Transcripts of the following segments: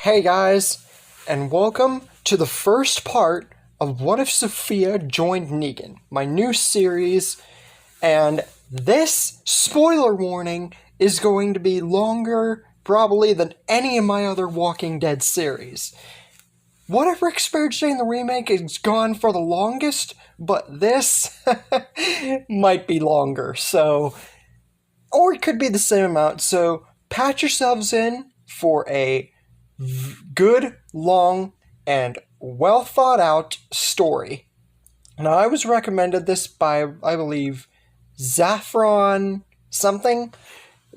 Hey guys, and welcome to the first part of What If Sophia Joined Negan, my new series, and this, spoiler warning, is going to be longer probably than any of my other Walking Dead series. What If Rick Spared Jane the remake is gone for the longest, but this might be longer, or it could be the same amount, so patch yourselves in for a good, long, and well thought out story. Now, I was recommended this by, I believe, Zaffron something.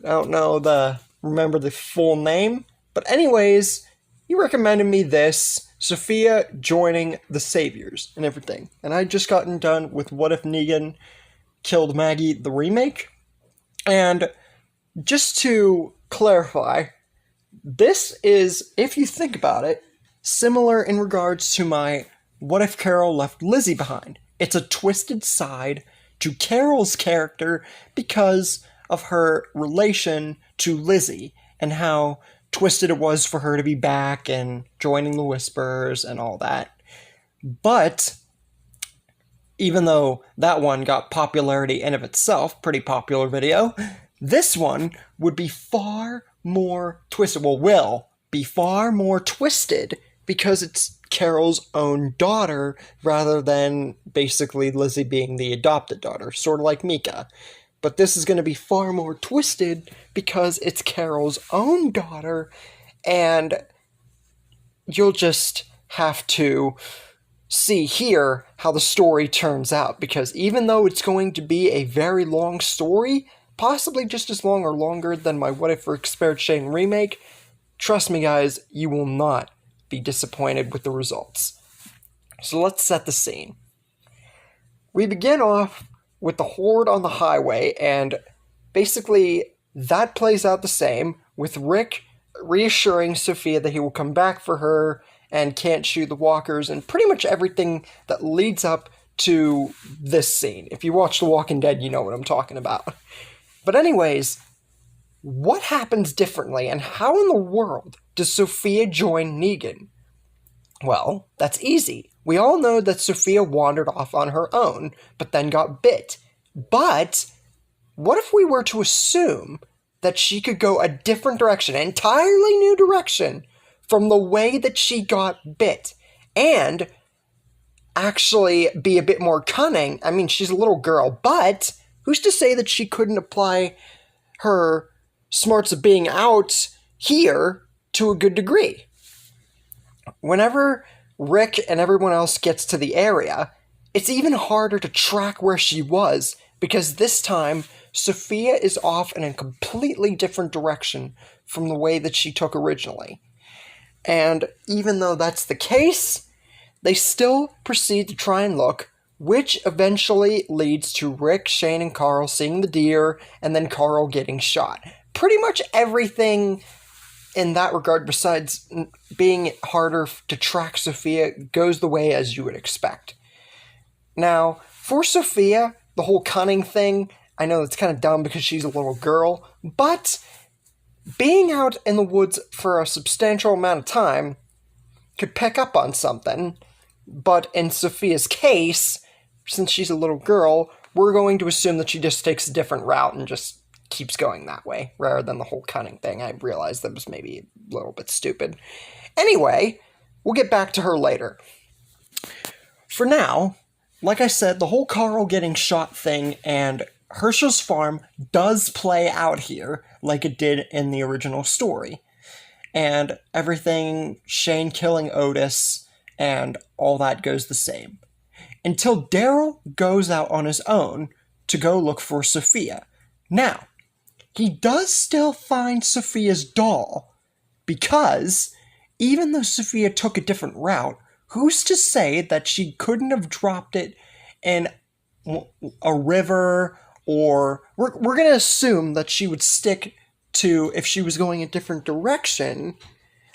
I don't remember the full name. But anyways, he recommended me this, Sophia joining the Saviors and everything. And I just gotten done with What If Negan Killed Maggie, the remake. And just to clarify, this is, if you think about it, similar in regards to my What If Carol Left Lizzie Behind. It's a twisted side to Carol's character because of her relation to Lizzie and how twisted it was for her to be back and joining the Whisperers and all that. But even though that one got popularity in of itself, pretty popular video, this one would be far more twisted. Well, will be far more twisted because it's Carol's own daughter rather than basically Lizzie being the adopted daughter, sort of like Mika. But this is going to be far more twisted because it's Carol's own daughter, and you'll just have to see here how the story turns out, because even though it's going to be a very long story, possibly just as long or longer than my What If Rick Spared Jane remake, trust me guys, you will not be disappointed with the results. So let's set the scene. We begin off with the Horde on the highway, and basically that plays out the same, with Rick reassuring Sophia that he will come back for her and can't shoot the walkers, and pretty much everything that leads up to this scene. If you watch The Walking Dead, you know what I'm talking about. But anyways, what happens differently, and how in the world does Sophia join Negan? Well, that's easy. We all know that Sophia wandered off on her own, but then got bit. But what if we were to assume that she could go a different direction, an entirely new direction, from the way that she got bit, and actually be a bit more cunning? I mean, she's a little girl, but who's to say that she couldn't apply her smarts of being out here to a good degree? Whenever Rick and everyone else gets to the area, it's even harder to track where she was, because this time Sophia is off in a completely different direction from the way that she took originally. And even though that's the case, they still proceed to try and look, which eventually leads to Rick, Shane, and Carl seeing the deer, and then Carl getting shot. Pretty much everything in that regard, besides being harder to track Sophia, goes the way as you would expect. Now, for Sophia, the whole cunning thing, I know it's kind of dumb because she's a little girl, but being out in the woods for a substantial amount of time could pick up on something. But in Sophia's case, since she's a little girl, we're going to assume that she just takes a different route and just keeps going that way, rather than the whole cunning thing. I realized that was maybe a little bit stupid. Anyway, we'll get back to her later. For now, like I said, the whole Carl getting shot thing and Herschel's farm does play out here like it did in the original story. And everything, Shane killing Otis, and all that goes the same. Until Daryl goes out on his own to go look for Sophia. Now, he does still find Sophia's doll, because even though Sophia took a different route, who's to say that she couldn't have dropped it in a river, or we're going to assume that she would stick to, if she was going a different direction,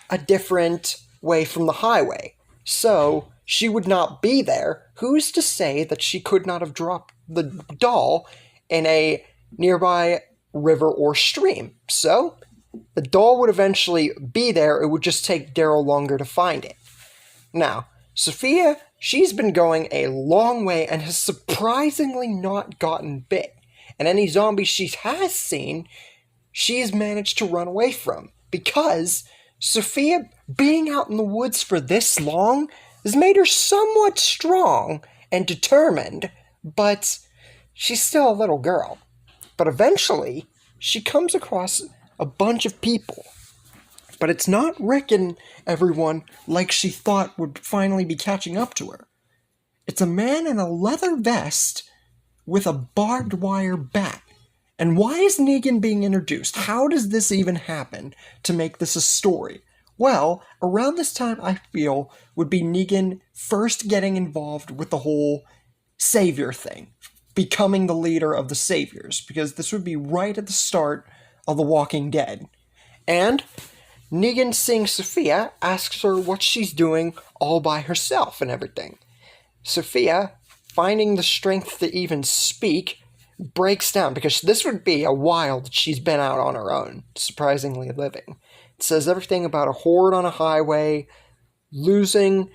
a different way from the highway. So she would not be there. Who's to say that she could not have dropped the doll in a nearby river or stream? So The doll would eventually be there, it would just take Daryl longer to find it. Now, Sophia, she's been going a long way and has surprisingly not gotten bit. And any zombies she has seen, she's managed to run away from. Because Sophia being out in the woods for this long has made her somewhat strong and determined, but she's still a little girl. But eventually, she comes across a bunch of people. But it's not Rick and everyone like she thought would finally be catching up to her. It's a man in a leather vest with a barbed wire bat. And why is Negan being introduced? How does this even happen to make this a story? Well, around this time, I feel, would be Negan first getting involved with the whole savior thing, becoming the leader of the saviors, because this would be right at the start of The Walking Dead. And Negan, seeing Sophia, asks her what she's doing all by herself and everything. Sophia, finding the strength to even speak, breaks down, because this would be a while that she's been out on her own, surprisingly living. It says everything about a horde on a highway, losing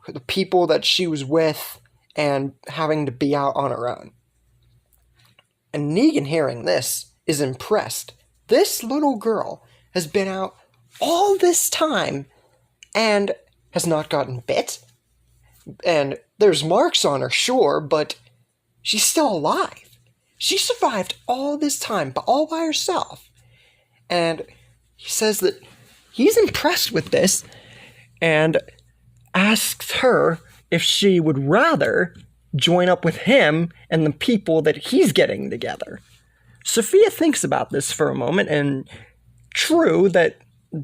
the people that she was with, and having to be out on her own. And Negan, hearing this, is impressed. This little girl has been out all this time and has not gotten bit. And there's marks on her, sure, but she's still alive. She survived all this time, but all by herself. And he says that he's impressed with this and asks her if she would rather join up with him and the people that he's getting together. Sophia thinks about this for a moment, and true that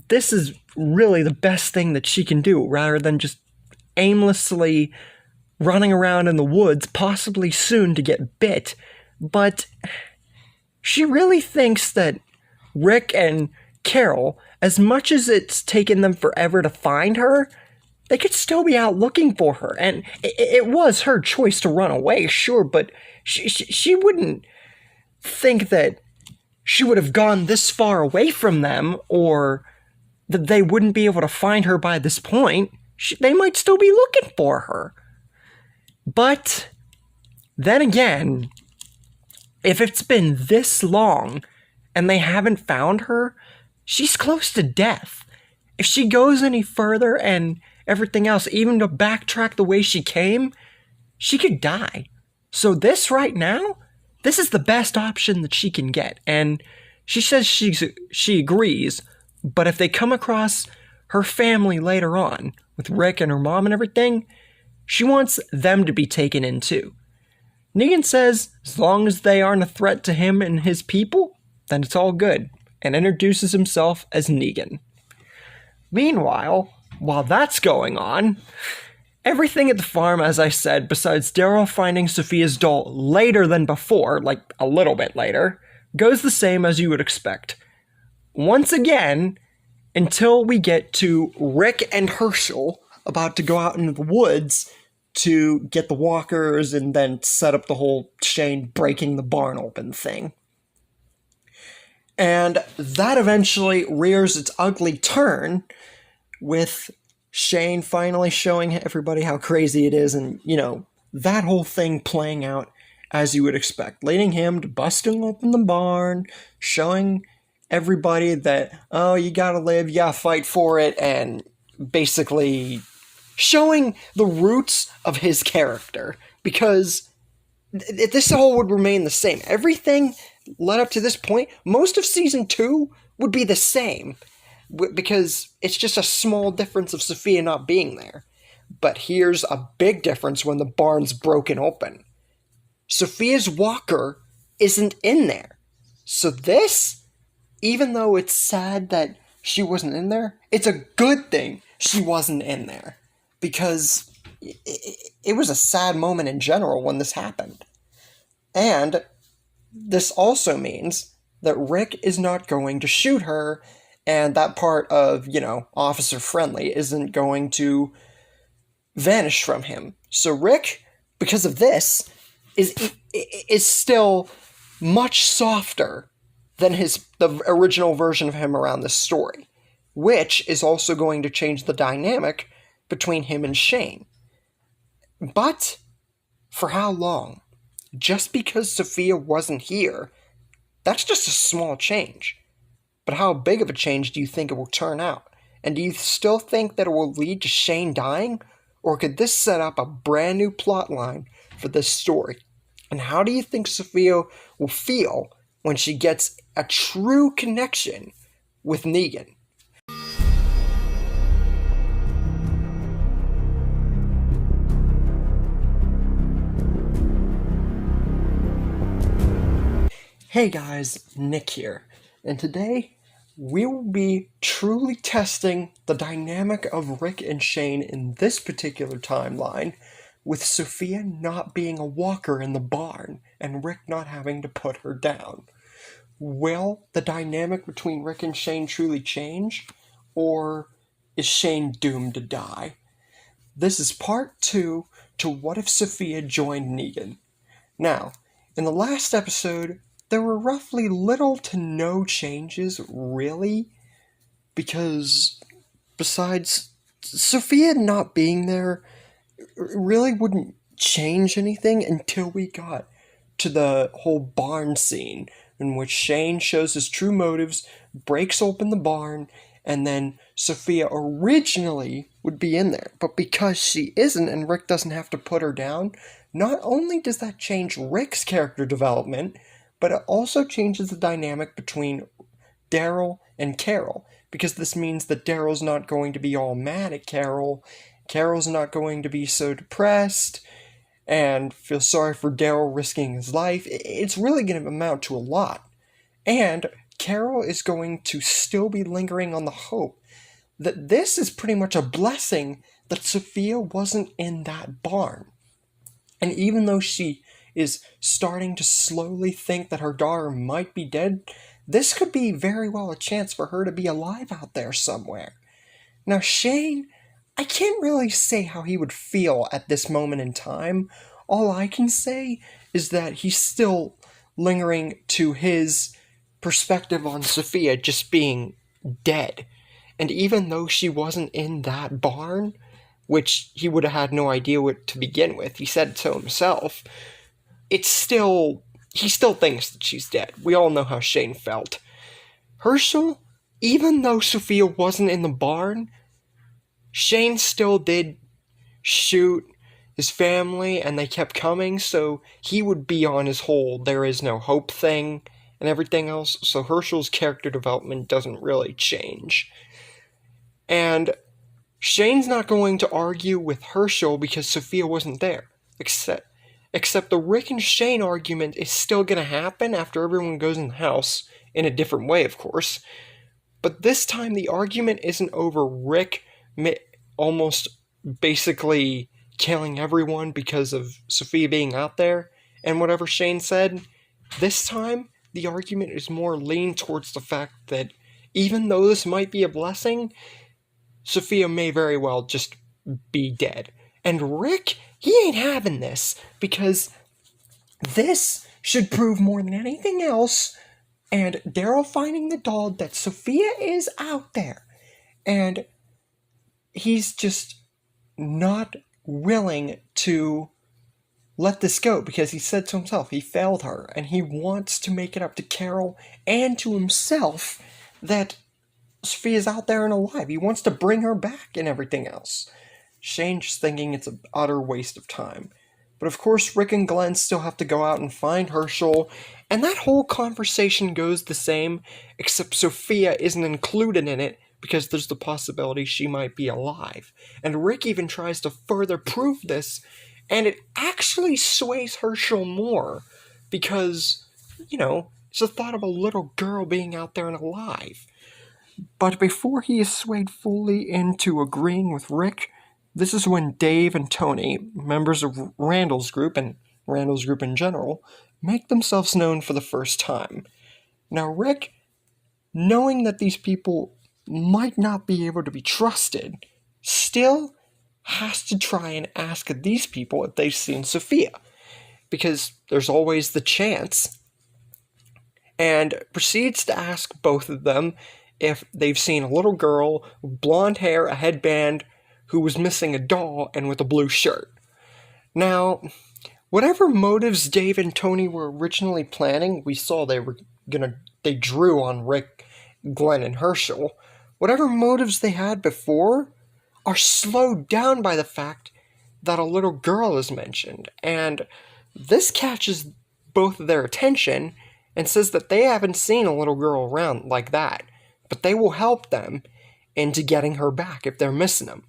this is really the best thing that she can do, rather than just aimlessly running around in the woods, possibly soon to get bit. But she really thinks that Rick and Carol, as much as it's taken them forever to find her, they could still be out looking for her. And it was her choice to run away, sure, but she wouldn't think that she would have gone this far away from them, or that they wouldn't be able to find her by this point. They might still be looking for her. But then again, if it's been this long and they haven't found her, she's close to death. If she goes any further and everything else, even to backtrack the way she came, she could die. So this right now, this is the best option that she can get. And she says she agrees, but if they come across her family later on, with Rick and her mom and everything, she wants them to be taken in too. Negan says as long as they aren't a threat to him and his people, then it's all good, and introduces himself as Negan. Meanwhile, while that's going on, everything at the farm, as I said, besides Daryl finding Sophia's doll later than before, like a little bit later, goes the same as you would expect. Once again, until we get to Rick and Herschel about to go out into the woods to get the walkers and then set up the whole Shane breaking the barn open thing. And that eventually rears its ugly turn with Shane finally showing everybody how crazy it is, and, you know, that whole thing playing out as you would expect, leading him to busting open the barn, showing everybody that, oh, you gotta live, you gotta fight for it, and basically showing the roots of his character, because this all would remain the same. Everything led up to this point, most of Season 2 would be the same, because it's just a small difference of Sophia not being there. But here's a big difference when the barn's broken open. Sophia's walker isn't in there. So this, even though it's sad that she wasn't in there, it's a good thing she wasn't in there. Because it was a sad moment in general when this happened. And this also means that Rick is not going to shoot her, and that part of, you know, officer friendly isn't going to vanish from him. So Rick, because of this, is still much softer than the original version of him around this story, which is also going to change the dynamic between him and Shane. But for how long? Just because Sophia wasn't here, that's just a small change. But how big of a change do you think it will turn out? And do you still think that it will lead to Shane dying? Or could this set up a brand new plot line for this story? And how do you think Sophia will feel when she gets a true connection with Negan? Hey guys, Nick here, and today we will be truly testing the dynamic of Rick and Shane in this particular timeline, with Sophia not being a walker in the barn and Rick not having to put her down. Will the dynamic between Rick and Shane truly change, or is Shane doomed to die? This is part 2 to What If Sophia Joined Negan. Now, in the last episode, there were roughly little to no changes, really, because besides Sophia not being there, really wouldn't change anything until we got to the whole barn scene, in which Shane shows his true motives, breaks open the barn, and then Sophia originally would be in there. But because she isn't and Rick doesn't have to put her down, not only does that change Rick's character development, but it also changes the dynamic between Daryl and Carol, because this means that Daryl's not going to be all mad at Carol, Carol's not going to be so depressed, and feel sorry for Daryl risking his life. It's really going to amount to a lot. And Carol is going to still be lingering on the hope that this is pretty much a blessing that Sophia wasn't in that barn. And even though she is starting to slowly think that her daughter might be dead, this could be very well a chance for her to be alive out there somewhere. Now, Shane, I can't really say how he would feel at this moment in time. All I can say is that he's still lingering to his perspective on Sophia just being dead. And even though she wasn't in that barn, which he would have had no idea what to begin with, he said so himself, he still thinks that she's dead. We all know how Shane felt. Herschel, even though Sophia wasn't in the barn, Shane still did shoot his family, and they kept coming, so he would be on his whole there is no hope thing and everything else, so Herschel's character development doesn't really change. And Shane's not going to argue with Herschel because Sophia wasn't there, except the Rick and Shane argument is still going to happen after everyone goes in the house, in a different way, of course. But this time, the argument isn't over Rick almost basically killing everyone because of Sophia being out there and whatever Shane said. This time, the argument is more leaned towards the fact that even though this might be a blessing, Sophia may very well just be dead. And Rick, he ain't having this, because this should prove more than anything else, and Daryl finding the doll, that Sophia is out there. And he's just not willing to let this go, because he said to himself he failed her, and he wants to make it up to Carol and to himself that Sophia's out there and alive. He wants to bring her back and everything else. Shane just thinking it's an utter waste of time. But of course, Rick and Glenn still have to go out and find Herschel, and that whole conversation goes the same, except Sophia isn't included in it because there's the possibility she might be alive. And Rick even tries to further prove this, and it actually sways Herschel more, because, it's the thought of a little girl being out there and alive. But before he is swayed fully into agreeing with Rick, this is when Dave and Tony, members of Randall's group, and Randall's group in general, make themselves known for the first time. Now Rick, knowing that these people might not be able to be trusted, still has to try and ask these people if they've seen Sophia, because there's always the chance, and proceeds to ask both of them if they've seen a little girl with blonde hair, a headband, who was missing a doll and with a blue shirt. Now, whatever motives Dave and Tony were originally planning, we saw they drew on Rick, Glenn, and Herschel. Whatever motives they had before are slowed down by the fact that a little girl is mentioned, and this catches both of their attention and says that they haven't seen a little girl around like that, but they will help them into getting her back if they're missing them.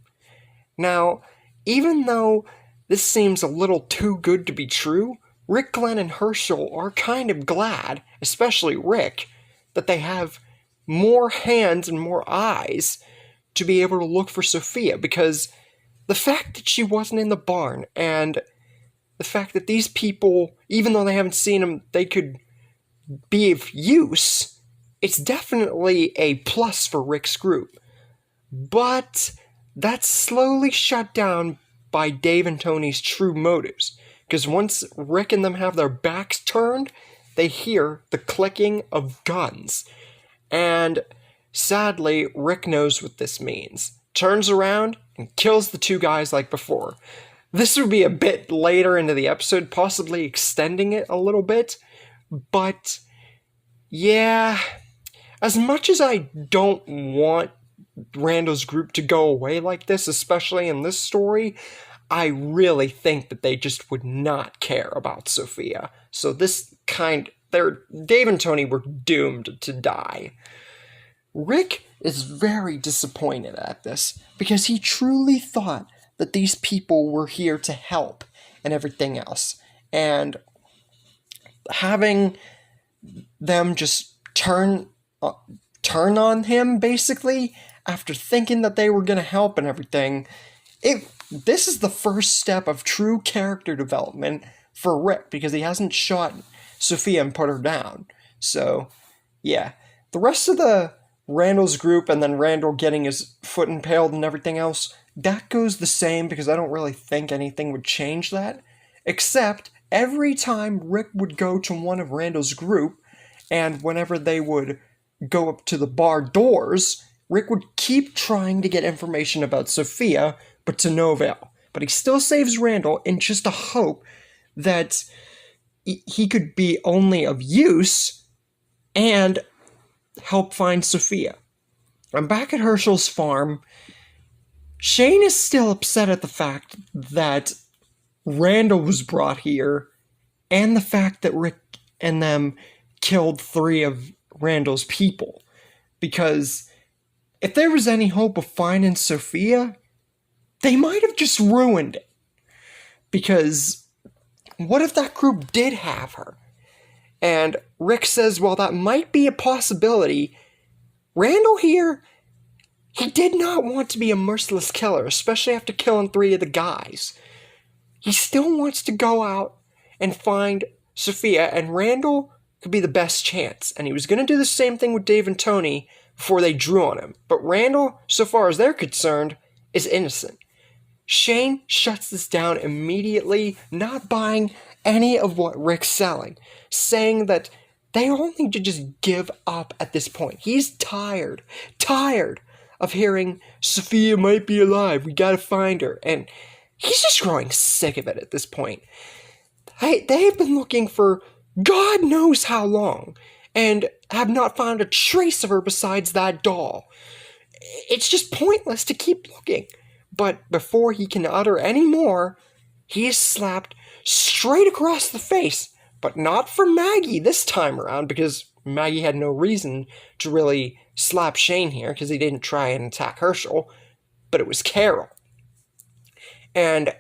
Now, even though this seems a little too good to be true, Rick, Glenn, and Herschel are kind of glad, especially Rick, that they have more hands and more eyes to be able to look for Sophia, because the fact that she wasn't in the barn and the fact that these people, even though they haven't seen them, they could be of use, it's definitely a plus for Rick's group. But that's slowly shut down by Dave and Tony's true motives, because once Rick and them have their backs turned, they hear the clicking of guns. And sadly, Rick knows what this means. Turns around and kills the two guys like before. This would be a bit later into the episode, possibly extending it a little bit, but yeah, as much as I don't want Randall's group to go away like this, especially in this story, I really think that they just would not care about Sophia. So Dave and Tony were doomed to die. Rick is very disappointed at this, because he truly thought that these people were here to help and everything else. And having them just turn on him, basically, after thinking that they were going to help and everything, this is the first step of true character development for Rick, because he hasn't shot Sophia and put her down. So, yeah. The rest of the Randall's group, and then Randall getting his foot impaled and everything else, that goes the same, because I don't really think anything would change that. Except, every time Rick would go to one of Randall's group, and whenever they would go up to the bar doors, Rick would keep trying to get information about Sophia, but to no avail. But he still saves Randall in just a hope that he could be only of use and help find Sophia. I'm back at Herschel's farm. Shane is still upset at the fact that Randall was brought here, and the fact that Rick and them killed 3 of Randall's people. Because if there was any hope of finding Sophia, they might have just ruined it. Because what if that group did have her? And Rick says, well, that might be a possibility. Randall here, he did not want to be a merciless killer, especially after killing 3 of the guys. He still wants to go out and find Sophia, and Randall could be the best chance. And he was going to do the same thing with Dave and Tony before they drew on him. But Randall, so far as they're concerned, is innocent. Shane shuts this down immediately, not buying any of what Rick's selling, saying that they all need to just give up at this point. He's tired of hearing Sophia might be alive, we gotta find her, and he's just growing sick of it at this point. They've been looking for God knows how long, and have not found a trace of her besides that doll. It's just pointless to keep looking. But before he can utter any more, he is slapped straight across the face. But not for Maggie this time around, because Maggie had no reason to really slap Shane here, because he didn't try and attack Herschel. But it was Carol. And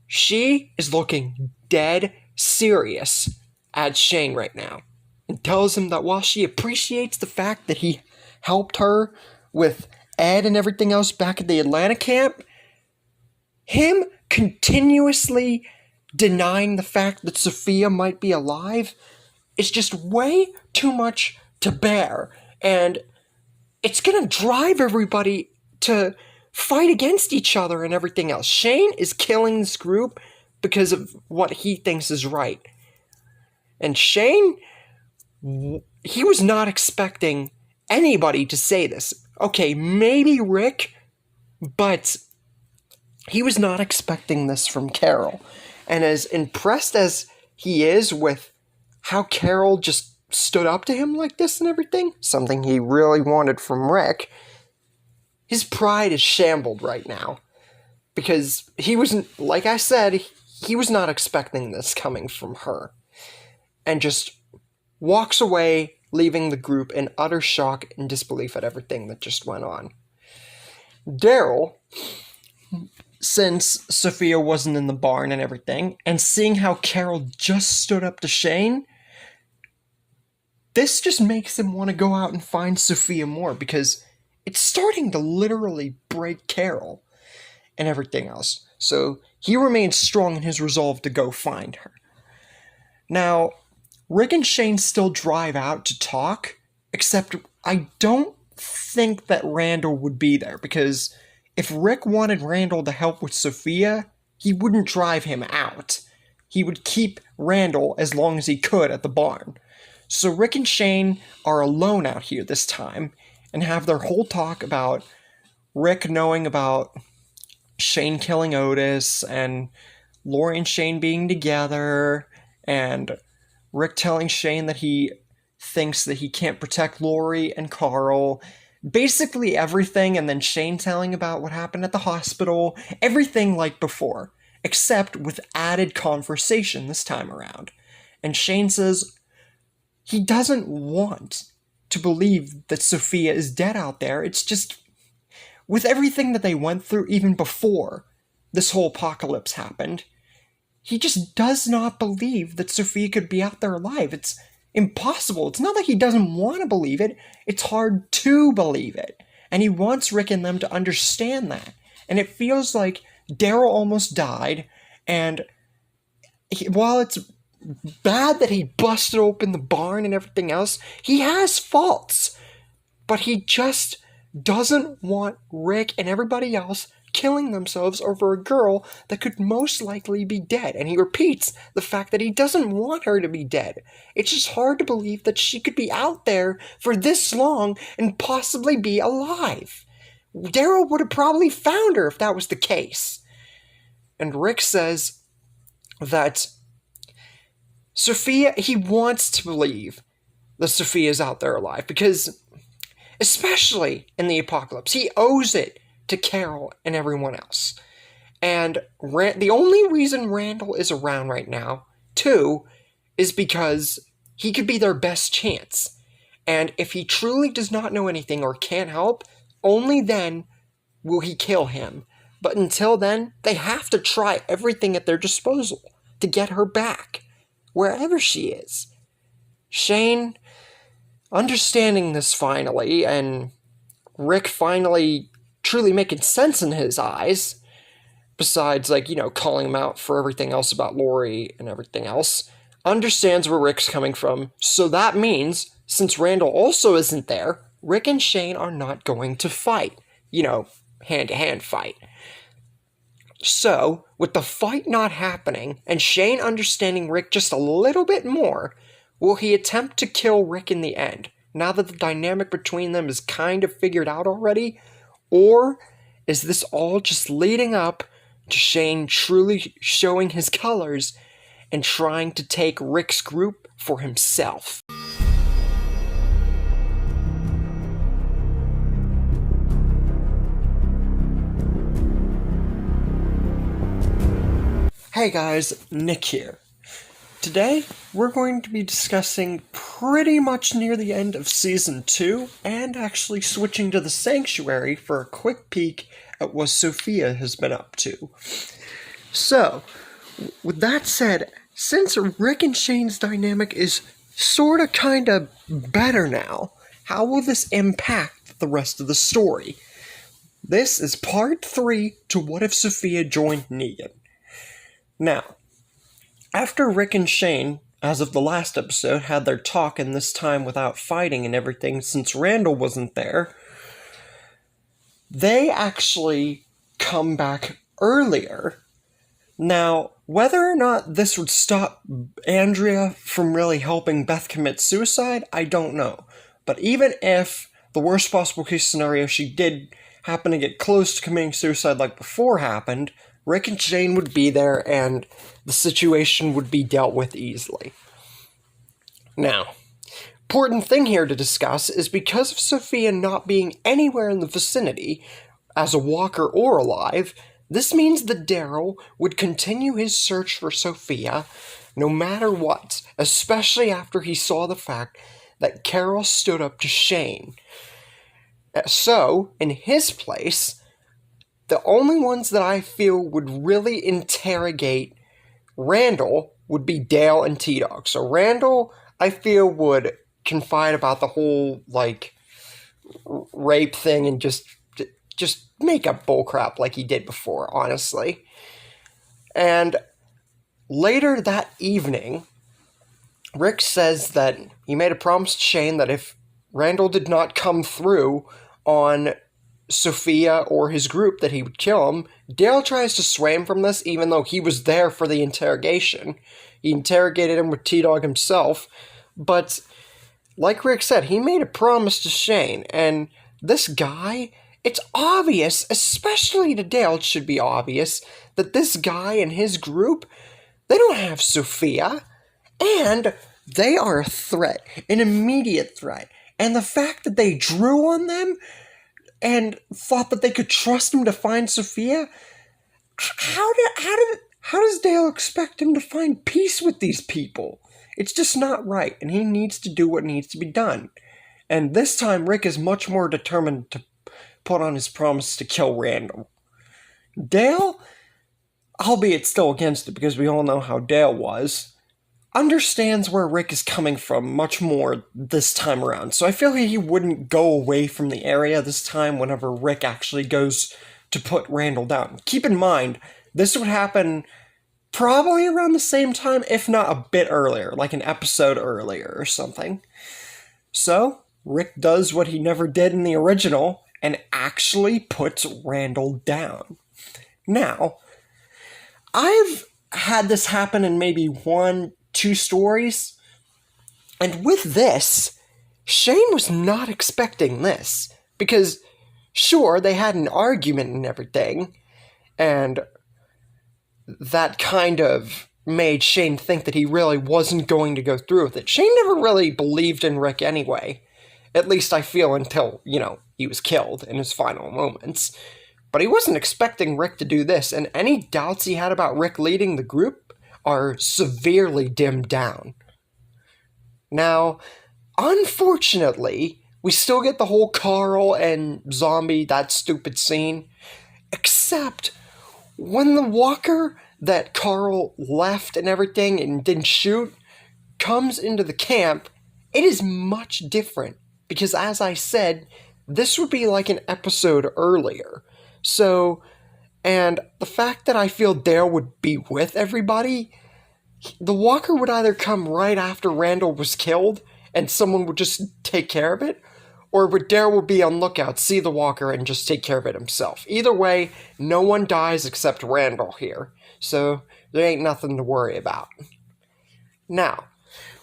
she is looking dead serious at Shane right now, and tells him that while she appreciates the fact that he helped her with Ed and everything else back at the Atlanta camp, him continuously denying the fact that Sophia might be alive is just way too much to bear, and it's gonna drive everybody to fight against each other and everything else. Shane is killing this group because of what he thinks is right. And Shane he was not expecting anybody to say this. Okay, maybe Rick, but he was not expecting this from Carol. And as impressed as he is with how Carol just stood up to him like this and everything, something he really wanted from Rick, his pride is shambled right now. Because he wasn't, like I said, he was not expecting this coming from her. And just walks away, leaving the group in utter shock and disbelief at everything that just went on. Daryl, since Sophia wasn't in the barn and everything, and seeing how Carol just stood up to Shane, this just makes him want to go out and find Sophia more, because it's starting to literally break Carol and everything else. So he remains strong in his resolve to go find her. Now, Rick and Shane still drive out to talk, except I don't think that Randall would be there, because if Rick wanted Randall to help with Sophia, he wouldn't drive him out. He would keep Randall as long as he could at the barn. So Rick and Shane are alone out here this time, and have their whole talk about Rick knowing about Shane killing Otis, and Lori and Shane being together, and Rick telling Shane that he thinks that he can't protect Lori and Carl. Basically everything, and then Shane telling about what happened at the hospital. Everything like before, except with added conversation this time around. And Shane says he doesn't want to believe that Sophia is dead out there. It's just, with everything that they went through even before this whole apocalypse happened, he just does not believe that Sophia could be out there alive. It's impossible. It's not that he doesn't want to believe it. It's hard to believe it. And he wants Rick and them to understand that. And it feels like Daryl almost died, and while it's bad that he busted open the barn and everything else, he has faults. But he just doesn't want Rick and everybody else killing themselves over a girl that could most likely be dead. And he repeats the fact that he doesn't want her to be dead. It's just hard to believe that she could be out there for this long and possibly be alive. Daryl would have probably found her if that was the case. And Rick says that Sophia, he wants to believe that Sophia's out there alive, because especially in the apocalypse, he owes it to Carol and everyone else. And the only reason Randall is around right now, too, is because he could be their best chance. And if he truly does not know anything or can't help, only then will he kill him. But until then, they have to try everything at their disposal to get her back, wherever she is. Shane, understanding this finally, and Rick finally truly making sense in his eyes, besides, calling him out for everything else about Lori and everything else, understands where Rick's coming from. So that means, since Randall also isn't there, Rick and Shane are not going to fight. Hand-to-hand fight. So, with the fight not happening, and Shane understanding Rick just a little bit more, will he attempt to kill Rick in the end, now that the dynamic between them is kind of figured out already? Or is this all just leading up to Shane truly showing his colors and trying to take Rick's group for himself? Hey guys, Nick here. Today, we're going to be discussing pretty much near the end of Season 2, and actually switching to the Sanctuary for a quick peek at what Sophia has been up to. So, with that said, since Rick and Shane's dynamic is sorta kinda better now, how will this impact the rest of the story? This is part 3 to What If Sophia Joined Negan. Now, after Rick and Shane, as of the last episode, had their talk, and this time without fighting and everything since Randall wasn't there, they actually come back earlier. Now, Whether or not this would stop Andrea from really helping Beth commit suicide, I don't know. But even if the worst possible case scenario, she did happen to get close to committing suicide like before happened, Rick and Shane would be there and the situation would be dealt with easily. Now, important thing here to discuss is because of Sophia not being anywhere in the vicinity as a walker or alive, this means that Daryl would continue his search for Sophia no matter what, especially after he saw the fact that Carol stood up to Shane. So, in his place, the only ones that I feel would really interrogate Randall would be Dale and T-Dog. So Randall, I feel, would confide about the whole, rape thing and just make up bullcrap like he did before, honestly. And later that evening, Rick says that he made a promise to Shane that if Randall did not come through on Sophia or his group, that he would kill him. Dale tries to sway him from this, even though he was there for the interrogation. He interrogated him with T-Dog himself, but like Rick said, he made a promise to Shane, and this guy, it's obvious, especially to Dale, it should be obvious, that this guy and his group, they don't have Sophia, and they are a threat, an immediate threat. And the fact that they drew on them and thought that they could trust him to find Sophia, how does Dale expect him to find peace with these people? It's just not right, and he needs to do what needs to be done. And this time, Rick is much more determined to put on his promise to kill Randall. Dale, albeit still against it because we all know how Dale was, understands where Rick is coming from much more this time around. So I feel like he wouldn't go away from the area this time whenever Rick actually goes to put Randall down. Keep in mind, this would happen probably around the same time, if not a bit earlier, like an episode earlier or something. So, Rick does what he never did in the original and actually puts Randall down. Now, I've had this happen in maybe 1-2 stories, and with this, Shane was not expecting this, because sure, they had an argument and everything, and that kind of made Shane think that he really wasn't going to go through with it. Shane never really believed in Rick anyway, at least I feel until, he was killed in his final moments. But he wasn't expecting Rick to do this, and any doubts he had about Rick leading the group are severely dimmed down. Now, unfortunately, we still get the whole Carl and zombie, that stupid scene, except when the walker that Carl left and everything and didn't shoot comes into the camp, it is much different, because as I said, this would be like an episode earlier. So, and the fact that I feel Dale would be with everybody, the walker would either come right after Randall was killed and someone would just take care of it, or Dale would be on lookout, see the walker, and just take care of it himself. Either way, no one dies except Randall here, so there ain't nothing to worry about. Now,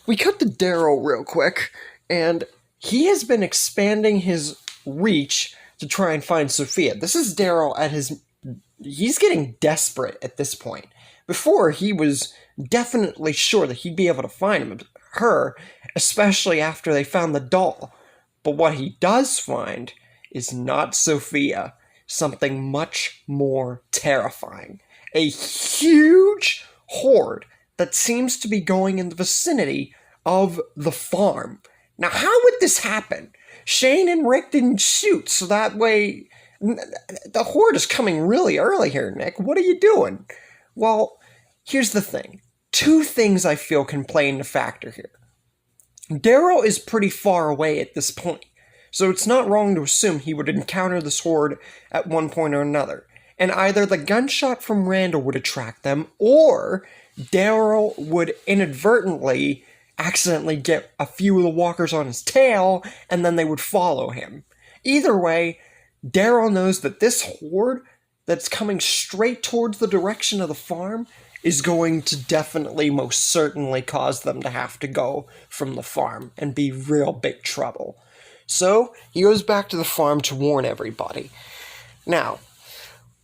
we cut to Daryl real quick, and he has been expanding his reach to try and find Sophia. This is Daryl he's getting desperate at this point. Before, he was definitely sure that he'd be able to find her, especially after they found the doll. But what he does find is not Sophia, something much more terrifying. A huge horde that seems to be going in the vicinity of the farm. Now, how would this happen? Shane and Rick didn't shoot, so that way, the horde is coming really early here, Nick. What are you doing? Well, here's the thing. 2 things I feel can play into factor here. Daryl is pretty far away at this point, so it's not wrong to assume he would encounter this horde at one point or another, and either the gunshot from Randall would attract them, or Daryl would inadvertently accidentally get a few of the walkers on his tail, and then they would follow him. Either way, Daryl knows that this horde that's coming straight towards the direction of the farm is going to definitely, most certainly cause them to have to go from the farm and be real big trouble. So, he goes back to the farm to warn everybody. Now,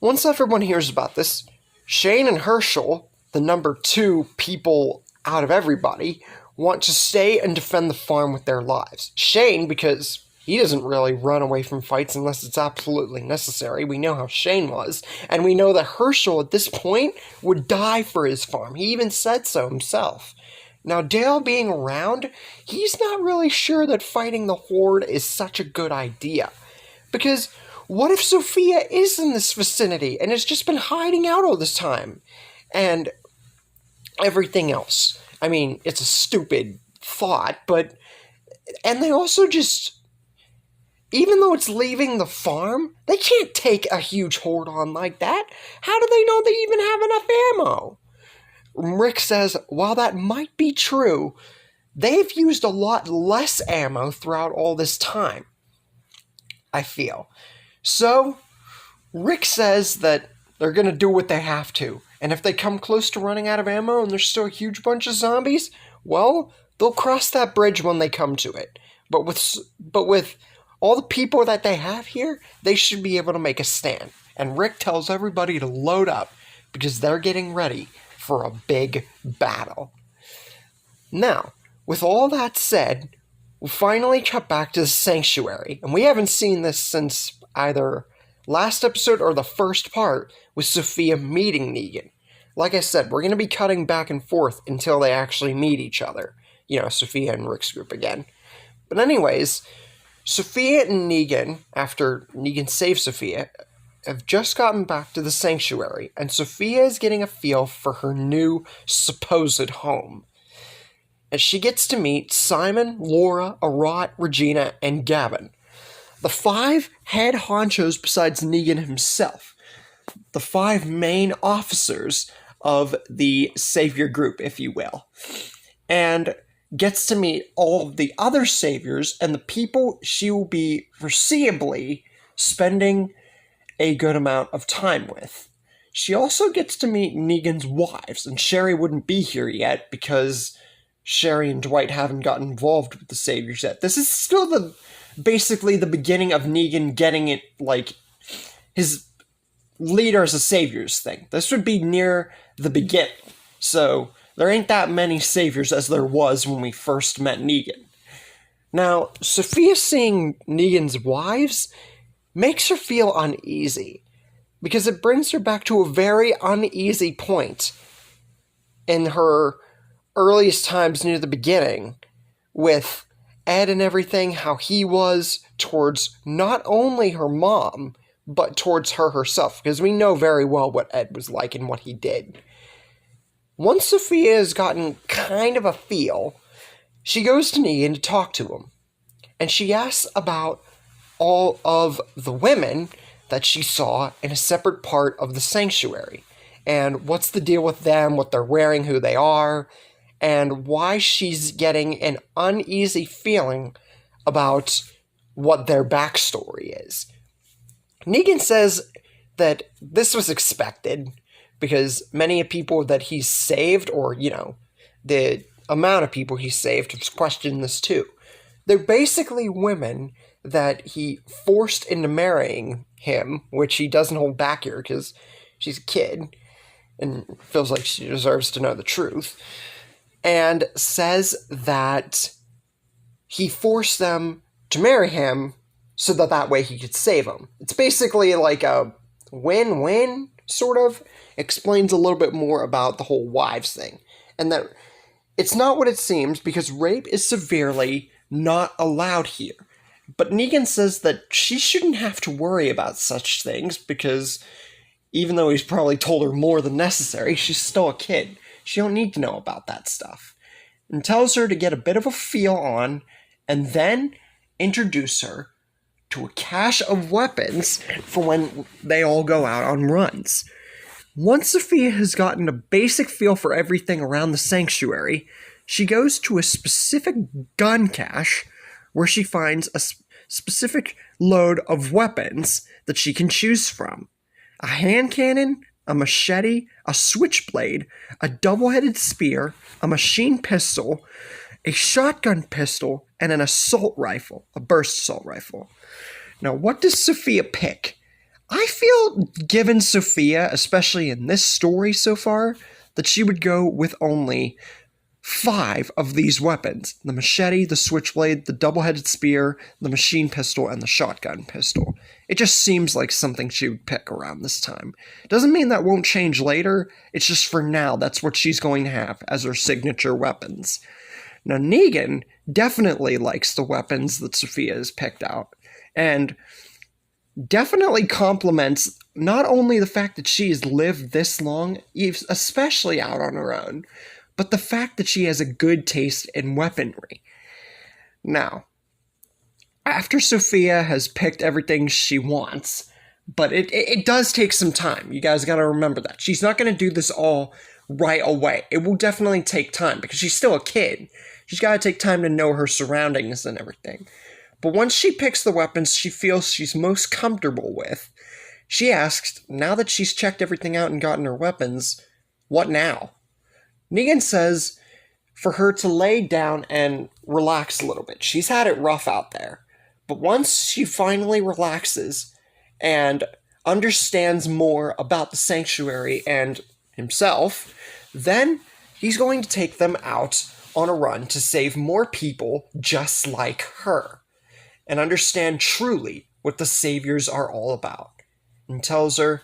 once everyone hears about this, Shane and Herschel, the number 2 people out of everybody, want to stay and defend the farm with their lives. Shane, because he doesn't really run away from fights unless it's absolutely necessary. We know how Shane was. And we know that Herschel, at this point, would die for his farm. He even said so himself. Now, Dale being around, he's not really sure that fighting the Horde is such a good idea. Because what if Sophia is in this vicinity and has just been hiding out all this time? And everything else. I mean, it's a stupid thought, but... And they also just... Even though it's leaving the farm, they can't take a huge horde on like that. How do they know they even have enough ammo? Rick says, while that might be true, they've used a lot less ammo throughout all this time, I feel. So, Rick says that they're going to do what they have to. And if they come close to running out of ammo and there's still a huge bunch of zombies, well, they'll cross that bridge when they come to it. But with all the people that they have here, they should be able to make a stand. And Rick tells everybody to load up because they're getting ready for a big battle. Now, with all that said, we'll finally cut back to the sanctuary. And we haven't seen this since either last episode or the first part with Sophia meeting Negan. Like I said, we're going to be cutting back and forth until they actually meet each other. You know, Sophia and Rick's group again. But anyways, Sophia and Negan, after Negan saves Sophia, have just gotten back to the sanctuary, and Sophia is getting a feel for her new supposed home. And she gets to meet Simon, Laura, Arat, Regina, and Gavin. The 5 head honchos besides Negan himself. The 5 main officers of the Savior group, if you will. And gets to meet all of the other Saviors and the people she will be foreseeably spending a good amount of time with. She also gets to meet Negan's wives, and Sherry wouldn't be here yet because Sherry and Dwight haven't gotten involved with the Saviors yet. This is still basically the beginning of Negan getting it, like, his leader as a Saviors thing. This would be near the beginning. So, there ain't that many Saviors as there was when we first met Negan. Now, Sophia seeing Negan's wives makes her feel uneasy, because it brings her back to a very uneasy point in her earliest times near the beginning, with Ed and everything, how he was towards not only her mom, but towards her herself, because we know very well what Ed was like and what he did. Once Sophia has gotten kind of a feel, she goes to Negan to talk to him, and she asks about all of the women that she saw in a separate part of the sanctuary, and what's the deal with them, what they're wearing, who they are, and why she's getting an uneasy feeling about what their backstory is. Negan says that this was expected, because many people that he's saved, or, you know, the amount of people he's saved, have questioned this too. They're basically women that he forced into marrying him, which he doesn't hold back here because she's a kid and feels like she deserves to know the truth, and says that he forced them to marry him so that way he could save them. It's basically like a win-win, sort of. Explains a little bit more about the whole wives thing, and that it's not what it seems, because rape is severely not allowed here. But Negan says that she shouldn't have to worry about such things, because even though he's probably told her more than necessary, she's still a kid. She don't need to know about that stuff. And tells her to get a bit of a feel on, and then introduce her to a cache of weapons for when they all go out on runs. Once Sophia has gotten a basic feel for everything around the sanctuary, she goes to a specific gun cache where she finds a specific load of weapons that she can choose from. A hand cannon, a machete, a switchblade, a double-headed spear, a machine pistol, a shotgun pistol, and an assault rifle, a burst assault rifle. Now, what does Sophia pick? I feel, given Sophia, especially in this story so far, that she would go with only 5 of these weapons: the machete, the switchblade, the double-headed spear, the machine pistol, and the shotgun pistol. It just seems like something she would pick around this time. Doesn't mean that won't change later, it's just for now that's what she's going to have as her signature weapons. Now, Negan definitely likes the weapons that Sophia has picked out, and definitely compliments not only the fact that she has lived this long, especially out on her own, but the fact that she has a good taste in weaponry. Now, after Sophia has picked everything she wants, but it does take some time. You guys gotta remember that. She's not gonna do this all right away. It will definitely take time because she's still a kid. She's gotta take time to know her surroundings and everything. But once she picks the weapons she feels she's most comfortable with, she asks, now that she's checked everything out and gotten her weapons, what now? Negan says for her to lay down and relax a little bit. She's had it rough out there. But once she finally relaxes and understands more about the sanctuary and himself, then he's going to take them out on a run to save more people just like her and understand truly what the saviors are all about, and tells her,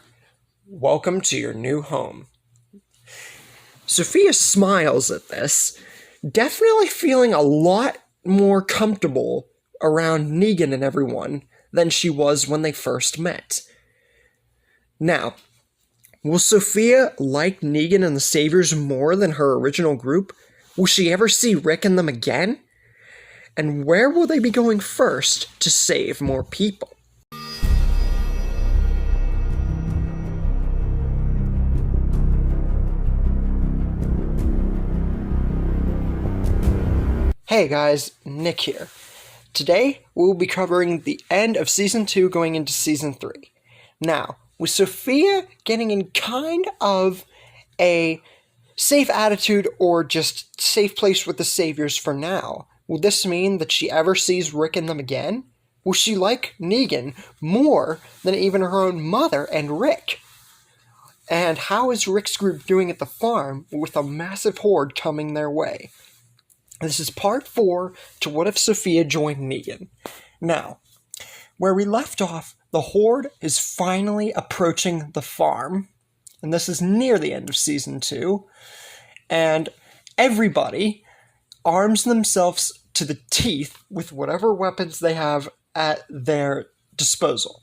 welcome to your new home. Sophia smiles at this, definitely feeling a lot more comfortable around Negan and everyone than she was when they first met. Now, will Sophia like Negan and the Saviors more than her original group? Will she ever see Rick and them again? And where will they be going first to save more people? Hey guys, Nick here. Today, we'll be covering the end of Season 2 going into Season 3. Now, with Sophia getting in kind of a safe attitude or just safe place with the Saviors for now, will this mean that she ever sees Rick and them again? Will she like Negan more than even her own mother and Rick? And how is Rick's group doing at the farm with a massive horde coming their way? This is part 4 to What If Sophia Joined Negan. Now, where we left off, the horde is finally approaching the farm, and this is near the end of Season 2, and everybody arms themselves to the teeth with whatever weapons they have at their disposal,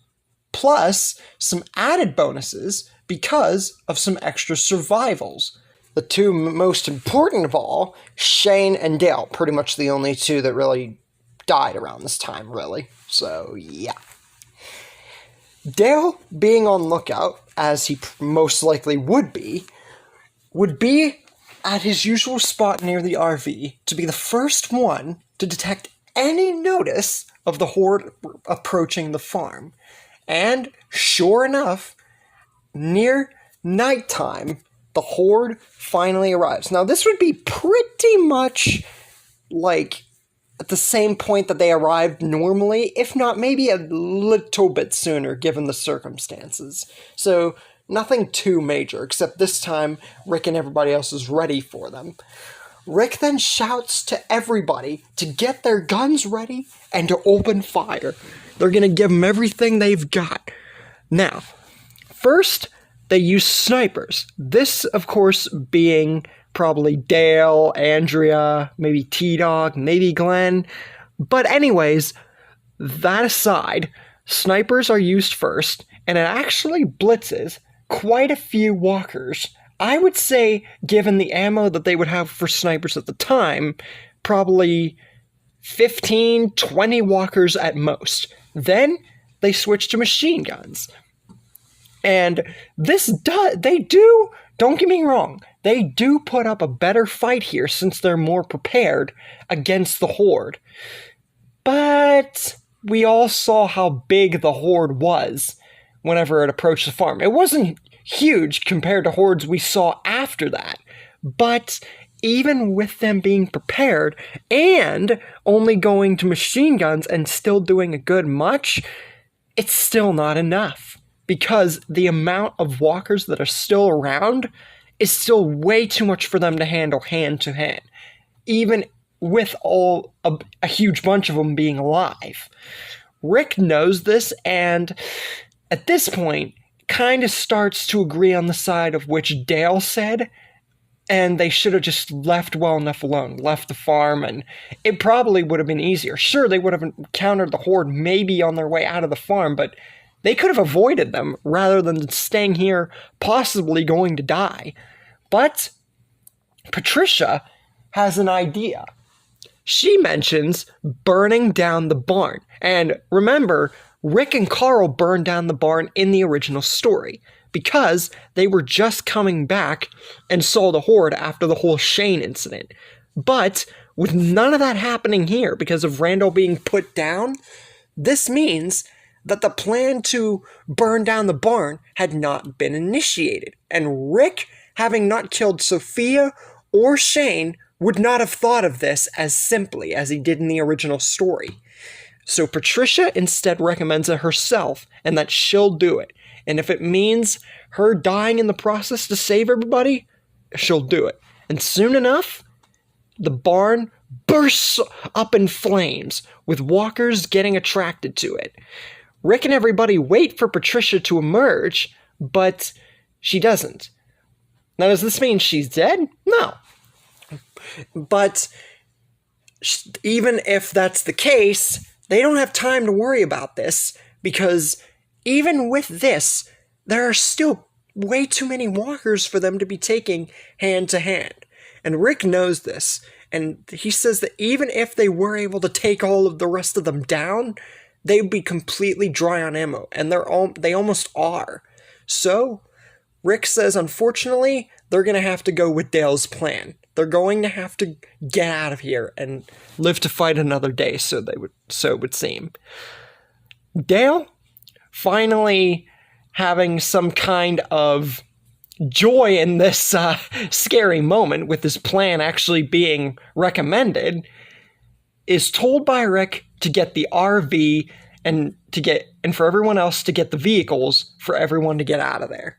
plus some added bonuses because of some extra survivals. The 2 most important of all, Shane and Dale, pretty much the only 2 that really died around this time, really. So, yeah. Dale, being on lookout, as he most likely would be at his usual spot near the RV to be the first one to detect any notice of the horde approaching the farm. And, sure enough, near nighttime, the horde finally arrives. Now, this would be pretty much like at the same point that they arrived normally, if not maybe a little bit sooner given the circumstances. So, nothing too major, except this time Rick and everybody else is ready for them. Rick then shouts to everybody to get their guns ready and to open fire. They're going to give them everything they've got. Now, first, they use snipers. This, of course, being probably Dale, Andrea, maybe T-Dog, maybe Glenn. But anyways, that aside, snipers are used first, and it actually blitzes quite a few walkers. I would say, given the ammo that they would have for snipers at the time, probably 15, 20 walkers at most. Then they switch to machine guns. And don't get me wrong, they do put up a better fight here since they're more prepared against the horde. But we all saw how big the horde was whenever it approached the farm. It wasn't huge compared to hordes we saw after that. But even with them being prepared and only going to machine guns and still doing a good much, it's still not enough. Because the amount of walkers that are still around is still way too much for them to handle hand to hand. Even with a huge bunch of them being alive. Rick knows this, and at this point, kind of starts to agree on the side of which Dale said, and they should have just left well enough alone, left the farm, and it probably would have been easier. Sure, they would have encountered the horde maybe on their way out of the farm, but they could have avoided them rather than staying here, possibly going to die. But Patricia has an idea. She mentions burning down the barn. And remember, Rick and Carl burned down the barn in the original story because they were just coming back and saw the horde after the whole Shane incident. But with none of that happening here because of Randall being put down, this means that the plan to burn down the barn had not been initiated. And Rick, having not killed Sophia or Shane, would not have thought of this as simply as he did in the original story. So Patricia instead recommends it herself, and that she'll do it. And if it means her dying in the process to save everybody, she'll do it. And soon enough, the barn bursts up in flames, with walkers getting attracted to it. Rick and everybody wait for Patricia to emerge, but she doesn't. Now, does this mean she's dead? No. But even if that's the case, they don't have time to worry about this, because even with this, there are still way too many walkers for them to be taking hand to hand. And Rick knows this, and he says that even if they were able to take all of the rest of them down, they would be completely dry on ammo, and they almost are. So, Rick says, unfortunately, they're going to have to go with Dale's plan. They're going to have to get out of here and live to fight another day, so it would seem. Dale, finally having some kind of joy in this scary moment with his plan actually being recommended, is told by Rick to get the RV and for everyone else to get the vehicles for everyone to get out of there.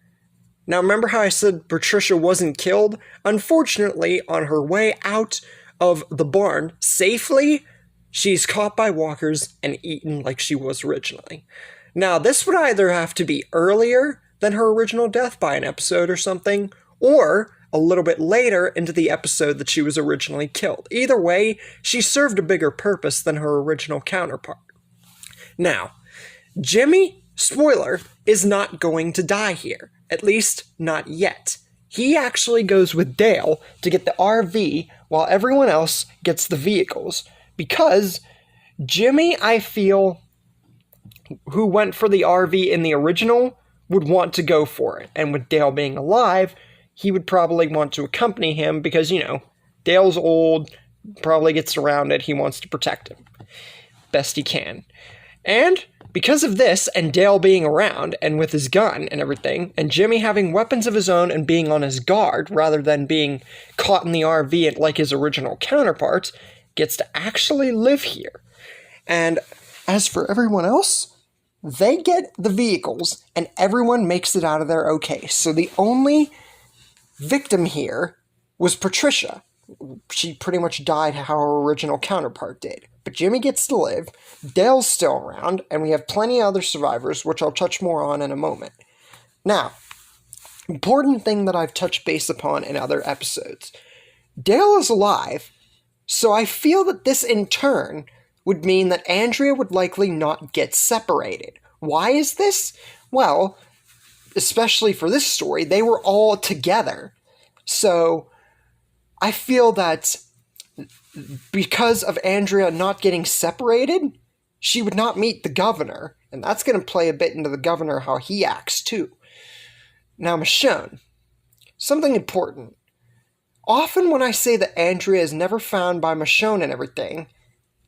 Now, remember how I said Patricia wasn't killed? Unfortunately, on her way out of the barn safely, she's caught by walkers and eaten like she was originally. Now, this would either have to be earlier than her original death by an episode or something, or a little bit later into the episode that she was originally killed. Either way, she served a bigger purpose than her original counterpart. Now, Jimmy, spoiler, is not going to die here. At least, not yet. He actually goes with Dale to get the RV while everyone else gets the vehicles. Because Jimmy, I feel, who went for the RV in the original, would want to go for it. And with Dale being alive, he would probably want to accompany him because, Dale's old, probably gets surrounded, he wants to protect him best he can. And because of this, and Dale being around, and with his gun and everything, and Jimmy having weapons of his own and being on his guard, rather than being caught in the RV like his original counterpart, gets to actually live here. And as for everyone else, they get the vehicles, and everyone makes it out of there okay. So the only victim here was Patricia. She pretty much died how her original counterpart did. But Jimmy gets to live, Dale's still around, and we have plenty of other survivors, which I'll touch more on in a moment. Now, important thing that I've touched base upon in other episodes. Dale is alive, so I feel that this in turn would mean that Andrea would likely not get separated. Why is this? Well, especially for this story, they were all together. So, I feel that because of Andrea not getting separated, she would not meet the governor, and that's going to play a bit into the governor, how he acts too. Now, Michonne, something important. Often when I say that Andrea is never found by Michonne and everything,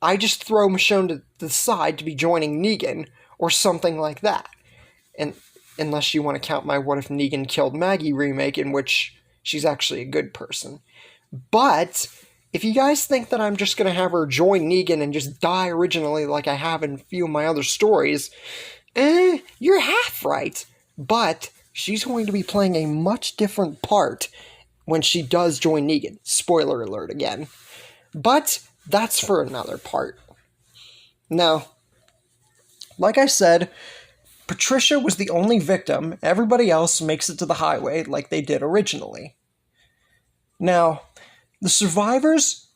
I just throw Michonne to the side to be joining Negan, or something like that. And unless you want to count my What If Negan Killed Maggie remake, in which she's actually a good person. But if you guys think that I'm just going to have her join Negan and just die originally like I have in a few of my other stories, you're half right. But she's going to be playing a much different part when she does join Negan. Spoiler alert again. But that's for another part. Now, like I said, Patricia was the only victim. Everybody else makes it to the highway like they did originally. Now, the survivors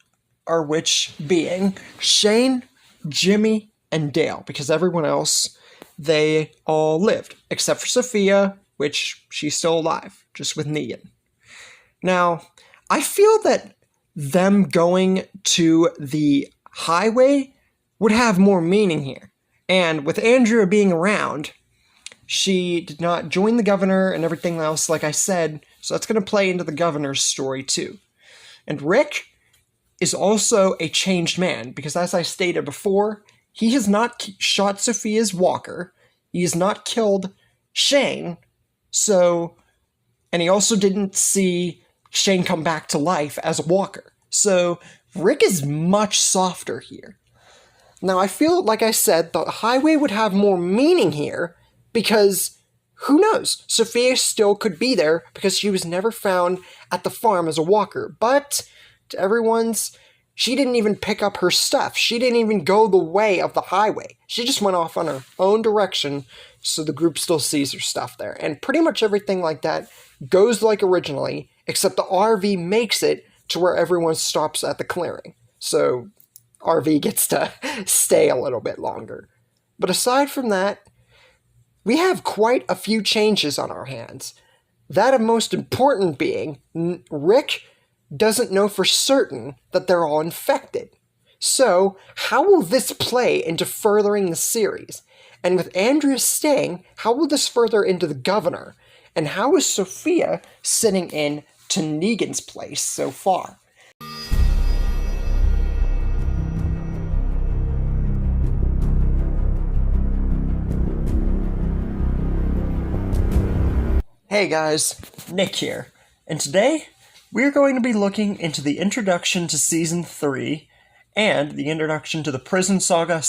are which being Shane, Jimmy, and Dale, because everyone else, they all lived, except for Sophia, which she's still alive, just with Negan. Now, I feel that them going to the highway would have more meaning here. And with Andrea being around, she did not join the governor and everything else, like I said, so that's going to play into the governor's story too. And Rick is also a changed man, because as I stated before, he has not shot Sophia's walker, he has not killed Shane, and he also didn't see Shane come back to life as a walker. So Rick is much softer here. Now, I feel, like I said, the highway would have more meaning here, because who knows? Sophia still could be there because she was never found at the farm as a walker. But to everyone's, she didn't even pick up her stuff. She didn't even go the way of the highway. She just went off on her own direction, so the group still sees her stuff there. And pretty much everything like that goes like originally, except the RV makes it to where everyone stops at the clearing. So RV gets to stay a little bit longer. But aside from that, we have quite a few changes on our hands. That of most important being, Rick doesn't know for certain that they're all infected. So, how will this play into furthering the series? And with Andrea staying, how will this further into the governor? And how is Sophia sitting in to Negan's place so far? Hey guys, Nick here, and today we're going to be looking into the introduction to Season 3 and the introduction to the prison saga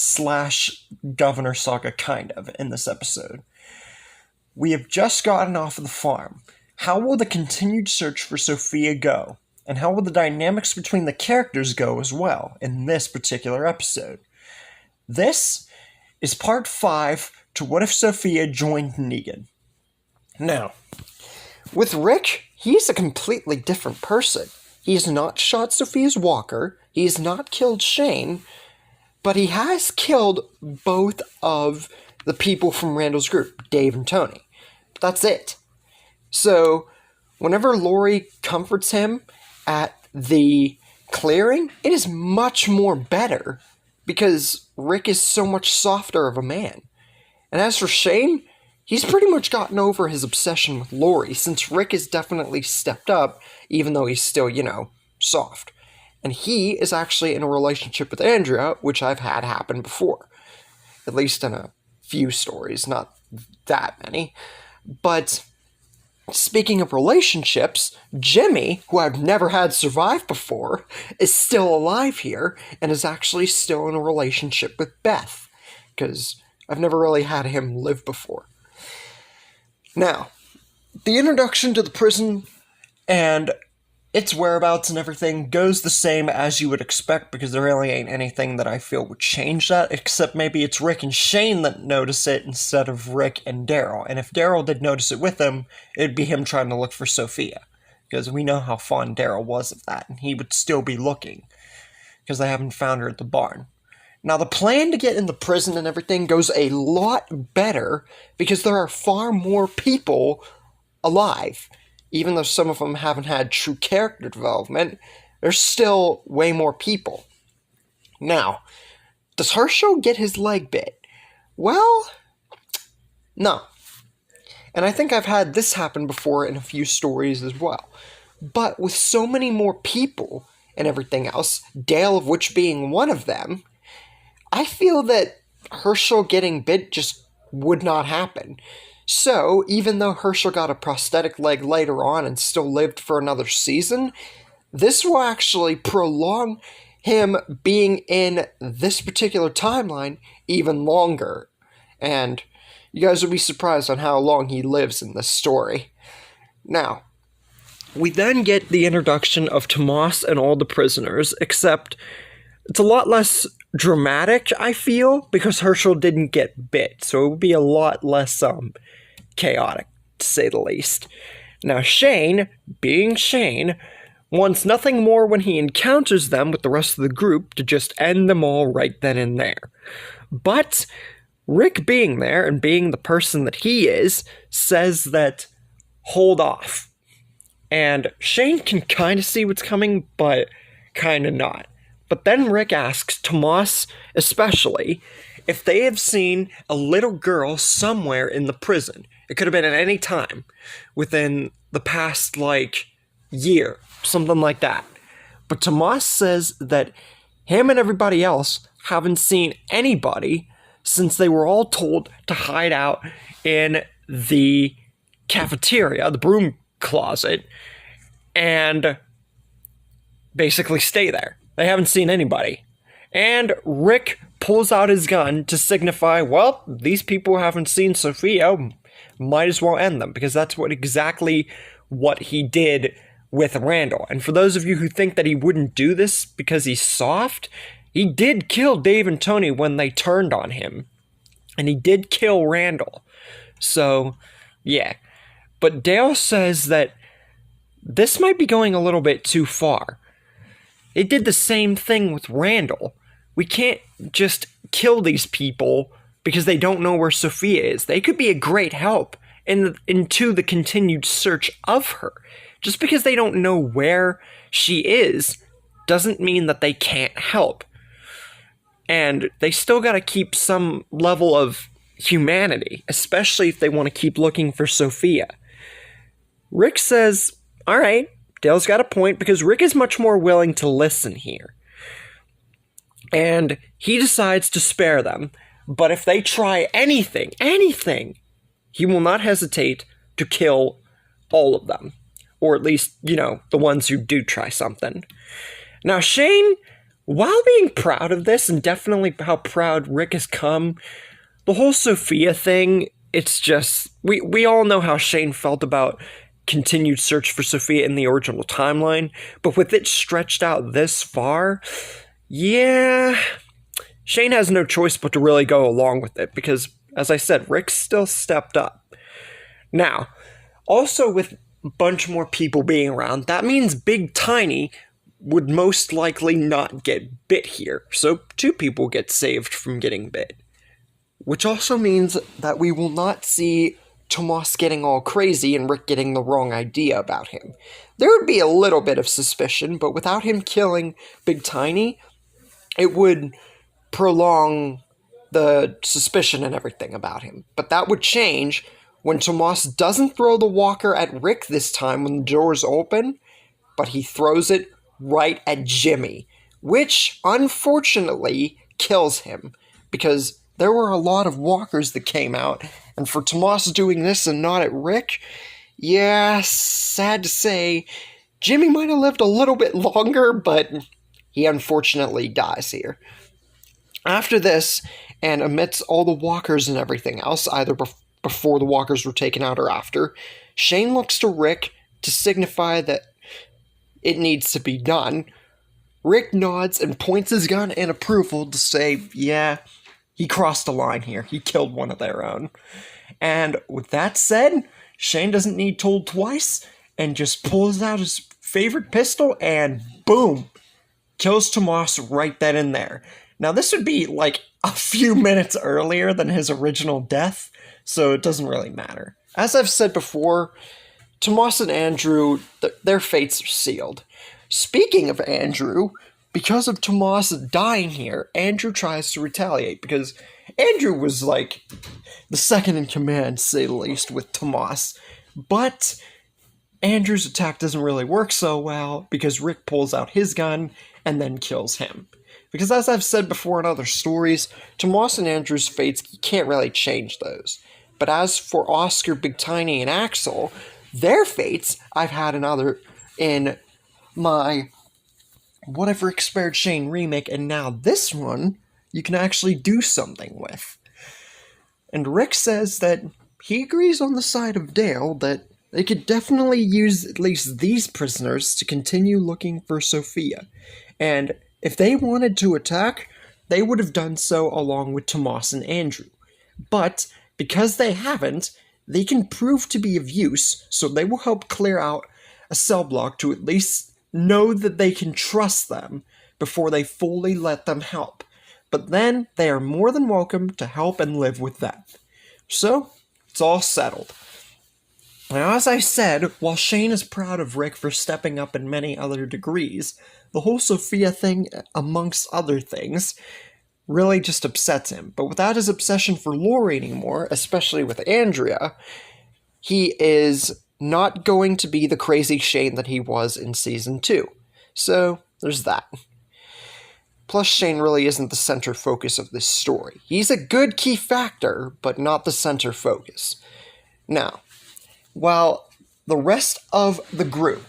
/ governor saga, kind of, in this episode. We have just gotten off of the farm. How will the continued search for Sophia go? And how will the dynamics between the characters go as well in this particular episode? This is part 5 to What If Sophia Joined Negan. Now, with Rick, he's a completely different person. He's not shot Sophia's walker, he's not killed Shane, but he has killed both of the people from Randall's group, Dave and Tony. That's it. So, whenever Lori comforts him at the clearing, it is much more better, because Rick is so much softer of a man. And as for Shane, he's pretty much gotten over his obsession with Lori, since Rick has definitely stepped up, even though he's still, soft. And he is actually in a relationship with Andrea, which I've had happen before. At least in a few stories, not that many. But speaking of relationships, Jimmy, who I've never had survive before, is still alive here, and is actually still in a relationship with Beth, because I've never really had him live before. Now, the introduction to the prison and its whereabouts and everything goes the same as you would expect, because there really ain't anything that I feel would change that, except maybe it's Rick and Shane that notice it instead of Rick and Daryl. And if Daryl did notice it with him, it'd be him trying to look for Sophia, because we know how fond Daryl was of that, and he would still be looking, because they haven't found her at the barn. Now, the plan to get in the prison and everything goes a lot better, because there are far more people alive. Even though some of them haven't had true character development, there's still way more people. Now, does Herschel get his leg bit? Well, no. And I think I've had this happen before in a few stories as well. But with so many more people and everything else, Dale of which being one of them, I feel that Herschel getting bit just would not happen. So, even though Herschel got a prosthetic leg later on and still lived for another season, this will actually prolong him being in this particular timeline even longer. And you guys will be surprised on how long he lives in this story. Now, we then get the introduction of Tomas and all the prisoners, except it's a lot less dramatic, I feel, because Herschel didn't get bit, so it would be a lot less chaotic, to say the least. Now, Shane, being Shane, wants nothing more when he encounters them with the rest of the group to just end them all right then and there. But Rick, being there and being the person that he is, says that hold off. And Shane can kind of see what's coming, but kind of not. But then Rick asks Tomas, especially, if they have seen a little girl somewhere in the prison. It could have been at any time within the past, year, something like that. But Tomas says that him and everybody else haven't seen anybody since they were all told to hide out in the cafeteria, the broom closet, and basically stay there. They haven't seen anybody. And Rick pulls out his gun to signify, well, these people haven't seen Sophia, might as well end them, because that's exactly what he did with Randall. And for those of you who think that he wouldn't do this because he's soft, he did kill Dave and Tony when they turned on him. And he did kill Randall. So, yeah. But Dale says that this might be going a little bit too far. It did the same thing with Randall. We can't just kill these people because they don't know where Sophia is. They could be a great help into the continued search of her. Just because they don't know where she is doesn't mean that they can't help. And they still gotta keep some level of humanity, especially if they want to keep looking for Sophia. Rick says, alright, Dale's got a point, because Rick is much more willing to listen here. And he decides to spare them, but if they try anything, he will not hesitate to kill all of them. Or at least, the ones who do try something. Now, Shane, while being proud of this, and definitely how proud Rick has come, the whole Sophia thing, it's just, we all know how Shane felt about continued search for Sophia in the original timeline, but with it stretched out this far, yeah, Shane has no choice but to really go along with it, because, as I said, Rick still stepped up. Now, also with a bunch more people being around, that means Big Tiny would most likely not get bit here, so 2 people get saved from getting bit. Which also means that we will not see Tomas getting all crazy and Rick getting the wrong idea about him. There would be a little bit of suspicion, but without him killing Big Tiny, it would prolong the suspicion and everything about him. But that would change when Tomas doesn't throw the walker at Rick this time when the doors open, but he throws it right at Jimmy, which unfortunately kills him, because there were a lot of walkers that came out, and for Tomas doing this and not at Rick, yeah, sad to say, Jimmy might have lived a little bit longer, but he unfortunately dies here. After this, and amidst all the walkers and everything else, either before the walkers were taken out or after, Shane looks to Rick to signify that it needs to be done. Rick nods and points his gun in approval to say, yeah, he crossed the line here. He killed one of their own. And with that said, Shane doesn't need told twice and just pulls out his favorite pistol and boom, kills Tomas right then and there. Now this would be like a few minutes earlier than his original death, so it doesn't really matter. As I've said before, Tomas and Andrew, their fates are sealed. Speaking of Andrew, because of Tomas dying here, Andrew tries to retaliate, because Andrew was like the second in command, to say the least, with Tomas. But Andrew's attack doesn't really work so well, because Rick pulls out his gun and then kills him. Because as I've said before in other stories, Tomas and Andrew's fates, you can't really change those. But as for Oscar, Big Tiny, and Axel, their fates I've had in my Whatever Expired Shane remake, and now this one you can actually do something with. And Rick says that he agrees on the side of Dale that they could definitely use at least these prisoners to continue looking for Sophia. And if they wanted to attack, they would have done so along with Tomas and Andrew. But because they haven't, they can prove to be of use, so they will help clear out a cell block to at least know that they can trust them before they fully let them help. But then they are more than welcome to help and live with that. So, it's all settled. Now, as I said, while Shane is proud of Rick for stepping up in many other degrees, the whole Sophia thing, amongst other things, really just upsets him. But without his obsession for Lori anymore, especially with Andrea, he is not going to be the crazy Shane that he was in Season 2. So, there's that. Plus, Shane really isn't the center focus of this story. He's a good key factor, but not the center focus. Now, while the rest of the group,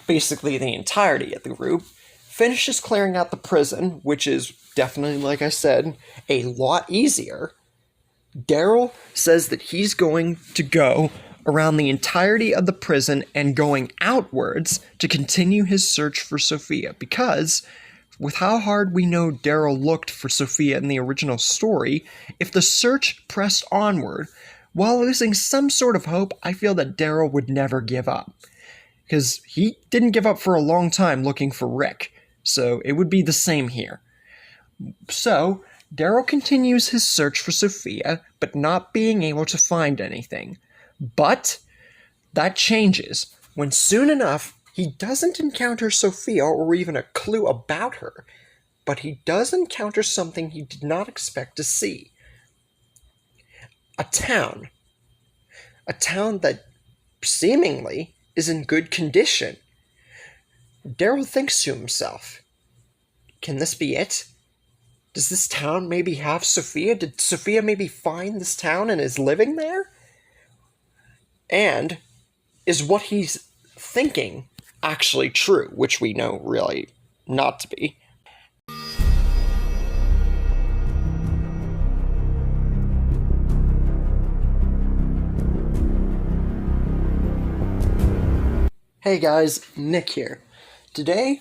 basically the entirety of the group, finishes clearing out the prison, which is definitely, like I said, a lot easier, Daryl says that he's going to go around the entirety of the prison and going outwards to continue his search for Sophia, because with how hard we know Daryl looked for Sophia in the original story, if the search pressed onward, while losing some sort of hope, I feel that Daryl would never give up. Because he didn't give up for a long time looking for Rick, so it would be the same here. So, Daryl continues his search for Sophia, but not being able to find anything. But that changes when soon enough he doesn't encounter Sophia or even a clue about her, but he does encounter something he did not expect to see. A town. A town that seemingly is in good condition. Daryl thinks to himself, can this be it? Does this town maybe have Sophia? Did Sophia maybe find this town and is living there? And is what he's thinking actually true, which we know really not to be. Hey guys, Nick here. Today,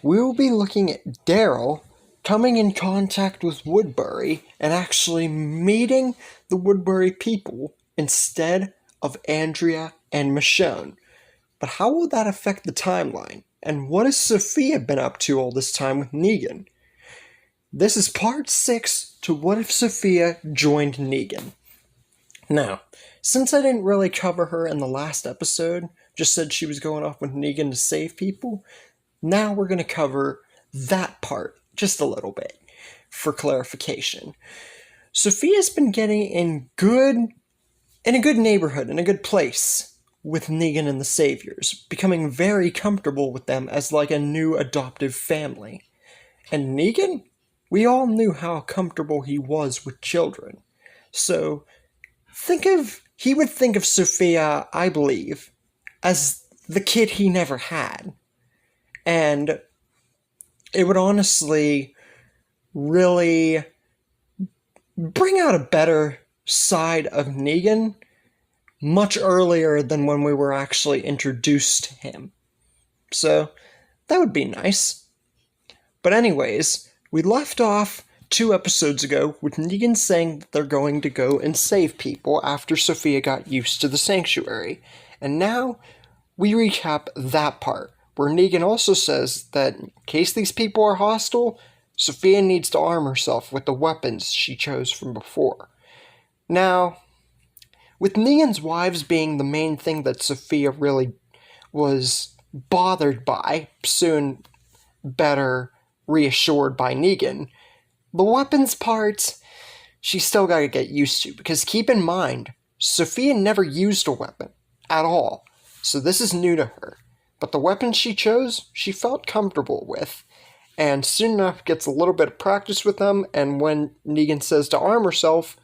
we will be looking at Daryl coming in contact with Woodbury and actually meeting the Woodbury people instead of Andrea and Michonne. But how will that affect the timeline? And what has Sophia been up to all this time with Negan? This is part 6 to What If Sophia Joined Negan. Now, since I didn't really cover her in the last episode, just said she was going off with Negan to save people, now we're going to cover that part just a little bit for clarification. Sophia's been getting in a good neighborhood, in a good place with Negan and the Saviors, becoming very comfortable with them as like a new adoptive family. And Negan? We all knew how comfortable he was with children. So, he would think of Sophia, I believe, as the kid he never had. And it would honestly really bring out a better side of Negan much earlier than when we were actually introduced to him. So, that would be nice. But anyways, we left off 2 episodes ago with Negan saying that they're going to go and save people after Sophia got used to the sanctuary. And now, we recap that part, where Negan also says that in case these people are hostile, Sophia needs to arm herself with the weapons she chose from before. Now, with Negan's wives being the main thing that Sophia really was bothered by, soon better reassured by Negan, the weapons part, she's still got to get used to, because keep in mind, Sophia never used a weapon at all, so this is new to her. But the weapons she chose, she felt comfortable with, and soon enough gets a little bit of practice with them, and when Negan says to arm herself,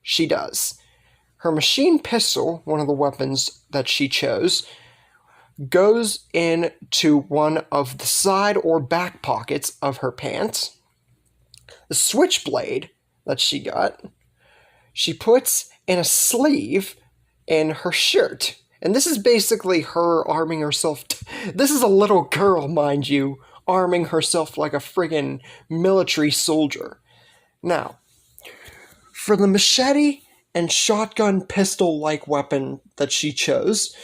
she does. her machine pistol, one of the weapons that she chose, goes into one of the side or back pockets of her pants. The switchblade that she got, she puts in a sleeve in her shirt. And this is basically her arming herself. This is a little girl, mind you, arming herself like a friggin' military soldier. Now, for the machete and shotgun pistol-like weapon that she chose,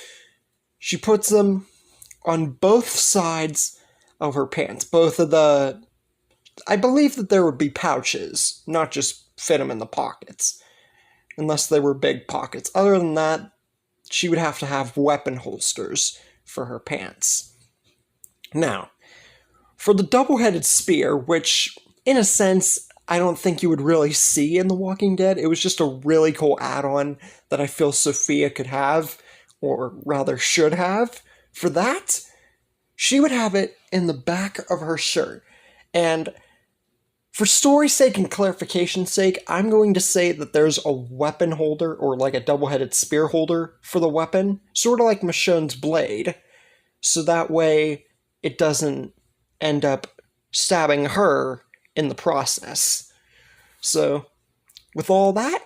she puts them on both sides of her pants. Both of the... I believe that there would be pouches, not just fit them in the pockets. Unless they were big pockets. Other than that, she would have to have weapon holsters for her pants. Now, for the double-headed spear, which, in a sense, I don't think you would really see in The Walking Dead. It was just a really cool add-on that I feel Sophia could have, or rather should have. For that, she would have it in the back of her shirt. And for story's sake and clarification's sake, I'm going to say that there's a weapon holder, or like a double-headed spear holder for the weapon, sort of like Michonne's blade, so that way it doesn't end up stabbing her in the process. So, with all that,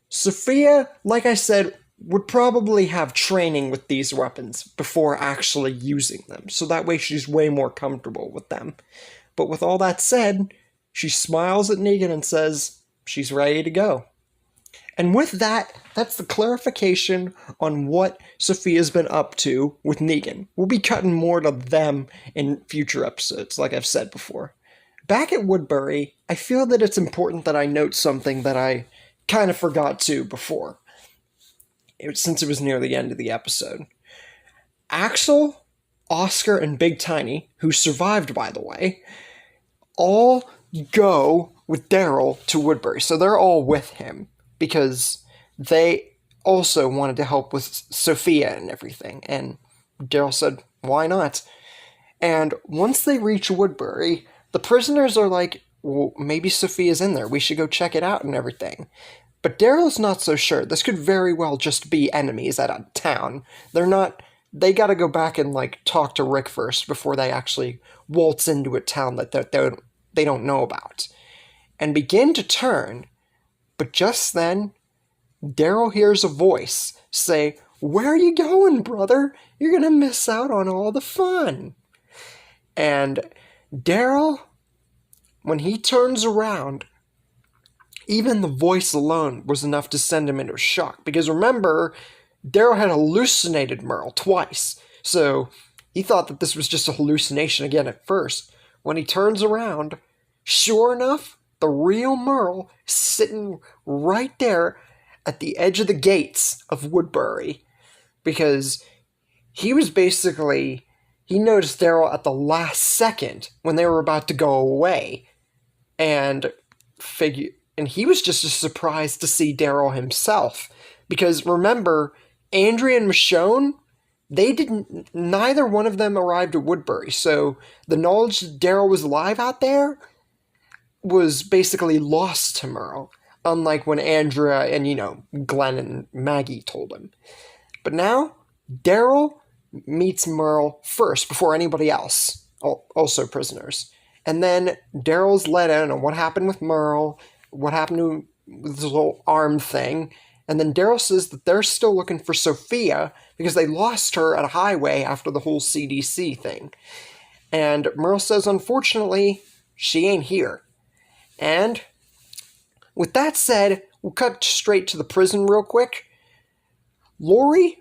Sophia, like I said, would probably have training with these weapons before actually using them, so that way she's way more comfortable with them. But with all that said, she smiles at Negan and says she's ready to go. And with that, that's the clarification on what Sophia's been up to with Negan. We'll be cutting more to them in future episodes, like I've said before. Back at Woodbury, I feel that it's important that I note something that I kind of forgot to before, since it was near the end of the episode. Axel, Oscar, and Big Tiny, who survived, by the way, all go with Daryl to Woodbury. So they're all with him because they also wanted to help with Sophia and everything. And Daryl said, why not? And once they reach Woodbury, the prisoners are like, well, maybe Sophia's in there. We should go check it out and everything. But Daryl's not so sure. This could very well just be enemies at a town. They gotta go back and, talk to Rick first before they actually waltz into a town that they don't know about, and begin to turn. But just then, Daryl hears a voice say, where are you going, brother? You're gonna miss out on all the fun. And Daryl, when he turns around, even the voice alone was enough to send him into shock. Because remember, Daryl had hallucinated Merle twice, so he thought that this was just a hallucination again at first. When he turns around, sure enough, the real Merle is sitting right there at the edge of the gates of Woodbury. Because he noticed Daryl at the last second when they were about to go away. And he was just as surprised to see Daryl himself. Because remember, Andrea and Michonne, neither one of them arrived at Woodbury, so the knowledge that Daryl was alive out there was basically lost to Merle, unlike when Andrea and, Glenn and Maggie told him. But now, Daryl meets Merle first, before anybody else, also prisoners. And then Daryl's let in on what happened with Merle, what happened to this whole arm thing. And then Daryl says that they're still looking for Sophia because they lost her at a highway after the whole CDC thing. And Merle says, unfortunately, she ain't here. And with that said, we'll cut straight to the prison real quick. Lori,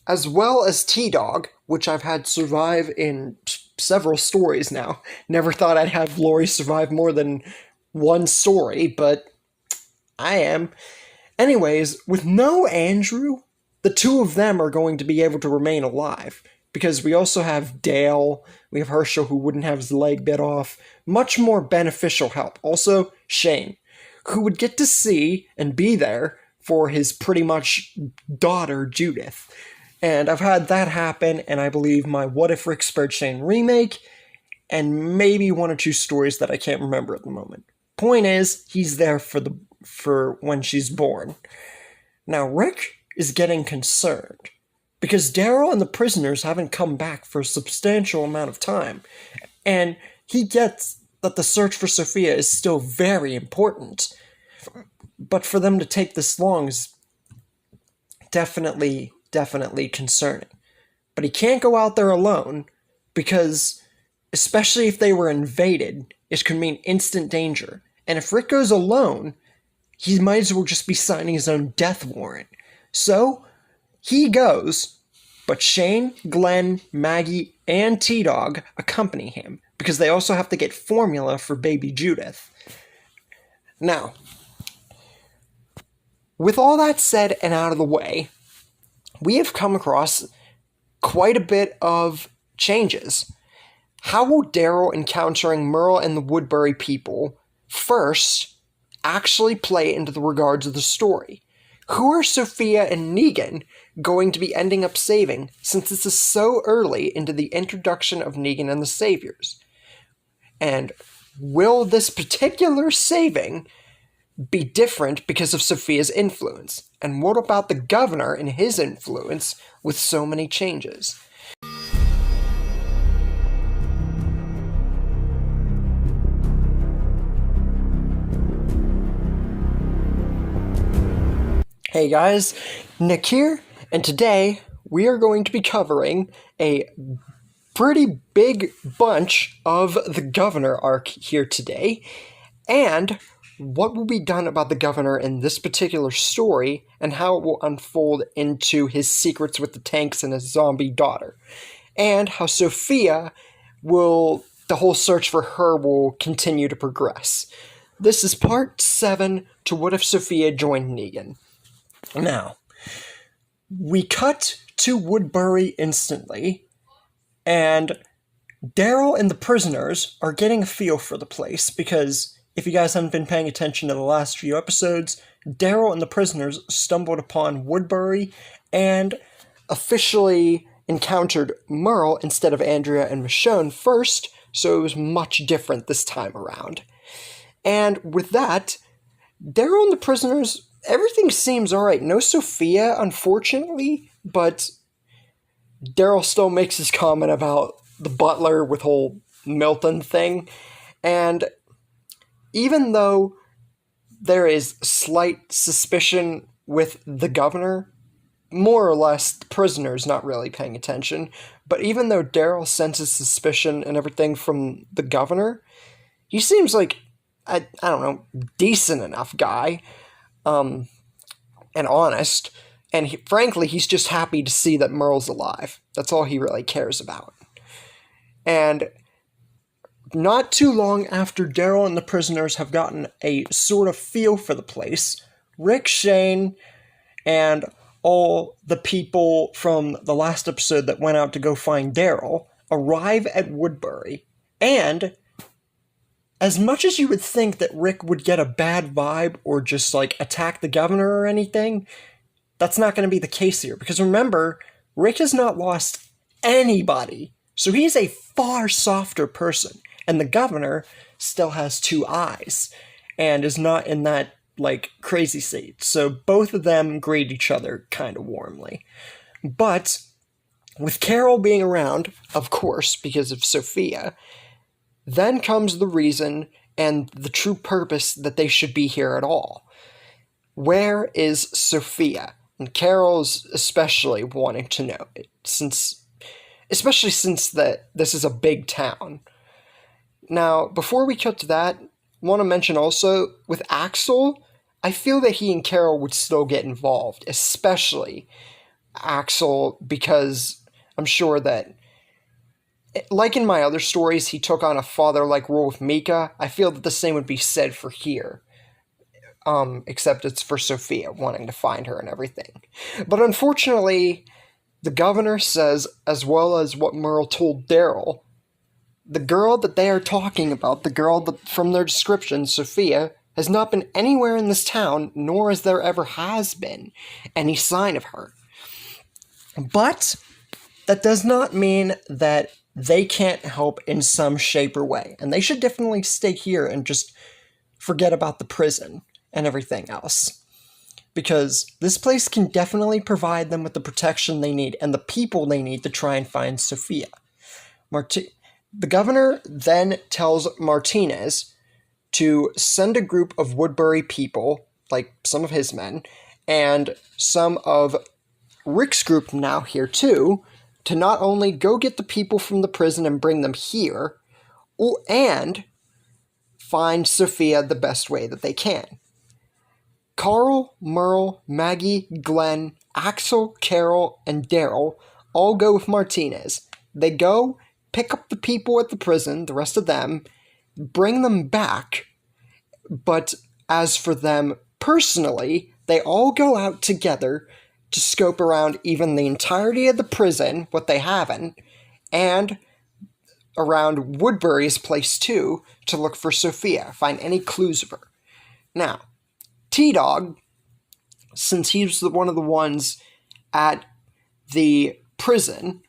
as well as T-Dog, which I've had survive in several stories now. Never thought I'd have Lori survive more than one story, but I am. Anyways, with no Andrew, the two of them are going to be able to remain alive. Because we also have Dale, we have Herschel who wouldn't have his leg bit off. Much more beneficial help. Also, Shane, who would get to see and be there for his pretty much daughter, Judith. And I've had that happen, and I believe my What If Rick Spared Shane remake, and maybe one or two stories that I can't remember at the moment. Point is, he's there for when she's born. Now, Rick is getting concerned because Daryl and the prisoners haven't come back for a substantial amount of time, and he gets that the search for Sophia is still very important, but for them to take this long is definitely concerning. But he can't go out there alone because, especially if they were invaded, it could mean instant danger. And if Rick goes alone, he might as well just be signing his own death warrant. So, he goes, but Shane, Glenn, Maggie, and T-Dog accompany him because they also have to get formula for baby Judith. Now, with all that said and out of the way, we have come across quite a bit of changes. How will Daryl encountering Merle and the Woodbury people first actually play into the regards of the story? Who are Sophia and Negan going to be ending up saving, since this is so early into the introduction of Negan and the Saviors? And will this particular saving be different because of Sophia's influence? And what about the governor and his influence with so many changes? Hey guys, Nick here, and today we are going to be covering a pretty big bunch of the governor arc here today, and what will be done about the governor in this particular story, and how it will unfold into his secrets with the tanks and his zombie daughter, and how Sophia the whole search for her will continue to progress. This is part 7 to What If Sophia Joined Negan. Now, we cut to Woodbury instantly, and Daryl and the prisoners are getting a feel for the place, because if you guys haven't been paying attention to the last few episodes, Daryl and the prisoners stumbled upon Woodbury and officially encountered Merle instead of Andrea and Michonne first, so it was much different this time around. And with that, Daryl and the prisoners, everything seems alright. No Sophia, unfortunately, but Daryl still makes his comment about the butler with whole Milton thing, and even though there is slight suspicion with the governor, more or less the prisoners not really paying attention, but even though Daryl senses suspicion and everything from the governor, he seems like, I don't know, decent enough guy, and honest, and frankly, he's just happy to see that Merle's alive. That's all he really cares about. And not too long after Daryl and the prisoners have gotten a sort of feel for the place, Rick, Shane, and all the people from the last episode that went out to go find Daryl arrive at Woodbury, and as much as you would think that Rick would get a bad vibe or just, attack the governor or anything, that's not going to be the case here. Because remember, Rick has not lost anybody, so he's a far softer person. And the governor still has 2 eyes, and is not in that, crazy state. So both of them greet each other kind of warmly. But with Carol being around, of course, because of Sophia, then comes the reason and the true purpose that they should be here at all. Where is Sophia? And Carol's especially wanting to know, especially since this is a big town. Now, before we cut to that, I want to mention also, with Axel, I feel that he and Carol would still get involved, especially Axel, because I'm sure that, like in my other stories, he took on a father-like role with Mika. I feel that the same would be said for here. Except it's for Sophia, wanting to find her and everything. But unfortunately, the governor says, as well as what Merle told Daryl, the girl that they are talking about, the girl that, from their description, Sophia, has not been anywhere in this town, nor has there ever has been any sign of her. But that does not mean that they can't help in some shape or way. And they should definitely stay here and just forget about the prison and everything else. because this place can definitely provide them with the protection they need and the people they need to try and find Sophia. The governor then tells Martinez to send a group of Woodbury people, like some of his men, and some of Rick's group now here too, to not only go get the people from the prison and bring them here, and find Sophia the best way that they can. Carl, Merle, Maggie, Glenn, Axel, Carol, and Daryl all go with Martinez. They go, pick up the people at the prison, the rest of them, bring them back, but as for them personally, they all go out together to scope around even the entirety of the prison, what they haven't, and around Woodbury's place too, to look for Sophia, find any clues of her. Now, T-Dog, since he was one of the ones at the prison,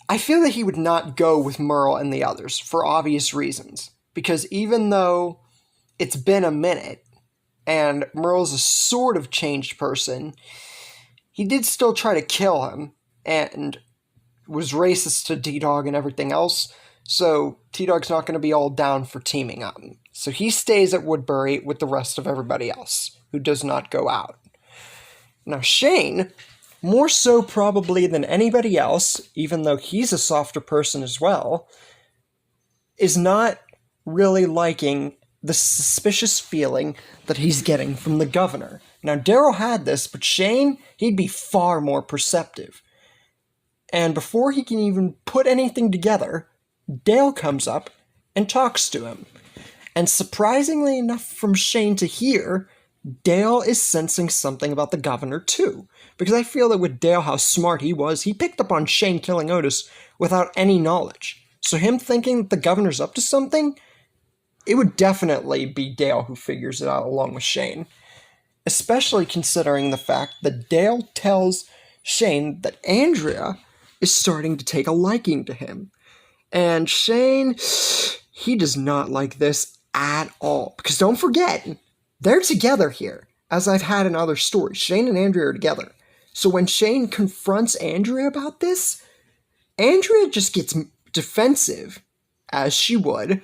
I feel that he would not go with Merle and the others for obvious reasons. Because even though it's been a minute, and Merle's a sort of changed person, he did still try to kill him, and was racist to T-Dog and everything else, so T-Dog's not going to be all down for teaming up. So he stays at Woodbury with the rest of everybody else, who does not go out. Now Shane, more so probably than anybody else, even though he's a softer person as well, is not really liking the suspicious feeling that he's getting from the governor. Now, Daryl had this, but Shane, he'd be far more perceptive. And before he can even put anything together, Dale comes up and talks to him. And surprisingly enough from Shane to hear, Dale is sensing something about the governor too. Because I feel that with Dale, how smart he was, he picked up on Shane killing Otis without any knowledge. So him thinking that the governor's up to something, it would definitely be Dale who figures it out along with Shane. Especially considering the fact that Dale tells Shane that Andrea is starting to take a liking to him. And Shane, he does not like this at all. Because don't forget, they're together here, as I've had in other stories. Shane and Andrea are together. So when Shane confronts Andrea about this, Andrea just gets defensive, as she would,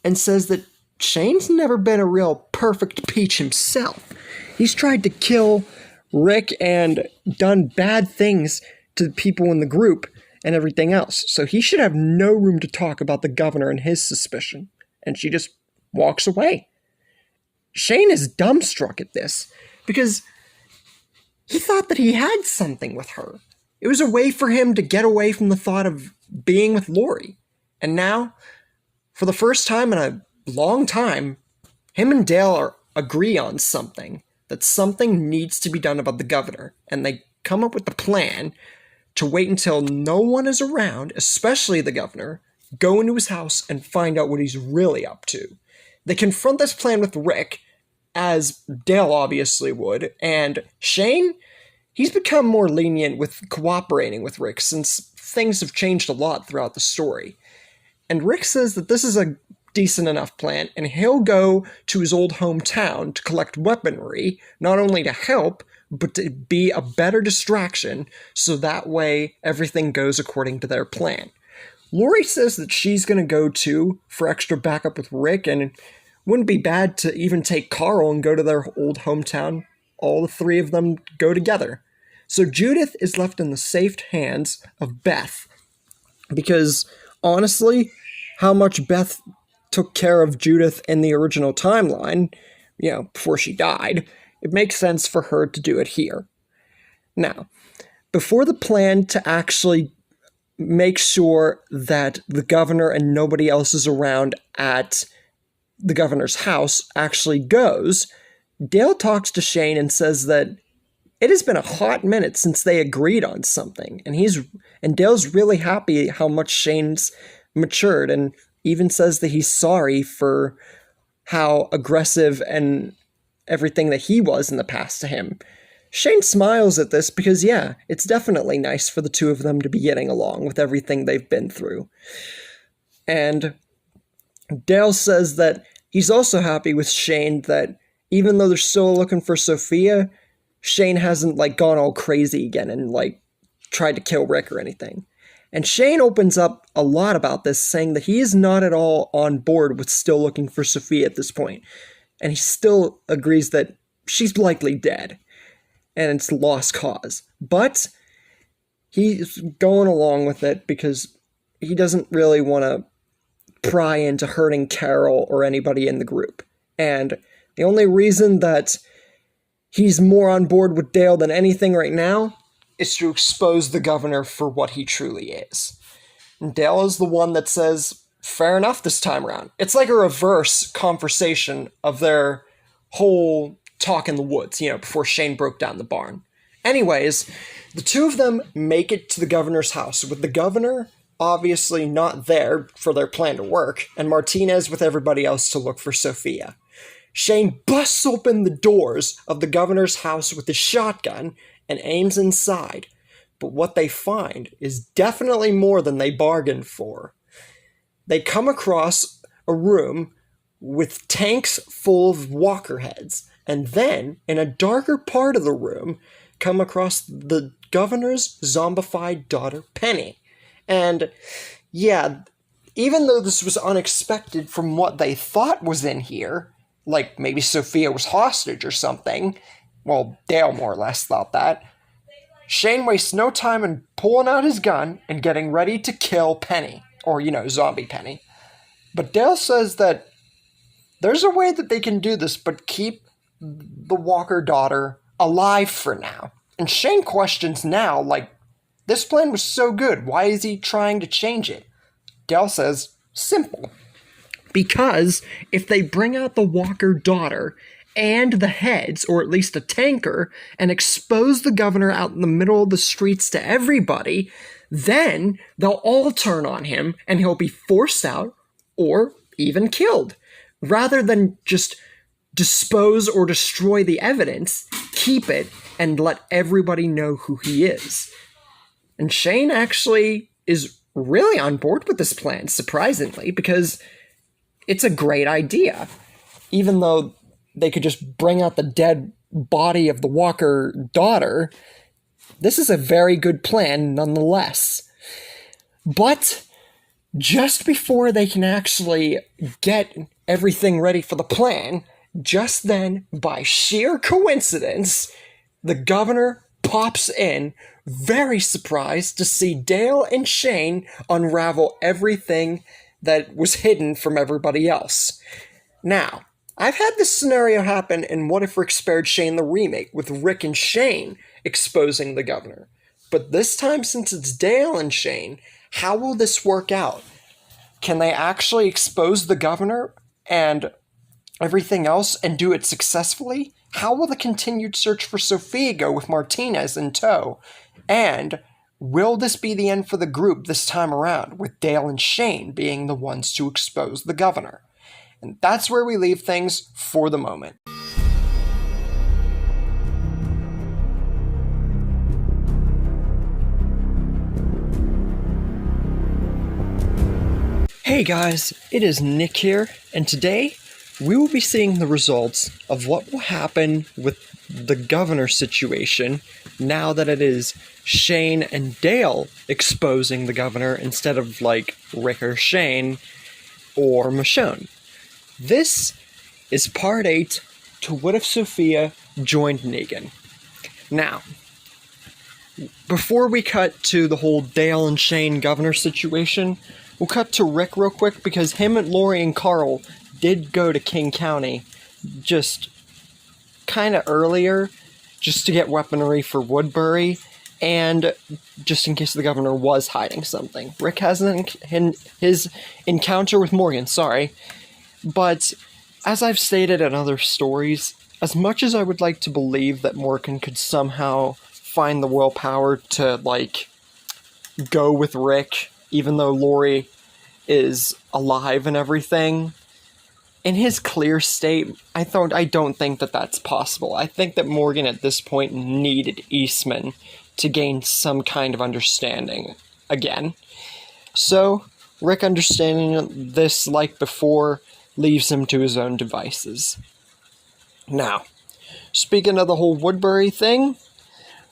and says that Shane's never been a real perfect peach himself. He's tried to kill Rick and done bad things to the people in the group and everything else. So he should have no room to talk about the governor and his suspicion. And she just walks away. Shane is dumbstruck at this because he thought that he had something with her. It was a way for him to get away from the thought of being with Lori. And now, for the first time in a long time, him and Dale agree on something, that something needs to be done about the governor, and they come up with the plan to wait until no one is around, especially the governor, go into his house and find out what he's really up to. They confront this plan with Rick, as Dale obviously would, and Shane, he's become more lenient with cooperating with Rick since things have changed a lot throughout the story. And Rick says that this is a decent enough plan, and he'll go to his old hometown to collect weaponry, not only to help, but to be a better distraction, so that way everything goes according to their plan. Lori says that she's going to go too, for extra backup with Rick, and it wouldn't be bad to even take Carl and go to their old hometown. All the three of them go together. So Judith is left in the safe hands of Beth, because honestly, how much Beth took care of Judith in the original timeline, before she died, it makes sense for her to do it here. Now, before the plan to actually make sure that the governor and nobody else is around at the governor's house actually goes, Dale talks to Shane and says that it has been a hot minute since they agreed on something, and Dale's really happy how much Shane's matured, and even says that he's sorry for how aggressive and everything that he was in the past to him. Shane smiles at this because, yeah, it's definitely nice for the two of them to be getting along with everything they've been through. And Dale says that he's also happy with Shane that even though they're still looking for Sophia, Shane hasn't, like, gone all crazy again and, like, tried to kill Rick or anything. And Shane opens up a lot about this, saying that he is not at all on board with still looking for Sophia at this point. And he still agrees that she's likely dead, and it's lost cause. But he's going along with it because he doesn't really want to pry into hurting Carol or anybody in the group. And the only reason that he's more on board with Dale than anything right now is to expose the governor for what he truly is. And Dale is the one that says, fair enough this time around. It's like a reverse conversation of their whole talk in the woods, before Shane broke down the barn. Anyways, the two of them make it to the governor's house, with the governor obviously not there for their plan to work, and Martinez with everybody else to look for Sophia. Shane busts open the doors of the governor's house with his shotgun and aims inside, but what they find is definitely more than they bargained for. They come across a room with tanks full of walker heads, and then, in a darker part of the room, come across the governor's zombified daughter, Penny. And, yeah, even though this was unexpected from what they thought was in here, like maybe Sophia was hostage or something, well, Dale more or less thought that, Shane wastes no time in pulling out his gun and getting ready to kill Penny, or, zombie Penny. But Dale says that there's a way that they can do this, but keep the Walker daughter alive for now. And Shane questions now, like, this plan was so good, why is he trying to change it? Dale says, simple. Because if they bring out the Walker daughter and the heads, or at least a tanker, and expose the governor out in the middle of the streets to everybody, then they'll all turn on him and he'll be forced out or even killed. Rather than just dispose or destroy the evidence, keep it and let everybody know who he is. And Shane actually is really on board with this plan, surprisingly, because it's a great idea. Even though they could just bring out the dead body of the Walker daughter, this is a very good plan nonetheless. But just before they can actually get everything ready for the plan, just then, by sheer coincidence, the governor pops in, very surprised to see Dale and Shane unravel everything that was hidden from everybody else. Now, I've had this scenario happen in What If Rick Spared Shane the remake, with Rick and Shane exposing the governor. But this time, since it's Dale and Shane, how will this work out? Can they actually expose the governor and everything else and do it successfully? How will the continued search for Sophia go with Martinez in tow? And will this be the end for the group this time around, with Dale and Shane being the ones to expose the governor? And that's where we leave things for the moment. Hey guys, it is Nick here, and today we will be seeing the results of what will happen with the governor situation now that it is Shane and Dale exposing the governor instead of, like, Rick or Shane or Michonne. This is part 8 to What If Sophia Joined Negan. Now, before we cut to the whole Dale and Shane governor situation, we'll cut to Rick real quick, because him and Lori and Carl did go to King County just kind of earlier, just to get weaponry for Woodbury, and just in case the governor was hiding something. Rick has his encounter with Morgan, but as I've stated in other stories, as much as I would like to believe that Morgan could somehow find the willpower to, like, go with Rick, even though Lori is alive and everything, in his clear state, I don't think that that's possible. I think that Morgan at this point needed Eastman to gain some kind of understanding again. So, Rick, understanding this like before, leaves him to his own devices. Now, Speaking of the whole Woodbury thing,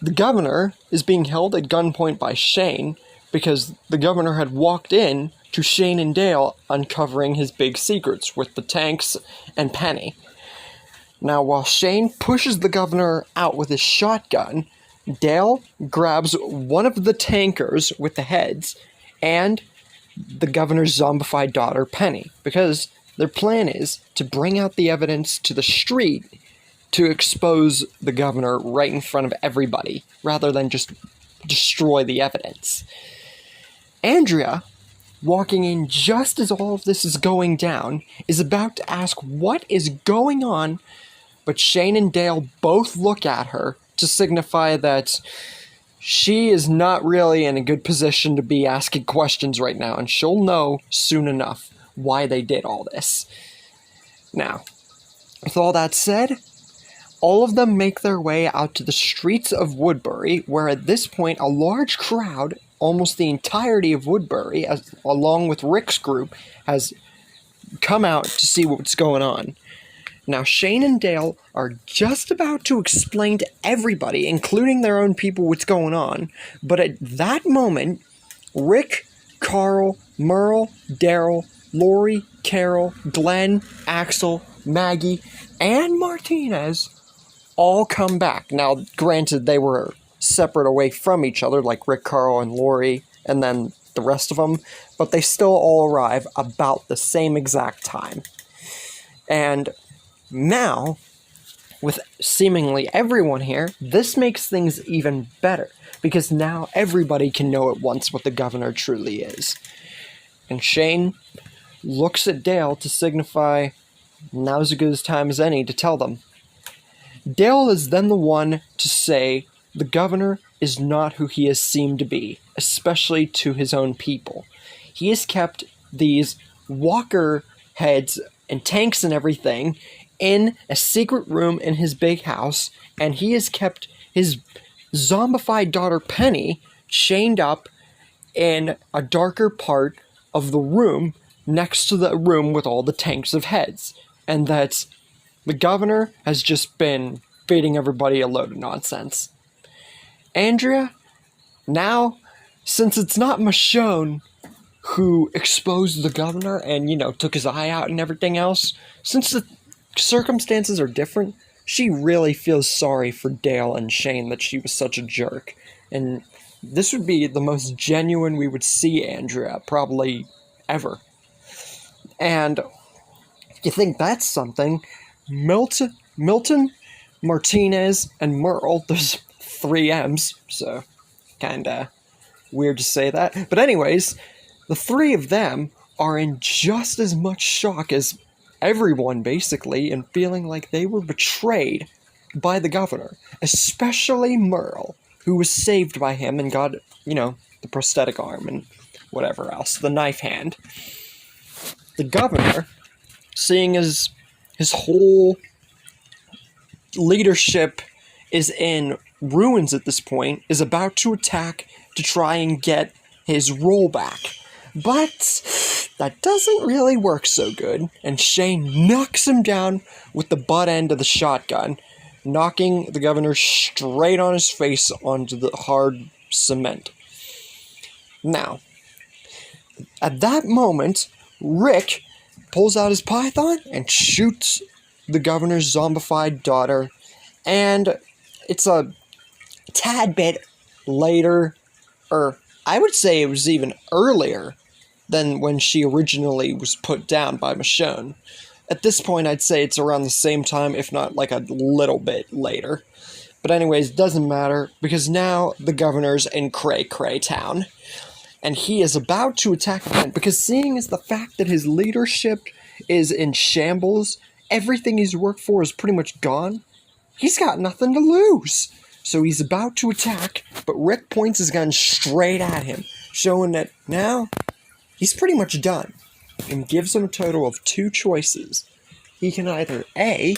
the governor is being held at gunpoint by Shane because the governor had walked in to Shane and Dale uncovering his big secrets with the tanks and Penny. Now, while Shane pushes the governor out with his shotgun, Dale grabs one of the tankers with the heads and the governor's zombified daughter, Penny, because their plan is to bring out the evidence to the street to expose the governor right in front of everybody, rather than just destroy the evidence. Andrea, walking in just as all of this is going down, is about to ask what is going on, but Shane and Dale both look at her to signify that she is not really in a good position to be asking questions right now, and she'll know soon enough why they did all this. Now, with all that said, all of them make their way out to the streets of Woodbury, where at this point a large crowd, almost the entirety of Woodbury, along with Rick's group, has come out to see what's going on. Now, Shane and Dale are just about to explain to everybody, including their own people, what's going on, but at that moment, Rick, Carl, Merle, Daryl, Lori, Carol, Glenn, Axel, Maggie, and Martinez all come back. Now, granted, they were separate away from each other, like Rick, Carl, and Lori, and then the rest of them, but they still all arrive about the same exact time. And now, with seemingly everyone here, this makes things even better, because now everybody can know at once what the governor truly is. And Shane looks at Dale to signify now's as good a time as any to tell them. Dale is then the one to say the governor is not who he has seemed to be, especially to his own people. He has kept these walker heads and tanks and everything in a secret room in his big house, and he has kept his zombified daughter Penny chained up in a darker part of the room next to the room with all the tanks of heads, and that the governor has just been feeding everybody a load of nonsense. Andrea, now, since it's not Michonne who exposed the governor and, took his eye out and everything else, since the circumstances are different, she really feels sorry for Dale and Shane that she was such a jerk. And this would be the most genuine we would see Andrea, probably ever. And if you think that's something, Milton, Martinez, and Merle, there's 3 M's, so kinda weird to say that. But anyways, the 3 of them are in just as much shock as everyone, basically, and feeling like they were betrayed by the governor, especially Merle, who was saved by him and got, the prosthetic arm and whatever else, the knife hand. The governor, seeing as his whole leadership is in ruins at this point, is about to attack to try and get his roll back. But that doesn't really work so good, and Shane knocks him down with the butt end of the shotgun, knocking the governor straight on his face onto the hard cement. Now, at that moment, Rick pulls out his python and shoots the governor's zombified daughter, and it's a tad bit later, or I would say it was even earlier than when she originally was put down by Michonne. At this point, I'd say it's around the same time, if not like a little bit later. But anyways, doesn't matter, because now the governor's in Cray Cray Town. And he is about to attack again, because seeing as the fact that his leadership is in shambles, everything he's worked for is pretty much gone, he's got nothing to lose. So he's about to attack, but Rick points his gun straight at him, showing that now he's pretty much done, and gives him a total of 2 choices. He can either A,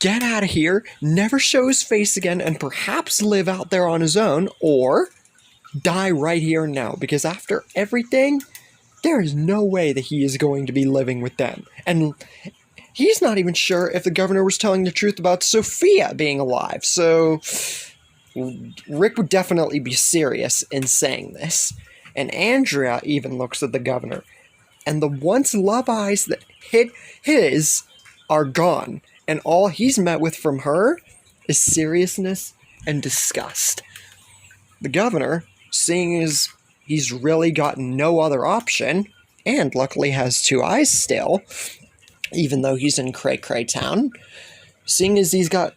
get out of here, never show his face again, and perhaps live out there on his own, or die right here and now, because after everything, there is no way that he is going to be living with them. And he's not even sure if the governor was telling the truth about Sophia being alive. So Rick would definitely be serious in saying this. And Andrea even looks at the governor, and the once love eyes that hit his are gone, and all he's met with from her is seriousness and disgust. The governor, seeing as he's really got no other option, and luckily has two eyes still, even though he's in Cray Cray Town, seeing as he's got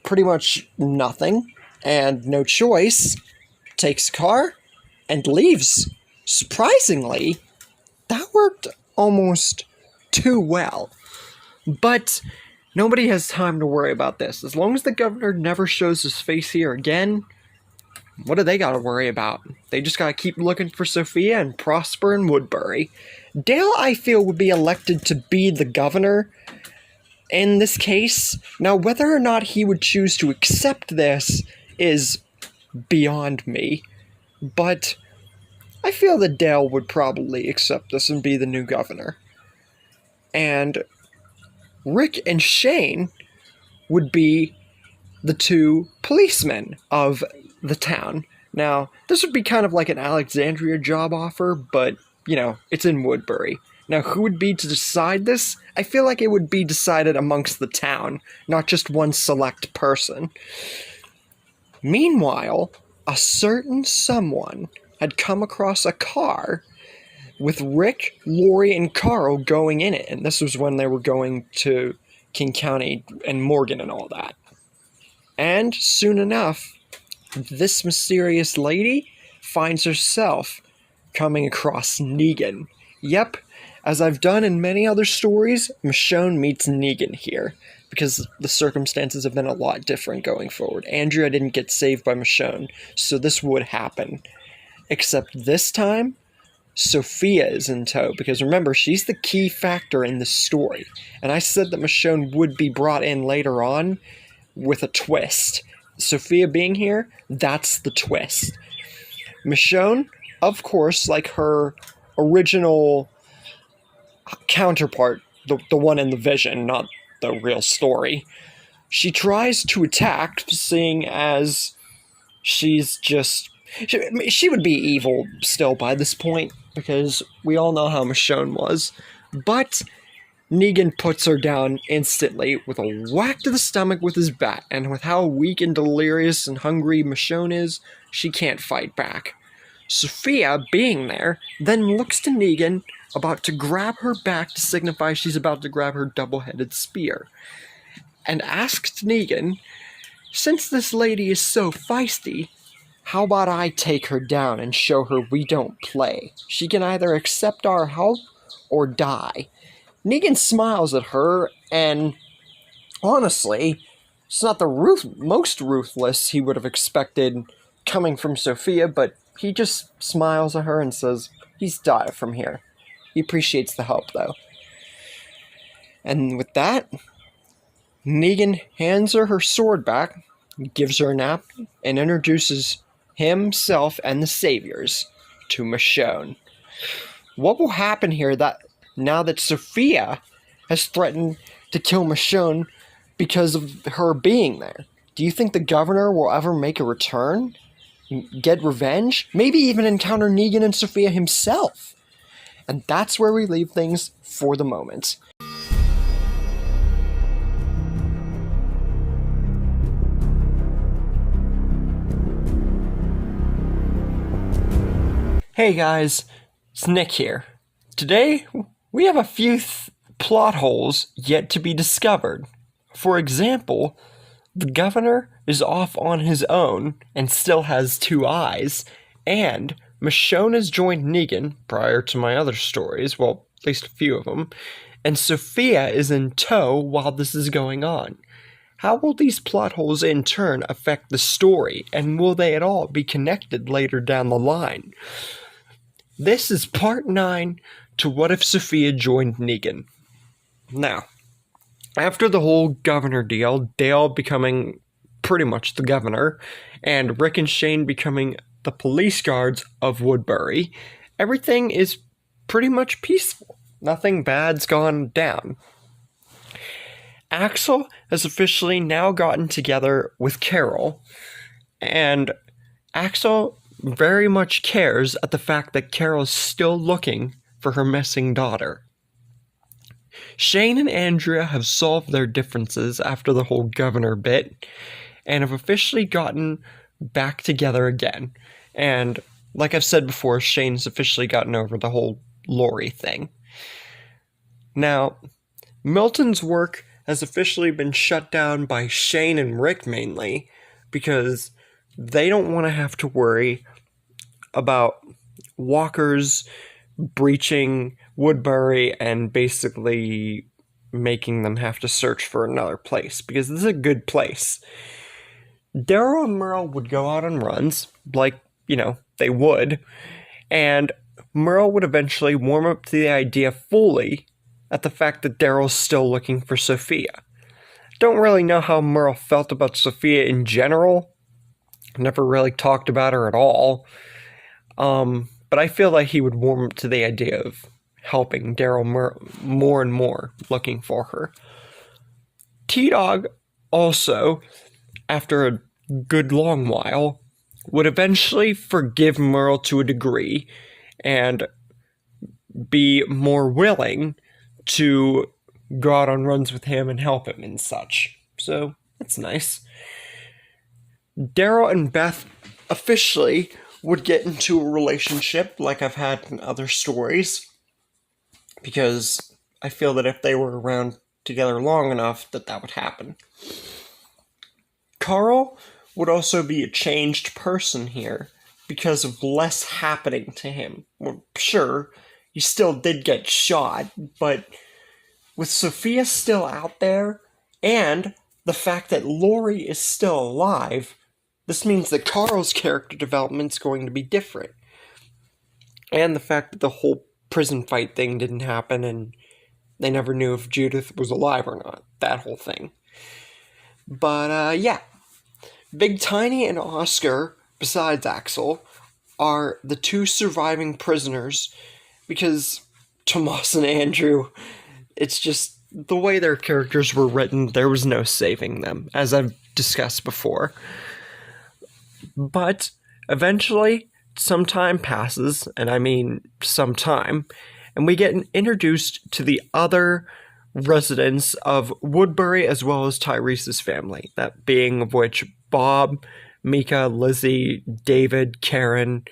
pretty much nothing and no choice, takes a car and leaves. Surprisingly, that worked almost too well. But nobody has time to worry about this. As long as the governor never shows his face here again, what do they got to worry about? They just got to keep looking for Sophia and prosper in Woodbury. Dale, I feel, would be elected to be the governor in this case. Now, whether or not he would choose to accept this is beyond me. But I feel that Dale would probably accept this and be the new governor. And Rick and Shane would be the two policemen of the town. Now, this would be kind of like an Alexandria job offer, but, you know, it's in Woodbury. Now, who would be to decide this? I feel like it would be decided amongst the town, not just one select person. Meanwhile, a certain someone had come across a car with Rick, Lori, and Carl going in it, and this was when they were going to King County and Morgan and all that. And soon enough, this mysterious lady finds herself coming across Negan. Yep, as I've done in many other stories, Michonne meets Negan here, because the circumstances have been a lot different going forward. Andrea didn't get saved by Michonne, so this would happen. Except this time, Sophia is in tow, because remember, she's the key factor in this story. And I said that Michonne would be brought in later on with a twist. Sophia being here, that's the twist. Michonne, of course, like her original counterpart, the one in the vision, not the real story, she tries to attack, seeing as she's just... She would be evil still by this point, because we all know how Michonne was. But Negan puts her down instantly with a whack to the stomach with his bat, and with how weak and delirious and hungry Michonne is, she can't fight back. Sophia, being there, then looks to Negan, about to grab her back to signify she's about to grab her double-headed spear, and asks Negan, since this lady is so feisty, how about I take her down and show her we don't play? She can either accept our help or die. Negan smiles at her, and honestly, it's not the most ruthless he would have expected coming from Sophia, but he just smiles at her and says he's dive from here. He appreciates the help, though. And with that, Negan hands her sword back, gives her a napkin, and introduces himself and the Saviors to Michonne. What will happen here that now that Sophia has threatened to kill Michonne because of her being there? Do you think the governor will ever make a return? Get revenge? Maybe even encounter Negan and Sophia himself? And that's where we leave things for the moment. Hey guys, it's Nick here. Today, we have a few plot holes yet to be discovered. For example, the governor is off on his own and still has two eyes, and Michonne has joined Negan prior to my other stories, well, at least a few of them, and Sophia is in tow while this is going on. How will these plot holes in turn affect the story, and will they at all be connected later down the line? This is part 9 to What If Sophia Joined Negan. Now, after the whole governor deal, Dale becoming pretty much the governor, and Rick and Shane becoming the police guards of Woodbury, everything is pretty much peaceful. Nothing bad's gone down. Axel has officially now gotten together with Carol, and Axel very much cares at the fact that Carol's still looking for her missing daughter. Shane and Andrea have solved their differences after the whole governor bit, and have officially gotten back together again. And like I've said before, Shane's officially gotten over the whole Lori thing. Now, Milton's work has officially been shut down by Shane and Rick mainly, because they don't want to have to worry about walkers breaching Woodbury and basically making them have to search for another place, because this is a good place. Daryl and Merle would go out on runs, like, they would, and Merle would eventually warm up to the idea fully at the fact that Daryl's still looking for Sophia. Don't really know how Merle felt about Sophia in general. Never really talked about her at all. But I feel like he would warm up to the idea of helping Daryl more and more looking for her. T-Dog also, after a good long while, would eventually forgive Merle to a degree and be more willing to go out on runs with him and help him and such. So, that's nice. Daryl and Beth officially would get into a relationship like I've had in other stories, because I feel that if they were around together long enough, that would happen. Carl would also be a changed person here because of less happening to him. Well, sure, he still did get shot, but with Sophia still out there, and the fact that Lori is still alive, this means that Carl's character development's going to be different. And the fact that the whole prison fight thing didn't happen and they never knew if Judith was alive or not. That whole thing. But, yeah. Big Tiny and Oscar, besides Axel, are the two surviving prisoners, because Tomas and Andrew, it's just the way their characters were written, there was no saving them, as I've discussed before. But eventually, some time passes, and I mean some time, and we get introduced to the other residents of Woodbury as well as Tyrese's family, that being of which Bob, Mika, Lizzie, David, Karen,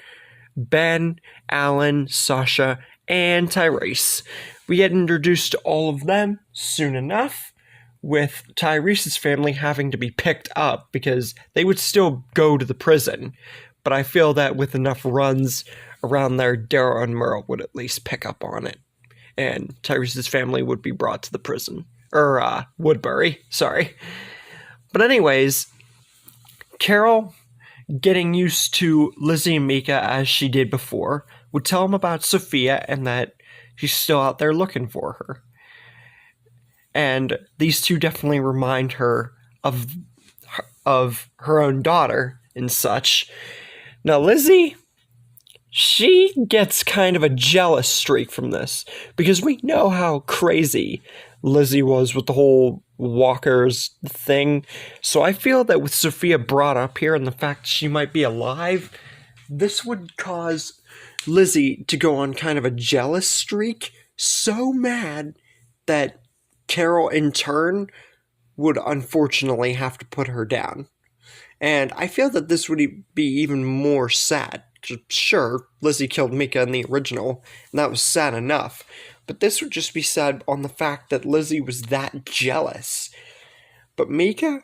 Ben, Alan, Sasha, and Tyrese. We get introduced to all of them soon enough, with Tyrese's family having to be picked up because they would still go to the prison. But I feel that with enough runs around there, Daryl and Merle would at least pick up on it. And Tyrese's family would be brought to the prison. Woodbury, sorry. But anyways, Carol, getting used to Lizzie and Mika as she did before, would tell them about Sophia and that she's still out there looking for her. And these two definitely remind her of her own daughter and such. Now, Lizzie, she gets kind of a jealous streak from this, because we know how crazy Lizzie was with the whole walkers thing. So I feel that with Sophia brought up here and the fact she might be alive, this would cause Lizzie to go on kind of a jealous streak, so mad that Carol in turn would unfortunately have to put her down. And I feel that this would be even more sad. Sure, Lizzie killed Mika in the original, and that was sad enough, but this would just be sad on the fact that Lizzie was that jealous. But Mika,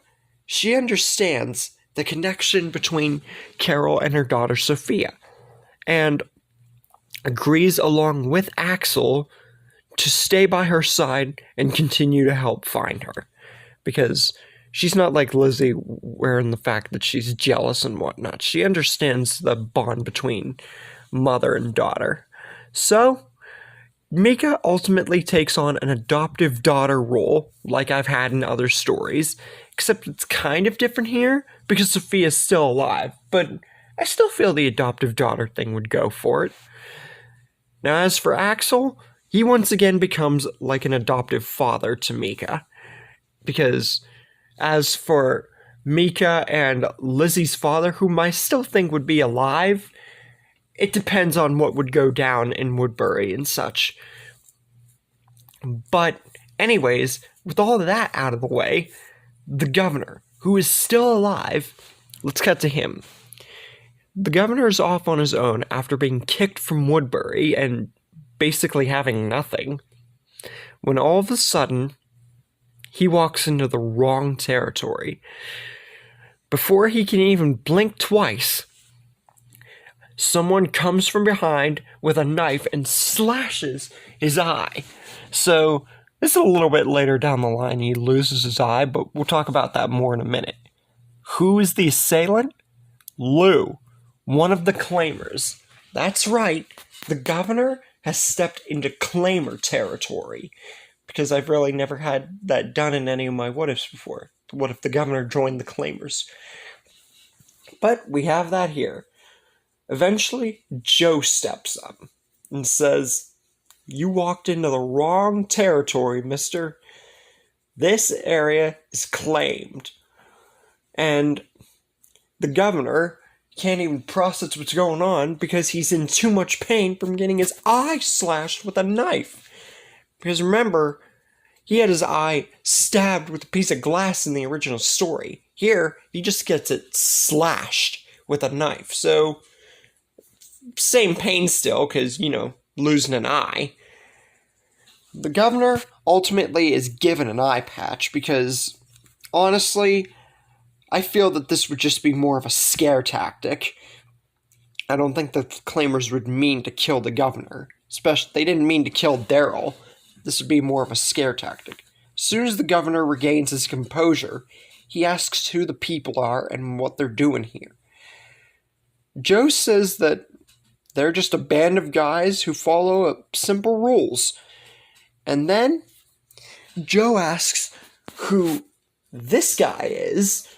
she understands the connection between Carol and her daughter Sophia, and agrees along with Axel to stay by her side and continue to help find her. Because she's not like Lizzie, wherein the fact that she's jealous and whatnot. She understands the bond between mother and daughter. So, Mika ultimately takes on an adoptive daughter role, like I've had in other stories, except it's kind of different here, because Sophia's still alive, but I still feel the adoptive daughter thing would go for it. Now, as for Axel, he once again becomes like an adoptive father to Mika, Because as for Mika and Lizzie's father, whom I still think would be alive, it depends on what would go down in Woodbury and such. But anyways, with all of that out of the way, the governor, who is still alive, let's cut to him. The governor is off on his own after being kicked from Woodbury and basically having nothing, when all of a sudden, he walks into the wrong territory. Before he can even blink twice, someone comes from behind with a knife and slashes his eye. So, this is a little bit later down the line, he loses his eye, but we'll talk about that more in a minute. Who is the assailant? Lou, one of the claimers. That's right, the governor has stepped into claimer territory, because I've really never had that done in any of my what-ifs before. What if the governor joined the claimers? But we have that here. Eventually, Joe steps up and says, "You walked into the wrong territory, mister. This area is claimed." And the governor can't even process what's going on because he's in too much pain from getting his eye slashed with a knife. Because remember, he had his eye stabbed with a piece of glass in the original story. Here, he just gets it slashed with a knife. So, same pain still, because, losing an eye. The governor ultimately is given an eye patch because, honestly, I feel that this would just be more of a scare tactic. I don't think the claimers would mean to kill the governor. Especially, they didn't mean to kill Daryl. This would be more of a scare tactic. As soon as the governor regains his composure, he asks who the people are and what they're doing here. Joe says that they're just a band of guys who follow simple rules. And then Joe asks who this guy is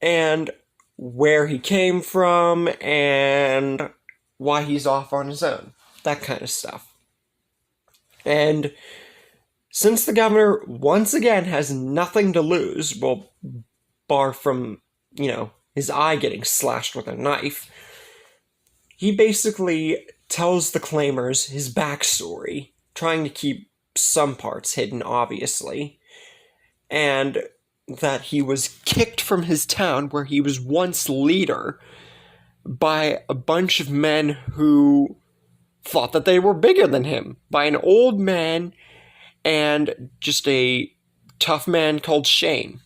and where he came from and why he's off on his own. That kind of stuff. And since the governor once again has nothing to lose, well, bar from, his eye getting slashed with a knife, he basically tells the claimers his backstory, trying to keep some parts hidden, obviously, and that he was kicked from his town where he was once leader by a bunch of men who thought that they were bigger than him, by an old man and just a tough man called Shane,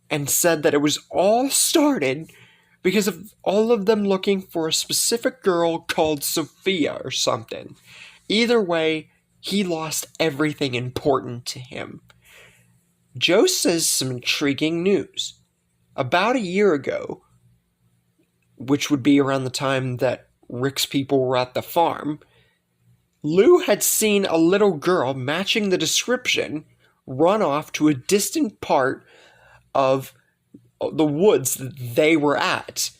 and said that it was all started because of all of them looking for a specific girl called Sophia or something. Either way, he lost everything important to him. Joe says some intriguing news. About a year ago, which would be around the time that Rick's people were at the farm, Lou had seen a little girl matching the description run off to a distant part of the woods that they were at.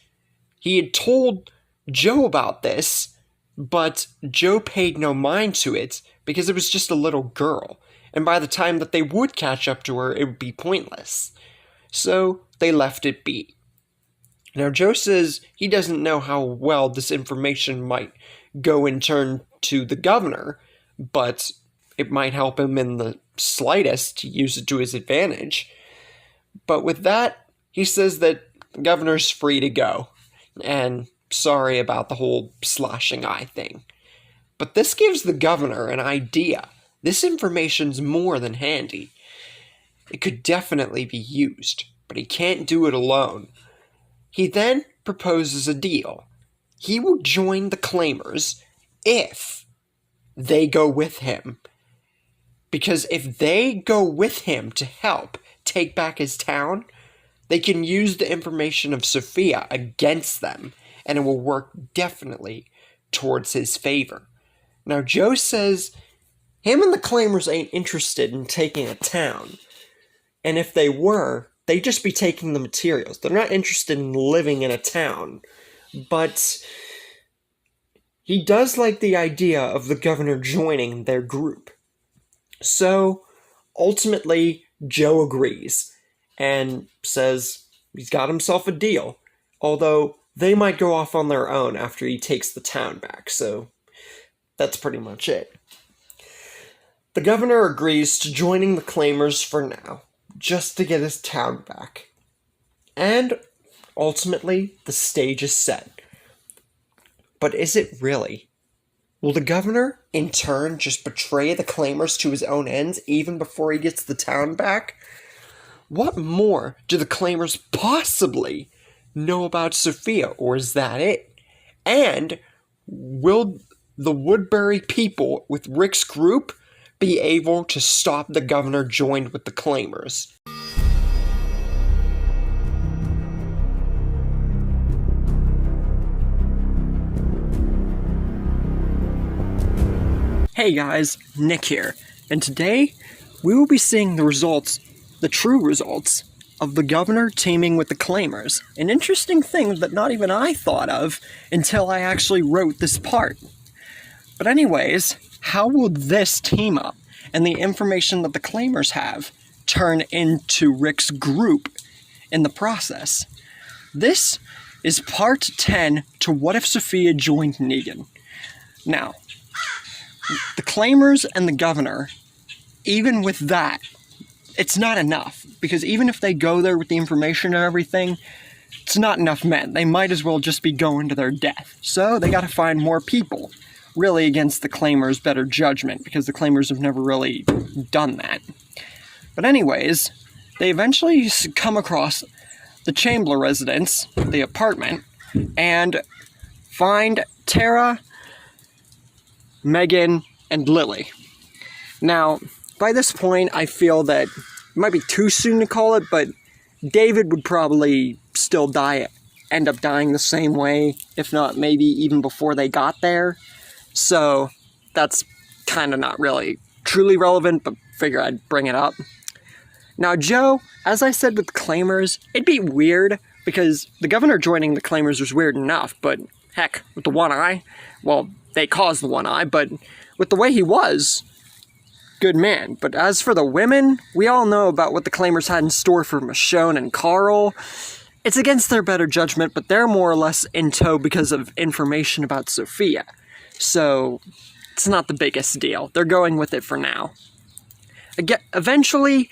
He had told Joe about this, but Joe paid no mind to it because it was just a little girl, and by the time that they would catch up to her, it would be pointless. So they left it be. Now Joe says he doesn't know how well this information might go in turn to the governor, but it might help him in the slightest to use it to his advantage. But with that, he says that the governor's free to go, and sorry about the whole slashing eye thing. But this gives the governor an idea. This information's more than handy. It could definitely be used, but he can't do it alone. He then proposes a deal. He will join the claimers if they go with him. Because if they go with him to help take back his town, they can use the information of Sophia against them, and it will work definitely towards his favor. Now, Joe says him and the claimers ain't interested in taking a town, and if they were, they'd just be taking the materials. They're not interested in living in a town, but he does like the idea of the governor joining their group. So, ultimately, Joe agrees and says he's got himself a deal, although they might go off on their own after he takes the town back, so that's pretty much it. The governor agrees to joining the claimers for now, just to get his town back. And ultimately, the stage is set. But is it really? Will the governor, in turn, just betray the claimers to his own ends even before he gets the town back? What more do the claimers possibly know about Sophia, or is that it? And will the Woodbury people with Rick's group be able to stop the governor joined with the claimers? Hey guys, Nick here, and today we will be seeing the true results of the governor teaming with the claimers. An interesting thing that not even I thought of until I actually wrote this part. But anyways, how will this team up and the information that the claimers have turn into Rick's group in the process? This is part 10 to What If Sophia Joined Negan. Now, the claimers and the governor, even with that, it's not enough, because even if they go there with the information and everything, it's not enough men. They might as well just be going to their death. So they gotta find more people, really against the claimers' better judgment, because the claimers have never really done that. But anyways, they eventually come across the Chamber residence, the apartment, and find Tara, Megan, and Lily. Now, by this point, I feel that it might be too soon to call it, but David would probably still end up dying the same way, if not maybe even before they got there. So, that's kind of not really truly relevant, but figure I'd bring it up. Now, Joe, as I said with the claimers, it'd be weird, because the governor joining the claimers was weird enough, but heck, with the one eye, well, they caused the one eye, but with the way he was, good man. But as for the women, we all know about what the claimers had in store for Michonne and Carl. It's against their better judgment, but they're more or less in tow because of information about Sophia. So, it's not the biggest deal. They're going with it for now. Again, eventually,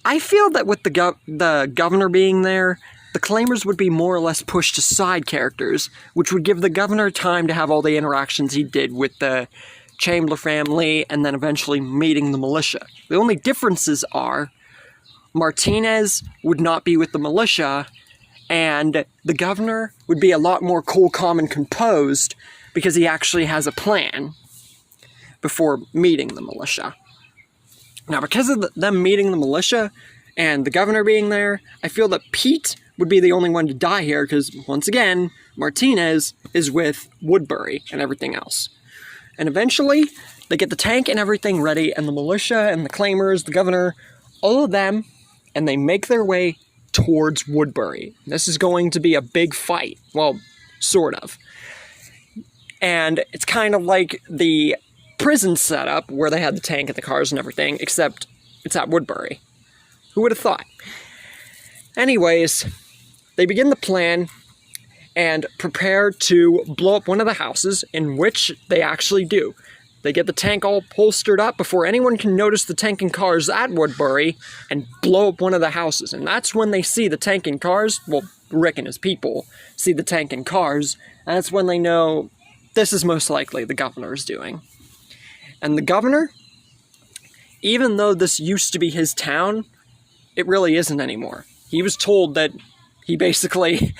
I feel that with the governor being there, the claimers would be more or less pushed to side characters, which would give the governor time to have all the interactions he did with the Chamber family, and then eventually meeting the militia. The only differences are Martinez would not be with the militia, and the governor would be a lot more cool, calm, and composed because he actually has a plan before meeting the militia. Now, because of them meeting the militia and the governor being there, I feel that Pete would be the only one to die here because, once again, Martinez is with Woodbury and everything else. And eventually, they get the tank and everything ready, and the militia and the claimers, the governor, all of them, and they make their way towards Woodbury. This is going to be a big fight. Well, sort of. And it's kind of like the prison setup where they had the tank and the cars and everything, except it's at Woodbury. Who would have thought? Anyways, they begin the plan and prepare to blow up one of the houses, in which they actually do. They get the tank all holstered up before anyone can notice the tank and cars at Woodbury, and blow up one of the houses. And that's when they see the tank and cars, well, Rick and his people see the tank and cars, and that's when they know this is most likely the governor's doing. And the governor, even though this used to be his town, it really isn't anymore. He was told that he basically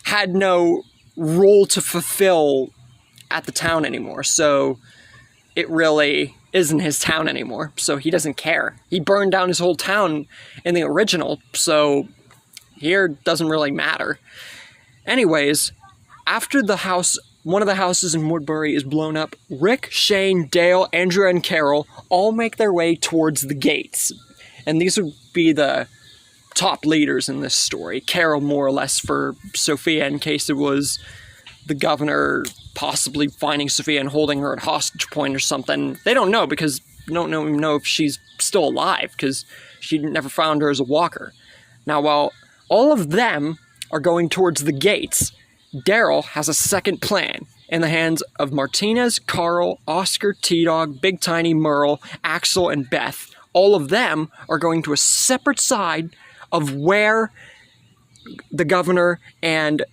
had no role to fulfill at the town anymore, so it really isn't his town anymore, so he doesn't care. He burned down his whole town in the original, so here doesn't really matter. Anyways, after one of the houses in Woodbury is blown up, Rick, Shane, Dale, Andrea, and Carol all make their way towards the gates, and these would be the top leaders in this story. Carol more or less for Sophia, in case it was the governor possibly finding Sophia and holding her at hostage point or something. They don't know because don't even know if she's still alive, because she never found her as a walker. Now, while all of them are going towards the gates, Daryl has a second plan in the hands of Martinez, Carl, Oscar, T-Dog, Big Tiny, Merle, Axel, and Beth. All of them are going to a separate side of where the governor and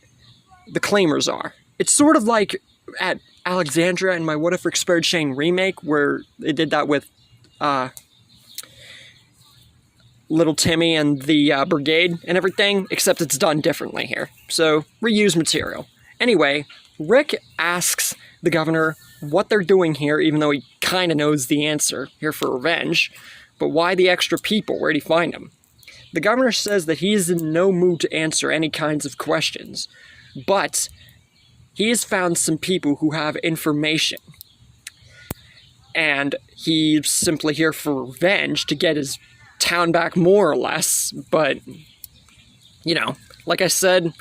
the claimers are. It's sort of like at Alexandria in my What If Rick Spared Shane remake, where they did that with Little Timmy and the brigade and everything, except it's done differently here. So, reuse material. Anyway, Rick asks the governor what they're doing here, even though he kind of knows the answer, here for revenge. But why the extra people? Where'd he find them? The governor says that he is in no mood to answer any kinds of questions, but he has found some people who have information. And he's simply here for revenge to get his town back, more or less. But, you know, like I said,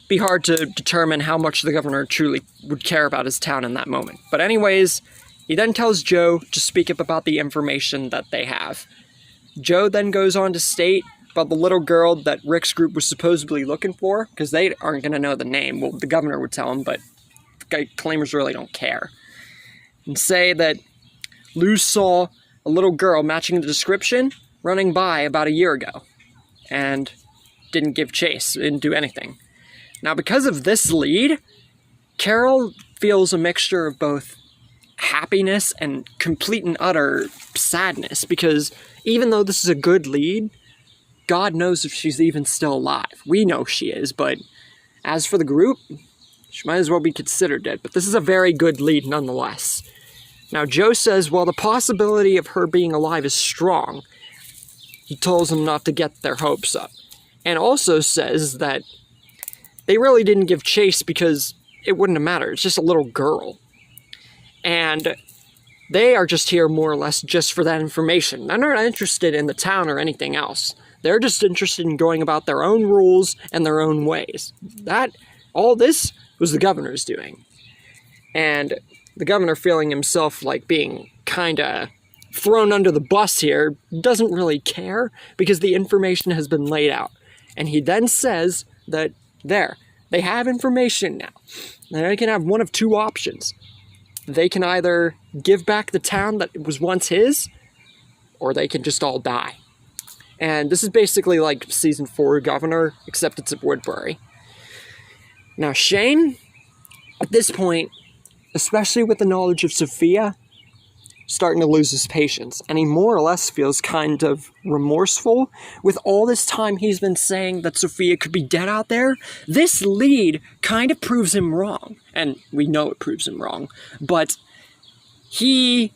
be hard to determine how much the governor truly would care about his town in that moment. But anyways, he then tells Joe to speak up about the information that they have. Joe then goes on to state about the little girl that Rick's group was supposedly looking for, because they aren't going to know the name. Well, the governor would tell them, but the claimers really don't care. And say that Lou saw a little girl matching the description running by about a year ago, and didn't give chase, didn't do anything. Now, because of this lead, Carol feels a mixture of both happiness and complete and utter sadness, because even though this is a good lead, God knows if she's even still alive. We know she is, but as for the group, she might as well be considered dead. But this is a very good lead nonetheless. Now, Joe says, while the possibility of her being alive is strong, he tells them not to get their hopes up. And also says that they really didn't give chase because it wouldn't have mattered. It's just a little girl. And they are just here more or less just for that information. They're not interested in the town or anything else. They're just interested in going about their own rules and their own ways. All this was the governor's doing. And the governor, feeling himself like being kind of thrown under the bus here, doesn't really care because the information has been laid out. And he then says that they have information now. They can have one of two options. They can either give back the town that was once his, or they can just all die. And this is basically like Season 4 Governor, except it's at Woodbury. Now, Shane, at this point, especially with the knowledge of Sophia, starting to lose his patience, and he more or less feels kind of remorseful with all this time he's been saying that Sophia could be dead out there. This lead kind of proves him wrong, and we know it proves him wrong, but we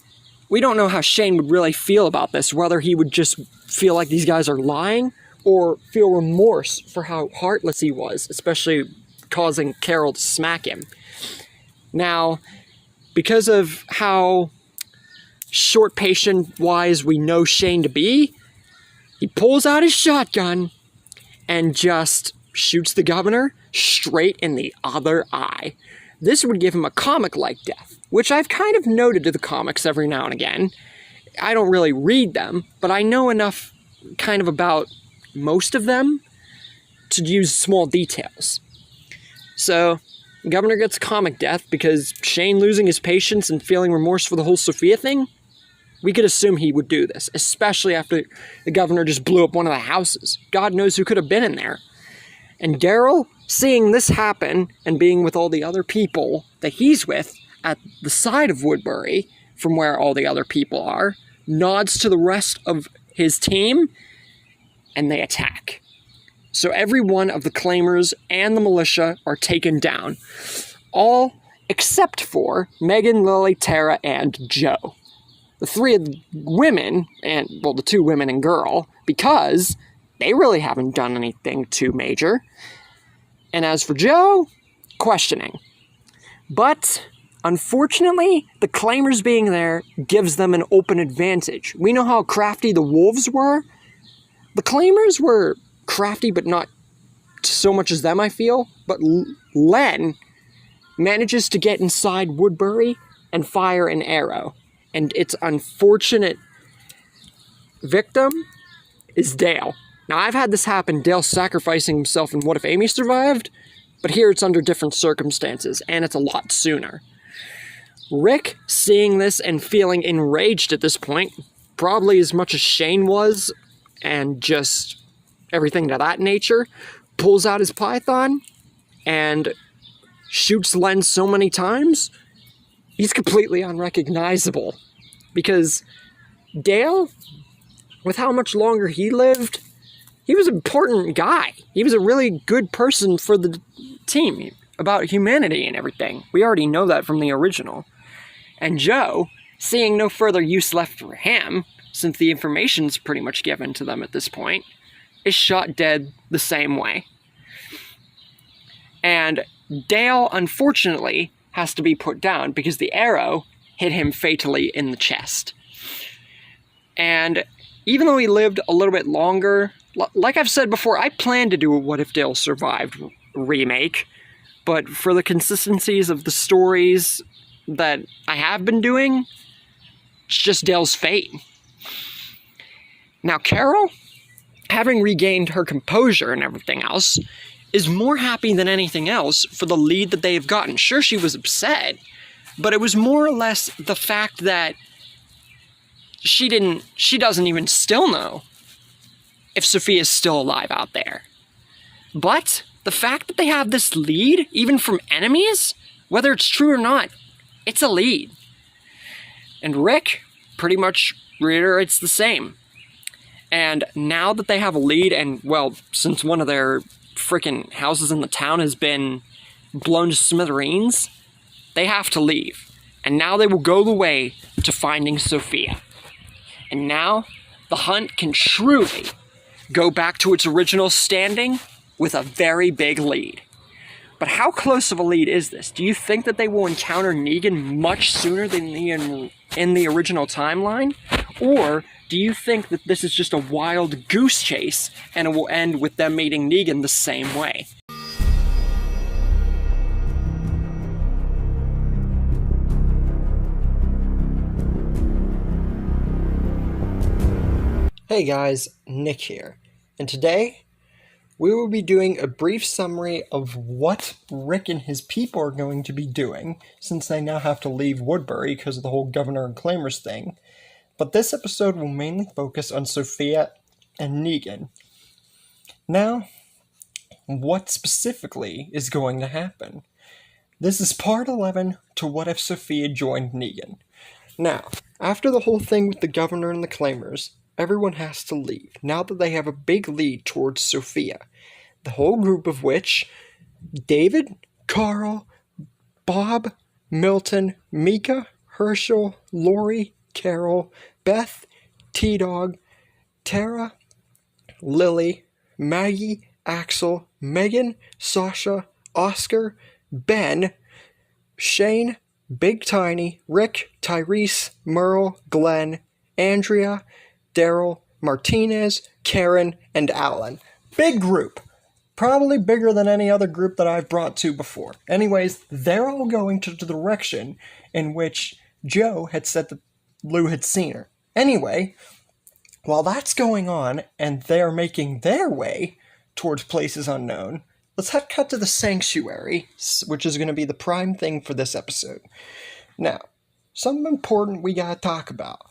don't know how Shane would really feel about this, whether he would just feel like these guys are lying or feel remorse for how heartless he was, especially causing Carol to smack him. Now, because of how short patient-wise we know Shane to be, he pulls out his shotgun and just shoots the governor straight in the other eye. This would give him a comic-like death, which I've kind of noted to the comics every now and again. I don't really read them, but I know enough kind of about most of them to use small details. So, the governor gets comic death because Shane losing his patience and feeling remorse for the whole Sophia thing, we could assume he would do this, especially after the governor just blew up one of the houses. God knows who could have been in there. And Daryl, seeing this happen and being with all the other people that he's with at the side of Woodbury, from where all the other people are, nods to the rest of his team, and they attack. So every one of the claimers and the militia are taken down. All except for Megan, Lily, Tara, and Joe. The three of the women, the two women and girl, because they really haven't done anything too major. And as for Joe, questioning. But, unfortunately, the claimers being there gives them an open advantage. We know how crafty the wolves were. The claimers were crafty, but not so much as them, I feel. But Len manages to get inside Woodbury and fire an arrow. and its unfortunate victim is Dale. Now, I've had this happen, Dale sacrificing himself in What If Amy Survived, but here it's under different circumstances, and it's a lot sooner. Rick, seeing this and feeling enraged at this point, probably as much as Shane was, and just everything to that nature, pulls out his python and shoots Len so many times, he's completely unrecognizable. Because Dale, with how much longer he lived, he was an important guy. He was a really good person for the team, about humanity and everything. We already know that from the original. And Joe, seeing no further use left for him, since the information's pretty much given to them at this point, is shot dead the same way. And Dale, unfortunately, has to be put down because the arrow hit him fatally in the chest. And even though he lived a little bit longer, like I've said before, I planned to do a What If Dale Survived remake, but for the consistencies of the stories that I have been doing, it's just Dale's fate. Now, Carol, having regained her composure and everything else, is more happy than anything else for the lead that they have gotten. Sure, she was upset, but it was more or less the fact that she doesn't even still know if Sophia's still alive out there. But the fact that they have this lead, even from enemies, whether it's true or not, it's a lead. And Rick pretty much reiterates the same. And now that they have a lead, and, well, since one of their freaking houses in the town has been blown to smithereens, they have to leave. And now they will go the way to finding Sophia. And now the hunt can truly go back to its original standing with a very big lead. But how close of a lead is this? Do you think that they will encounter Negan much sooner than in the original timeline? Or do you think that this is just a wild goose chase and it will end with them meeting Negan the same way? Hey guys, Nick here, and today we will be doing a brief summary of what Rick and his people are going to be doing, since they now have to leave Woodbury because of the whole Governor and Claimers thing. But this episode will mainly focus on Sophia and Negan. Now, what specifically is going to happen? This is part 11 to What If Sophia Joined Negan. Now, after the whole thing with the Governor and the Claimers, everyone has to leave, now that they have a big lead towards Sophia. The whole group of which, David, Carl, Bob, Milton, Mika, Herschel, Lori, Carol, Beth, T-Dog, Tara, Lily, Maggie, Axel, Megan, Sasha, Oscar, Ben, Shane, Big Tiny, Rick, Tyrese, Merle, Glenn, Andrea, Daryl, Martinez, Karen, and Alan. Big group. Probably bigger than any other group that I've brought to before. Anyways, they're all going to the direction in which Joe had said that Lou had seen her. Anyway, while that's going on and they're making their way towards places unknown, let's cut to the sanctuary, which is going to be the prime thing for this episode. Now, something important we gotta talk about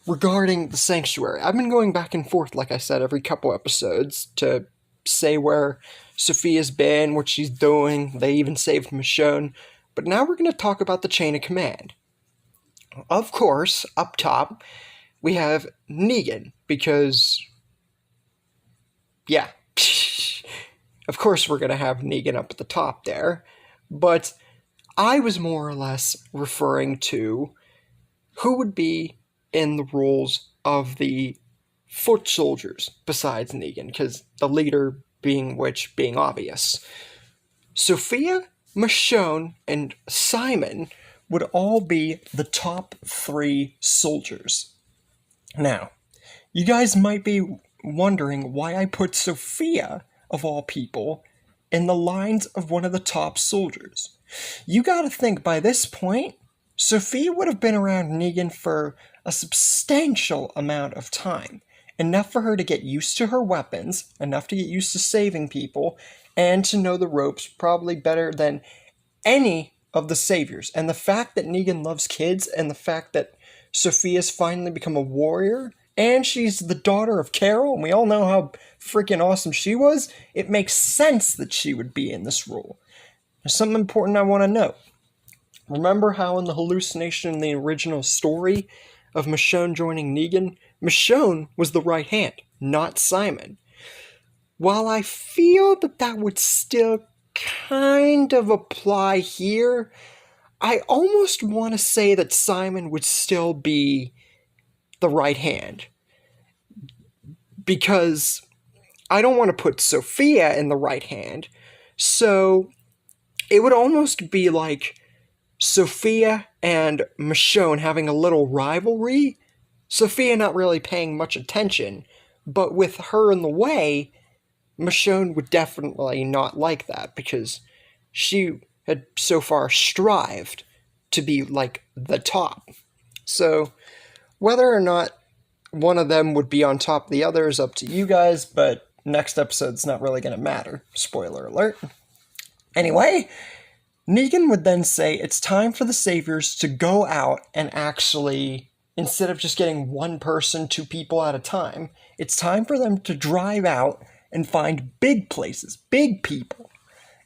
regarding the sanctuary. I've been going back and forth, like I said, every couple episodes to say where Sophia's been, what she's doing. They even saved Michonne. But now we're going to talk about the chain of command. Of course, up top, we have Negan, because, yeah, of course we're going to have Negan up at the top there. But I was more or less referring to who would be in the roles of the foot soldiers besides Negan, because the leader being obvious. Sophia, Michonne, and Simon would all be the top 3 soldiers. Now, you guys might be wondering why I put Sophia, of all people, in the lines of one of the top soldiers. You gotta think, by this point, Sophia would have been around Negan for a substantial amount of time. Enough for her to get used to her weapons, enough to get used to saving people, and to know the ropes probably better than any of the saviors. And the fact that Negan loves kids, and the fact that Sophia's finally become a warrior, and she's the daughter of Carol, and we all know how freaking awesome she was, it makes sense that she would be in this role. There's something important I want to note. Remember how in the hallucination in the original story of Michonne joining Negan, Michonne was the right hand, not Simon. While I feel that that would still kind of apply here, I almost want to say that Simon would still be the right hand. Because I don't want to put Sophia in the right hand, so it would almost be like Sophia and Michonne having a little rivalry. Sophia not really paying much attention, but with her in the way, Michonne would definitely not like that, because she had so far strived to be like the top. So whether or not one of them would be on top of the other is up to you guys, but next episode's not really going to matter. Spoiler alert. Anyway, Negan would then say it's time for the Saviors to go out and actually, instead of just getting one person, two people at a time, it's time for them to drive out and find big places, big people,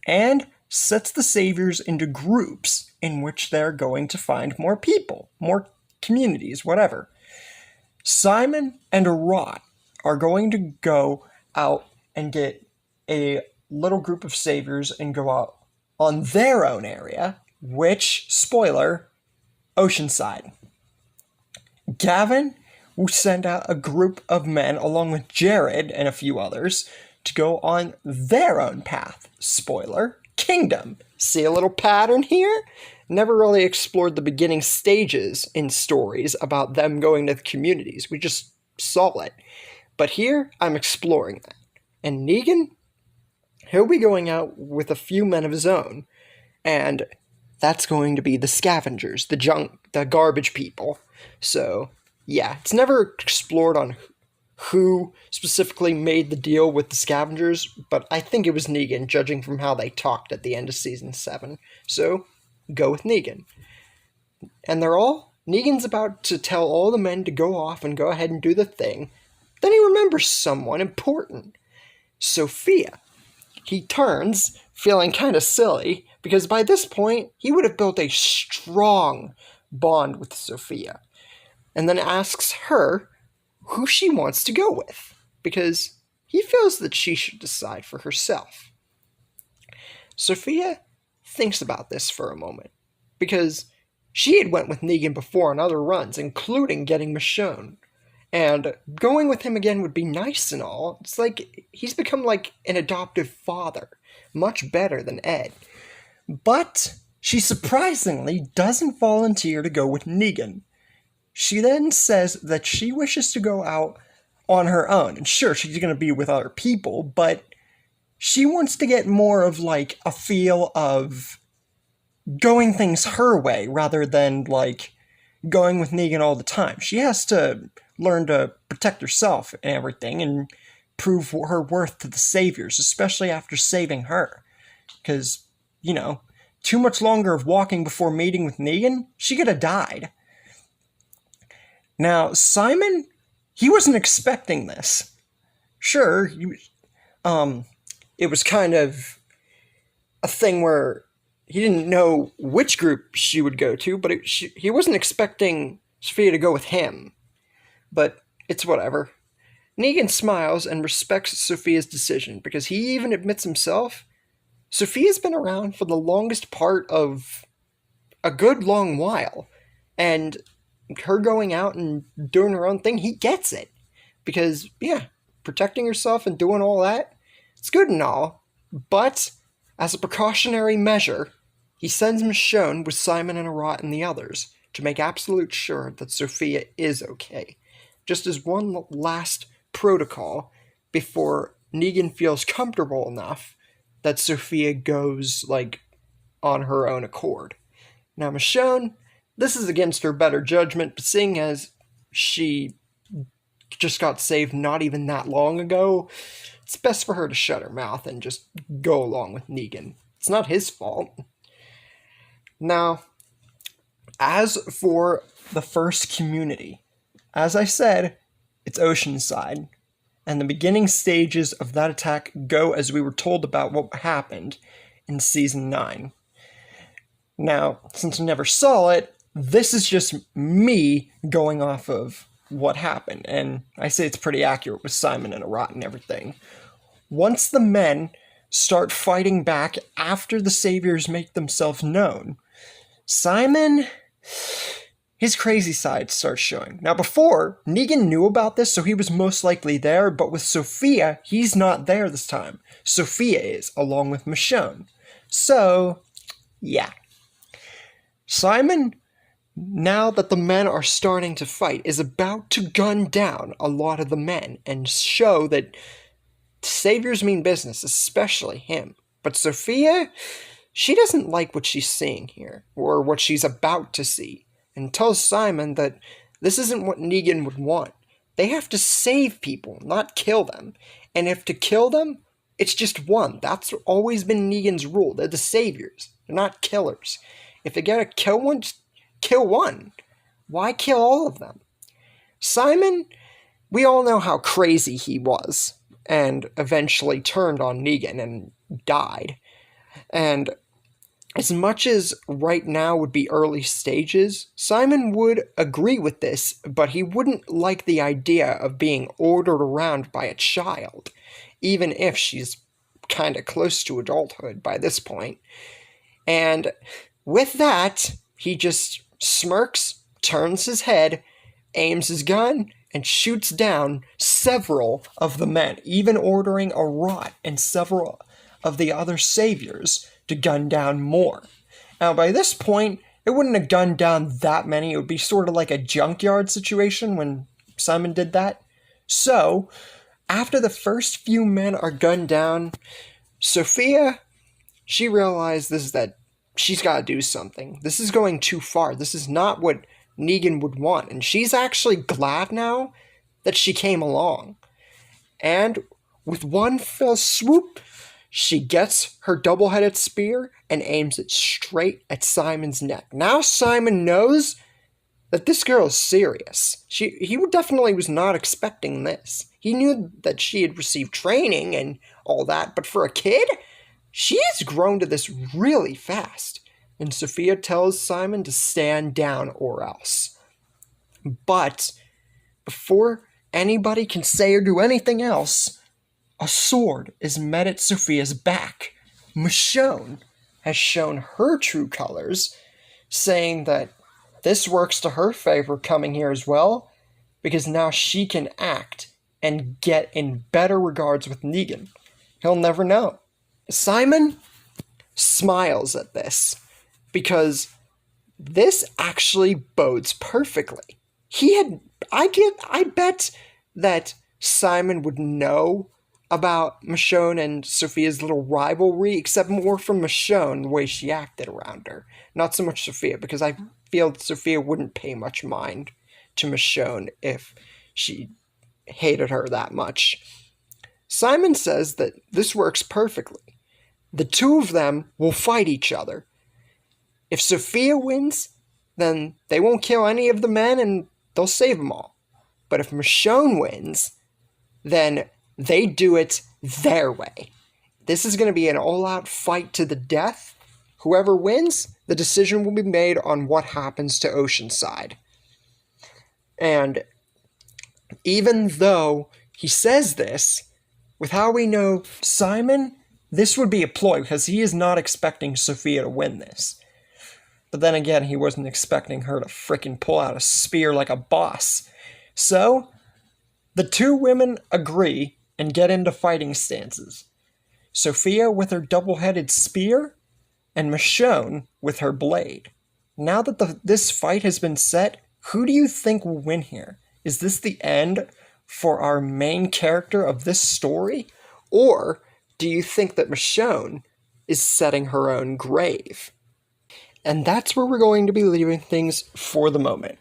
and sets the Saviors into groups in which they're going to find more people, more communities, whatever. Simon and Arot are going to go out and get a little group of Saviors and go out on their own area, which, spoiler, Oceanside. Gavin will send out a group of men along with Jared and a few others to go on their own path, spoiler, Kingdom. See a little pattern here? Never really explored the beginning stages in stories about them going to the communities. We just saw it. But here, I'm exploring that. And Negan, he'll be going out with a few men of his own. And that's going to be the scavengers, the junk, the garbage people. So, yeah, it's never explored on who specifically made the deal with the scavengers, but I think it was Negan, judging from how they talked at the end of Season 7. So, go with Negan. And Negan's about to tell all the men to go off and go ahead and do the thing. Then he remembers someone important. Sophia. He turns, feeling kind of silly, because by this point, he would have built a strong bond with Sophia. And then asks her who she wants to go with, because he feels that she should decide for herself. Sophia thinks about this for a moment, because she had went with Negan before on other runs, including getting Michonne. And going with him again would be nice and all. It's like he's become like an adoptive father, much better than Ed. But she surprisingly doesn't volunteer to go with Negan. She then says that she wishes to go out on her own. And sure, she's going to be with other people, but she wants to get more of like a feel of going things her way rather than like going with Negan all the time. She has to learn to protect herself and everything and prove her worth to the Saviors, especially after saving her. Because, you know, too much longer of walking before meeting with Negan, she could have died. Now, Simon, he wasn't expecting this. Sure, it was kind of a thing where he didn't know which group she would go to, but he wasn't expecting Sophia to go with him. But it's whatever. Negan smiles and respects Sophia's decision, because he even admits himself, Sophia's been around for the longest part of a good long while, and her going out and doing her own thing, he gets it. Because, yeah, protecting herself and doing all that, it's good and all, but as a precautionary measure, he sends Michonne with Simon and Arot and the others to make absolute sure that Sophia is okay. Just as one last protocol before Negan feels comfortable enough that Sophia goes, like, on her own accord. Now, Michonne, This is against her better judgment, but seeing as she just got saved not even that long ago, it's best for her to shut her mouth and just go along with Negan. It's not his fault. Now, as for the first community, as I said, it's Oceanside, and the beginning stages of that attack go as we were told about what happened in Season 9. Now, since I never saw it, this is just me going off of what happened, and I say it's pretty accurate with Simon and Arat and everything. Once the men start fighting back after the saviors make themselves known, Simon, his crazy side starts showing. Now before, Negan knew about this, so he was most likely there, but with Sophia, he's not there this time. Sophia is, along with Michonne. So, yeah. Simon, now that the men are starting to fight, is about to gun down a lot of the men and show that saviors mean business, especially him. But Sophia, she doesn't like what she's seeing here, or what she's about to see, and tells Simon that this isn't what Negan would want. They have to save people, not kill them. And if to kill them, it's just one. That's always been Negan's rule. They're the saviors. They're not killers. If they gotta kill one, just kill one. Why kill all of them? Simon, we all know how crazy he was, and eventually turned on Negan and died. And as much as right now would be early stages, Simon would agree with this, but he wouldn't like the idea of being ordered around by a child, even if she's kind of close to adulthood by this point. And with that, he just smirks, turns his head, aims his gun, and shoots down several of the men, even ordering Arat and several of the other saviors to gun down more. Now, by this point, it wouldn't have gunned down that many. It would be sort of like a junkyard situation when Simon did that. So, after the first few men are gunned down, Sophia, she realizes that she's got to do something. This is going too far. This is not what Negan would want. And she's actually glad now that she came along. And with one fell swoop, she gets her double-headed spear and aims it straight at Simon's neck. Now Simon knows that this girl is serious. He definitely was not expecting this. He knew that she had received training and all that, but for a kid, she has grown to this really fast. And Sophia tells Simon to stand down or else. But before anybody can say or do anything else, a sword is met at Sophia's back. Michonne has shown her true colors, saying that this works to her favor coming here as well, because now she can act and get in better regards with Negan. He'll never know. Simon smiles at this, because this actually bodes perfectly. I bet that Simon would know about Michonne and Sophia's little rivalry, except more from Michonne, the way she acted around her. Not so much Sophia, because I feel that Sophia wouldn't pay much mind to Michonne if she hated her that much. Simon says that this works perfectly. The two of them will fight each other. If Sophia wins, then they won't kill any of the men and they'll save them all. But if Michonne wins, then they do it their way. This is going to be an all-out fight to the death. Whoever wins, the decision will be made on what happens to Oceanside. And even though he says this, with how we know Simon, this would be a ploy, because he is not expecting Sophia to win this. But then again, he wasn't expecting her to frickin' pull out a spear like a boss. So, the two women agree and get into fighting stances. Sophia with her double-headed spear, and Michonne with her blade. Now that this fight has been set, who do you think will win here? Is this the end for our main character of this story? Or do you think that Michonne is setting her own grave? And that's where we're going to be leaving things for the moment.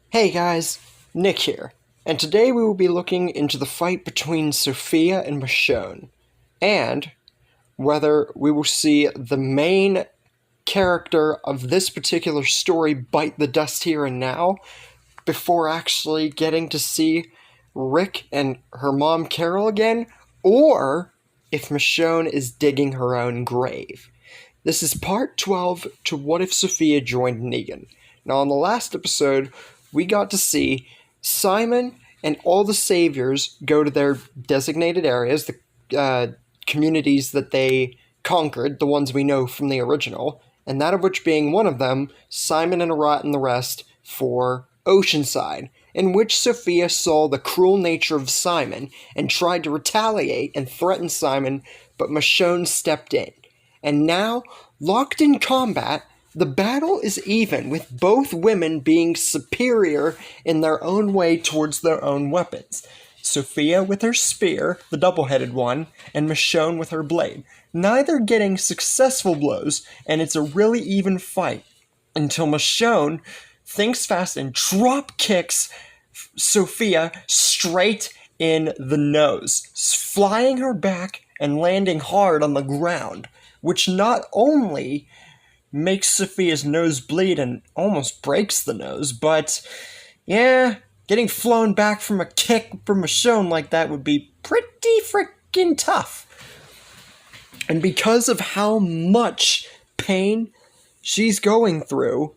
Hey guys, Nick here, and today we will be looking into the fight between Sophia and Michonne, and whether we will see the main character of this particular story bite the dust here and now, before actually getting to see Rick and her mom Carol again, or if Michonne is digging her own grave. This is part 12 to What If Sophia Joined Negan. Now, on the last episode, we got to see Simon and all the saviors go to their designated areas, the communities that they conquered, the ones we know from the original, and that of which being one of them, Simon and Arat and the rest for Oceanside, in which Sophia saw the cruel nature of Simon and tried to retaliate and threaten Simon, but Michonne stepped in. And now, locked in combat, the battle is even, with both women being superior in their own way towards their own weapons. Sophia with her spear, the double-headed one, and Michonne with her blade. Neither getting successful blows, and it's a really even fight, until Michonne thinks fast and drop kicks Sophia straight in the nose, flying her back and landing hard on the ground, which not only makes Sophia's nose bleed and almost breaks the nose, but yeah, getting flown back from a kick from Michonne like that would be pretty freaking tough. And because of how much pain she's going through,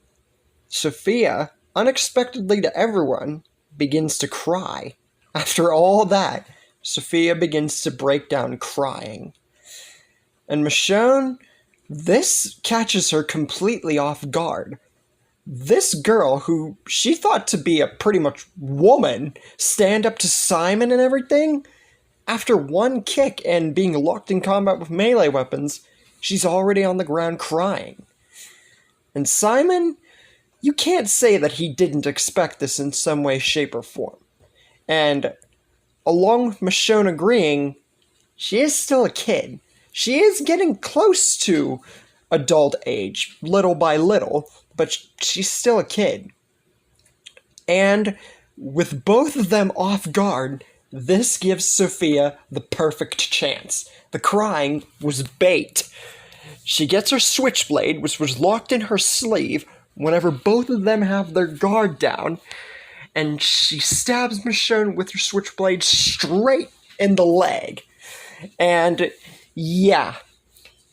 Sophia, unexpectedly to everyone, begins to cry. After all that, Sophia begins to break down crying. And Michonne, this catches her completely off guard. This girl, who she thought to be a pretty much woman, stand up to Simon and everything, after one kick and being locked in combat with melee weapons, she's already on the ground crying. And Simon, you can't say that he didn't expect this in some way, shape, or form. And along with Michonne agreeing, she is still a kid. She is getting close to adult age, little by little, but she's still a kid. And with both of them off guard, this gives Sophia the perfect chance. The crying was bait. She gets her switchblade, which was locked in her sleeve, whenever both of them have their guard down, and she stabs Michonne with her switchblade straight in the leg. And yeah,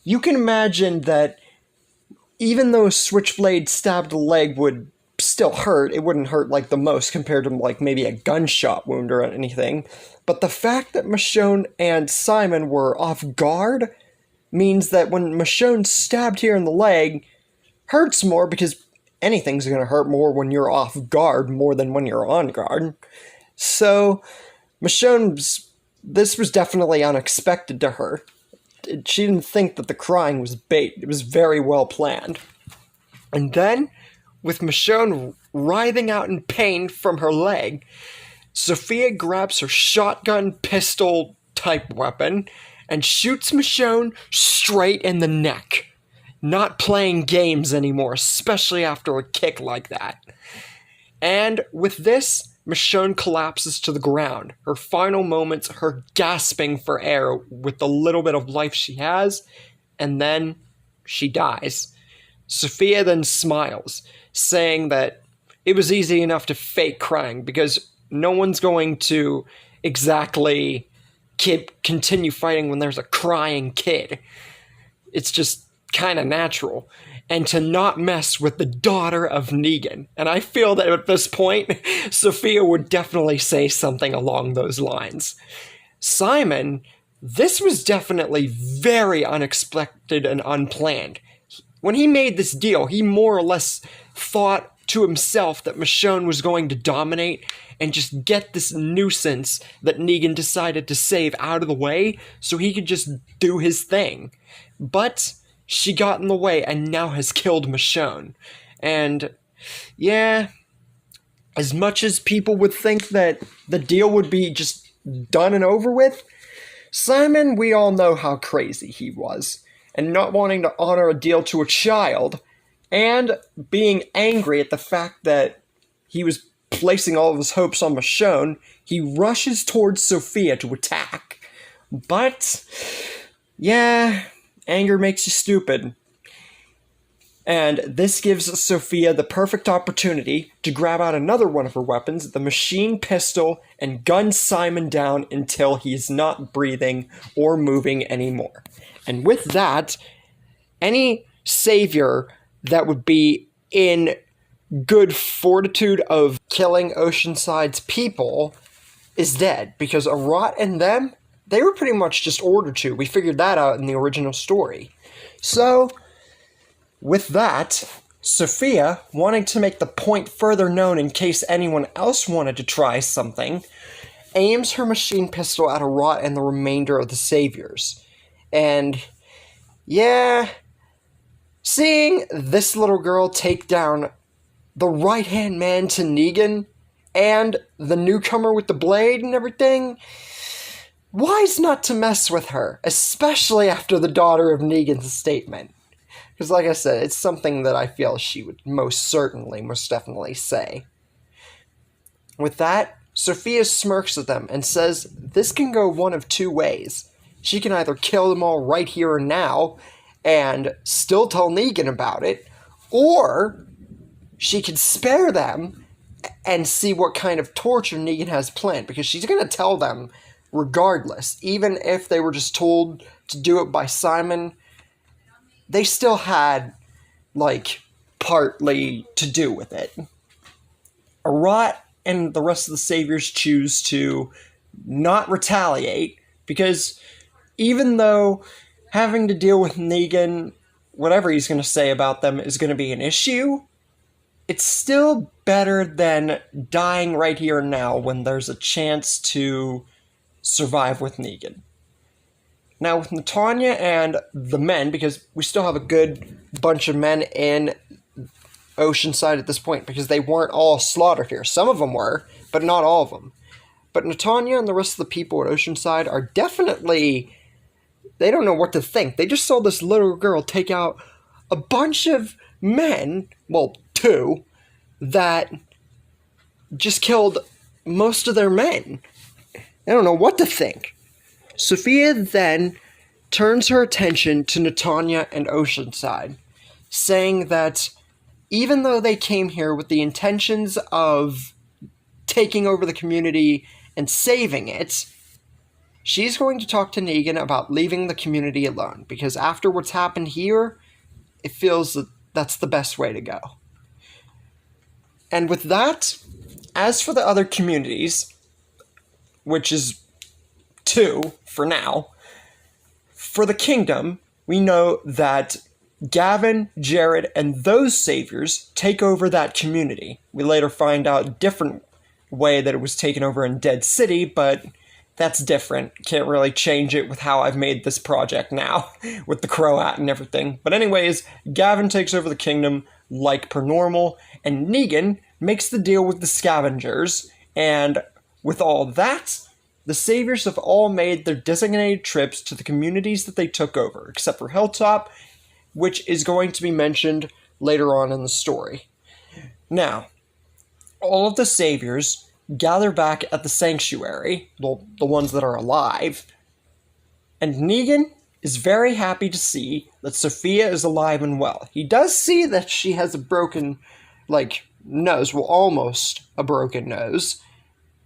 you can imagine that even though a switchblade stabbed the leg would still hurt, it wouldn't hurt like the most compared to like maybe a gunshot wound or anything. But the fact that Michonne and Simon were off guard means that when Michonne stabbed here in the leg, hurts more because anything's going to hurt more when you're off guard more than when you're on guard. So Michonne's, this was definitely unexpected to her. She didn't think that the crying was bait. It was very well planned. And then, with Michonne writhing out in pain from her leg, Sophia grabs her shotgun pistol type weapon and shoots Michonne straight in the neck. Not playing games anymore, especially after a kick like that. And with this, Michonne collapses to the ground. Her final moments, her gasping for air with the little bit of life she has, and then she dies. Sophia then smiles, saying that it was easy enough to fake crying because no one's going to exactly continue fighting when there's a crying kid. It's just kind of natural. And to not mess with the daughter of Negan. And I feel that at this point, Sophia would definitely say something along those lines. Simon, this was definitely very unexpected and unplanned. When he made this deal, he more or less thought to himself that Michonne was going to dominate and just get this nuisance that Negan decided to save out of the way so he could just do his thing. But she got in the way and now has killed Michonne. And yeah, as much as people would think that the deal would be just done and over with, Simon, we all know how crazy he was, and not wanting to honor a deal to a child, and being angry at the fact that he was placing all of his hopes on Michonne, he rushes towards Sophia to attack. But, yeah, anger makes you stupid. And this gives Sophia the perfect opportunity to grab out another one of her weapons, the machine pistol, and gun Simon down until he's not breathing or moving anymore. And with that, any savior that would be in good fortitude of killing Oceanside's people is dead, because Arat and them, they were pretty much just ordered to. We figured that out in the original story. So, with that, Sophia, wanting to make the point further known in case anyone else wanted to try something, aims her machine pistol at Arat and the remainder of the saviors. And, yeah, seeing this little girl take down the right-hand man to Negan and the newcomer with the blade and everything, wise not to mess with her, especially after the daughter of Negan's statement. Because like I said, it's something that I feel she would most definitely say. With that, Sophia smirks at them and says this can go one of two ways. She can either kill them all right here and now and still tell Negan about it, or she could spare them and see what kind of torture Negan has planned, because she's going to tell them regardless. Even if they were just told to do it by Simon, they still had, partly to do with it. Arat and the rest of the saviors choose to not retaliate, because even though having to deal with Negan, whatever he's going to say about them, is going to be an issue, it's still better than dying right here and now when there's a chance to survive with Negan. Now, with Natanya and the men, because we still have a good bunch of men in Oceanside at this point, because they weren't all slaughtered here. Some of them were, but not all of them. But Natanya and the rest of the people at Oceanside are definitely, they don't know what to think. They just saw this little girl take out a bunch of men, well, two, that just killed most of their men. They don't know what to think. Sophia then turns her attention to Natanya and Oceanside, saying that even though they came here with the intentions of taking over the community and saving it, she's going to talk to Negan about leaving the community alone, because after what's happened here, it feels that that's the best way to go. And with that, as for the other communities, which is 2 for now, for the kingdom, we know that Gavin, Jared, and those saviors take over that community. We later find out a different way that it was taken over in Dead City, but that's different. Can't really change it with how I've made this project now, with the Croat and everything. But anyways, Gavin takes over the kingdom like per normal, and Negan makes the deal with the scavengers, and with all that, the saviors have all made their designated trips to the communities that they took over, except for Hilltop, which is going to be mentioned later on in the story. Now, all of the saviors gather back at the sanctuary, the ones that are alive, and Negan is very happy to see that Sophia is alive and well. He does see that she has a broken, nose, well, almost a broken nose,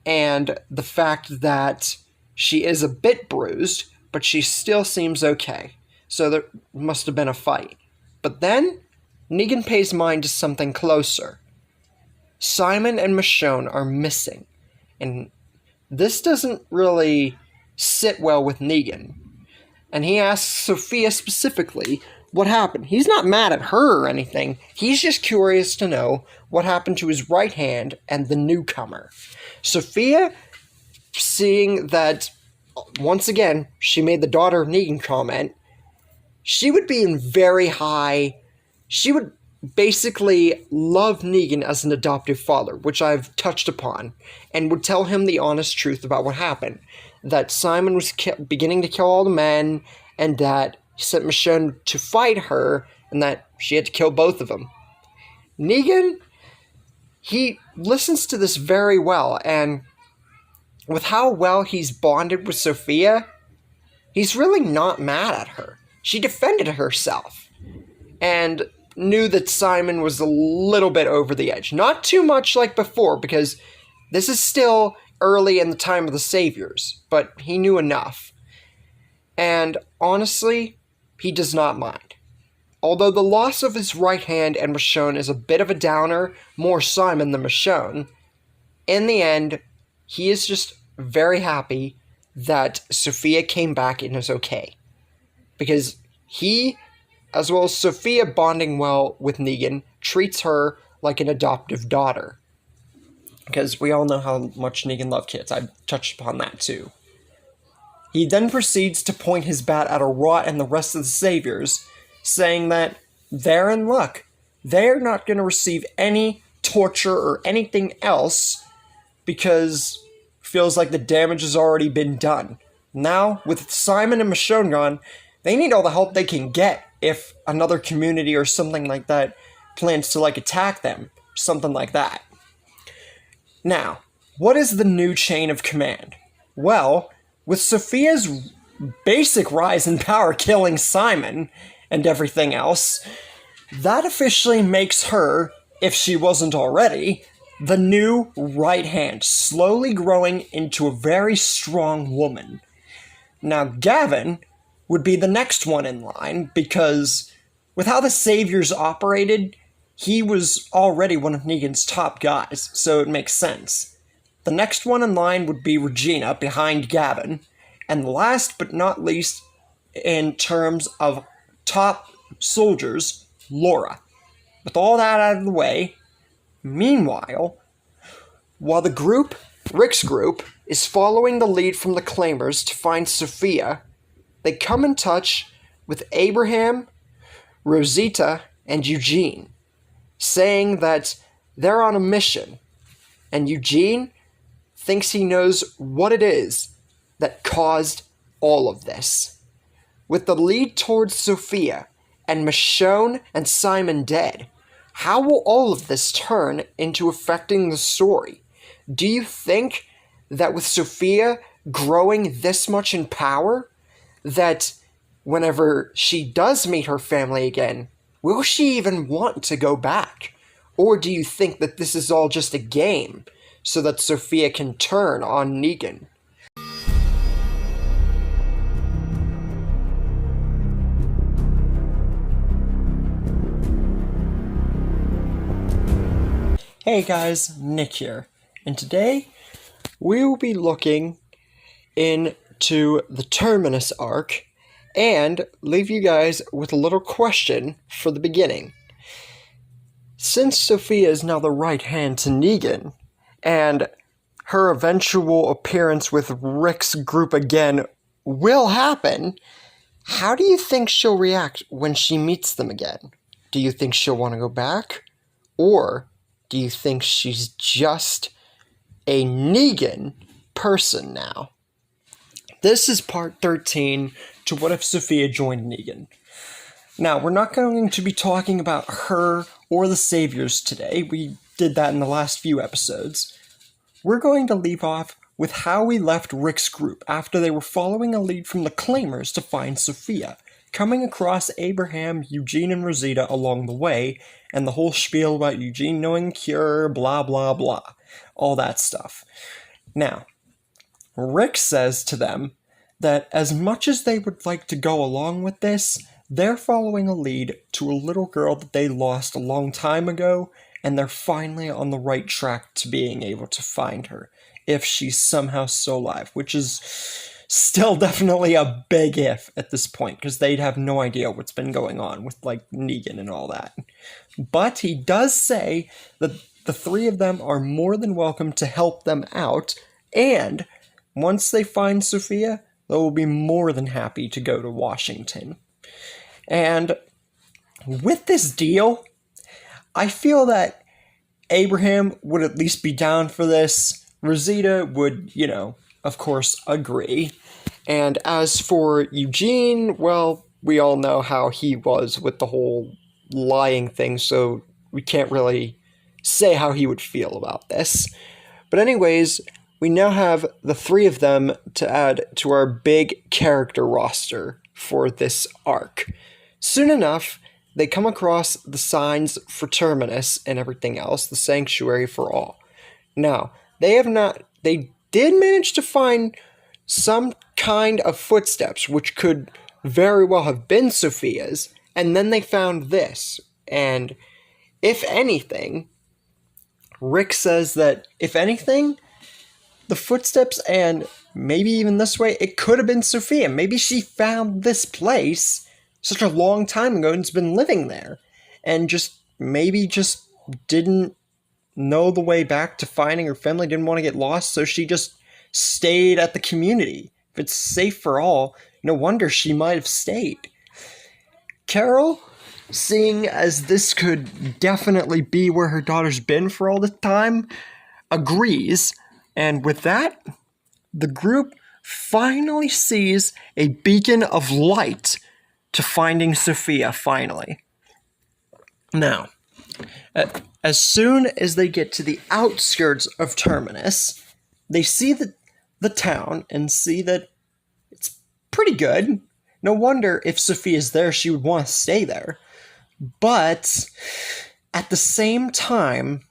and the fact that she is a bit bruised, but she still seems okay. So there must have been a fight. But then, Negan pays mind to something closer. Simon and Michonne are missing, and this doesn't really sit well with Negan. And he asks Sophia specifically what happened. He's not mad at her or anything. He's just curious to know what happened to his right hand and the newcomer. Sophia, seeing that, once again, she made the daughter of Negan comment, she would be in very high... She would basically love Negan as an adoptive father, which I've touched upon, and would tell him the honest truth about what happened. That Simon was beginning to kill all the men, and that he sent Michonne to fight her, and that she had to kill both of them. Negan, he listens to this very well, and with how well he's bonded with Sophia, he's really not mad at her. She defended herself, and knew that Simon was a little bit over the edge. Not too much like before, because this is still early in the time of the Saviors, but he knew enough. And honestly, he does not mind. Although the loss of his right hand and Michonne is a bit of a downer, more Simon than Michonne, in the end, he is just very happy that Sophia came back and is okay. Because he, as well as Sophia bonding well with Negan, treats her like an adoptive daughter. Because we all know how much Negan loved kids. I've touched upon that too. He then proceeds to point his bat at Rot and the rest of the Saviors, saying that they're in luck. They're not going to receive any torture or anything else because it feels like the damage has already been done. Now, with Simon and Michonne gone, they need all the help they can get if another community or something like that plans to, attack them. Something like that. Now, what is the new chain of command? Well, with Sophia's basic rise in power killing Simon and everything else, that officially makes her, if she wasn't already, the new right hand, slowly growing into a very strong woman. Now, Gavin would be the next one in line, because with how the Saviors operated, he was already one of Negan's top guys, so it makes sense. The next one in line would be Regina, behind Gavin, and last but not least, in terms of top soldiers, Laura. With all that out of the way, meanwhile, while the group, Rick's group, is following the lead from the Claimers to find Sophia, they come in touch with Abraham, Rosita, and Eugene, saying that they're on a mission, and Eugene thinks he knows what it is that caused all of this. With the lead towards Sophia and Michonne and Simon dead, how will all of this turn into affecting the story? Do you think that with Sophia growing this much in power, that whenever she does meet her family again, will she even want to go back? Or do you think that this is all just a game so that Sophia can turn on Negan? Hey guys, Nick here, and today we will be looking into the Terminus arc and leave you guys with a little question for the beginning. Since Sophia is now the right hand to Negan, and her eventual appearance with Rick's group again will happen, how do you think she'll react when she meets them again? Do you think she'll want to go back? Or do you think she's just a Negan person now? This is part 13 to What If Sophia Joined Negan. Now, we're not going to be talking about her or the Saviors today. We did that in the last few episodes. We're going to leave off with how we left Rick's group after they were following a lead from the Claimers to find Sophia, coming across Abraham, Eugene, and Rosita along the way, and the whole spiel about Eugene knowing cure, blah, blah, blah. All that stuff. Now, Rick says to them that as much as they would like to go along with this, they're following a lead to a little girl that they lost a long time ago, and they're finally on the right track to being able to find her, if she's somehow still alive, which is still definitely a big if at this point, because they'd have no idea what's been going on with, Negan and all that. But he does say that the three of them are more than welcome to help them out, and once they find Sophia, they will be more than happy to go to Washington. And with this deal, I feel that Abraham would at least be down for this. Rosita would, of course, agree. And as for Eugene, well, we all know how he was with the whole lying thing, so we can't really say how he would feel about this. But anyways, we now have the three of them to add to our big character roster for this arc. Soon enough, they come across the signs for Terminus and everything else, the sanctuary for all. Now, they did manage to find some kind of footsteps, which could very well have been Sophia's, and then they found this. And if anything, Rick says that, if anything, the footsteps, and maybe even this way, it could have been Sophia. Maybe she found this place such a long time ago and's been living there, and just didn't know the way back to finding her family, didn't want to get lost, so she just stayed at the community. If it's safe for all, no wonder she might have stayed. Carol, seeing as this could definitely be where her daughter's been for all the time, agrees, and with that, the group finally sees a beacon of light to finding Sophia, finally. Now, as soon as they get to the outskirts of Terminus, they see the town and see that it's pretty good. No wonder if Sophia's there, she would want to stay there. But at the same time,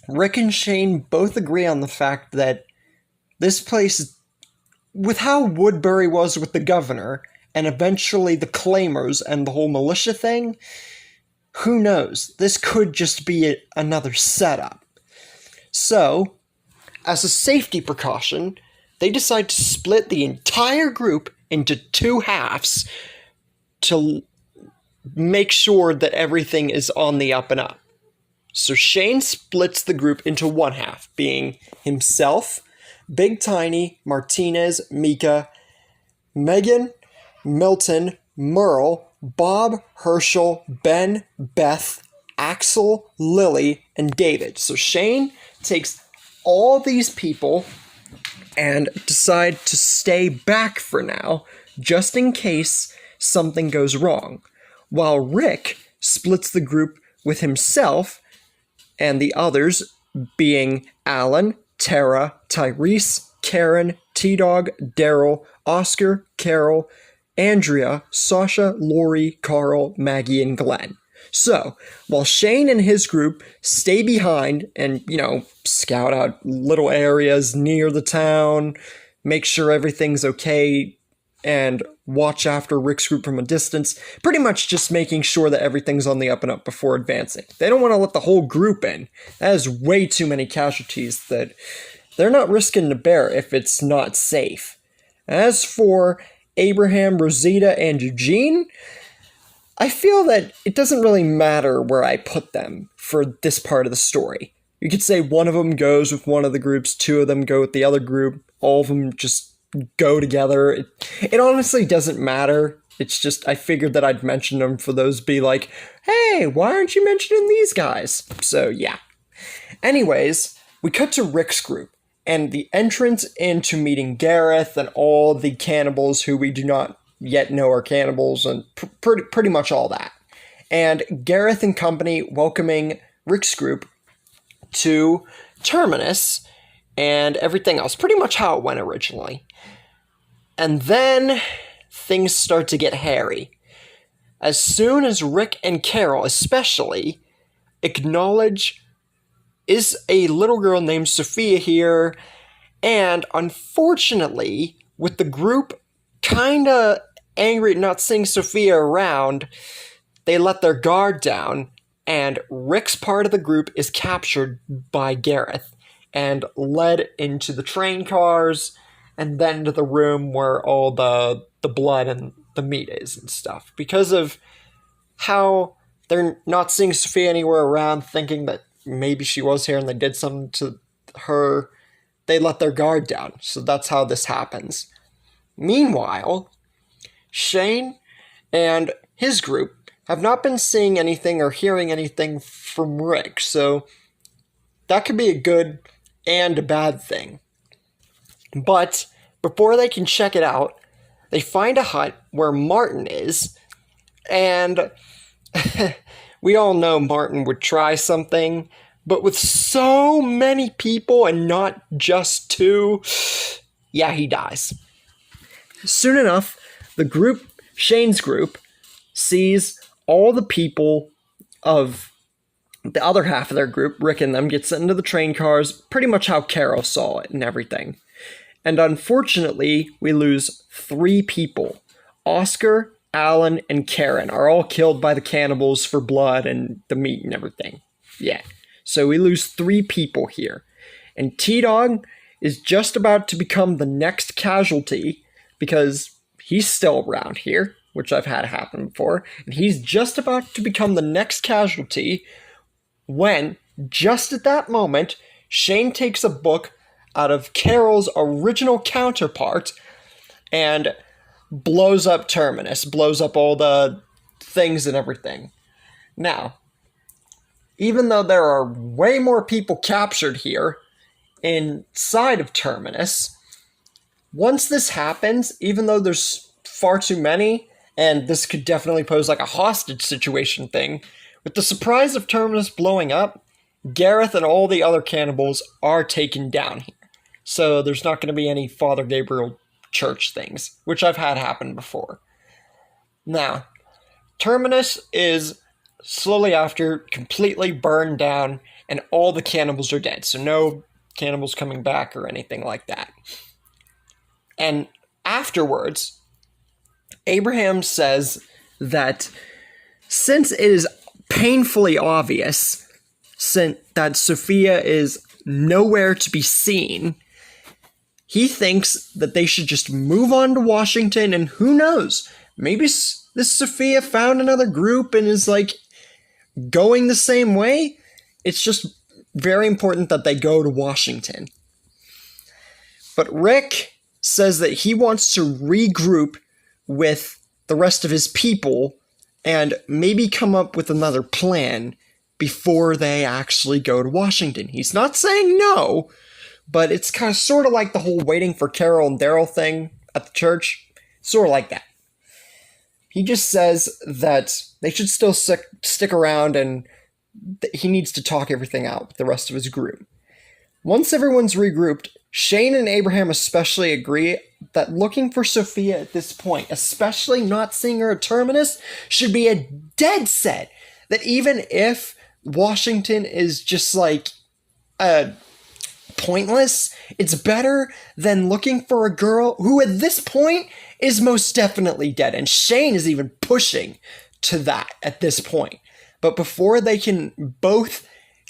Rick and Shane both agree on the fact that this place, with how Woodbury was with the governor, and eventually the Claimers and the whole militia thing, who knows? This could just be another setup. So, as a safety precaution, they decide to split the entire group into two halves to make sure that everything is on the up and up. So Shane splits the group into one half, being himself, Big Tiny, Martinez, Mika, Megan, Milton, Merle, Bob, Herschel, Ben, Beth, Axel, Lily, and David. So Shane takes all these people and decide to stay back for now, just in case something goes wrong, while Rick splits the group with himself and the others being Alan, Tara, Tyrese, Karen, T-Dog, Daryl, Oscar, Carol, Andrea, Sasha, Lori, Carl, Maggie, and Glenn. So, while Shane and his group stay behind and, scout out little areas near the town, make sure everything's okay, and watch after Rick's group from a distance, pretty much just making sure that everything's on the up and up before advancing. They don't want to let the whole group in. That is way too many casualties that they're not risking to bear if it's not safe. As for Abraham, Rosita, and Eugene, I feel that it doesn't really matter where I put them for this part of the story. You could say one of them goes with one of the groups, two of them go with the other group, all of them just go together. It honestly doesn't matter. It's just I figured that I'd mention them for those be like, hey, why aren't you mentioning these guys? So yeah. Anyways, we cut to Rick's group and the entrance into meeting Gareth and all the cannibals who we do not yet know are cannibals and pretty much all that. And Gareth and company welcoming Rick's group to Terminus and everything else. Pretty much how it went originally. And then things start to get hairy. As soon as Rick and Carol especially acknowledge, is a little girl named Sophia here, and unfortunately, with the group kinda angry at not seeing Sophia around, they let their guard down, and Rick's part of the group is captured by Gareth and led into the train cars and then to the room where all the blood and the meat is and stuff. Because of how they're not seeing Sophia anywhere around, thinking that maybe she was here and they did something to her, they let their guard down. So that's how this happens. Meanwhile, Shane and his group have not been seeing anything or hearing anything from Rick, so that could be a good and a bad thing. But before they can check it out, they find a hut where Martin is, and we all know Martin would try something, but with so many people and not just two, yeah, he dies. Soon enough, the group, Shane's group, sees all the people of the other half of their group, Rick and them, get sent into the train cars, pretty much how Carol saw it and everything. And unfortunately, we lose 3 people. Oscar, Alan, and Karen are all killed by the cannibals for blood and the meat and everything. Yeah. So we lose 3 people here. And T-Dog is just about to become the next casualty because he's still around here, which I've had happen before. And he's just about to become the next casualty when, just at that moment, Shane takes a book out of Carol's original counterpart and blows up Terminus, blows up all the things and everything. Now, even though there are way more people captured here inside of Terminus, once this happens, even though there's far too many, and this could definitely pose like a hostage situation thing, with the surprise of Terminus blowing up, Gareth and all the other cannibals are taken down here. So there's not going to be any Father Gabriel church things, which I've had happen before. Now, Terminus is slowly after completely burned down, and all the cannibals are dead. So no cannibals coming back or anything like that. And afterwards, Abraham says that since it is painfully obvious that Sophia is nowhere to be seen, he thinks that they should just move on to Washington, and who knows, maybe this Sophia found another group and is like going the same way. It's just very important that they go to Washington. But Rick says that he wants to regroup with the rest of his people and maybe come up with another plan before they actually go to Washington. He's not saying no, but it's kind of sort of like the whole waiting for Carol and Daryl thing at the church. Sort of like that. He just says that they should still stick around, and he needs to talk everything out with the rest of his group. Once everyone's regrouped, Shane and Abraham especially agree that looking for Sophia at this point, especially not seeing her at Terminus, should be a dead set. That even if Washington is just like pointless, it's better than looking for a girl who at this point is most definitely dead. And Shane is even pushing to that at this point. But before they can both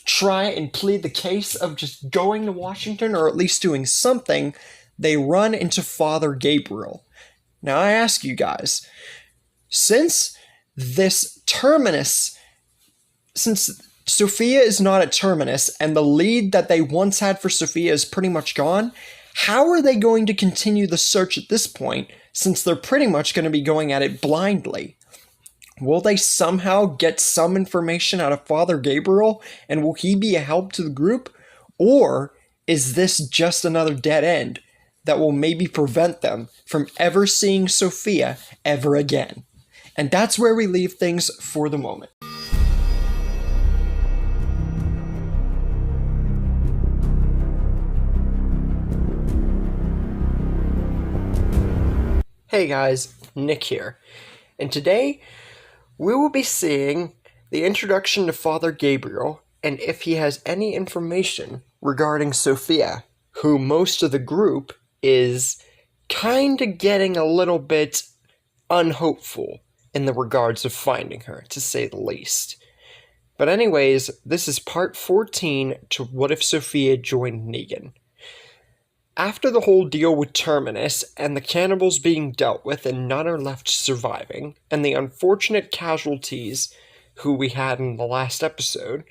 try and plead the case of just going to Washington, or at least doing something, they run into Father Gabriel. Now I ask you guys, since Sophia is not at Terminus, and the lead that they once had for Sophia is pretty much gone, how are they going to continue the search at this point, since they're pretty much going to be going at it blindly? Will they somehow get some information out of Father Gabriel, and will he be a help to the group? Or is this just another dead end that will maybe prevent them from ever seeing Sophia ever again? And that's where we leave things for the moment. Hey guys, Nick here, and today we will be seeing the introduction to Father Gabriel and if he has any information regarding Sophia, who most of the group is kind of getting a little bit unhopeful in the regards of finding her, to say the least. But anyways, this is part 14 to What If Sophia Joined Negan. After the whole deal with Terminus, and the cannibals being dealt with and none are left surviving, and the unfortunate casualties who we had in the last episode,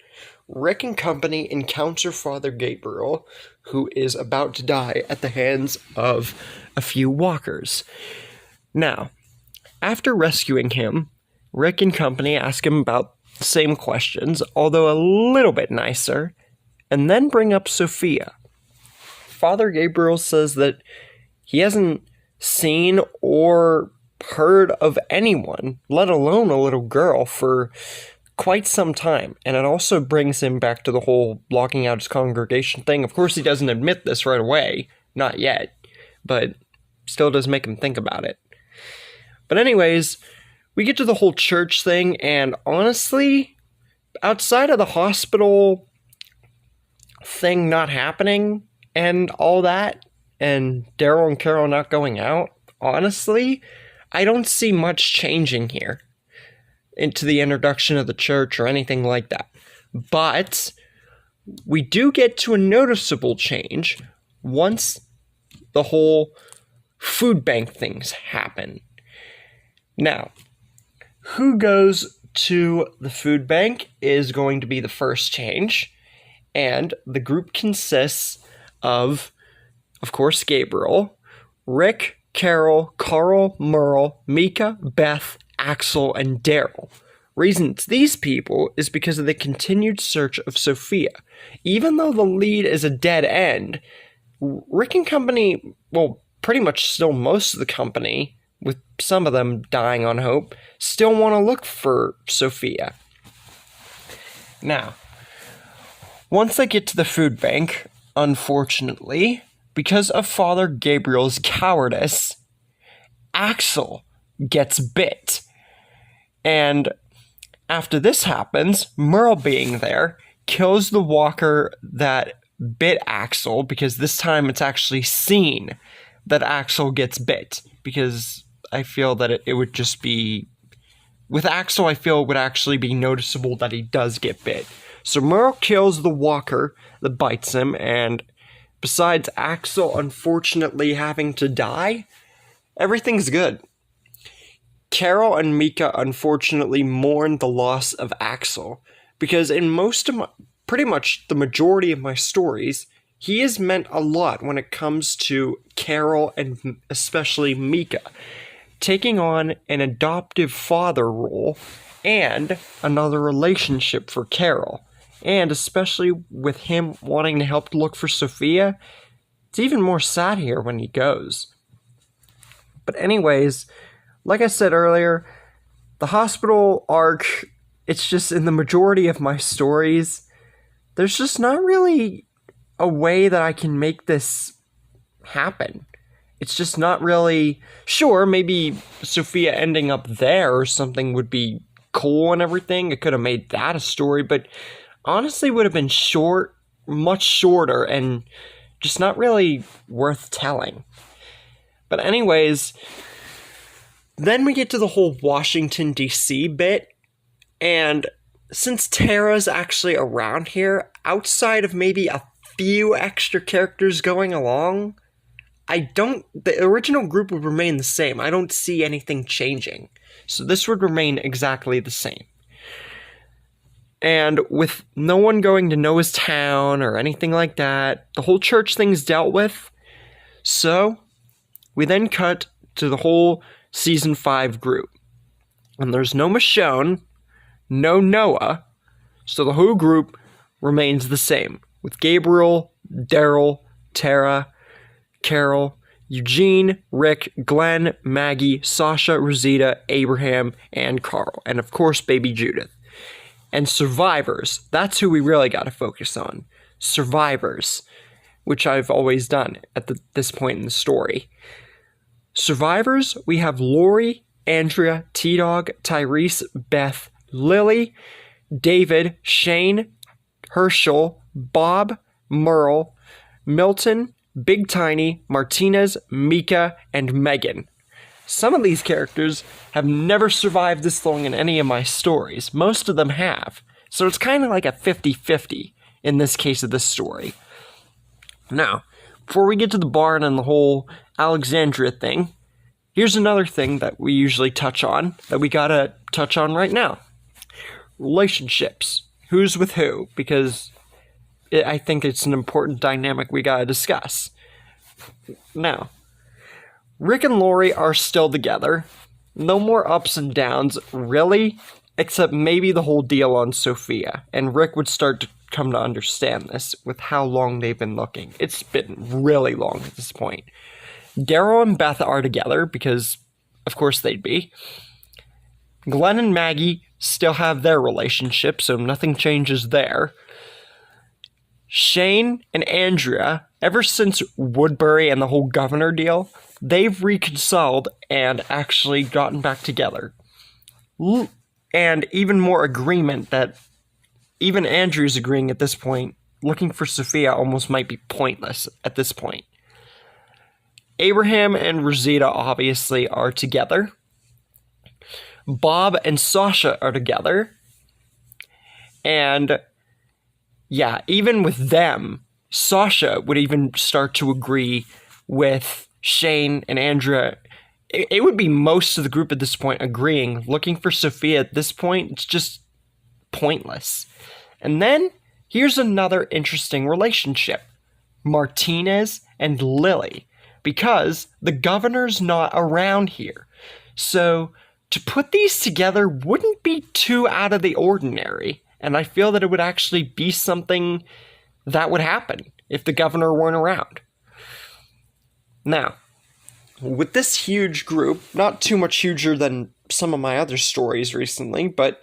Rick and company encounter Father Gabriel, who is about to die at the hands of a few walkers. Now, after rescuing him, Rick and company ask him about the same questions, although a little bit nicer, and then bring up Sophia. Father Gabriel says that he hasn't seen or heard of anyone, let alone a little girl, for quite some time, and it also brings him back to the whole locking out his congregation thing. Of course, he doesn't admit this right away, not yet, but still does make him think about it. But anyways, we get to the whole church thing, and honestly, outside of the hospital thing not happening and all that, and Daryl and Carol not going out, honestly, I don't see much changing here into the introduction of the church or anything like that. But we do get to a noticeable change once the whole food bank things happen. Now, who goes to the food bank is going to be the first change, and the group consists of course, Gabriel, Rick, Carol, Carl, Merle, Mika, Beth, Axel, and Daryl. Reason it's these people is because of the continued search of Sophia. Even though the lead is a dead end, Rick and company, well, pretty much still most of the company, with some of them dying on hope, still want to look for Sophia. Now, once they get to the food bank, unfortunately, because of Father Gabriel's cowardice, Axel gets bit. And after this happens, Merle being there kills the walker that bit Axel, because this time it's actually seen that Axel gets bit, because I feel that it would just be... With Axel, I feel it would actually be noticeable that he does get bit. So Merle kills the walker that bites him, and besides Axel unfortunately having to die, everything's good. Carol and Mika unfortunately mourn the loss of Axel, because in pretty much the majority of my stories, he has meant a lot when it comes to Carol and especially Mika, taking on an adoptive father role and another relationship for Carol. And especially with him wanting to help look for Sophia, it's even more sad here when he goes. But anyways, like I said earlier, the hospital arc, it's just in the majority of my stories, there's just not really a way that I can make this happen. It's just not really... Sure, maybe Sophia ending up there or something would be cool and everything. It could have made that a story, but honestly would have been short, much shorter, and just not really worth telling. But anyways, then we get to the whole Washington, D.C. bit, and since Tara's actually around here, outside of maybe a few extra characters going along, the original group would remain the same. I don't see anything changing. So this would remain exactly the same. And with no one going to Noah's town or anything like that, the whole church thing's dealt with. So we then cut to the whole season 5 group. And there's no Michonne, no Noah, so the whole group remains the same, with Gabriel, Daryl, Tara, Carol, Eugene, Rick, Glenn, Maggie, Sasha, Rosita, Abraham, and Carl, and of course baby Judith. And survivors, that's who we really got to focus on. Survivors, which I've always done at this point in the story. Survivors, we have Lori, Andrea, T-Dog, Tyrese, Beth, Lily, David, Shane, Herschel, Bob, Merle, Milton, Big Tiny, Martinez, Mika, and Megan. Some of these characters have never survived this long in any of my stories. Most of them have. So it's kind of like a 50-50 in this case of this story. Now, before we get to the barn and the whole Alexandria thing, here's another thing that we usually touch on, that we gotta touch on right now. Relationships. Who's with who? Because I think it's an important dynamic we gotta discuss. Now, Rick and Lori are still together, No more ups and downs, really, except maybe the whole deal on Sophia. And Rick would start to come to understand this with how long they've been looking. It's been really long at this point. Daryl and Beth are together because, of course, they'd be. Glenn and Maggie still have their relationship, so nothing changes there. Shane and Andrea, ever since Woodbury and the whole governor deal, they've reconciled and actually gotten back together. And even more agreement that even Andrew's agreeing at this point, looking for Sophia almost might be pointless at this point. Abraham and Rosita obviously are together. Bob and Sasha are together. And yeah, even with them, Sasha would even start to agree with Shane and Andrea. It would be most of the group at this point agreeing. Looking for Sophia at this point, it's just pointless. And then here's another interesting relationship. Martinez and Lily. Because the governor's not around here. So to put these together wouldn't be too out of the ordinary. And I feel that it would actually be something that would happen if the governor weren't around. Now, with this huge group, not too much huger than some of my other stories recently, but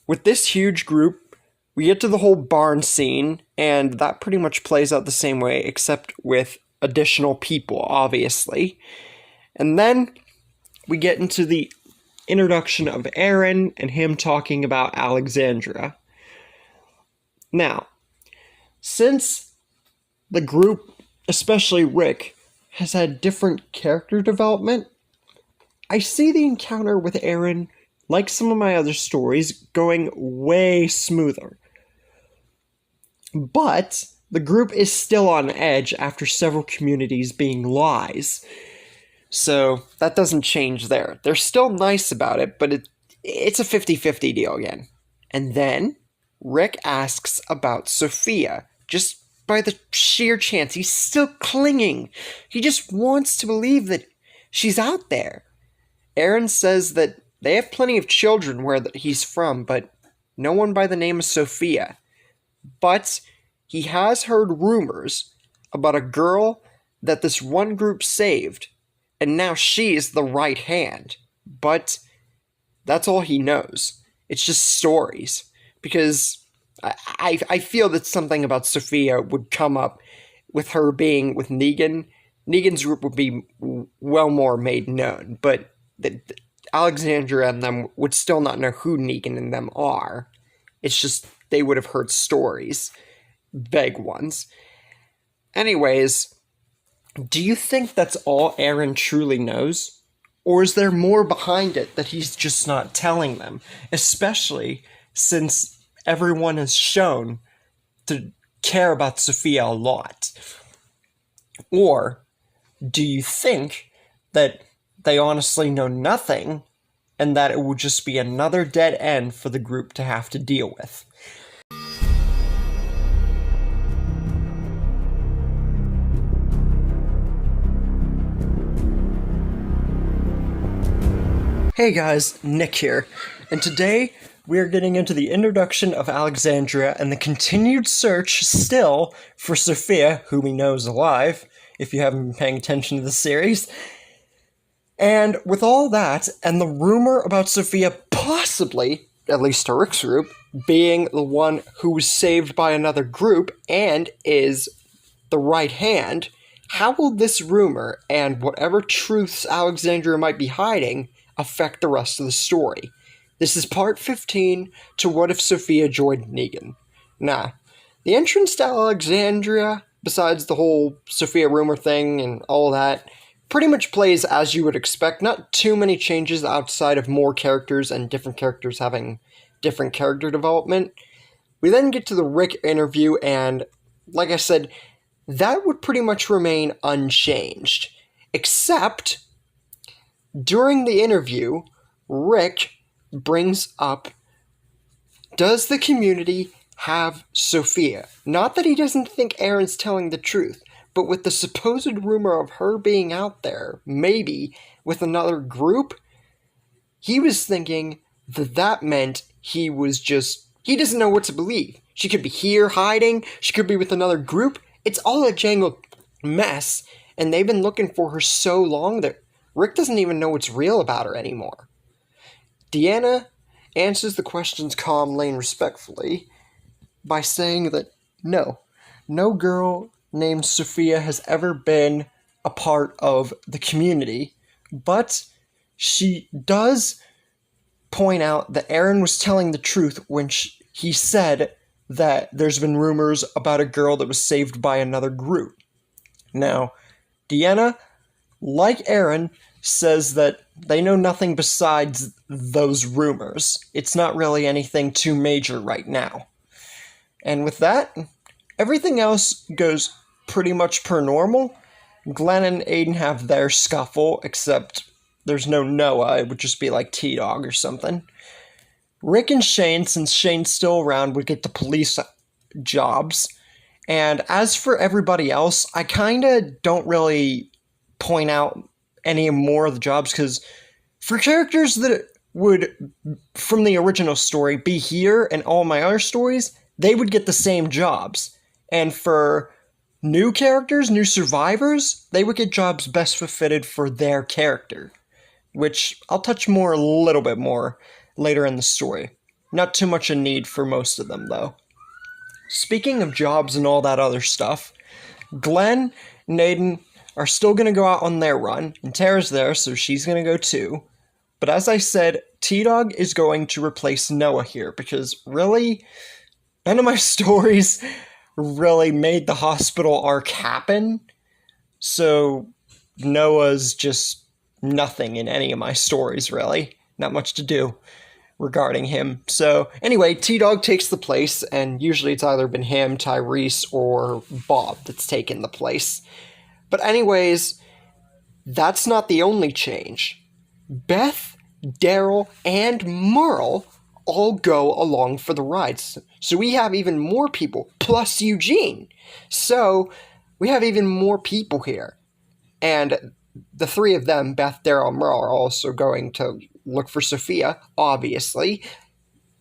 with this huge group, we get to the whole barn scene, and that pretty much plays out the same way, except with additional people, obviously. And then we get into the introduction of Aaron and him talking about Alexandria. Now, since the group, especially Rick, has had different character development, I see the encounter with Aaron, like some of my other stories, going way smoother. But the group is still on edge after several communities being lies. So that doesn't change there. They're still nice about it, but it's a 50-50 deal again. And then Rick asks about Sophia, just by the sheer chance. He's still clinging. He just wants to believe that she's out there. Aaron says that they have plenty of children where he's from, but no one by the name of Sophia. But he has heard rumors about a girl that this one group saved, and now she's the right hand. But that's all he knows. It's just stories. Because I feel that something about Sophia would come up with her being with Negan. Negan's group would be well more made known, but Alexandria and them would still not know who Negan and them are. It's just they would have heard stories. Vague ones. Anyways, do you think that's all Aaron truly knows? Or is there more behind it that he's just not telling them? Especially since everyone has shown to care about Sophia a lot. Or do you think that they honestly know nothing and that it will just be another dead end for the group to have to deal with? Hey guys, Nick here, and today we are getting into the introduction of Alexandria and the continued search still for Sophia, who we know is alive, if you haven't been paying attention to the series. And with all that, and the rumor about Sophia possibly, at least to Rick's group, being the one who was saved by another group and is the right hand, how will this rumor and whatever truths Alexandria might be hiding affect the rest of the story? This is part 15 to What If Sophia Joined Negan. Now, the entrance to Alexandria, besides the whole Sophia rumor thing and all that, pretty much plays as you would expect. Not too many changes outside of more characters and different characters having different character development. We then get to the Rick interview, and like I said, that would pretty much remain unchanged. Except, during the interview, Rick brings up, does the community have Sophia? Not that he doesn't think Aaron's telling the truth, but with the supposed rumor of her being out there, maybe with another group, he was thinking that that meant he doesn't know what to believe. She could be here hiding, she could be with another group. It's all a jangled mess, and they've been looking for her so long that Rick doesn't even know what's real about her anymore. Deanna answers the questions calmly and respectfully by saying that no girl named Sophia has ever been a part of the community, but she does point out that Aaron was telling the truth when he said that there's been rumors about a girl that was saved by another group. Now, Deanna, like Aaron, says that they know nothing besides those rumors. It's not really anything too major right now. And with that, everything else goes pretty much per normal. Glenn and Aiden have their scuffle, except there's no Noah. It would just be like T-Dog or something. Rick and Shane, since Shane's still around, would get the police jobs. And as for everybody else, I kind of don't really point out any more of the jobs, because for characters that would, from the original story, be here and all my other stories, they would get the same jobs. And for new characters, new survivors, they would get jobs best fitted for their character, which I'll touch more a little bit more later in the story. Not too much a need for most of them, though. Speaking of jobs and all that other stuff, Glenn and Aiden are still going to go out on their run, and Tara's there, so she's going to go too. But as I said, T-Dog is going to replace Noah here, because really, none of my stories really made the hospital arc happen, so Noah's just nothing in any of my stories, really. Not much to do regarding him. So anyway, T-Dog takes the place, and usually it's either been him, Tyrese, or Bob that's taken the place. But anyways, that's not the only change. Beth, Daryl, and Merle all go along for the ride. So we have even more people, plus Eugene. So we have even more people here. And the three of them, Beth, Daryl, and Merle, are also going to look for Sophia, obviously.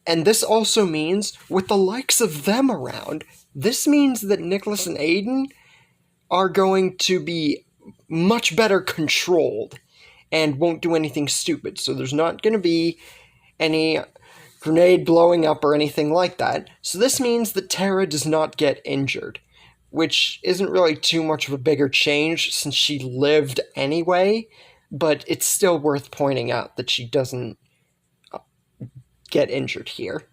And this also means, with the likes of them around, this means that Nicholas and Aiden are going to be much better controlled and won't do anything stupid. So there's not going to be any grenade blowing up or anything like that. So this means that Tara does not get injured, which isn't really too much of a bigger change since she lived anyway, but it's still worth pointing out that she doesn't get injured here.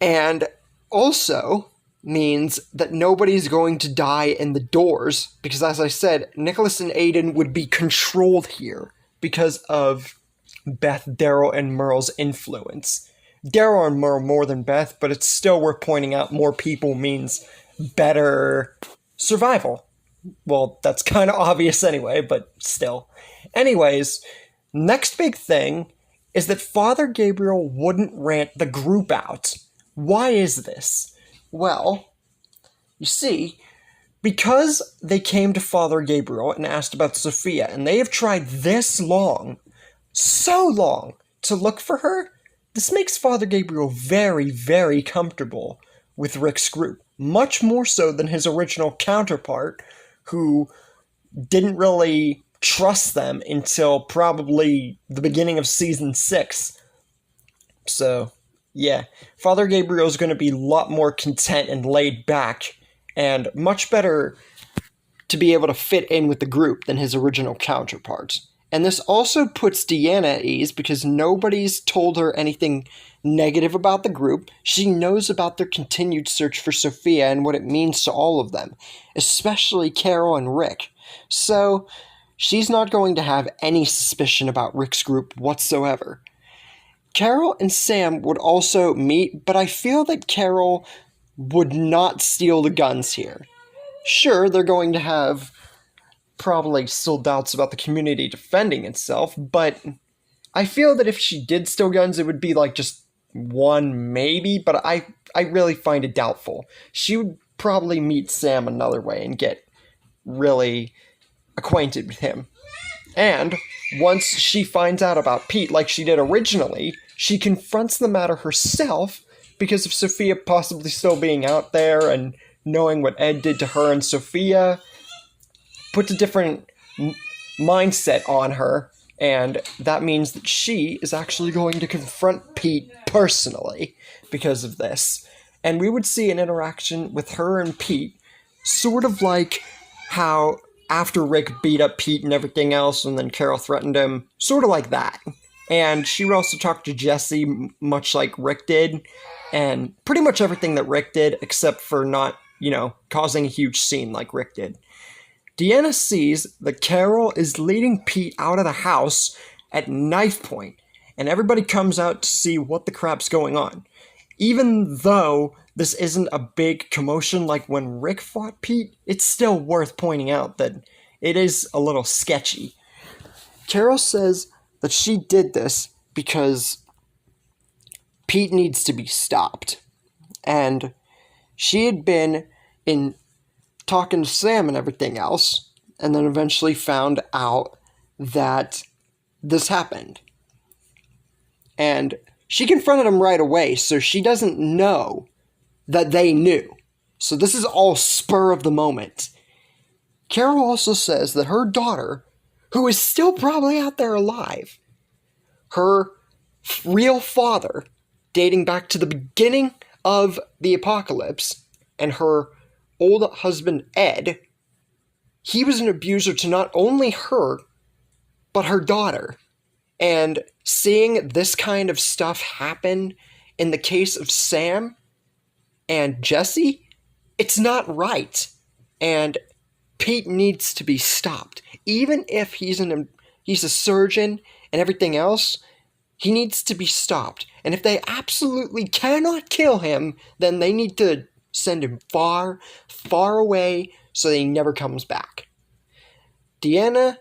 And also means that nobody's going to die in the doors, because as I said, Nicholas and Aiden would be controlled here because of Beth, Daryl, and Merle's influence. Daryl and Merle more than Beth, but it's still worth pointing out more people means better survival. Well, that's kind of obvious anyway, but still. Anyways, next big thing is that Father Gabriel wouldn't rant the group out. Why is this? Well, you see, because they came to Father Gabriel and asked about Sophia, and they have tried this long, so long, to look for her, this makes Father Gabriel very, very comfortable with Rick's group. Much more so than his original counterpart, who didn't really trust them until probably the beginning of season 6. So yeah, Father Gabriel is going to be a lot more content and laid back, and much better to be able to fit in with the group than his original counterpart. And this also puts Deanna at ease, because nobody's told her anything negative about the group. She knows about their continued search for Sophia and what it means to all of them, especially Carol and Rick. So she's not going to have any suspicion about Rick's group whatsoever. Carol and Sam would also meet, but I feel that Carol would not steal the guns here. Sure, they're going to have probably still doubts about the community defending itself, but I feel that if she did steal guns, it would be like just one maybe, but I really find it doubtful. She would probably meet Sam another way and get really acquainted with him. And once she finds out about Pete, like she did originally, she confronts the matter herself because of Sophia possibly still being out there and knowing what Ed did to her, and Sophia puts a different mindset on her, and that means that she is actually going to confront Pete personally because of this. And we would see an interaction with her and Pete, sort of like how after Rick beat up Pete and everything else, and then Carol threatened him, sort of like that. And she would also talk to Jesse, much like Rick did, and pretty much everything that Rick did, except for not, causing a huge scene like Rick did. Deanna sees that Carol is leading Pete out of the house at knife point, and everybody comes out to see what the crap's going on. Even though this isn't a big commotion like when Rick fought Pete, it's still worth pointing out that it is a little sketchy. Carol says that she did this because Pete needs to be stopped. And she had been in talking to Sam and everything else, and then eventually found out that this happened. And she confronted him right away, so she doesn't know that they knew. So this is all spur of the moment. Carol also says that her daughter, who is still probably out there alive, her real father, dating back to the beginning of the apocalypse, and her old husband Ed, he was an abuser to not only her, but her daughter. And seeing this kind of stuff happen in the case of Sam and Jesse, it's not right. And Pete needs to be stopped. Even if he's a surgeon and everything else, he needs to be stopped. And if they absolutely cannot kill him, then they need to send him far, far away so that he never comes back. Deanna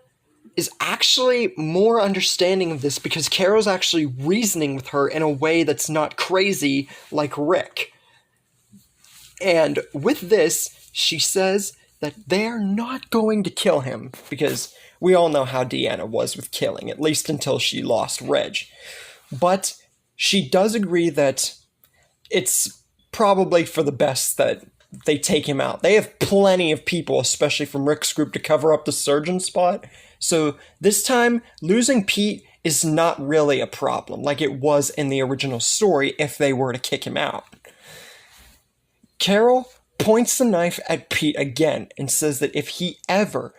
is actually more understanding of this because Carol's actually reasoning with her in a way that's not crazy like Rick. And with this, she says that they're not going to kill him because we all know how Deanna was with killing, at least until she lost Reg. But she does agree that it's probably for the best that they take him out. They have plenty of people, especially from Rick's group, to cover up the surgeon spot. So this time, losing Pete is not really a problem, like it was in the original story if they were to kick him out. Carol points the knife at Pete again and says that if he ever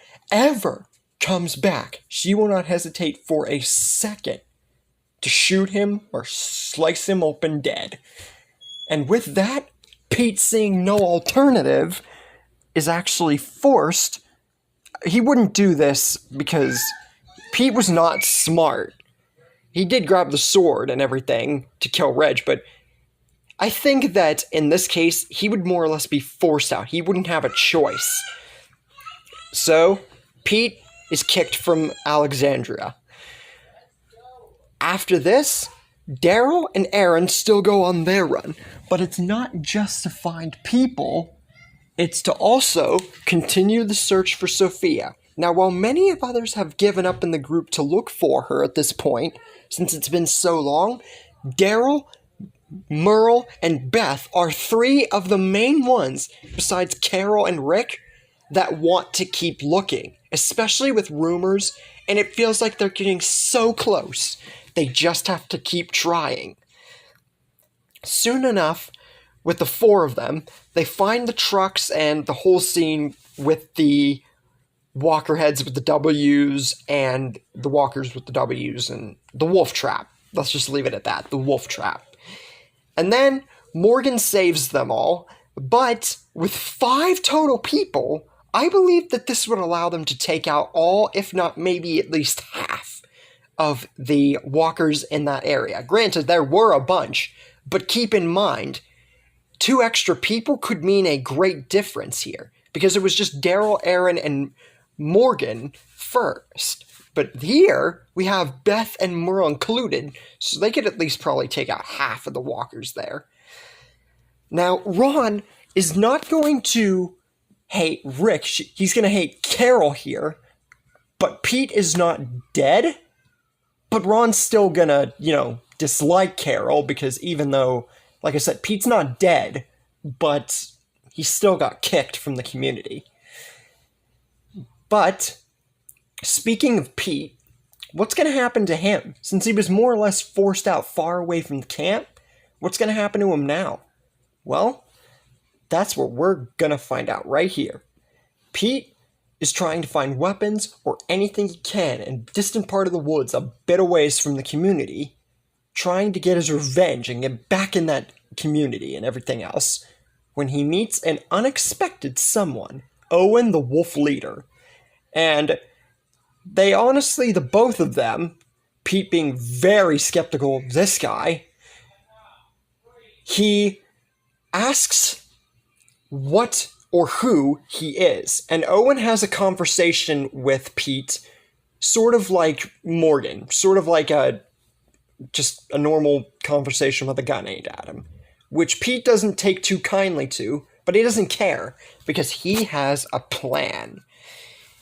comes back, she will not hesitate for a second to shoot him or slice him open dead. And with that, Pete, seeing no alternative, is actually forced. He wouldn't do this because Pete was not smart. He did grab the sword and everything to kill Reg, but I think that in this case, he would more or less be forced out. He wouldn't have a choice. So, Pete is kicked from Alexandria. After this, Daryl and Aaron still go on their run, but it's not just to find people, it's to also continue the search for Sophia. Now, while many of others have given up in the group to look for her at this point, since it's been so long, Daryl, Merle, and Beth are three of the main ones, besides Carol and Rick, that want to keep looking, especially with rumors, and it feels like they're getting so close. They just have to keep trying. Soon enough, with the four of them, they find the trucks and the whole scene with the walker heads with the W's and the walkers with the W's and the wolf trap. Let's just leave it at that, the wolf trap. And then Morgan saves them all, but with 5 total people, I believe that this would allow them to take out all, if not maybe at least half, of the walkers in that area. Granted, there were a bunch, but keep in mind, 2 extra people could mean a great difference here, because it was just Daryl, Aaron, and Morgan first. But here, we have Beth and Merle included, so they could at least probably take out half of the walkers there. Now, Ron is not going to hate Rick. He's going to hate Carol here, but Pete is not dead. But Ron's still gonna, dislike Carol because even though, like I said, Pete's not dead, but he still got kicked from the community. But speaking of Pete, what's going to happen to him? Since he was more or less forced out far away from the camp, what's going to happen to him now? Well, that's what we're going to find out right here. Pete is trying to find weapons or anything he can in a distant part of the woods a bit away from the community, trying to get his revenge and get back in that community and everything else, when he meets an unexpected someone, Owen the Wolf Leader. And they honestly, the both of them, Pete being very skeptical of this guy, he asks what or who he is. And Owen has a conversation with Pete, sort of like Morgan, sort of like just a normal conversation with a gun aimed at him, which Pete doesn't take too kindly to, but he doesn't care, because he has a plan.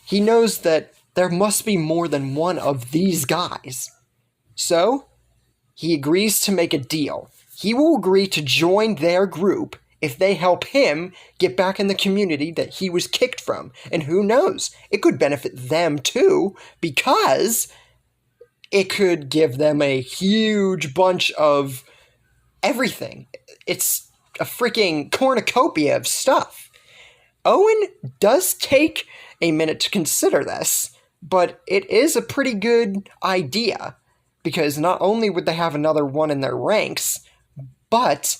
He knows that there must be more than one of these guys. So, he agrees to make a deal. He will agree to join their group if they help him get back in the community that he was kicked from. And who knows, it could benefit them too, because it could give them a huge bunch of everything. It's a freaking cornucopia of stuff. Owen does take a minute to consider this, but it is a pretty good idea, because not only would they have another one in their ranks, but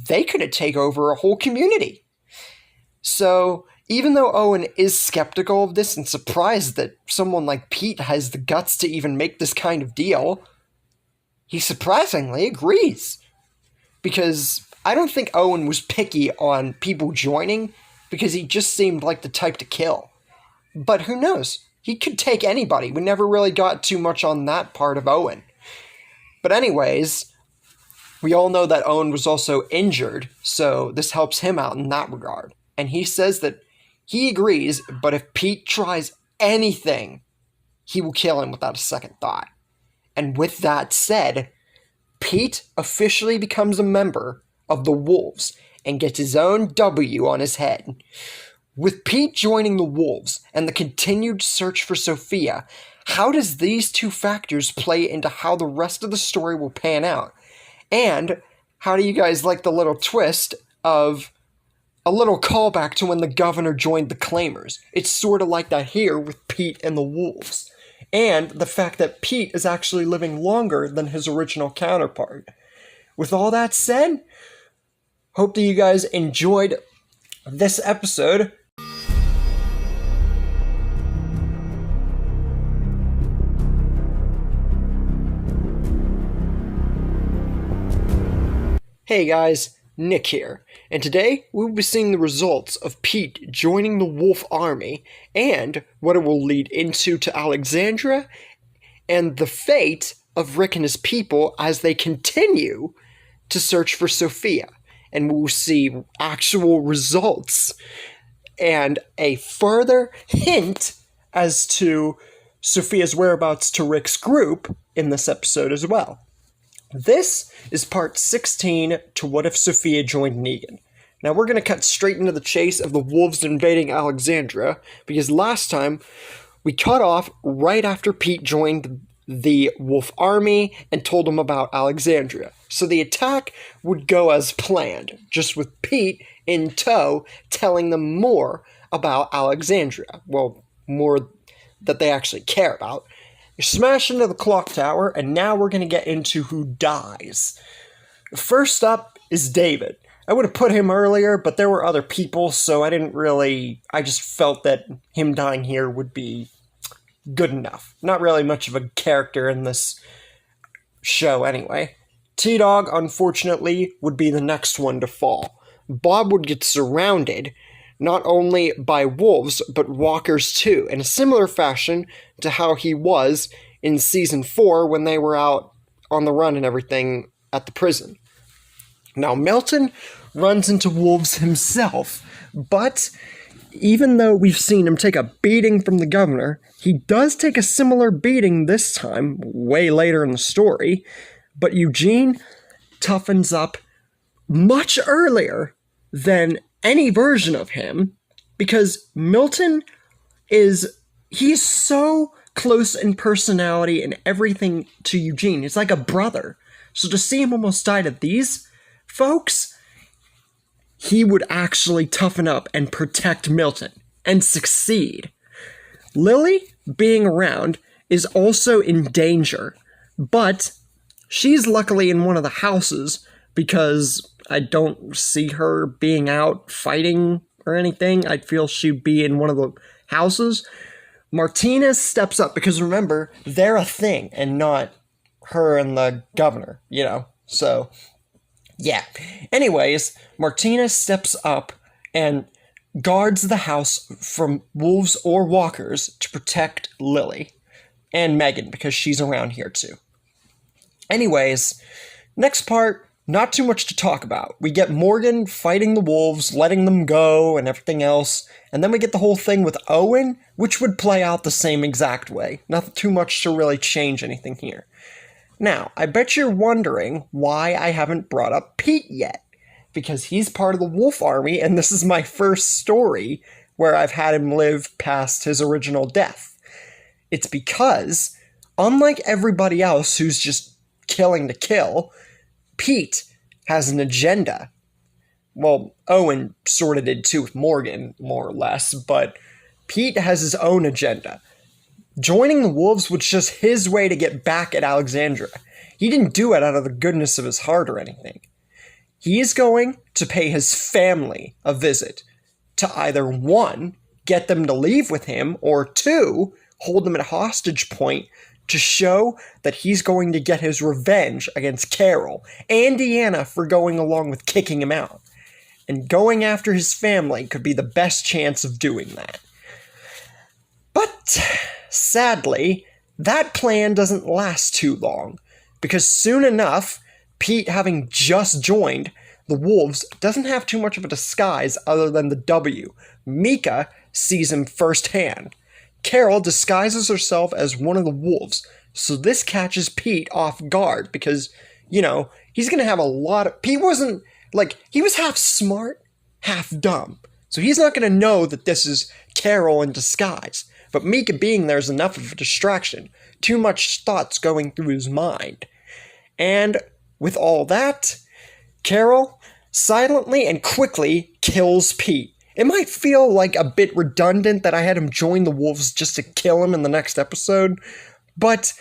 they could take over a whole community. So, even though Owen is skeptical of this and surprised that someone like Pete has the guts to even make this kind of deal, he surprisingly agrees. Because I don't think Owen was picky on people joining, because he just seemed like the type to kill. But who knows? He could take anybody. We never really got too much on that part of Owen. But anyways, we all know that Owen was also injured, so this helps him out in that regard. And he says that he agrees, but if Pete tries anything, he will kill him without a second thought. And with that said, Pete officially becomes a member of the Wolves and gets his own W on his head. With Pete joining the Wolves and the continued search for Sophia, how does these two factors play into how the rest of the story will pan out? And how do you guys like the little twist of a little callback to when the governor joined the Claimers? It's sort of like that here with Pete and the Wolves. And the fact that Pete is actually living longer than his original counterpart. With all that said, hope that you guys enjoyed this episode. Hey guys, Nick here, and today we will be seeing the results of Pete joining the Wolf Army, and what it will lead into to Alexandria, and the fate of Rick and his people as they continue to search for Sophia. And we will see actual results, and a further hint as to Sophia's whereabouts to Rick's group in this episode as well. This is part 16 to What If Sophia Joined Negan. Now we're going to cut straight into the chase of the wolves invading Alexandria, because last time we cut off right after Pete joined the Wolf Army and told them about Alexandria. So the attack would go as planned, just with Pete in tow telling them more about Alexandria. Well, more that they actually care about. Smash into the clock tower, and now we're going to get into who dies. First up is David. I would have put him earlier, but there were other people, so I just felt that him dying here would be good enough. Not really much of a character in this show anyway. T-Dog, unfortunately, would be the next one to fall. Bob would get surrounded, not only by wolves, but walkers too, in a similar fashion to how he was in Season 4 when they were out on the run and everything at the prison. Now, Milton runs into wolves himself, but even though we've seen him take a beating from the governor, he does take a similar beating this time, way later in the story, but Eugene toughens up much earlier than any version of him, because Milton he's so close in personality and everything to Eugene. He's like a brother. So to see him almost die to these folks, he would actually toughen up and protect Milton and succeed. Lily, being around, is also in danger, but she's luckily in one of the houses because I don't see her being out fighting or anything. I feel she'd be in one of the houses. Martinez steps up because remember, they're a thing and not her and the governor, So, yeah. Anyways, Martinez steps up and guards the house from wolves or walkers to protect Lily and Megan because she's around here too. Anyways, next part, not too much to talk about. We get Morgan fighting the wolves, letting them go and everything else, and then we get the whole thing with Owen, which would play out the same exact way. Not too much to really change anything here. Now, I bet you're wondering why I haven't brought up Pete yet, because he's part of the wolf army, and this is my first story where I've had him live past his original death. It's because, unlike everybody else who's just killing to kill, Pete has an agenda. Well, Owen sort of did too with Morgan, more or less, but Pete has his own agenda. Joining the wolves was just his way to get back at Alexandra. He didn't do it out of the goodness of his heart or anything. He is going to pay his family a visit to either 1, get them to leave with him, or 2, hold them at hostage point to show that he's going to get his revenge against Carol and Deanna for going along with kicking him out. And going after his family could be the best chance of doing that. But, sadly, that plan doesn't last too long, because soon enough, Pete, having just joined the wolves, doesn't have too much of a disguise other than the W. Mika sees him firsthand. Carol disguises herself as one of the wolves, so this catches Pete off guard because, he's going to have a lot of... Pete wasn't, he was half smart, half dumb, so he's not going to know that this is Carol in disguise. But Mika being there is enough of a distraction, too much thoughts going through his mind. And with all that, Carol silently and quickly kills Pete. It might feel like a bit redundant that I had him join the wolves just to kill him in the next episode, but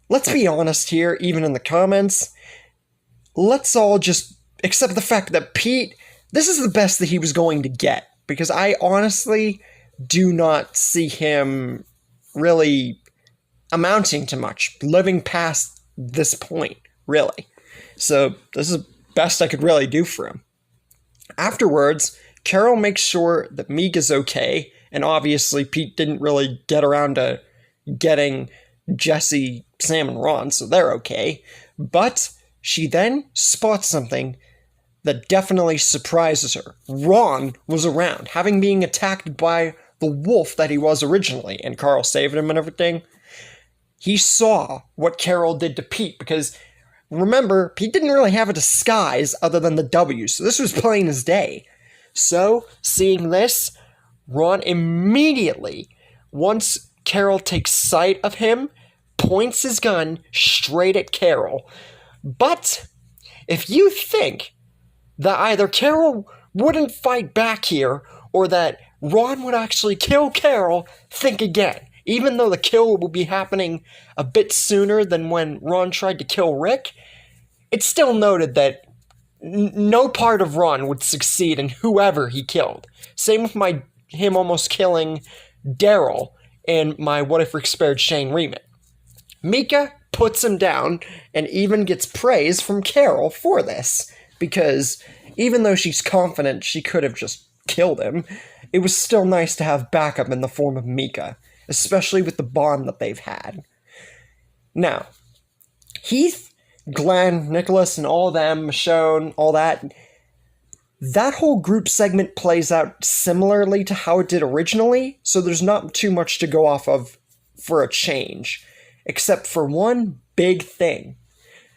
let's be honest here, even in the comments, let's all just accept the fact that Pete, this is the best that he was going to get, because I honestly do not see him really amounting to much, living past this point, really. So this is the best I could really do for him. Afterwards, Carol makes sure that Mika's okay, and obviously Pete didn't really get around to getting Jesse, Sam, and Ron, so they're okay. But she then spots something that definitely surprises her. Ron was around, having been attacked by the wolf that he was originally, and Carl saved him and everything. He saw what Carol did to Pete, because remember, Pete didn't really have a disguise other than the W, so this was plain as day. So, seeing this, Ron immediately, once Carol takes sight of him, points his gun straight at Carol. But if you think that either Carol wouldn't fight back here, or that Ron would actually kill Carol, think again. Even though the kill will be happening a bit sooner than when Ron tried to kill Rick, it's still noted that no part of Ron would succeed in whoever he killed. Same with him almost killing Daryl in my What If Rick Spared Shane remake. Mika puts him down and even gets praise from Carol for this, because even though she's confident she could have just killed him, it was still nice to have backup in the form of Mika, especially with the bond that they've had. Now, Heath, Glenn, Nicholas, and all of them, Michonne, all that, that whole group segment plays out similarly to how it did originally, so there's not too much to go off of for a change, except for one big thing.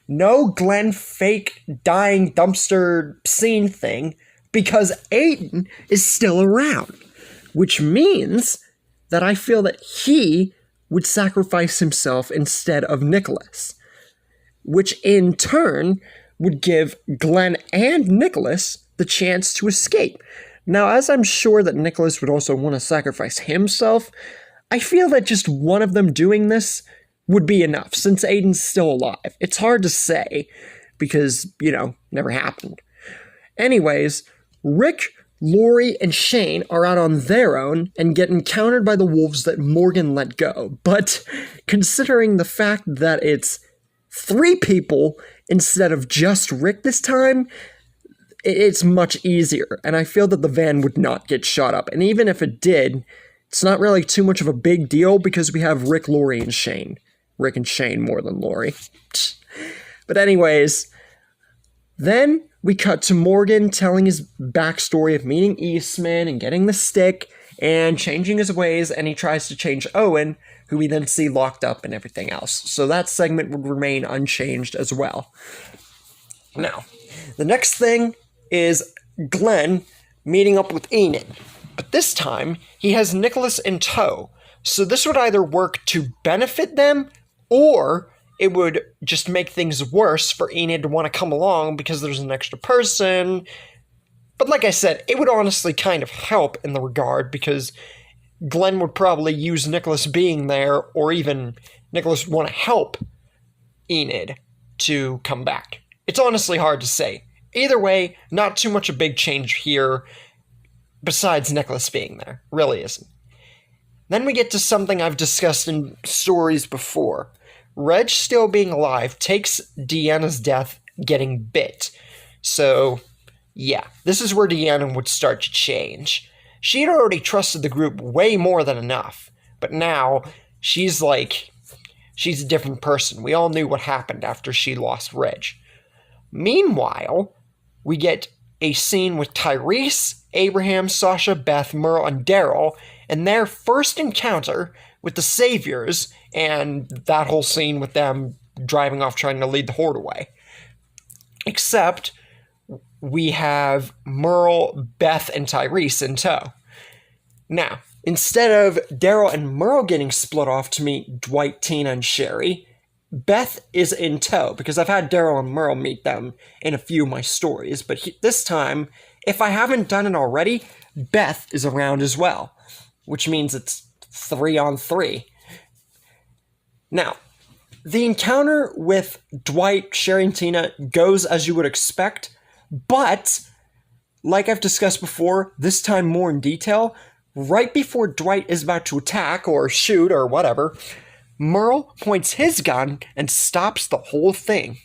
No Glenn fake dying dumpster scene thing, because Aiden is still around, which means that I feel that he would sacrifice himself instead of Nicholas, which in turn would give Glenn and Nicholas the chance to escape. Now, as I'm sure that Nicholas would also want to sacrifice himself, I feel that just one of them doing this would be enough, since Aiden's still alive. It's hard to say, because, never happened. Anyways, Rick, Lori, and Shane are out on their own and get encountered by the wolves that Morgan let go. But considering the fact that it's 3 people instead of just Rick this time, it's much easier, and I feel that the van would not get shot up. And even if it did, it's not really too much of a big deal because we have Rick, Lori, and Shane. Rick and Shane more than Lori. But anyways, then we cut to Morgan telling his backstory of meeting Eastman and getting the stick and changing his ways, and he tries to change Owen, who we then see locked up and everything else. So that segment would remain unchanged as well. Now, the next thing is Glenn meeting up with Enid, but this time he has Nicholas in tow, so this would either work to benefit them, or it would just make things worse for Enid to want to come along because there's an extra person. But like I said, it would honestly kind of help in the regard, because Glenn would probably use Nicholas being there, or even Nicholas would want to help Enid to come back. It's honestly hard to say. Either way, not too much a big change here, besides Nicholas being there. Really isn't. Then we get to something I've discussed in stories before. Reg still being alive takes Deanna's death getting bit. So, yeah, this is where Deanna would start to change. She had already trusted the group way more than enough, but now she's a different person. We all knew what happened after she lost Reg. Meanwhile, we get a scene with Tyrese, Abraham, Sasha, Beth, Merle, and Daryl, and their first encounter with the Saviors, and that whole scene with them driving off trying to lead the Horde away. Except we have Merle, Beth, and Tyrese in tow. Now, instead of Daryl and Merle getting split off to meet Dwight, Tina, and Sherry, Beth is in tow, because I've had Daryl and Merle meet them in a few of my stories, but this time, if I haven't done it already, Beth is around as well, which means it's 3-on-3. Now, the encounter with Dwight, Sherry, and Tina goes as you would expect, but, like I've discussed before, this time more in detail, right before Dwight is about to attack or shoot or whatever, Merle points his gun and stops the whole thing,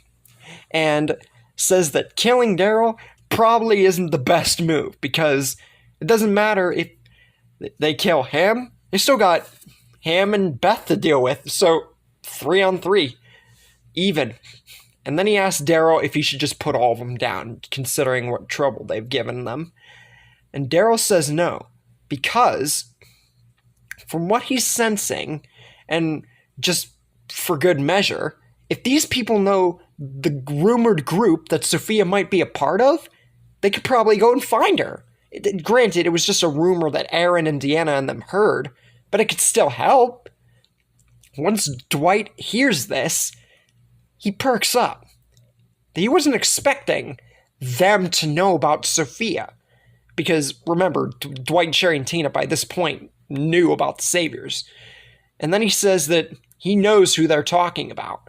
and says that killing Daryl probably isn't the best move, because it doesn't matter if they kill him, they still got him and Beth to deal with, so 3-on-3, even. And then he asks Daryl if he should just put all of them down, considering what trouble they've given them. And Daryl says no, because from what he's sensing, and just for good measure, if these people know the rumored group that Sophia might be a part of, they could probably go and find her. Granted, it was just a rumor that Aaron and Deanna and them heard, but it could still help. Once Dwight hears this, he perks up. He wasn't expecting them to know about Sophia, because remember, Dwight, Sherry, and Tina by this point knew about the Saviors. And then he says that he knows who they're talking about.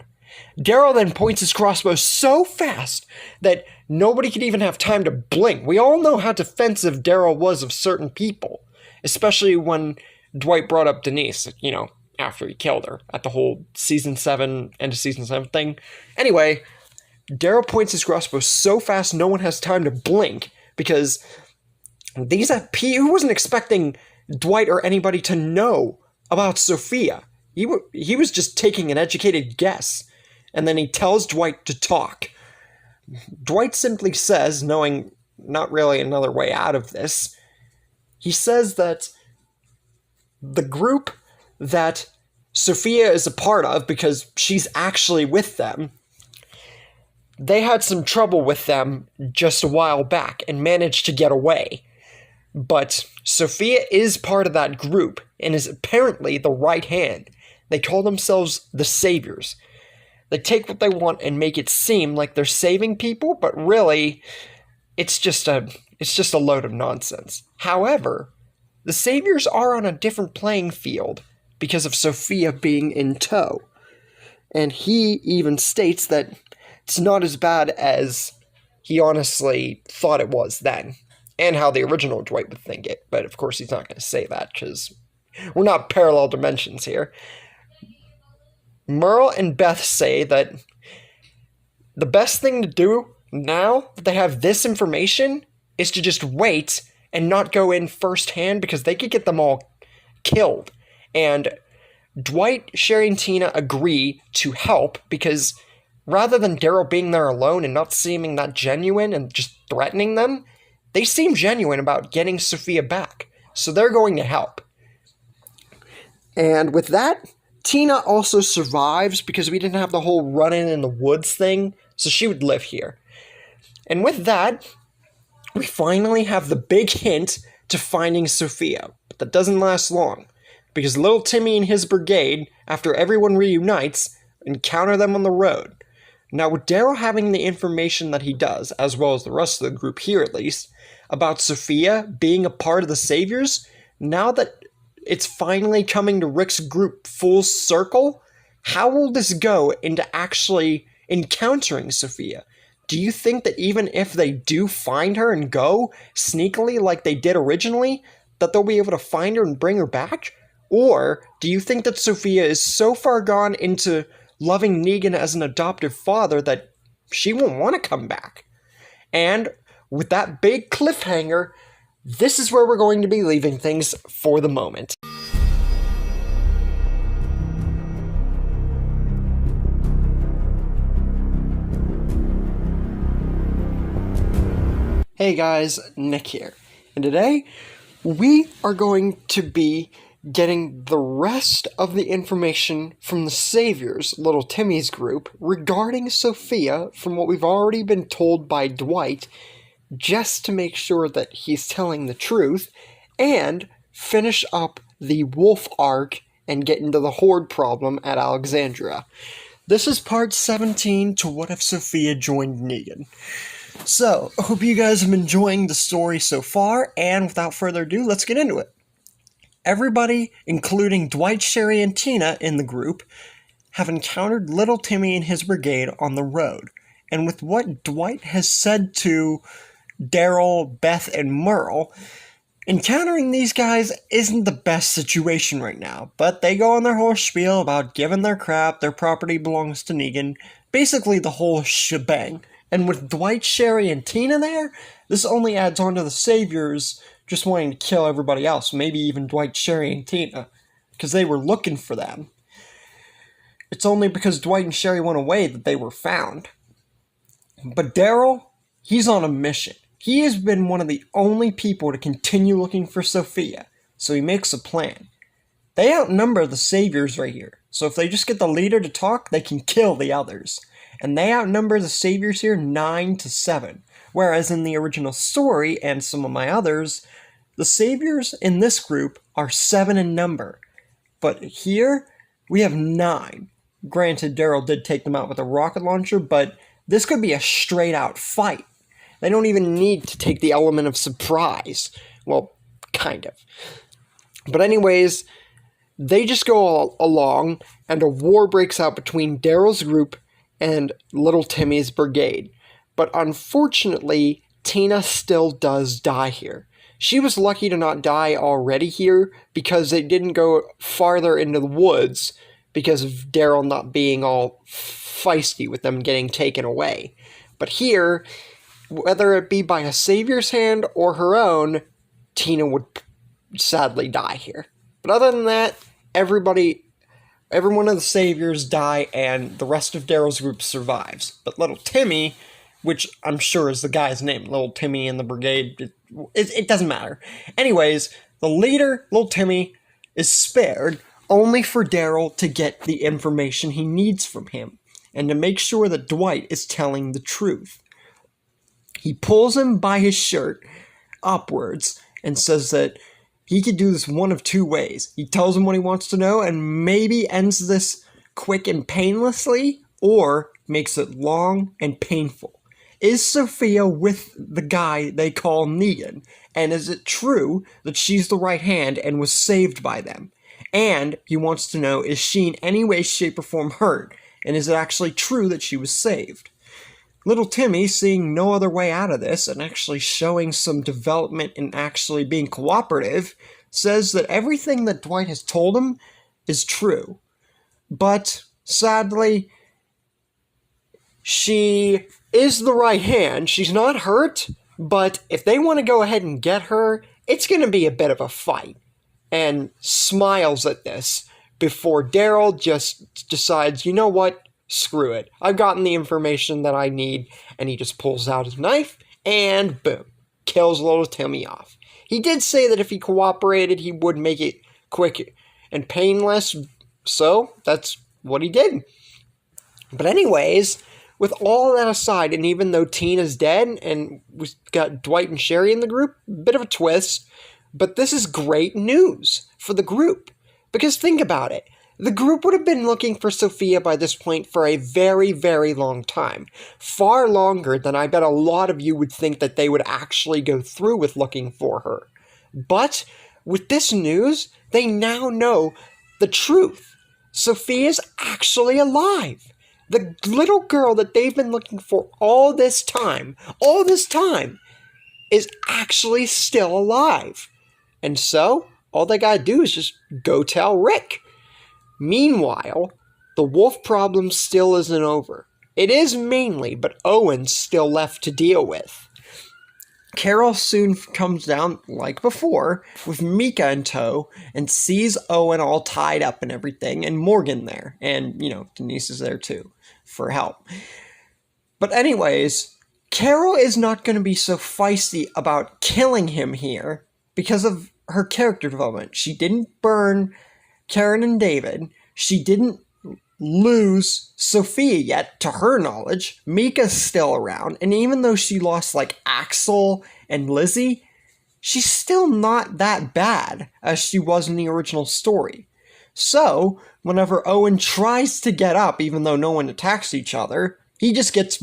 Daryl then points his crossbow so fast that nobody could even have time to blink. We all know how defensive Daryl was of certain people, especially when Dwight brought up Denise, after he killed her at the whole end of season 7 thing. Anyway, Daryl points his crossbow so fast no one has time to blink, because he wasn't expecting Dwight or anybody to know about Sophia. He was just taking an educated guess, and then he tells Dwight to talk. Dwight simply says, knowing not really another way out of this. He says that the group that Sophia is a part of, because she's actually with them, they had some trouble with them just a while back and managed to get away. But Sophia is part of that group and is apparently the right hand. They call themselves the Saviors. They take what they want and make it seem like they're saving people, but really, it's just a load of nonsense. However, the Saviors are on a different playing field because of Sophia being in tow. And he even states that it's not as bad as he honestly thought it was then, and how the original Dwight would think it. But of course he's not going to say that, because we're not parallel dimensions here. Merle and Beth say that the best thing to do now that they have this information is to just wait and not go in firsthand, because they could get them all killed. And Dwight, Sherry, and Tina agree to help, because rather than Daryl being there alone and not seeming that genuine and just threatening them, they seem genuine about getting Sophia back. So they're going to help. And with that, Tina also survives because we didn't have the whole run-in in the woods thing, so she would live here. And with that, we finally have the big hint to finding Sophia. But that doesn't last long, because little Timmy and his brigade, after everyone reunites, encounter them on the road. Now, with Daryl having the information that he does, as well as the rest of the group here at least, about Sophia being a part of the Saviors, now that it's finally coming to Rick's group full circle, how will this go into actually encountering Sophia? Do you think that even if they do find her and go sneakily like they did originally, that they'll be able to find her and bring her back? Or do you think that Sophia is so far gone into loving Negan as an adoptive father that she won't want to come back? And with that big cliffhanger, this is where we're going to be leaving things for the moment. Hey guys, Nick here, and today we are going to be getting the rest of the information from the Saviors, little Timmy's group, regarding Sophia from what we've already been told by Dwight, just to make sure that he's telling the truth, and finish up the Wolf arc and get into the Horde problem at Alexandria. This is part 17 to What If Sophia Joined Negan. So, I hope you guys have been enjoying the story so far, and without further ado, let's get into it. Everybody, including Dwight, Sherry, and Tina in the group, have encountered little Timmy and his brigade on the road. And with what Dwight has said to Daryl, Beth, and Merle, encountering these guys isn't the best situation right now, but they go on their whole spiel about giving their crap, their property belongs to Negan, basically the whole shebang. And with Dwight, Sherry, and Tina there, this only adds on to the Saviors just wanting to kill everybody else, maybe even Dwight, Sherry, and Tina, because they were looking for them. It's only because Dwight and Sherry went away that they were found. But Daryl, he's on a mission. He has been one of the only people to continue looking for Sophia, so he makes a plan. They outnumber the Saviors right here, so if they just get the leader to talk, they can kill the others. And they outnumber the Saviors here 9-7, whereas in the original story, and some of my others, the Saviors in this group are 7 in number. But here, we have 9. Granted, Daryl did take them out with a rocket launcher, but this could be a straight-out fight. They don't even need to take the element of surprise. Well, kind of. But anyways, they just go along, and a war breaks out between Daryl's group and little Timmy's brigade. But unfortunately, Tina still does die here. She was lucky to not die already here because they didn't go farther into the woods because of Daryl not being all feisty with them getting taken away. But here, whether it be by a Savior's hand or her own, Tina would sadly die here. But other than that, every one of the Saviors die, and the rest of Daryl's group survives. But little Timmy which I'm sure is the guy's name, Little Timmy in the brigade. It doesn't matter. Anyways, the leader, Little Timmy, is spared only for Daryl to get the information he needs from him and to make sure that Dwight is telling the truth. He pulls him by his shirt upwards and says that he could do this one of two ways. He tells him what he wants to know and maybe ends this quick and painlessly, or makes it long and painful. Is Sophia with the guy they call Negan? And is it true that she's the right hand and was saved by them? And he wants to know, is she in any way, shape, or form hurt? And is it actually true that she was saved? Little Timmy, seeing no other way out of this and actually showing some development in actually being cooperative, says that everything that Dwight has told him is true. But, sadly, she is the right hand. She's not hurt, but if they want to go ahead and get her, it's going to be a bit of a fight. And smiles at this before Daryl just decides, you know what? Screw it. I've gotten the information that I need, and he just pulls out his knife, and boom, kills little Timmy off. He did say that if he cooperated, he would make it quick and painless, so that's what he did. But anyways, with all that aside, and even though Tina's dead, and we've got Dwight and Sherry in the group, bit of a twist, but this is great news for the group. Because think about it. The group would have been looking for Sophia by this point for a very, very long time. Far longer than I bet a lot of you would think that they would actually go through with looking for her. But with this news, they now know the truth. Sophia's actually alive. The little girl that they've been looking for all this time, is actually still alive. And so, all they gotta do is just go tell Rick. Meanwhile, the wolf problem still isn't over. It is mainly, but Owen's still left to deal with. Carol soon comes down, like before, with Mika in tow, and sees Owen all tied up and everything, and Morgan there. And, Denise is there too, for help. But anyways, Carol is not going to be so feisty about killing him here because of her character development. She didn't burn Karen and David. She didn't lose Sophia yet, to her knowledge. Mika's still around, and even though she lost, Axel and Lizzie, she's still not that bad as she was in the original story. So, whenever Owen tries to get up, even though no one attacks each other, he just gets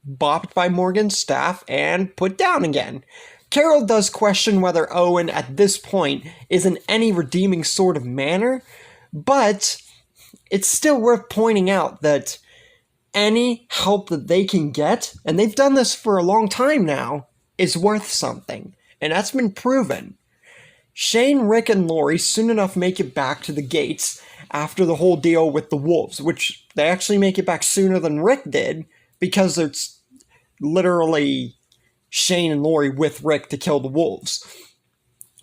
bopped by Morgan's staff and put down again. Carol does question whether Owen, at this point, is in any redeeming sort of manner, but it's still worth pointing out that any help that they can get, and they've done this for a long time now, is worth something, and that's been proven. Shane, Rick, and Lori soon enough make it back to the gates after the whole deal with the wolves, which they actually make it back sooner than Rick did, because it's literally Shane and Lori with Rick to kill the wolves.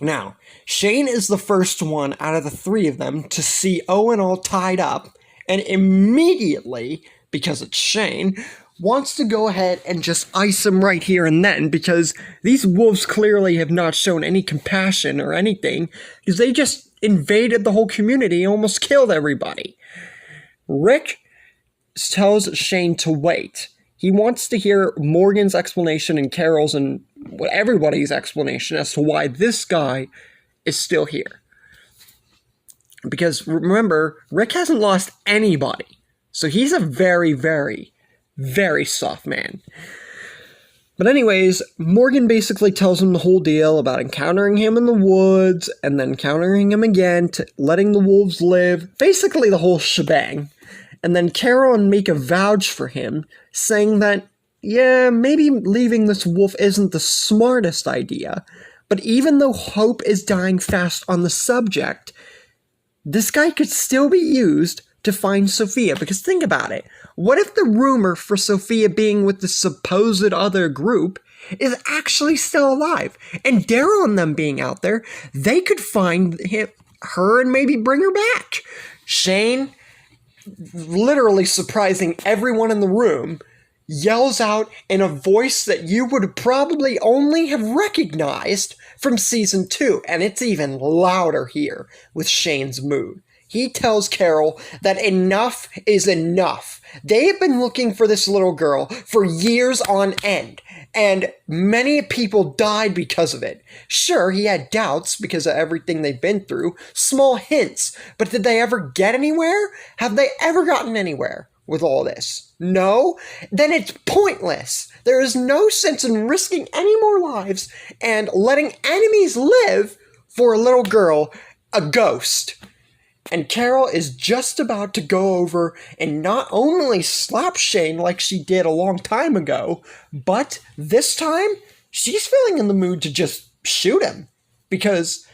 Now, Shane is the first one out of the three of them to see Owen all tied up, and immediately, because it's Shane, wants to go ahead and just ice him right here and then, because these wolves clearly have not shown any compassion or anything, because they just invaded the whole community and almost killed everybody. Rick tells Shane to wait. He wants to hear Morgan's explanation and Carol's and everybody's explanation as to why this guy is still here. Because remember, Rick hasn't lost anybody. So he's a very, very, very soft man. But anyways, Morgan basically tells him the whole deal about encountering him in the woods and then encountering him again, to letting the wolves live. Basically the whole shebang. And then Carol and Mika vouch for him, saying that, yeah, maybe leaving this wolf isn't the smartest idea, but even though Hope is dying fast on the subject, this guy could still be used to find Sophia. Because think about it. What if the rumor for Sophia being with the supposed other group is actually still alive? And Daryl and them being out there, they could find her and maybe bring her back. Shane, literally surprising everyone in the room, yells out in a voice that you would probably only have recognized from season 2, and it's even louder here with Shane's mood. He tells Carol that enough is enough. They have been looking for this little girl for years on end, and many people died because of it. Sure, he had doubts because of everything they've been through, small hints, but did they ever get anywhere? Have they ever gotten anywhere with all this? No? Then it's pointless. There is no sense in risking any more lives and letting enemies live for a little girl, a ghost. And Carol is just about to go over and not only slap Shane like she did a long time ago, but this time she's feeling in the mood to just shoot him. Because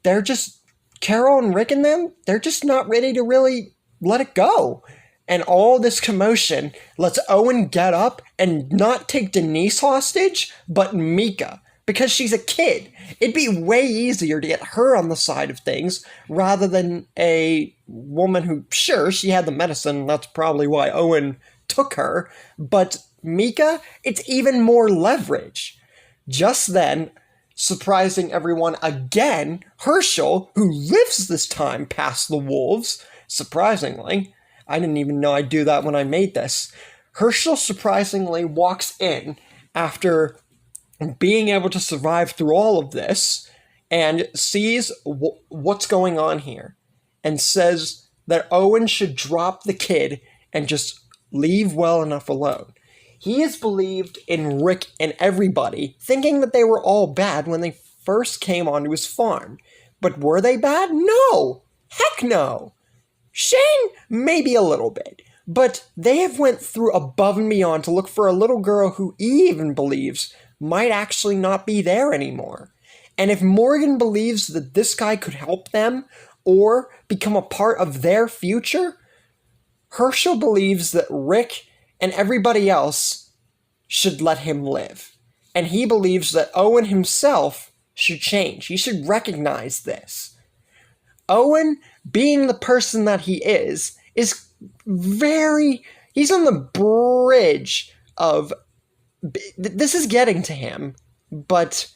they're just, Carol and Rick and them, they're just not ready to really let it go. And all this commotion lets Owen get up and not take Denise hostage, but Mika. Because she's a kid. It'd be way easier to get her on the side of things rather than a woman who, sure, she had the medicine, that's probably why Owen took her, but Mika, it's even more leverage. Just then, surprising everyone again, Herschel, who lives this time past the wolves, surprisingly, I didn't even know I'd do that when I made this, Herschel surprisingly walks in after being able to survive through all of this, and sees what's going on here, and says that Owen should drop the kid and just leave well enough alone. He has believed in Rick and everybody, thinking that they were all bad when they first came onto his farm. But were they bad? No! Heck no! Shane, maybe a little bit. But they have went through above and beyond to look for a little girl who he even believes might actually not be there anymore. And if Morgan believes that this guy could help them or become a part of their future, Herschel believes that Rick and everybody else should let him live. And he believes that Owen himself should change. He should recognize this. Owen, being the person that he is he's on the bridge of, this is getting to him, but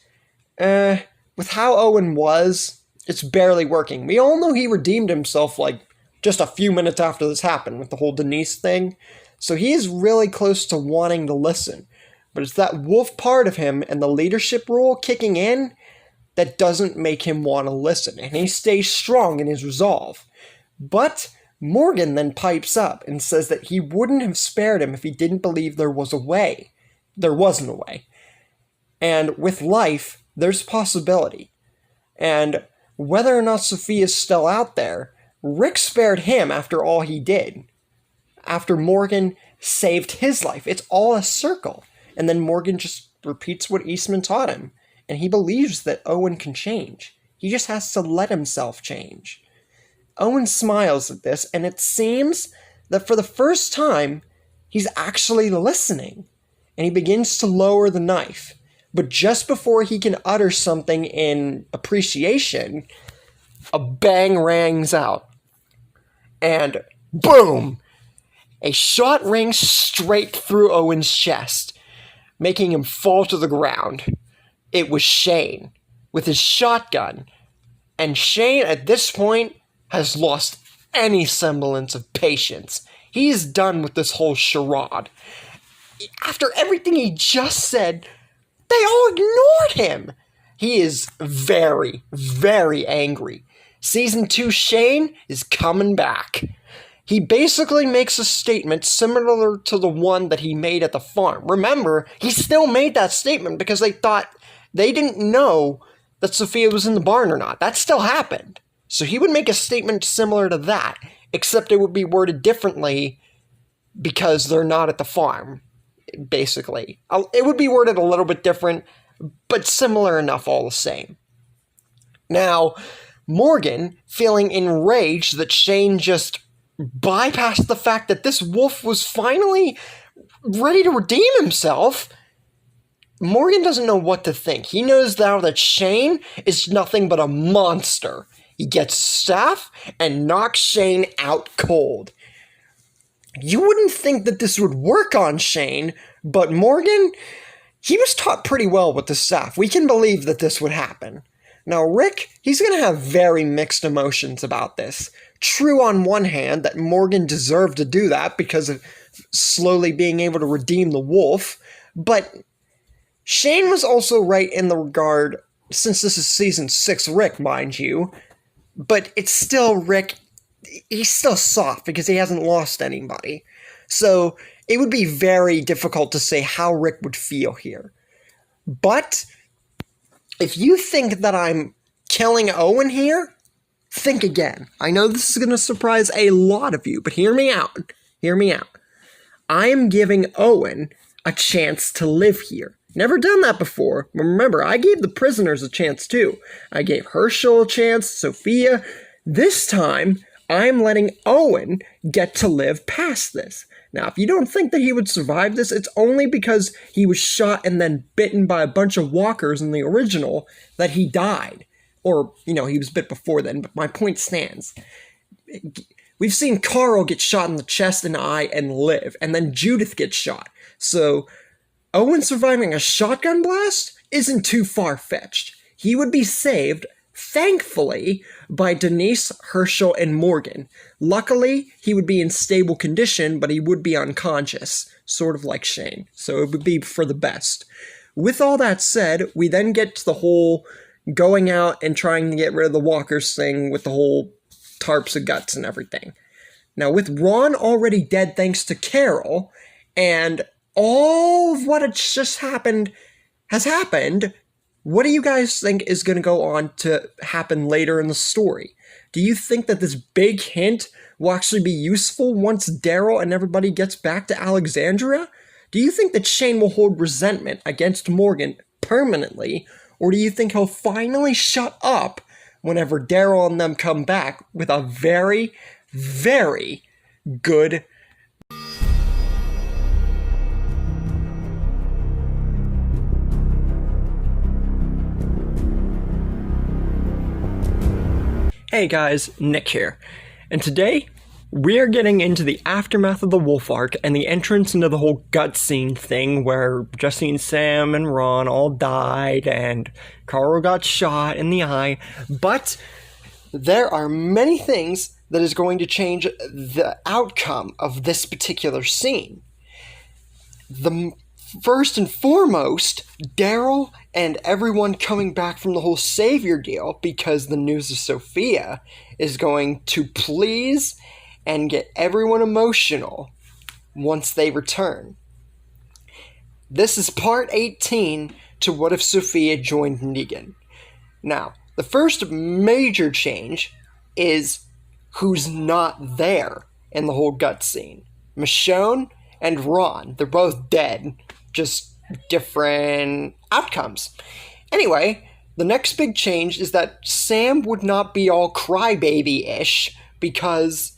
with how Owen was, it's barely working. We all know he redeemed himself like just a few minutes after this happened with the whole Denise thing, so he is really close to wanting to listen. But it's that wolf part of him and the leadership role kicking in that doesn't make him want to listen, and he stays strong in his resolve. But Morgan then pipes up and says that he wouldn't have spared him if he didn't believe there was a way. There wasn't a way. And with life, there's possibility. And whether or not Sophia's still out there, Rick spared him after all he did. After Morgan saved his life. It's all a circle. And then Morgan just repeats what Eastman taught him. And he believes that Owen can change. He just has to let himself change. Owen smiles at this, and it seems that for the first time, he's actually listening. And he begins to lower the knife. But just before he can utter something in appreciation, a bang rings out. And boom! A shot rings straight through Owen's chest, making him fall to the ground. It was Shane, with his shotgun. And Shane, at this point, has lost any semblance of patience. He's done with this whole charade. After everything he just said, they all ignored him. He is very, very angry. Season 2 Shane is coming back. He basically makes a statement similar to the one that he made at the farm. Remember, he still made that statement because they didn't know that Sophia was in the barn or not. That still happened. So he would make a statement similar to that, except it would be worded differently because they're not at the farm. Basically. It would be worded a little bit different, but similar enough all the same. Now, Morgan, feeling enraged that Shane just bypassed the fact that this wolf was finally ready to redeem himself, Morgan doesn't know what to think. He knows now that Shane is nothing but a monster. He gets staff and knocks Shane out cold. You wouldn't think that this would work on Shane, but Morgan, he was taught pretty well with the staff. We can believe that this would happen. Now, Rick, he's going to have very mixed emotions about this. True on one hand that Morgan deserved to do that because of slowly being able to redeem the wolf, but Shane was also right in the regard, since this is season 6 Rick, mind you, but it's still Rick, he's still soft because he hasn't lost anybody. So it would be very difficult to say how Rick would feel here. But if you think that I'm killing Owen here, think again. I know this is going to surprise a lot of you, but hear me out. Hear me out. I am giving Owen a chance to live here. Never done that before. Remember, I gave the prisoners a chance too. I gave Herschel a chance, Sophia. This time, I'm letting Owen get to live past this. Now, if you don't think that he would survive this, it's only because he was shot and then bitten by a bunch of walkers in the original that he died. Or, he was bit before then, but my point stands. We've seen Carl get shot in the chest and eye and live, and then Judith gets shot. So, Owen surviving a shotgun blast isn't too far-fetched. He would be saved, thankfully, by Denise, Herschel, and Morgan. Luckily, he would be in stable condition, but he would be unconscious, sort of like Shane. So it would be for the best. With all that said, we then get to the whole going out and trying to get rid of the walkers thing with the whole tarps of guts and everything. Now, with Ron already dead thanks to Carol, and all of what had just happened has happened, what do you guys think is going to go on to happen later in the story? Do you think that this big hint will actually be useful once Daryl and everybody gets back to Alexandria? Do you think that Shane will hold resentment against Morgan permanently, or do you think he'll finally shut up whenever Daryl and them come back with a very, very good Hey guys, Nick here, and today we are getting into the aftermath of the Wolf arc and the entrance into the whole gut scene thing where Jesse and Sam and Ron all died and Carl got shot in the eye, but there are many things that is going to change the outcome of this particular scene. First and foremost, Daryl and everyone coming back from the whole Savior deal, because the news of Sophia is going to please and get everyone emotional once they return. This is part 18 to What If Sophia Joined Negan. Now, the first major change is who's not there in the whole gut scene. Michonne and Ron, they're both dead. Just different outcomes. Anyway, the next big change is that Sam would not be all crybaby-ish because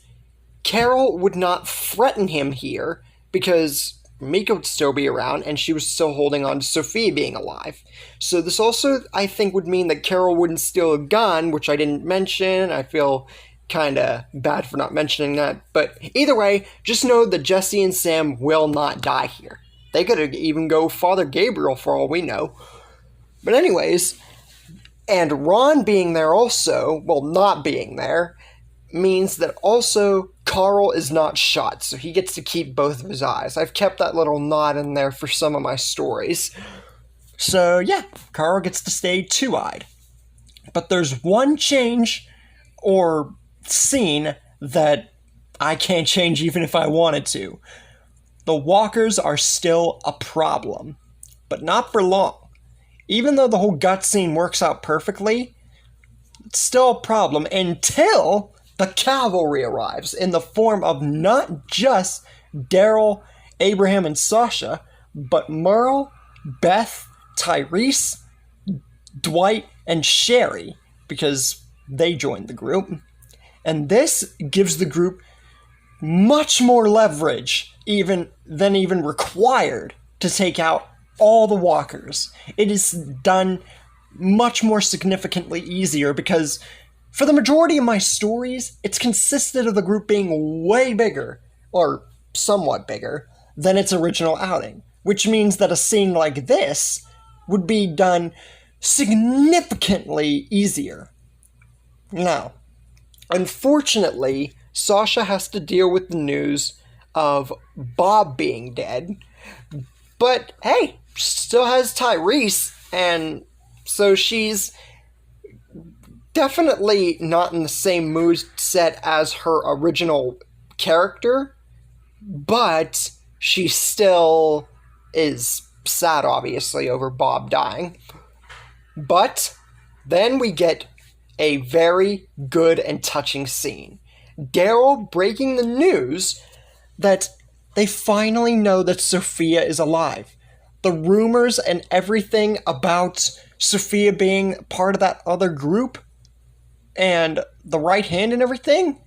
Carol would not threaten him here because Mika would still be around and she was still holding on to Sophia being alive. So this also, I think, would mean that Carol wouldn't steal a gun, which I didn't mention. I feel kind of bad for not mentioning that. But either way, just know that Jesse and Sam will not die here. They could even go Father Gabriel for all we know. But anyways, and Ron being there also, well, not being there, means that also Carl is not shot, so he gets to keep both of his eyes. I've kept that little nod in there for some of my stories. So yeah, Carl gets to stay two-eyed. But there's one change or scene that I can't change even if I wanted to. The walkers are still a problem, but not for long. Even though the whole gut scene works out perfectly, it's still a problem until the cavalry arrives in the form of not just Daryl, Abraham, and Sasha, but Merle, Beth, Tyrese, Dwight, and Sherry, because they joined the group. And this gives the group much more leverage than even required to take out all the walkers. It is done much more significantly easier because for the majority of my stories, it's consisted of the group being way bigger, or somewhat bigger than its original outing, which means that a scene like this would be done significantly easier. Now, unfortunately, Sasha has to deal with the news of Bob being dead, but hey, still has Tyrese, and so she's definitely not in the same mood set as her original character, but she still is sad, obviously, over Bob dying. But then we get a very good and touching scene. Daryl breaking the news that they finally know that Sophia is alive. The rumors and everything about Sophia being part of that other group and the right hand and everything,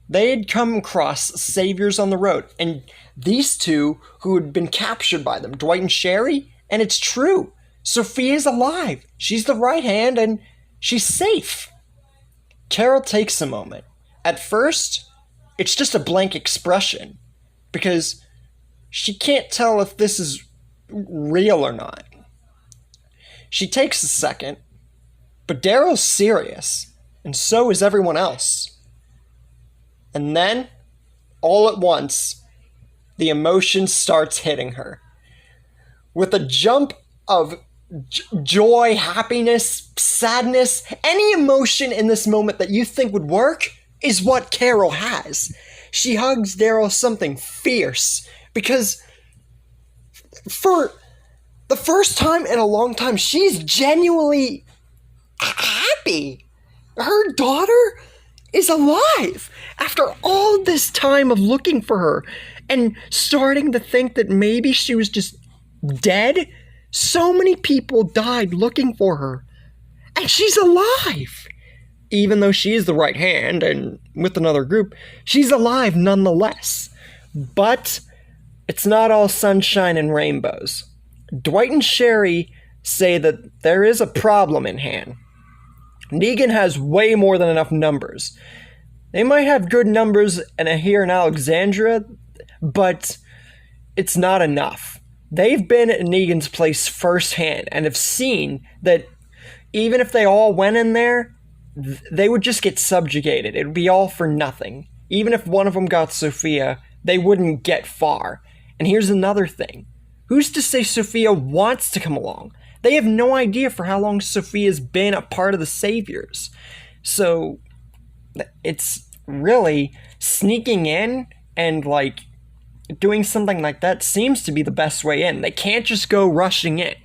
they had come across saviors on the road. And these two who had been captured by them, Dwight and Sherry, and it's true. Sophia's alive. She's the right hand and she's safe. Carol takes a moment. At first, it's just a blank expression because she can't tell if this is real or not. She takes a second, but Daryl's serious, and so is everyone else. And then, all at once, the emotion starts hitting her. With a jump of joy, happiness, sadness, any emotion in this moment that you think would work is what Carol has. She hugs Daryl something fierce because for the first time in a long time, she's genuinely happy. Her daughter is alive after all this time of looking for her and starting to think that maybe she was just dead. So many people died looking for her, and she's alive. Even though she is the right hand and with another group, she's alive nonetheless. But it's not all sunshine and rainbows. Dwight and Sherry say that there is a problem in hand. Negan has way more than enough numbers. They might have good numbers here in Alexandria, but it's not enough. They've been at Negan's place firsthand and have seen that even if they all went in there, they would just get subjugated. It would be all for nothing. Even if one of them got Sophia, they wouldn't get far. And here's another thing. Who's to say Sophia wants to come along? They have no idea for how long Sophia's been a part of the Saviors. So it's really sneaking in and doing something like that seems to be the best way in. They can't just go rushing in.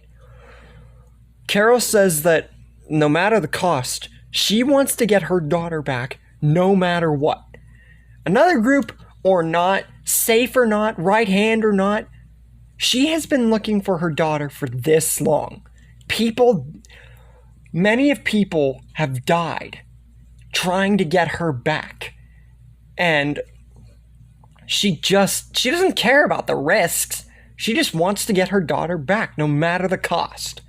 Carol says that no matter the cost, she wants to get her daughter back no matter what. Another group or not, safe or not, right hand or not, she has been looking for her daughter for this long. Many people have died trying to get her back. And she doesn't care about the risks. She just wants to get her daughter back, no matter the cost.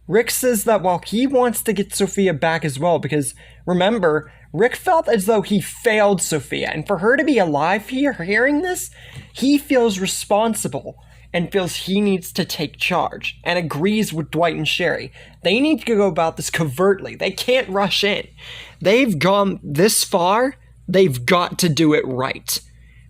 Rick says that while he wants to get Sophia back as well, because remember, Rick felt as though he failed Sophia, and for her to be alive here, hearing this, he feels responsible and feels he needs to take charge, and agrees with Dwight and Sherry. They need to go about this covertly. They can't rush in. They've gone this far, they've got to do it right.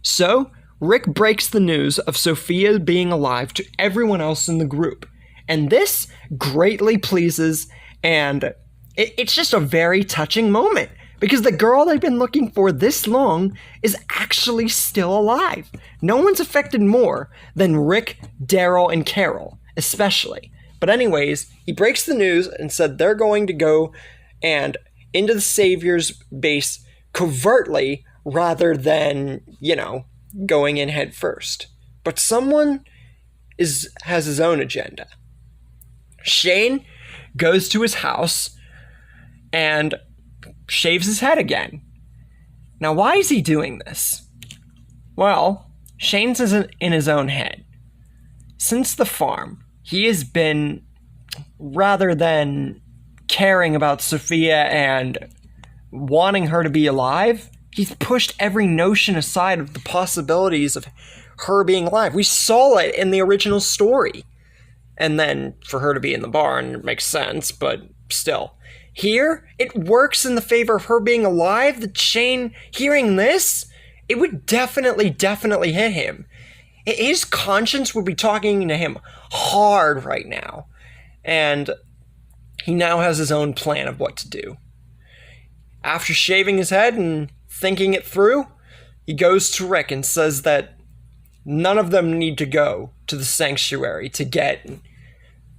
So, Rick breaks the news of Sophia being alive to everyone else in the group. And this greatly pleases, and it's just a very touching moment. Because the girl they've been looking for this long is actually still alive. No one's affected more than Rick, Daryl, and Carol, especially. But anyways, he breaks the news and said they're going to go and into the Savior's base covertly rather than, going in head first. But someone has his own agenda. Shane goes to his house and shaves his head again. Now, why is he doing this? Well, Shane's in his own head. Since the farm, he has been, rather than caring about Sophia and wanting her to be alive, he's pushed every notion aside of the possibilities of her being alive. We saw it in the original story. And then for her to be in the barn, it makes sense, but still. Here, it works in the favor of her being alive. That Shane hearing this, it would definitely hit him. His conscience would be talking to him hard right now. And he now has his own plan of what to do. After shaving his head and thinking it through, he goes to Rick and says that none of them need to go to the sanctuary to get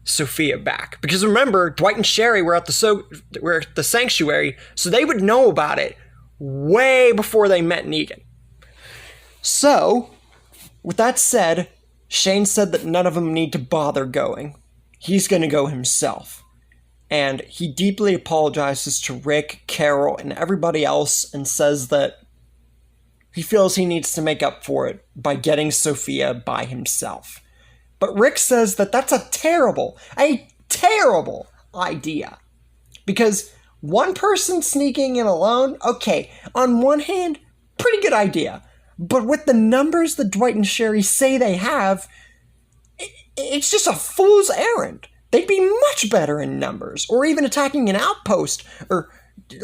Sophia back. Because remember, Dwight and Sherry were at the sanctuary, so they would know about it way before they met Negan. So, with that said, Shane said that none of them need to bother going. He's going to go himself. And he deeply apologizes to Rick, Carol, and everybody else and says that he feels he needs to make up for it by getting Sophia by himself. But Rick says that that's a terrible idea. Because one person sneaking in alone, okay, on one hand, pretty good idea. But with the numbers that Dwight and Sherry say they have, it's just a fool's errand. They'd be much better in numbers, or even attacking an outpost, or,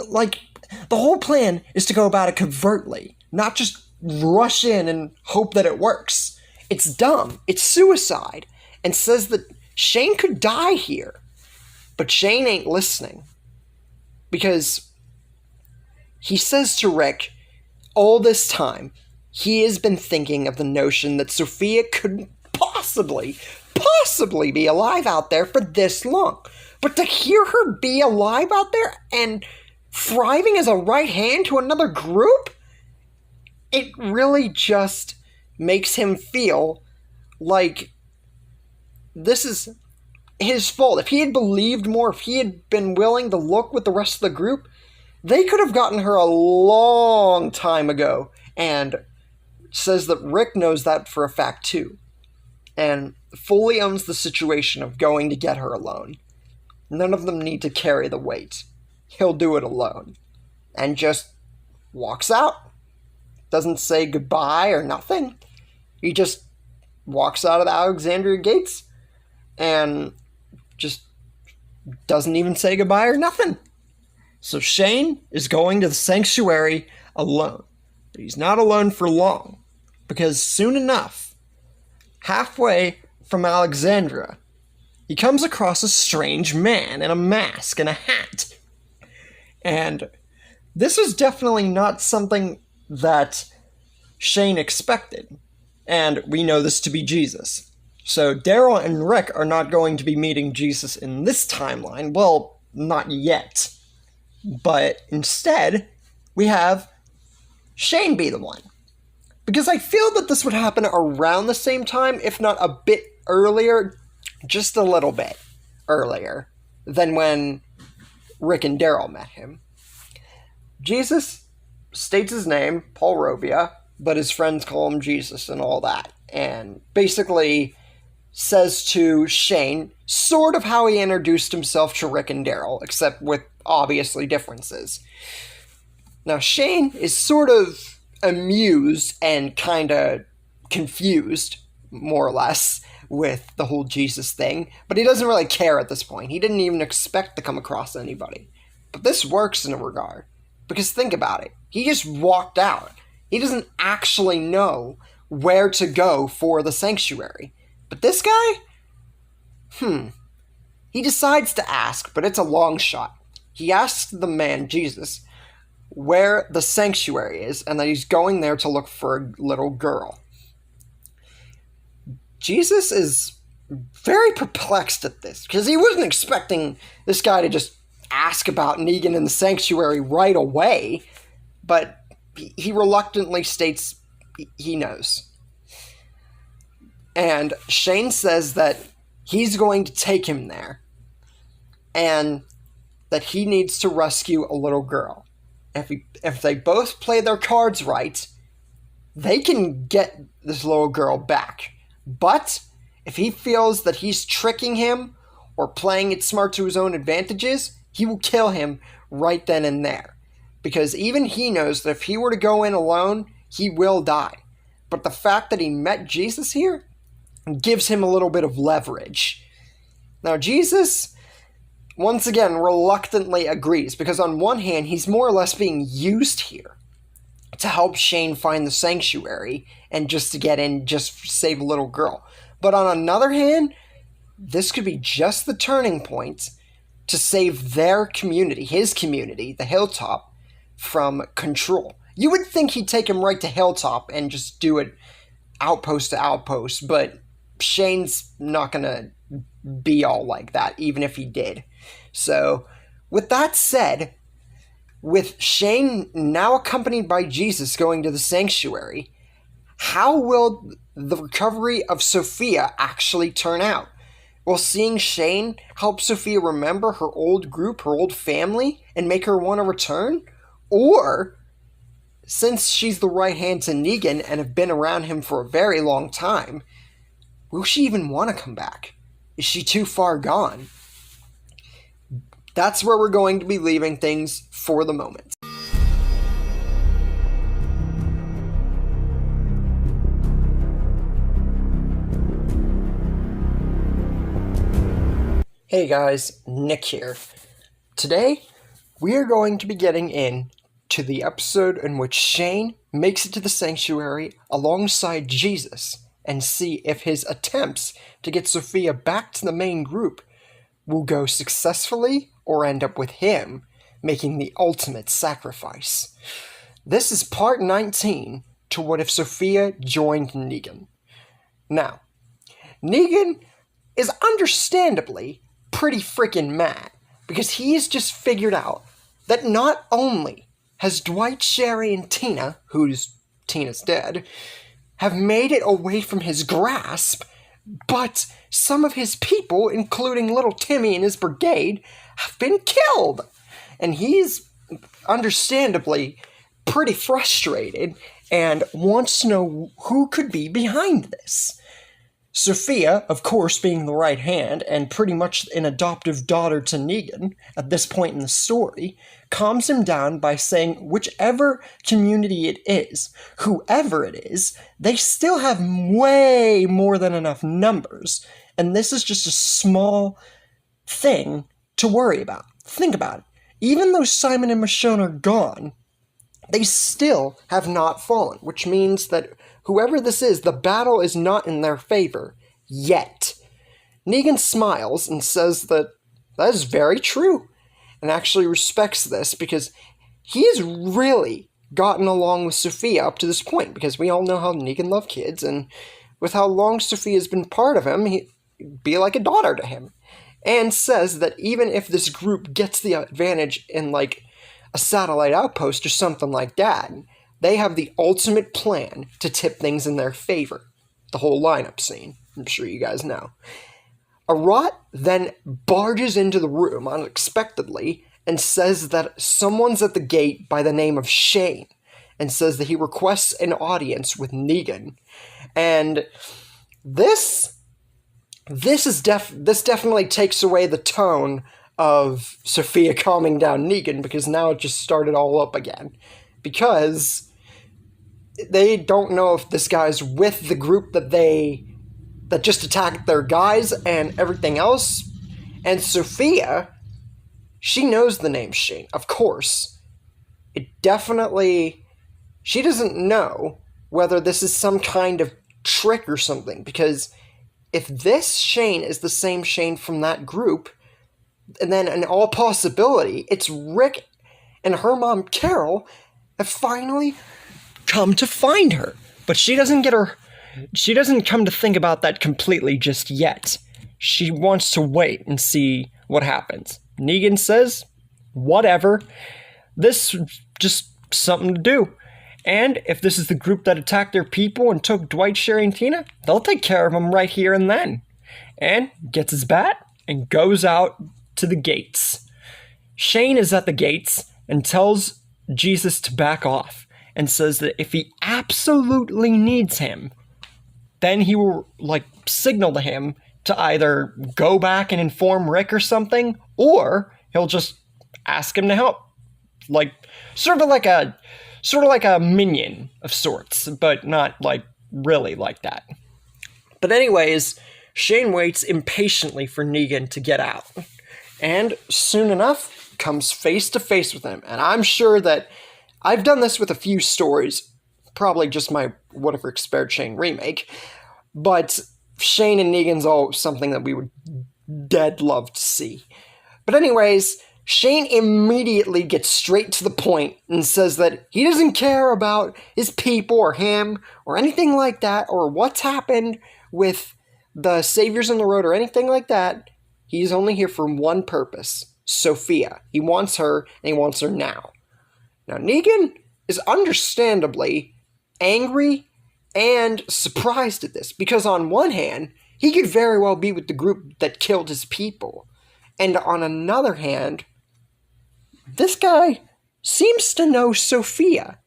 like, the whole plan is to go about it covertly, not just rush in and hope that it works. It's dumb, it's suicide, and says that Shane could die here. But Shane ain't listening, because he says to Rick, all this time, he has been thinking of the notion that Sophia couldn't possibly be alive out there for this long. But to hear her be alive out there and thriving as a right hand to another group, it really just makes him feel like this is his fault. If he had believed more, if he had been willing to look with the rest of the group, they could have gotten her a long time ago. And says that Rick knows that for a fact too. And fully owns the situation of going to get her alone. None of them need to carry the weight. He'll do it alone. And just walks out. Doesn't say goodbye or nothing. He just walks out of the Alexandria gates and just doesn't even say goodbye or nothing. So Shane is going to the sanctuary alone. But he's not alone for long. Because soon enough, halfway from Alexandria, he comes across a strange man in a mask and a hat. And this was definitely not something that Shane expected. And we know this to be Jesus. So Daryl and Rick are not going to be meeting Jesus in this timeline. Well, not yet. But instead, we have Shane be the one. Because I feel that this would happen around the same time, if not a bit earlier, just a little bit earlier than when Rick and Daryl met him. Jesus states his name, Paul Robia, but his friends call him Jesus and all that. And basically says to Shane sort of how he introduced himself to Rick and Daryl, except with obviously differences. Now, Shane is sort of amused and kind of confused, more or less, with the whole Jesus thing, but he doesn't really care at this point. He didn't even expect to come across anybody. But this works in a regard, because think about it. He just walked out. He doesn't actually know where to go for the sanctuary. But this guy? He decides to ask, but it's a long shot. He asks the man, Jesus, where the sanctuary is, and that he's going there to look for a little girl. Jesus is very perplexed at this, because he wasn't expecting this guy to just ask about Negan in the sanctuary right away, but he reluctantly states he knows. And Shane says that he's going to take him there, and that he needs to rescue a little girl. If they both play their cards right, they can get this little girl back. But if he feels that he's tricking him or playing it smart to his own advantages, he will kill him right then and there. Because even he knows that if he were to go in alone, he will die. but the fact that he met Jesus here gives him a little bit of leverage. Now, Jesus, once again, reluctantly agrees, because on one hand, he's more or less being used here to help Shane find the sanctuary and just to get in, just save a little girl. But on another hand, this could be just the turning point to save their community, his community, the Hilltop, from control. You would think he'd take him right to Hilltop and just do it outpost to outpost, but Shane's not going to be all like that, even if he did. So, with that said, with Shane now accompanied by Jesus going to the sanctuary, how will the recovery of Sophia actually turn out? Will seeing Shane help Sophia remember her old group, her old family, and make her want to return? Or, since she's the right hand to Negan and have been around him for a very long time, will she even want to come back? Is she too far gone? That's where we're going to be leaving things for the moment. Hey guys, Nick here. Today, we are going to be getting in to the episode in which Shane makes it to the sanctuary alongside Jesus and see if his attempts to get Sophia back to the main group will go successfully or end up with him making the ultimate sacrifice. This is part 19 to What If Sophia Joined Negan. Now, Negan is understandably pretty freaking mad because he's just figured out that not only has Dwight, Sherry, and Tina, Tina's dead, have made it away from his grasp, but some of his people, including little Timmy and his brigade, have been killed. And he's understandably pretty frustrated and wants to know who could be behind this. Sophia, of course, being the right hand and pretty much an adoptive daughter to Negan at this point in the story, calms him down by saying whichever community it is, whoever it is, they still have way more than enough numbers, and this is just a small thing to worry about. Think about it. Even though Simon and Michonne are gone, they still have not fallen, which means that whoever this is, the battle is not in their favor yet. Negan smiles and says that is very true, and actually respects this because he has really gotten along with Sophia up to this point, because we all know how Negan loved kids, and with how long Sophia's been part of him, he'd be like a daughter to him. And says that even if this group gets the advantage in, like, a satellite outpost or something like that, they have the ultimate plan to tip things in their favor. The whole lineup scene, I'm sure you guys know. Arat then barges into the room unexpectedly and says that someone's at the gate by the name of Shane, and says that he requests an audience with Negan. And this definitely takes away the tone of Sophia calming down Negan, because now it just started all up again. Because they don't know if this guy's with the group that just attacked their guys and everything else. And Sophia, she knows the name Shane, of course. She doesn't know whether this is some kind of trick or something, because if this Shane is the same Shane from that group, and then in all possibility, it's Rick and her mom Carol have finally come to find her. But she doesn't come to think about that completely just yet. She wants to wait and see what happens. Negan says, whatever. This is just something to do. And if this is the group that attacked their people and took Dwight, Sherry, and Tina, they'll take care of them right here and then. And gets his bat and goes out to the gates. Shane is at the gates and tells Jesus to back off, and says that if he absolutely needs him, then he will, signal to him to either go back and inform Rick or something, or he'll just ask him to help. Sort of like a minion of sorts, but not, really like that. But anyways, Shane waits impatiently for Negan to get out. And soon enough, comes face to face with him. And I'm sure that I've done this with a few stories, probably just my Whatever Spared Shane remake, but Shane and Negan's all something that we would dead love to see. But anyways, Shane immediately gets straight to the point and says that he doesn't care about his people or him or anything like that or what's happened with the Saviors on the Road or anything like that. He's only here for one purpose, Sophia. He wants her, and he wants her now. Now, Negan is understandably angry and surprised at this, because on one hand, he could very well be with the group that killed his people. And on another hand, this guy seems to know Sophia.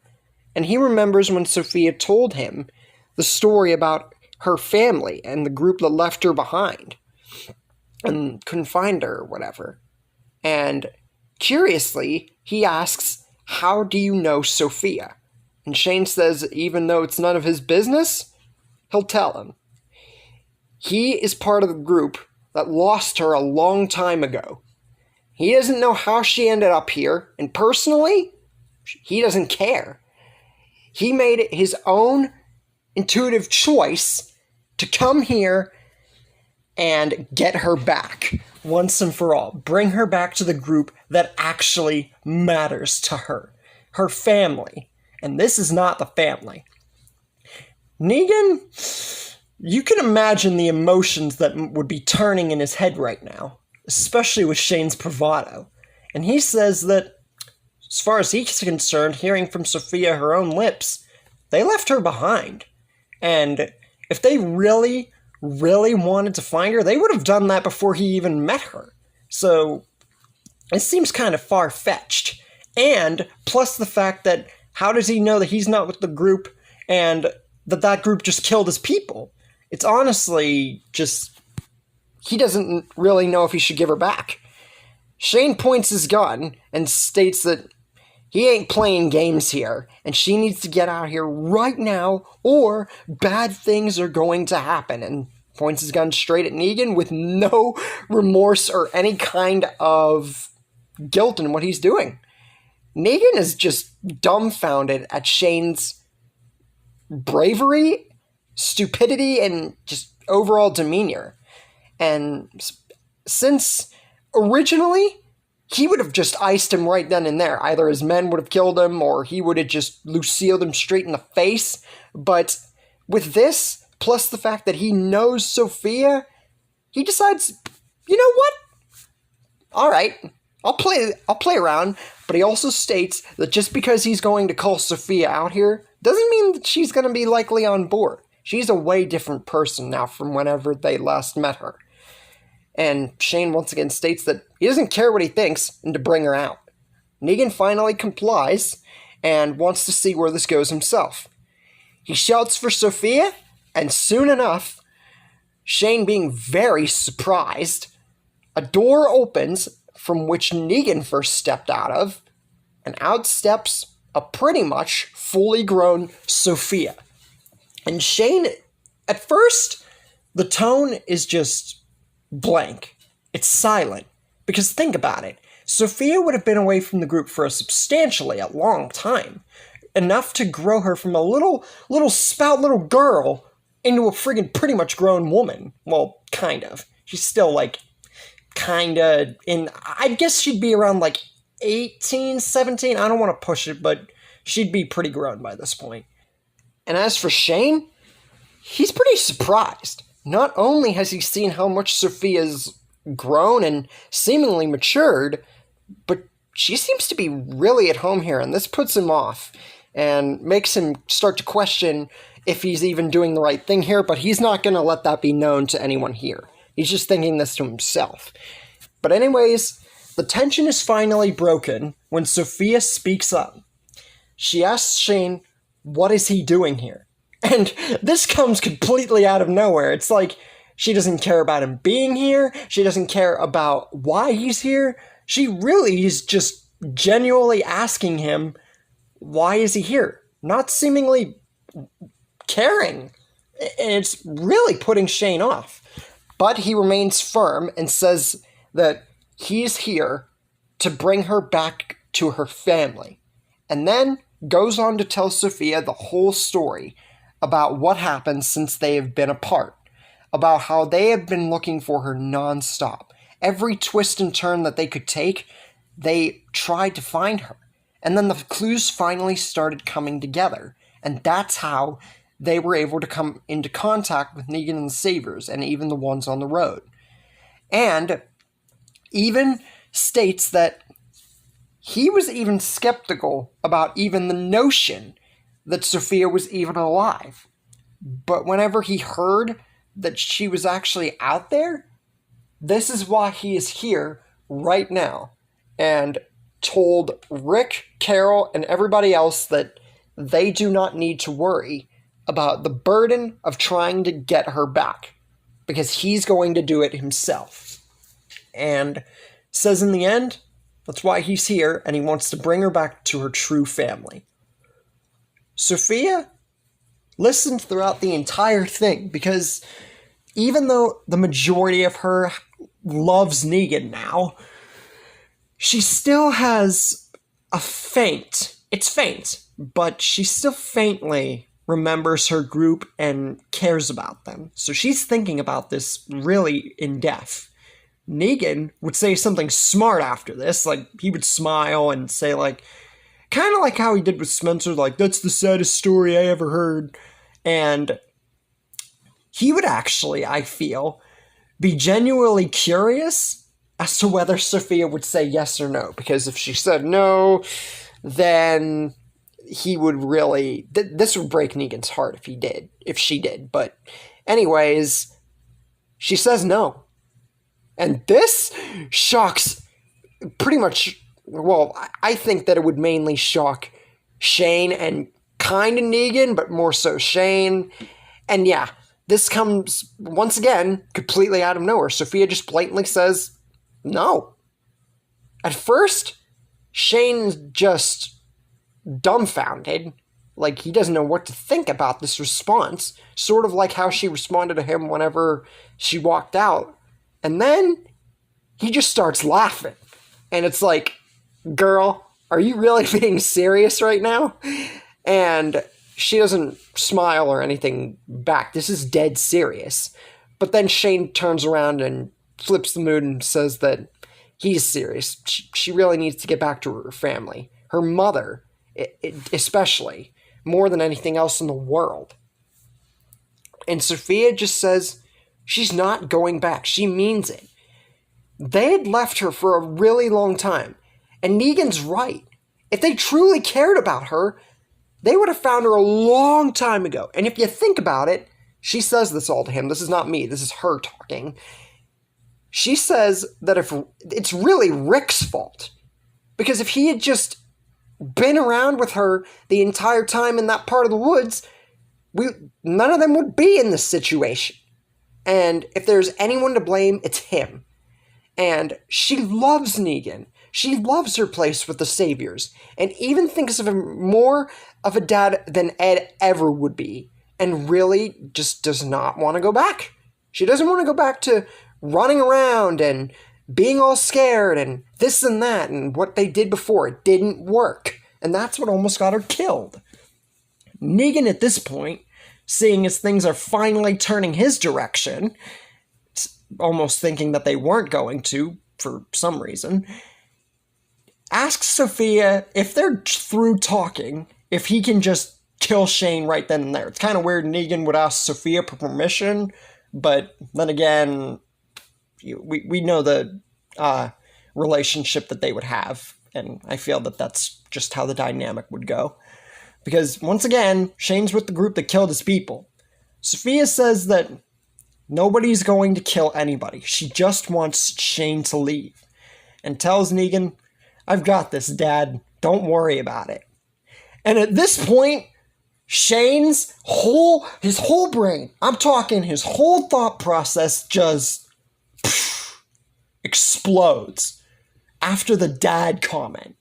And he remembers when Sophia told him the story about her family and the group that left her behind and couldn't find her or whatever. And curiously, he asks, "How do you know Sophia?" And Shane says even though it's none of his business, he'll tell him. He is part of the group that lost her a long time ago. He doesn't know how she ended up here, and personally, he doesn't care. He made it his own intuitive choice to come here and get her back once and for all. Bring her back to the group that actually matters to her. Her family. And this is not the family. Negan, you can imagine the emotions that would be turning in his head right now, especially with Shane's bravado. And he says that, as far as he's concerned, hearing from Sophia her own lips, they left her behind. And if they really wanted to find her, they would have done that before he even met her. So it seems kind of far-fetched. And plus the fact that how does he know that he's not with the group and that group just killed his people? It's honestly just, he doesn't really know if he should give her back. Shane points his gun and states that he ain't playing games here, and she needs to get out of here right now, or bad things are going to happen, and points his gun straight at Negan with no remorse or any kind of guilt in what he's doing. Negan is just dumbfounded at Shane's bravery, stupidity, and just overall demeanor. And since originally he would have just iced him right then and there. Either his men would have killed him, or he would have just Lucille'd him straight in the face. But with this, plus the fact that he knows Sophia, he decides, you know what? All right, I'll play around. But he also states that just because he's going to call Sophia out here doesn't mean that she's going to be likely on board. She's a way different person now from whenever they last met her. And Shane once again states that he doesn't care what he thinks and to bring her out. Negan finally complies and wants to see where this goes himself. He shouts for Sophia, and soon enough, Shane being very surprised, a door opens from which Negan first stepped out of, and out steps a pretty much fully grown Sophia. And Shane, at first, the tone is just blank. It's silent. Because think about it. Sophia would have been away from the group for a long time. Enough to grow her from a little spout little girl into a friggin' pretty much grown woman. Well, kind of. She's still, kinda in... I guess she'd be around, 18, 17. I don't want to push it, but she'd be pretty grown by this point. And as for Shane, he's pretty surprised. Not only has he seen how much Sophia's grown and seemingly matured, but she seems to be really at home here, and this puts him off and makes him start to question if he's even doing the right thing here, but he's not going to let that be known to anyone here. He's just thinking this to himself. But anyways, the tension is finally broken when Sophia speaks up. She asks Shane, what is he doing here? And this comes completely out of nowhere. It's like she doesn't care about him being here. She doesn't care about why he's here. She really is just genuinely asking him, why is he here? Not seemingly caring. And it's really putting Shane off. But he remains firm and says that he's here to bring her back to her family. And then goes on to tell Sophia the whole story about what happened since they have been apart. About how they have been looking for her nonstop. Every twist and turn that they could take, they tried to find her. And then the clues finally started coming together. And that's how they were able to come into contact with Negan and the Saviors, and even the ones on the road. And even states that he was even skeptical about even the notion that Sophia was even alive. But whenever he heard that she was actually out there, this is why he is here right now, and told Rick, Carol, and everybody else that they do not need to worry about the burden of trying to get her back, because he's going to do it himself. And says in the end, that's why he's here, and he wants to bring her back to her true family. Sophia listened throughout the entire thing, because even though the majority of her loves Negan now, she still has a faint, it's faint, but she still faintly remembers her group and cares about them. So she's thinking about this really in depth. Negan would say something smart after this, like he would smile and say, like, kind of like how he did with Spencer, like, that's the saddest story I ever heard. And he would actually, I feel, be genuinely curious as to whether Sophia would say yes or no. Because if she said no, then he would really... this would break Negan's heart if she did. But anyways, she says no. And this shocks pretty much... well, I think that it would mainly shock Shane and kind of Negan, but more so Shane. And yeah, this comes, once again, completely out of nowhere. Sophia just blatantly says no. At first, Shane's just dumbfounded. Like, he doesn't know what to think about this response. Sort of like how she responded to him whenever she walked out. And then he just starts laughing. And it's like, girl, are you really being serious right now? And she doesn't smile or anything back. This is dead serious. But then Shane turns around and flips the mood and says that he's serious. She really needs to get back to her family. Her mother, especially, more than anything else in the world. And Sophia just says she's not going back. She means it. They had left her for a really long time. And Negan's right. If they truly cared about her, they would have found her a long time ago. And if you think about it, she says this all to him. This is not me. This is her talking. She says that if it's really Rick's fault. Because if he had just been around with her the entire time in that part of the woods, none of them would be in this situation. And if there's anyone to blame, it's him. And she loves Negan. She loves her place with the Saviors, and even thinks of him more of a dad than Ed ever would be, and really just does not want to go back. She doesn't want to go back to running around and being all scared and this and that and what they did before. It didn't work, and that's what almost got her killed. Negan, at this point, seeing as things are finally turning his direction, almost thinking that they weren't going to, for some reason, asks Sophia if they're through talking, if he can just kill Shane right then and there. It's kind of weird Negan would ask Sophia for permission, but then again, we know the relationship that they would have, and I feel that that's just how the dynamic would go. Because, once again, Shane's with the group that killed his people. Sophia says that nobody's going to kill anybody. She just wants Shane to leave. And tells Negan, I've got this, Dad. Don't worry about it. And at this point, Shane's his whole brain, I'm talking his whole thought process just explodes after the dad comment.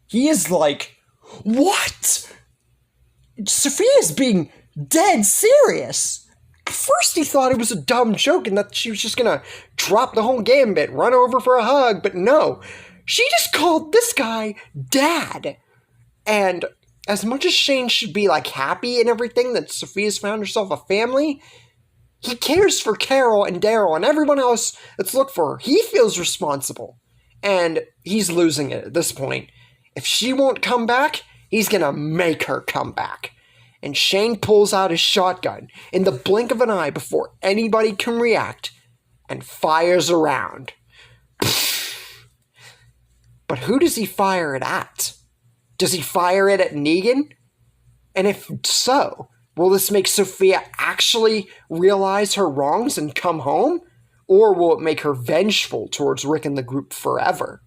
He is like, what? Sophia's being dead serious. At first he thought it was a dumb joke and that she was just gonna drop the whole gambit, run over for a hug, but no. She just called this guy Dad. And as much as Shane should be, like, happy and everything that Sophia's found herself a family, he cares for Carol and Daryl and everyone else that's looked for her. He feels responsible. And he's losing it at this point. If she won't come back, he's gonna make her come back. And Shane pulls out his shotgun in the blink of an eye before anybody can react and fires around. But who does he fire it at? Does he fire it at Negan? And if so, will this make Sophia actually realize her wrongs and come home? Or will it make her vengeful towards Rick and the group forever?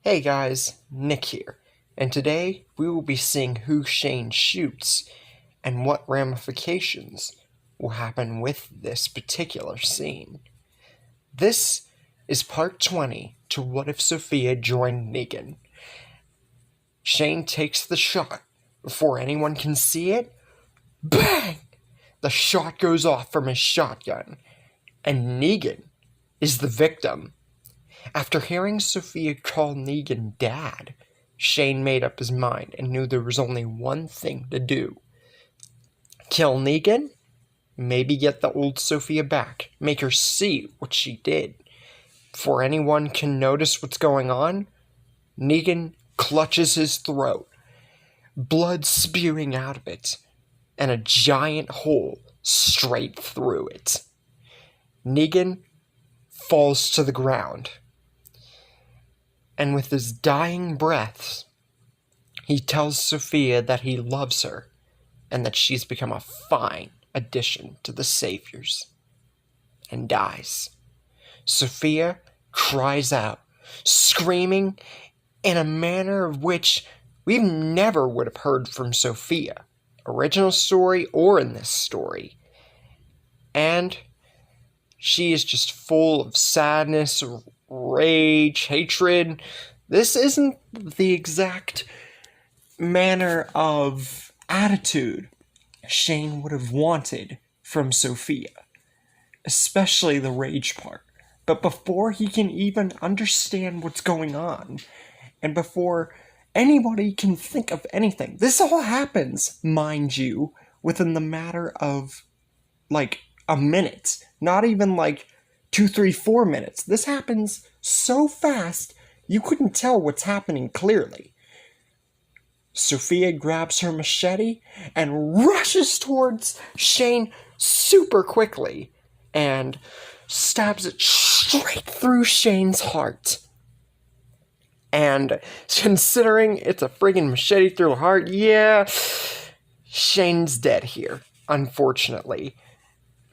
Hey guys, Nick here, and today we will be seeing who Shane shoots and what ramifications will happen with this particular scene. This is part 20 to What If Sophia Joined Negan. Shane takes the shot before anyone can see it. Bang! The shot goes off from his shotgun, and Negan is the victim. After hearing Sophia call Negan Dad, Shane made up his mind and knew there was only one thing to do. Kill Negan, maybe get the old Sophia back, make her see what she did. Before anyone can notice what's going on, Negan clutches his throat, blood spewing out of it, and a giant hole straight through it. Negan falls to the ground, and with his dying breaths, he tells Sophia that he loves her and that she's become a fine addition to the Saviors, and dies. Sophia cries out, screaming in a manner of which we never would have heard from Sophia, original story or in this story. And she is just full of sadness, rage, hatred. This isn't the exact manner of attitude Shane would have wanted from Sophia, especially the rage part. But before he can even understand what's going on, and before anybody can think of anything, this all happens, mind you, within the matter of, like, a minute. Not even, like, 2, 3, 4 minutes. This happens so fast, you couldn't tell what's happening clearly. Sophia grabs her machete and rushes towards Shane super quickly and stabs it straight through Shane's heart. And considering it's a friggin' machete through the heart, yeah, Shane's dead here, unfortunately,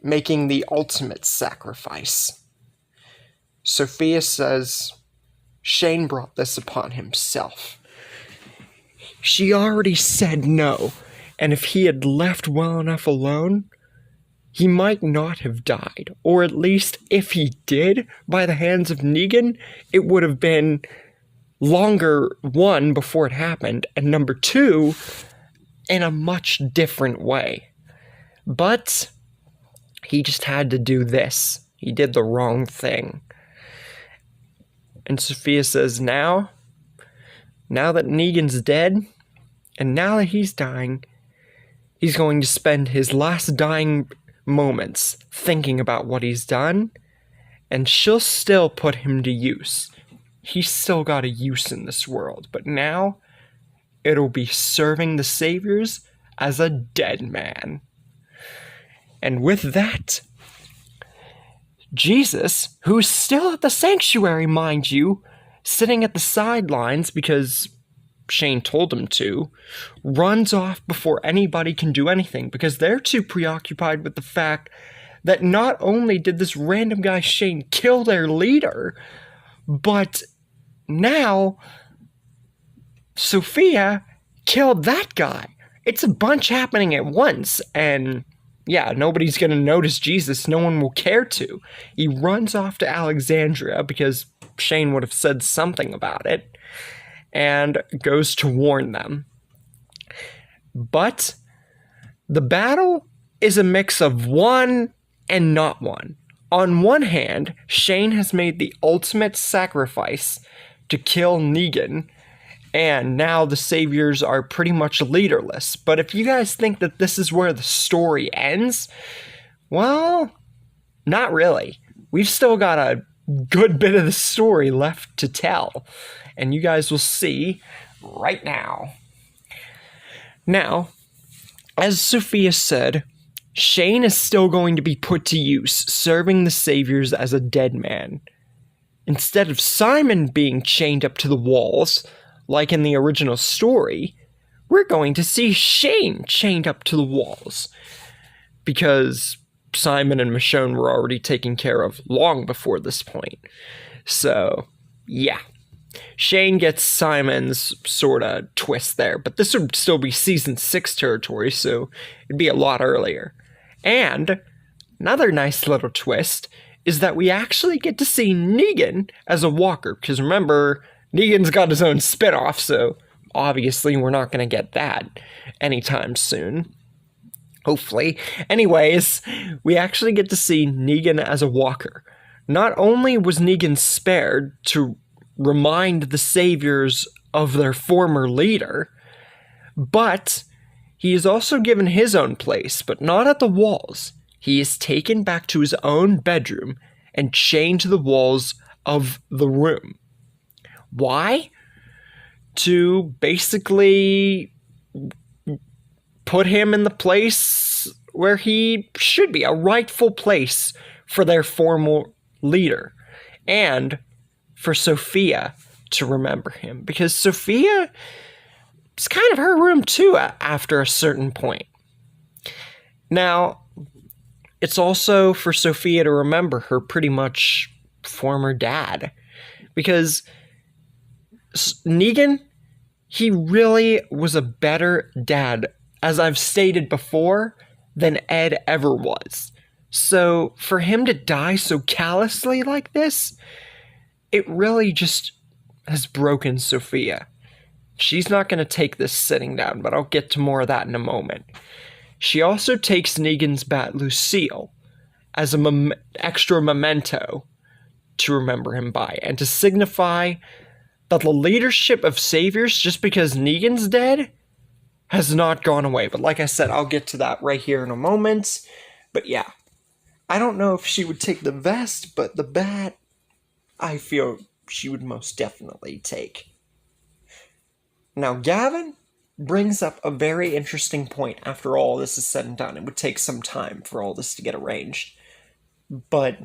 making the ultimate sacrifice. Sophia says Shane brought this upon himself. She already said no, and if he had left well enough alone, he might not have died. Or at least, if he did, by the hands of Negan, it would have been longer, one, before it happened, and number two, in a much different way. But he just had to do this. He did the wrong thing. And Sophia says, now that Negan's dead, and now that he's dying, he's going to spend his last dying moments thinking about what he's done, and she'll still put him to use. He's still got a use in this world, but now it'll be serving the Saviors as a dead man. And with that, Jesus, who's still at the sanctuary, mind you, sitting at the sidelines because Shane told him to, runs off before anybody can do anything because they're too preoccupied with the fact that not only did this random guy Shane kill their leader, but now Sophia killed that guy. It's a bunch happening at once, and yeah, nobody's going to notice Jesus. No one will care to. He runs off to Alexandria because Shane would have said something about it and goes to warn them. But the battle is a mix of one and not one. On one hand, Shane has made the ultimate sacrifice to kill Negan, and now the Saviors are pretty much leaderless. But if you guys think that this is where the story ends, well, not really. We've still got a good bit of the story left to tell, and you guys will see right now. Now, as Sophia said, Shane is still going to be put to use, serving the Saviors as a dead man. Instead of Simon being chained up to the walls, like in the original story, we're going to see Shane chained up to the walls. Because Simon and Michonne were already taken care of long before this point. So, yeah. Shane gets Simon's sort of twist there, but this would still be season 6 territory, so it'd be a lot earlier. And another nice little twist is that we actually get to see Negan as a walker, because remember, Negan's got his own spin-off, so obviously we're not going to get that anytime soon. Hopefully. Anyways, we actually get to see Negan as a walker. Not only was Negan spared to remind the Saviors of their former leader, but he is also given his own place, but not at the walls. He is taken back to his own bedroom and chained to the walls of the room. Why? To basically put him in the place where he should be, a rightful place for their former leader. And for Sophia to remember him, because Sophia, it's kind of her room too after a certain point. Now, it's also for Sophia to remember her pretty much former dad, because Negan, he really was a better dad, as I've stated before, than Ed ever was. So for him to die so callously like this, it really just has broken Sophia. She's not going to take this sitting down, but I'll get to more of that in a moment. She also takes Negan's bat Lucille as an extra memento to remember him by, and to signify that the leadership of Saviors, just because Negan's dead, has not gone away. But like I said, I'll get to that right here in a moment. But yeah, I don't know if she would take the vest, but the bat, I feel she would most definitely take. Now, Gavin brings up a very interesting point after all this is said and done. It would take some time for all this to get arranged. But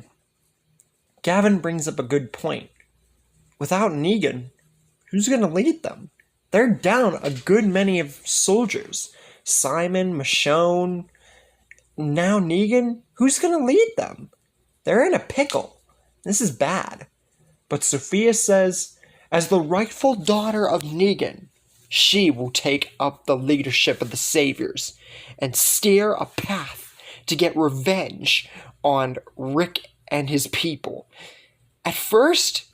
Gavin brings up a good point. Without Negan, who's going to lead them? They're down a good many of soldiers. Simon, Michonne, now Negan. Who's going to lead them? They're in a pickle. This is bad. But Sophia says, as the rightful daughter of Negan, she will take up the leadership of the Saviors and steer a path to get revenge on Rick and his people. At first,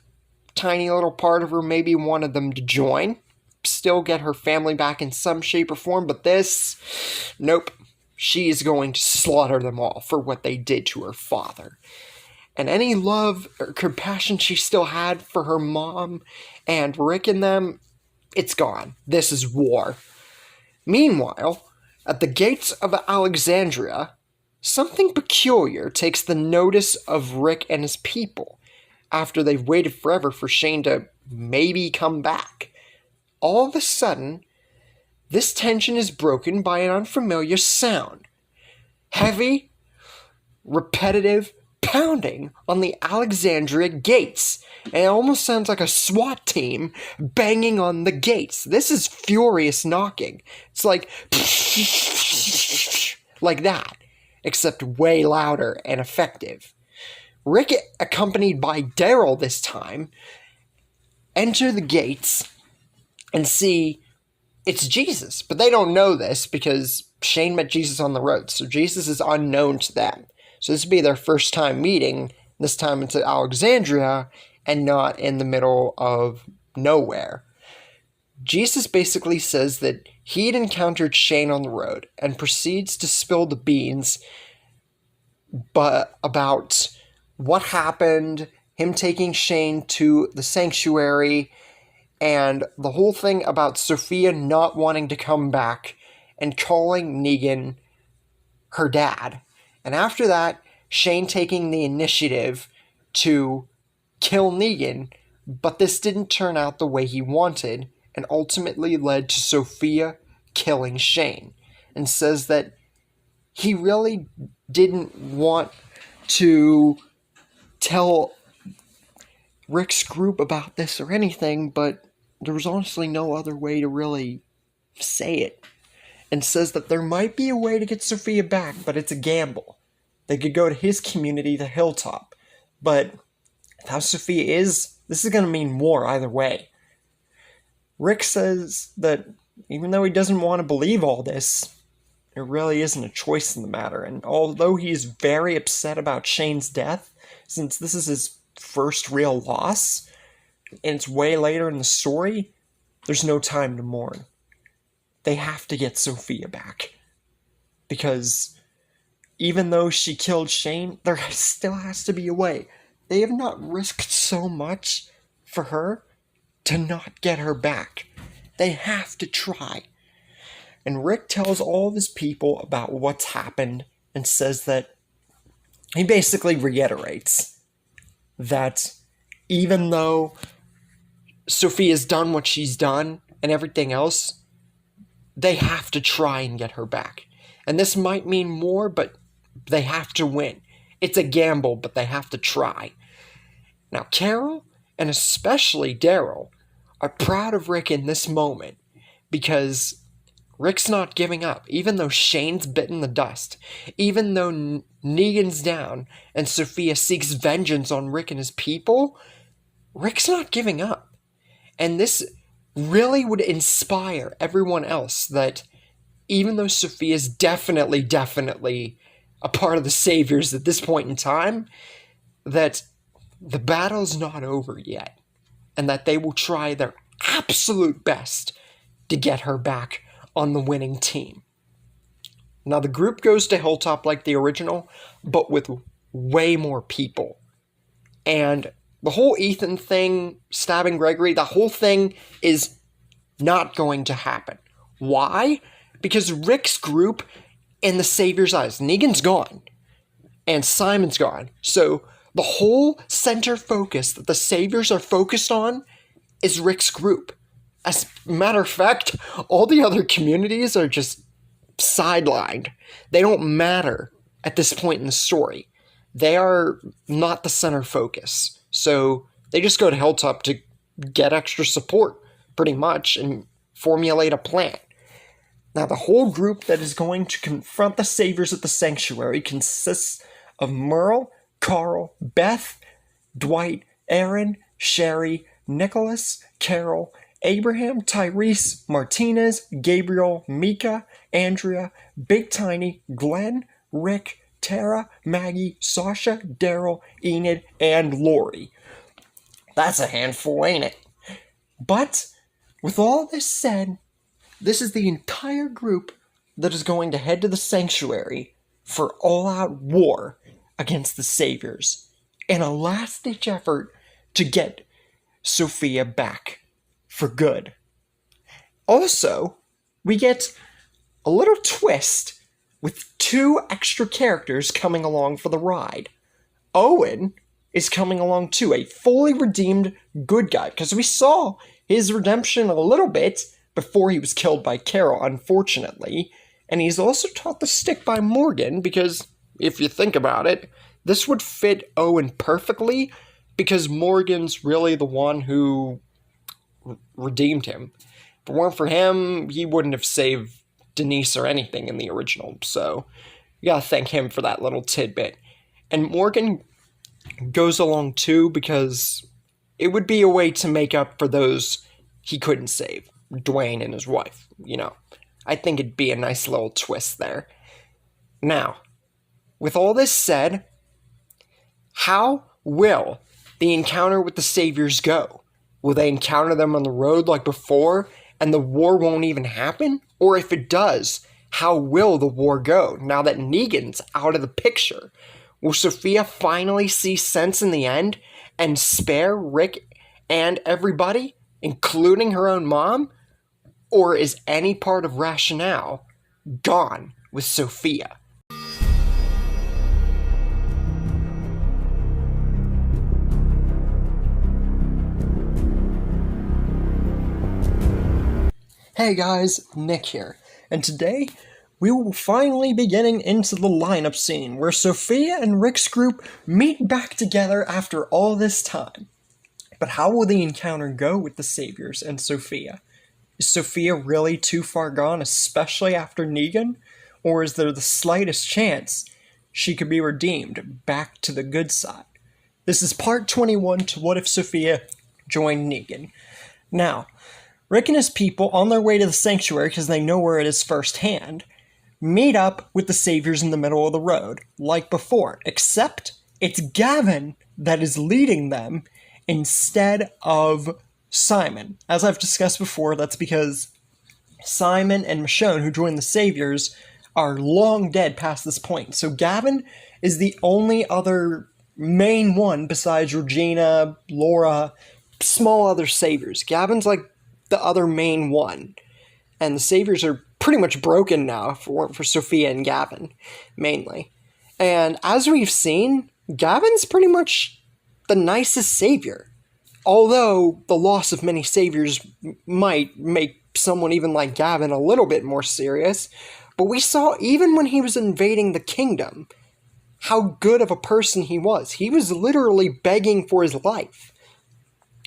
tiny little part of her maybe wanted them to join, still get her family back in some shape or form, but this, nope. She is going to slaughter them all for what they did to her father. And any love or compassion she still had for her mom and Rick and them, it's gone. This is war. Meanwhile, at the gates of Alexandria, something peculiar takes the notice of Rick and his people after they've waited forever for Shane to maybe come back. All of a sudden, this tension is broken by an unfamiliar sound. Heavy, repetitive pounding on the Alexandria gates. And it almost sounds like a SWAT team banging on the gates. This is furious knocking. It's like like that, except way louder and effective. Rick, accompanied by Daryl this time, enter the gates and see it's Jesus. But they don't know this because Shane met Jesus on the road, so Jesus is unknown to them. So this would be their first time meeting. This time it's at Alexandria and not in the middle of nowhere. Jesus basically says that he'd encountered Shane on the road and proceeds to spill the beans but about what happened, him taking Shane to the sanctuary, and the whole thing about Sophia not wanting to come back and calling Negan her dad. And after that, Shane taking the initiative to kill Negan, but this didn't turn out the way he wanted and ultimately led to Sophia killing Shane, and says that he really didn't want to tell Rick's group about this or anything, but there was honestly no other way to really say it. And says that there might be a way to get Sophia back, but it's a gamble. They could go to his community, the Hilltop. But how Sophia is, this is going to mean war either way. Rick says that even though he doesn't want to believe all this, there really isn't a choice in the matter. And although he's very upset about Shane's death, since this is his first real loss, and it's way later in the story, there's no time to mourn. They have to get Sophia back. Because even though she killed Shane, there still has to be a way. They have not risked so much for her to not get her back. They have to try. And Rick tells all of his people about what's happened and says that he basically reiterates that even though Sophia's done what she's done and everything else, they have to try and get her back. And this might mean more, but they have to win. It's a gamble, but they have to try. Now, Carol, and especially Daryl, are proud of Rick in this moment because Rick's not giving up, even though Shane's bitten the dust, even though Negan's down and Sophia seeks vengeance on Rick and his people. Rick's not giving up. And this really would inspire everyone else that even though Sophia's definitely a part of the Saviors at this point in time, that the battle's not over yet, and that they will try their absolute best to get her back on the winning team. Now, the group goes to Hilltop like the original, but with way more people. And the whole Ethan thing, stabbing Gregory, the whole thing is not going to happen. Why? Because Rick's group in the Savior's eyes, Negan's gone, and Simon's gone. So the whole center focus that the Saviors are focused on is Rick's group. As a matter of fact, all the other communities are just sidelined. They don't matter at this point in the story. They are not the center focus. So they just go to Hilltop to get extra support, pretty much, and formulate a plan. Now, the whole group that is going to confront the Saviors at the Sanctuary consists of Merle, Carl, Beth, Dwight, Aaron, Sherry, Nicholas, Carol, Abraham, Tyrese, Martinez, Gabriel, Mika, Andrea, Big Tiny, Glenn, Rick, Tara, Maggie, Sasha, Daryl, Enid, and Lori. That's a handful, ain't it? But with all this said, this is the entire group that is going to head to the Sanctuary for all-out war against the Saviors in a last-ditch effort to get Sophia back for good. Also, we get a little twist with 2 extra characters coming along for the ride. Owen is coming along too, a fully redeemed good guy, because we saw his redemption a little bit before he was killed by Carol, unfortunately, and he's also taught the stick by Morgan, because if you think about it, this would fit Owen perfectly, because Morgan's really the one who redeemed him. If it weren't for him, he wouldn't have saved Denise or anything in the original, so you gotta thank him for that little tidbit. And Morgan goes along too because it would be a way to make up for those he couldn't save, Dwayne and his wife, you know. I think it'd be a nice little twist there. Now, with all this said, how will the encounter with the Saviors go? Will they encounter them on the road like before, and the war won't even happen? Or if it does, how will the war go now that Negan's out of the picture? Will Sophia finally see sense in the end and spare Rick and everybody, including her own mom? Or is any part of rationale gone with Sophia? Hey guys, Nick here, and today we will finally be getting into the lineup scene where Sophia and Rick's group meet back together after all this time. But how will the encounter go with the Saviors and Sophia? Is Sophia really too far gone, especially after Negan? Or is there the slightest chance she could be redeemed back to the good side? This is part 21 to What If Sophia Joined Negan. Now, Rick and his people, on their way to the sanctuary because they know where it is firsthand, meet up with the Saviors in the middle of the road, like before, except it's Gavin that is leading them instead of Simon. As I've discussed before, that's because Simon and Michonne, who joined the Saviors, are long dead past this point. So Gavin is the only other main one besides Regina, Laura, small other Saviors. Gavin's like the other main one. And the Saviors are pretty much broken now if it weren't for Sophia and Gavin, mainly. And as we've seen, Gavin's pretty much the nicest Savior. Although the loss of many Saviors might make someone even like Gavin a little bit more serious. But we saw, even when he was invading the kingdom, how good of a person he was. He was literally begging for his life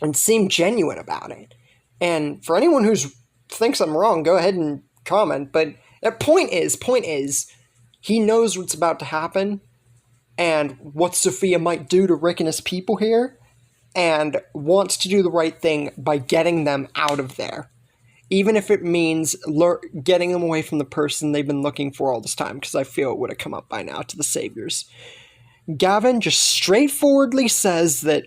and seemed genuine about it. And for anyone who thinks I'm wrong, go ahead and comment. But the point is, he knows what's about to happen and what Sophia might do to Rick and his people here, and wants to do the right thing by getting them out of there. Even if it means getting them away from the person they've been looking for all this time, because I feel it would have come up by now to the Saviors. Gavin just straightforwardly says that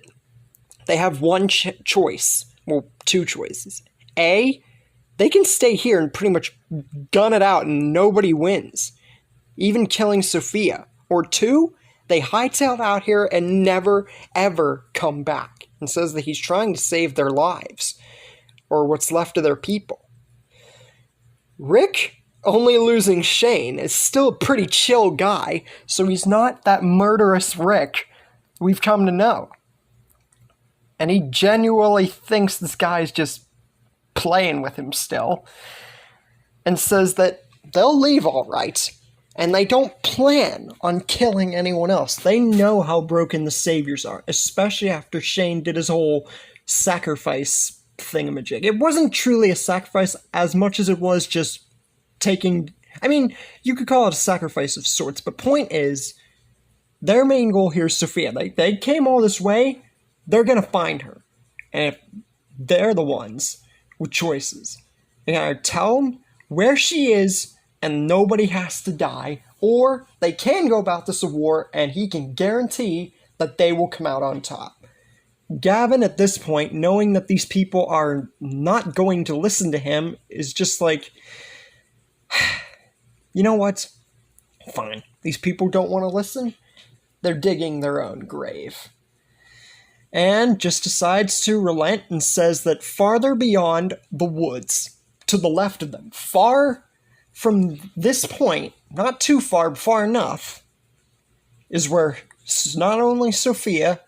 they have one choice. Well, two choices. A, they can stay here and pretty much gun it out and nobody wins, even killing Sophia. Or two, they hightail out here and never, ever come back, and says that he's trying to save their lives, or what's left of their people. Rick, only losing Shane, is still a pretty chill guy, so he's not that murderous Rick we've come to know. And he genuinely thinks this guy's just playing with him still, and says that they'll leave all right, and they don't plan on killing anyone else. They know how broken the Saviors are, especially after Shane did his whole sacrifice thingamajig. It wasn't truly a sacrifice as much as it was just taking... I mean, you could call it a sacrifice of sorts, but point is, their main goal here is Sophia. They came all this way, they're gonna find her. And if they're the ones with choices, they gotta tell them where she is and nobody has to die, or they can go about this war and he can guarantee that they will come out on top. Gavin, at this point, knowing that these people are not going to listen to him, is just like, you know what? Fine. These people don't want to listen. They're digging their own grave. And just decides to relent and says that farther beyond the woods, to the left of them, far from this point, not too far, but far enough, is where not only Sophia,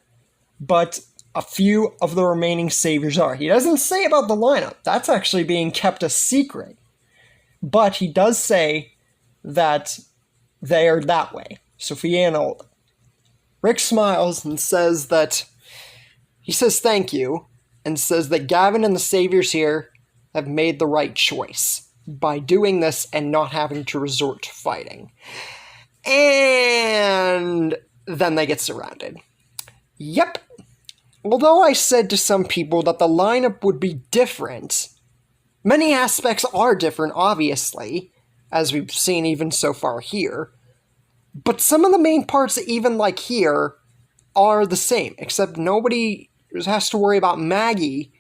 but a few of the remaining Saviors are. He doesn't say about the lineup. That's actually being kept a secret. But he does say that they are that way, Sophia and Olga. Rick smiles and says that he says thank you, and says that Gavin and the Saviors here have made the right choice by doing this and not having to resort to fighting. And then they get surrounded. Yep. Although I said to some people that the lineup would be different, Many aspects are different, obviously, as we've seen even so far here. But some of the main parts, even like here, are the same, except nobody has to worry about Maggie,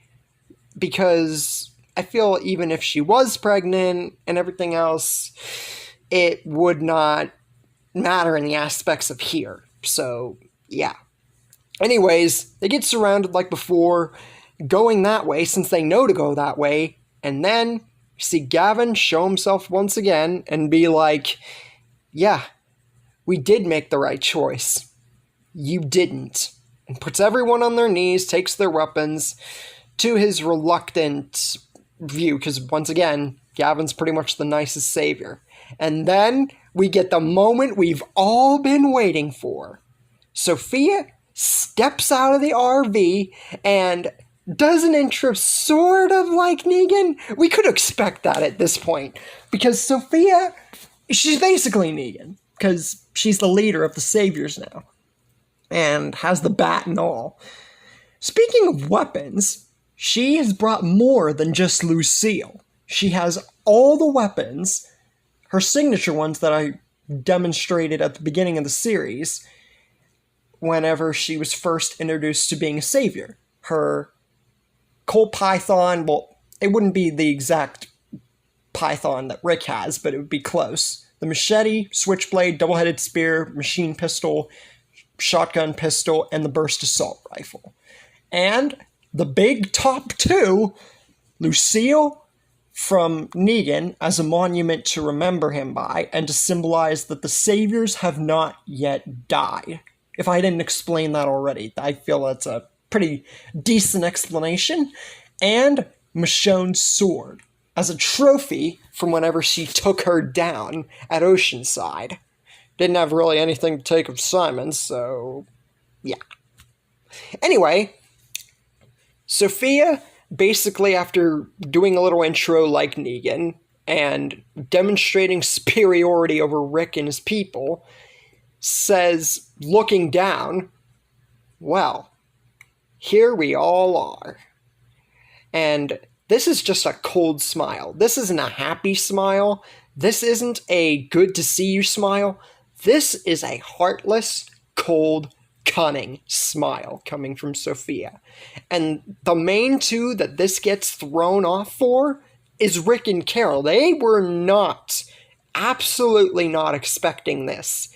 because I feel even if she was pregnant and everything else, it would not matter in the aspects of here. So, yeah. Anyways, they get surrounded like before, going that way since they know to go that way, and then you see Gavin show himself once again and be like, yeah, we did make the right choice. You didn't. And puts everyone on their knees, takes their weapons, to his reluctant view, because once again, Gavin's pretty much the nicest savior. And then we get the moment we've all been waiting for. Sophia steps out of the RV and does an intro sort of like Negan. We could expect that at this point, because Sophia, she's basically Negan, because she's the leader of the Saviors now, and has the bat and all. Speaking of weapons, she has brought more than just Lucille. She has all the weapons, her signature ones that I demonstrated at the beginning of the series, whenever she was first introduced to being a savior. Her Colt Python, well, it wouldn't be the exact Python that Rick has, but it would be close. The machete, switchblade, double-headed spear, machine pistol, shotgun pistol, and the burst assault rifle. And the big top two, Lucille from Negan as a monument to remember him by, and to symbolize that the saviors have not yet died. If I didn't explain that already, I feel that's a pretty decent explanation. And Michonne's sword as a trophy from whenever she took her down at Oceanside. Didn't have really anything to take of Simon, so yeah. Anyway, Sophia, basically after doing a little intro like Negan and demonstrating superiority over Rick and his people, says, looking down, well, here we all are. And this is just a cold smile. This isn't a happy smile. This isn't a good to see you smile. This is a heartless, cold, cunning smile coming from Sophia. And the main two that this gets thrown off for is Rick and Carol. They were not, absolutely not expecting this.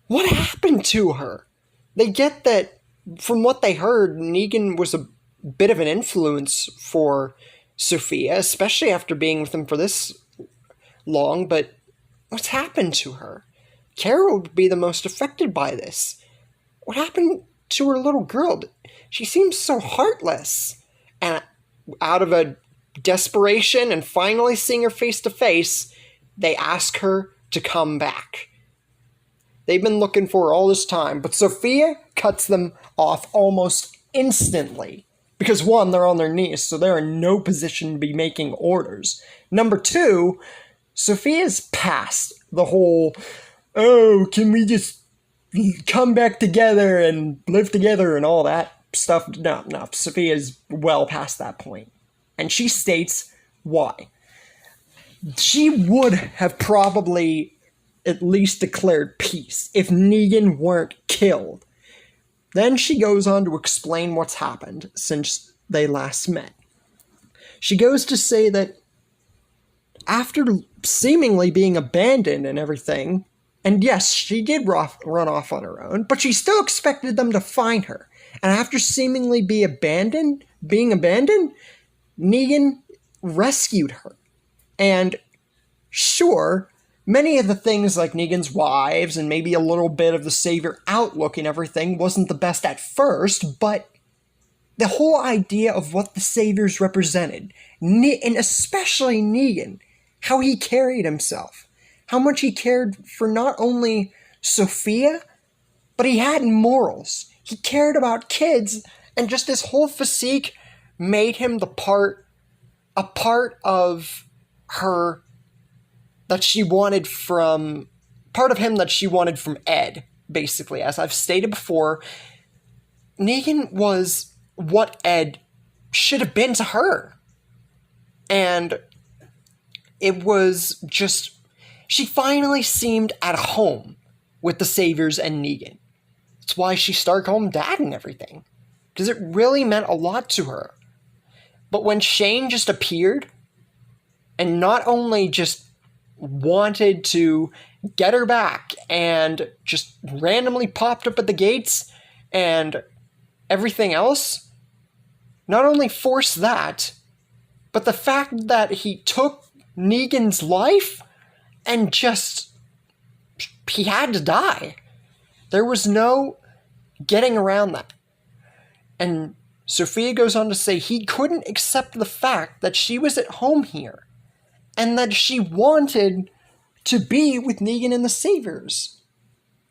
What happened to her? They get that, from what they heard, Negan was a bit of an influence for Sophia, especially after being with him for this long, but what's happened to her? Carol would be the most affected by this. What happened to her little girl? She seems so heartless. And out of a desperation and finally seeing her face to face, they ask her to come back. They've been looking for her all this time, but Sophia cuts them off almost instantly. Because one, they're on their knees, so they're in no position to be making orders. Number two, Sophia's past the whole, oh, can we just come back together and live together and all that stuff. No, Sophia's well past that point. And she states why. She would have probably at least declared peace if Negan weren't killed. Then she goes on to explain what's happened since they last met. She goes to say that after seemingly being abandoned and everything, and yes, she did run off on her own, but she still expected them to find her. And after seemingly being abandoned, Negan rescued her. And sure, many of the things like Negan's wives and maybe a little bit of the savior outlook and everything wasn't the best at first, but the whole idea of what the saviors represented, and especially Negan, how he carried himself, how much he cared for not only Sophia, but he had morals. He cared about kids, and just his whole physique made him a part of her that she wanted from, part of him that she wanted from Ed, basically. As I've stated before, Negan was what Ed should have been to her. And it was just, she finally seemed at home with the Saviors and Negan. That's why she started calling him Dad and everything, because it really meant a lot to her. But when Shane just appeared, and not only just wanted to get her back, and just randomly popped up at the gates, and everything else, not only forced that, but the fact that he took Negan's life and just, he had to die. There was no getting around that. And Sophia goes on to say he couldn't accept the fact that she was at home here and that she wanted to be with Negan and the Saviors.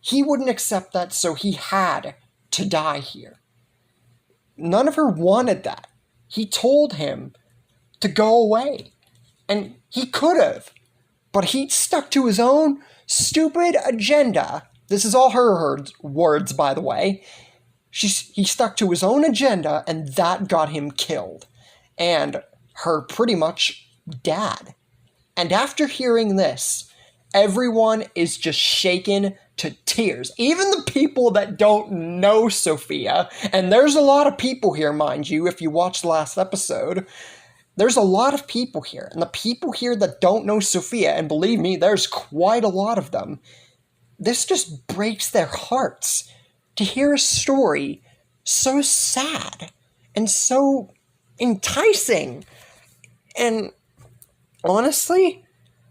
He wouldn't accept that, so he had to die here. None of her wanted that. He told him to go away. And he could have. But he stuck to his own stupid agenda. This is all her words, by the way. He stuck to his own agenda, and that got him killed. And her pretty much dad. And after hearing this, everyone is just shaken to tears. Even the people that don't know Sophia, and there's a lot of people here, mind you, if you watched the last episode, there's a lot of people here. And the people here that don't know Sophia, and believe me, there's quite a lot of them, this just breaks their hearts to hear a story so sad and so enticing. And honestly,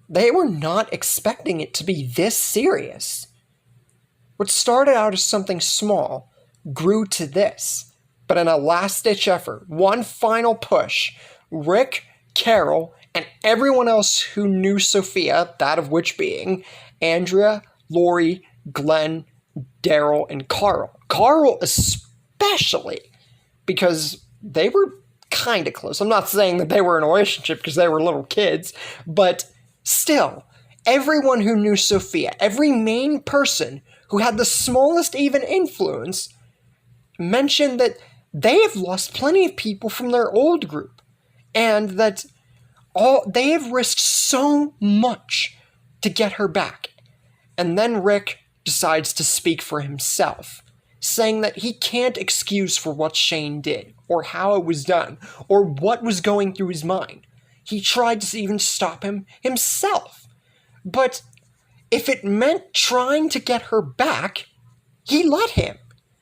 they were not expecting it to be this serious. What started out as something small grew to this. But in a last-ditch effort, one final push, Rick, Carol, and everyone else who knew Sophia, that of which being Andrea, Lori, Glenn, Daryl, and Carl. Carl especially, because they were kind of close. I'm not saying that they were in a relationship because they were little kids, but still, everyone who knew Sophia, every main person who had the smallest even influence, mentioned that they have lost plenty of people from their old group, and that they have risked so much to get her back. And then Rick decides to speak for himself, saying that he can't excuse for what Shane did, or how it was done, or what was going through his mind. He tried to even stop him himself. But if it meant trying to get her back, he let him.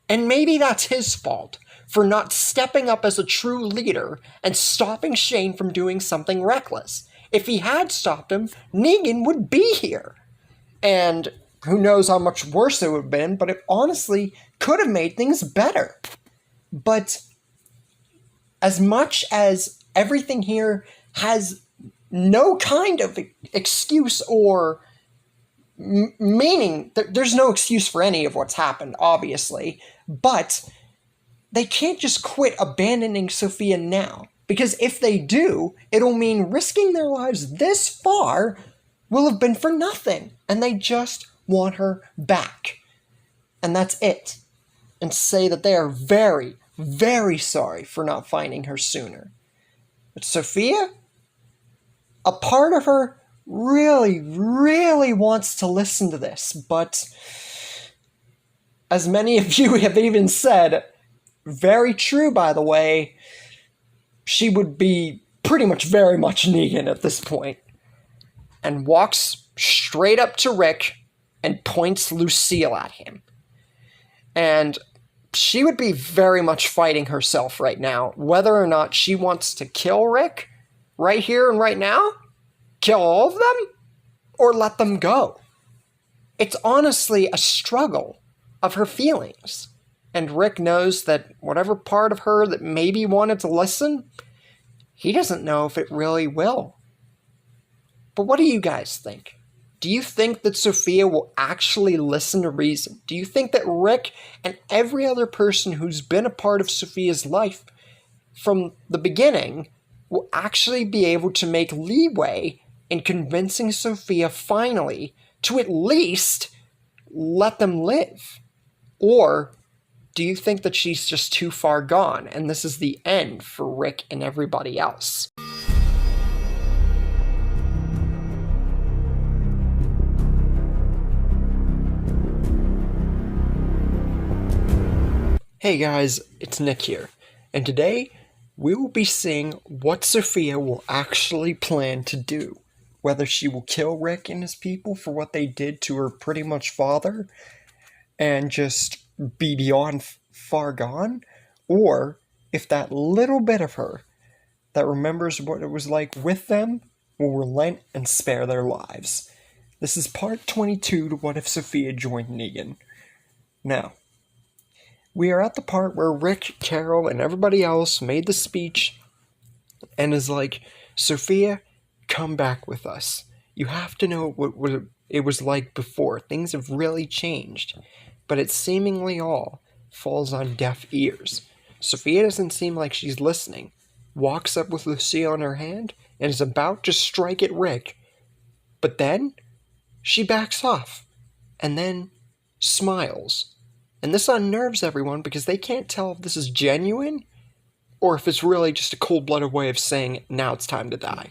And maybe that's his fault for not stepping up as a true leader and stopping Shane from doing something reckless. If he had stopped him, Negan would be here. And who knows how much worse it would have been, but it honestly could have made things better. But as much as everything here has no kind of excuse or meaning, there's no excuse for any of what's happened, obviously, but they can't just quit abandoning Sophia now, because if they do, it'll mean risking their lives this far will have been for nothing, and they just want her back. And that's it. And say that they are very, very sorry for not finding her sooner. But Sophia, a part of her really, really wants to listen to this, but as many of you have even said, very true, by the way, she would be pretty much very much Negan at this point, and walks straight up to Rick and points Lucille at him. And she would be very much fighting herself right now, whether or not she wants to kill Rick right here and right now, kill all of them, or let them go. It's honestly a struggle of her feelings. And Rick knows that whatever part of her that maybe wanted to listen, he doesn't know if it really will. But what do you guys think? Do you think that Sophia will actually listen to reason? Do you think that Rick and every other person who's been a part of Sophia's life from the beginning will actually be able to make leeway in convincing Sophia finally to at least let them live? Or do you think that she's just too far gone and this is the end for Rick and everybody else? Hey guys, it's Nick here, and today we will be seeing what Sophia will actually plan to do. Whether she will kill Rick and his people for what they did to her pretty much father and just be beyond far gone, or if that little bit of her that remembers what it was like with them will relent and spare their lives. This is part 22 to What If Sophia Joined Negan. Now, we are at the part where Rick, Carol, and everybody else made the speech and is like, Sophia, come back with us. You have to know what it was like before. Things have really changed. But it seemingly all falls on deaf ears. Sophia doesn't seem like she's listening. Walks up with Lucille in her hand and is about to strike at Rick. But then she backs off and then smiles. And this unnerves everyone because they can't tell if this is genuine or if it's really just a cold-blooded way of saying, now it's time to die.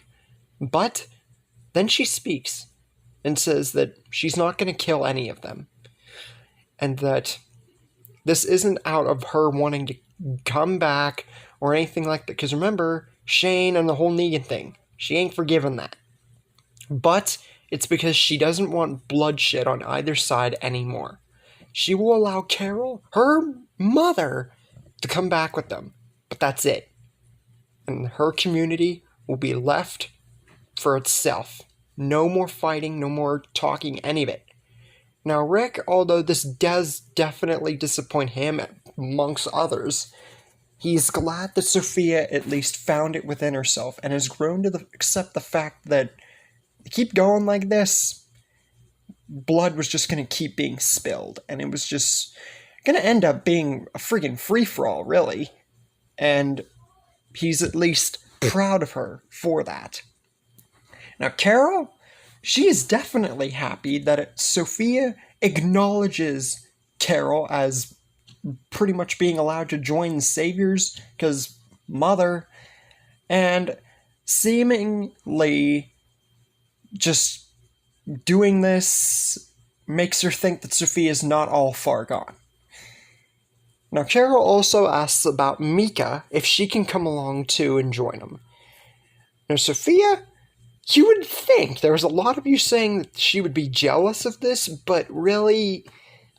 But then she speaks and says that she's not going to kill any of them. And that this isn't out of her wanting to come back or anything like that. Because remember, Shane and the whole Negan thing, she ain't forgiven that. But it's because she doesn't want bloodshed on either side anymore. She will allow Carol, her mother, to come back with them. But that's it. And her community will be left for itself. No more fighting, no more talking, any of it. Now, Rick, although this does definitely disappoint him amongst others, he's glad that Sophia at least found it within herself and has grown to accept the fact that keep going like this, blood was just going to keep being spilled, and it was just going to end up being a friggin' free-for-all, really. And he's at least proud of her for that. Now, Carol, she is definitely happy that Sophia acknowledges Carol as pretty much being allowed to join the Saviors, because mother, and seemingly just doing this makes her think that Sophia is not all far gone. Now, Carol also asks about Mika, if she can come along too and join them. Now, Sophia, you would think, there was a lot of you saying that she would be jealous of this, but really,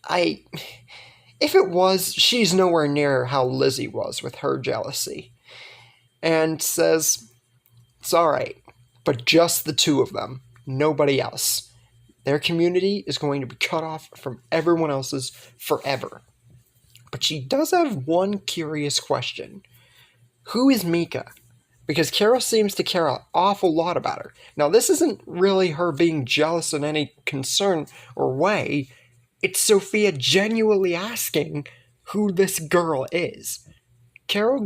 if it was, she's nowhere near how Lizzie was with her jealousy. And says, it's alright, but just the two of them. Nobody else. Their community is going to be cut off from everyone else's forever. But she does have one curious question. Who is Mika? Because Carol seems to care an awful lot about her. Now, this isn't really her being jealous in any concern or way. It's Sophia genuinely asking who this girl is. Carol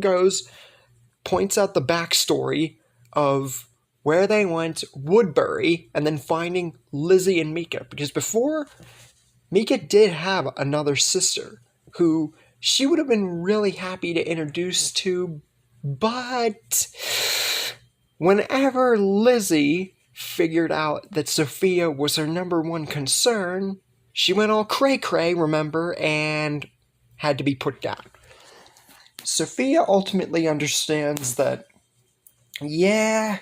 points out the backstory of where they went, Woodbury, and then finding Lizzie and Mika. Because before, Mika did have another sister who she would have been really happy to introduce to, but whenever Lizzie figured out that Sophia was her number one concern, she went all cray-cray, remember, and had to be put down. Sophia ultimately understands that, yeah,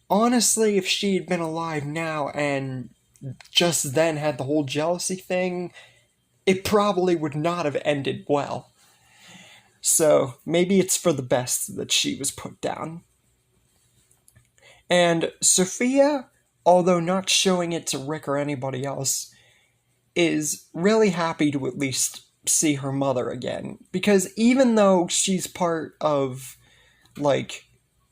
honestly, if she had been alive now and just then had the whole jealousy thing, it probably would not have ended well. So maybe it's for the best that she was put down. And Sophia, although not showing it to Rick or anybody else, is really happy to at least see her mother again. Because even though she's part of,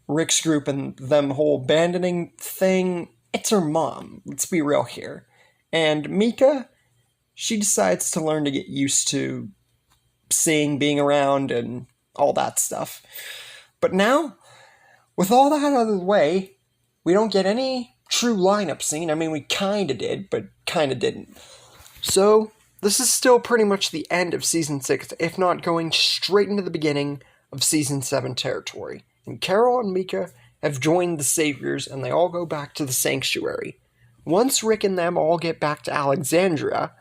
Rick's group and them whole abandoning thing, it's her mom. Let's be real here. And Mika, she decides to learn to get used to seeing, being around, and all that stuff. But now, with all that out of the way, we don't get any true lineup scene. I mean, we kinda did, but kinda didn't. So, this is still pretty much the end of Season 6, if not going straight into the beginning of Season 7 territory. And Carol and Mika have joined the Saviors, and they all go back to the Sanctuary. Once Rick and them all get back to Alexandria,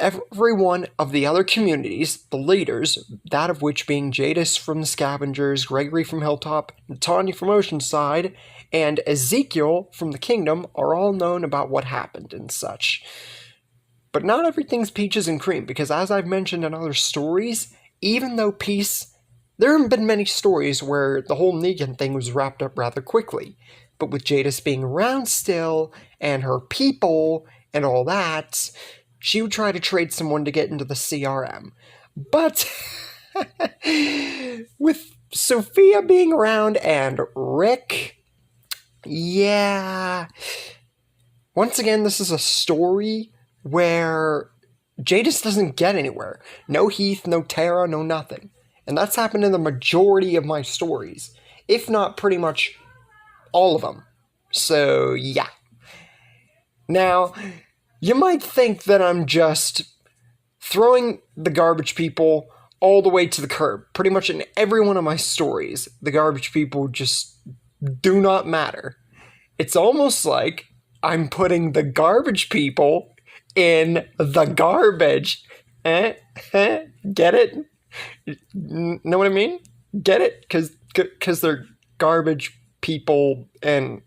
every one of the other communities, the leaders, that of which being Jadis from the Scavengers, Gregory from Hilltop, Tanya from Oceanside, and Ezekiel from the Kingdom, are all known about what happened and such. But not everything's peaches and cream, because as I've mentioned in other stories, even though there have been many stories where the whole Negan thing was wrapped up rather quickly. But with Jadis being around still, and her people, and all that, she would try to trade someone to get into the CRM. But with Sophia being around and Rick, yeah. Once again, this is a story where Jadis doesn't get anywhere. No Heath, no Tara, no nothing. And that's happened in the majority of my stories, if not pretty much all of them. So, yeah. Now, you might think that I'm just throwing the garbage people all the way to the curb. Pretty much in every one of my stories, the garbage people just do not matter. It's almost like I'm putting the garbage people in the garbage. Get it? Know what I mean? Get it? Because they're garbage people, and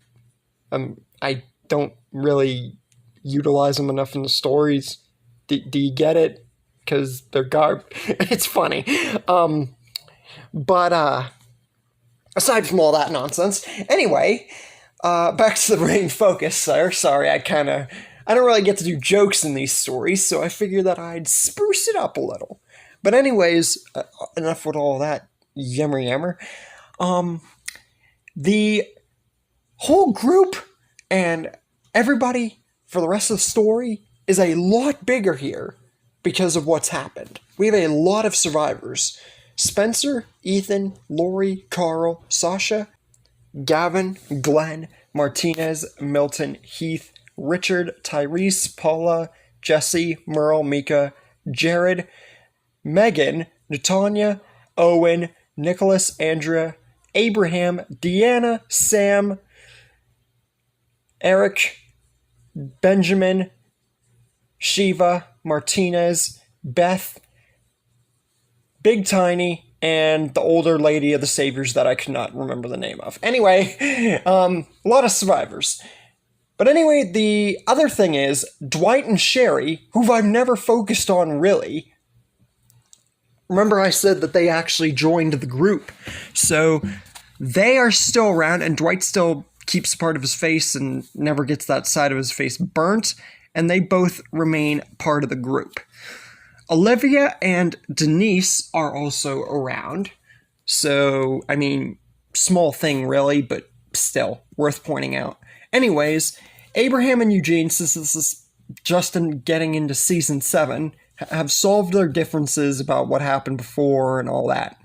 I don't really utilize them enough in the stories. Do you get it? Because they're It's funny. But aside from all that nonsense, anyway, back to the main focus there. Sorry, I don't really get to do jokes in these stories, so I figured that I'd spruce it up a little. But anyways, enough with all that yammer. The whole group and everybody for the rest of the story is a lot bigger here because of what's happened. We have a lot of survivors. Spencer, Ethan, Lori, Carl, Sasha, Gavin, Glenn, Martinez, Milton, Heath, Richard, Tyrese, Paula, Jesse, Merle, Mika, Jared, Megan, Natanya, Owen, Nicholas, Andrea, Abraham, Deanna, Sam, Eric, Benjamin, Shiva, Martinez, Beth, Big Tiny, and the older lady of the Saviors that I could not remember the name of. Anyway, a lot of survivors. But anyway, the other thing is, Dwight and Sherry, who I've never focused on really. Remember I said that they actually joined the group. So they are still around, and Dwight still keeps part of his face and never gets that side of his face burnt, and they both remain part of the group. Olivia and Denise are also around. So, I mean, small thing really, but still worth pointing out. Anyways, Abraham and Eugene, since this is just getting into season 7, have solved their differences about what happened before and all that.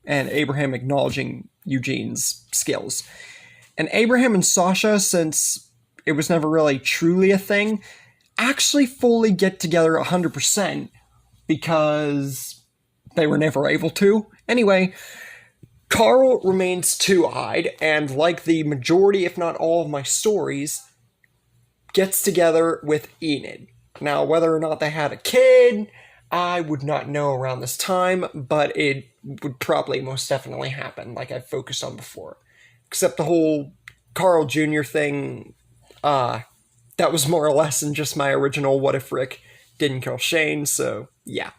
And Abraham acknowledging Eugene's skills. And Abraham and Sasha, since it was never really truly a thing, actually fully get together 100% because they were never able to. Anyway, Carl remains two-eyed, and like the majority, if not all of my stories, gets together with Enid. Now, whether or not they had a kid, I would not know around this time, but it would probably most definitely happen, like I've focused on before. Except the whole Carl Jr. thing, that was more or less in just my original What If Rick Didn't Kill Shane, so yeah.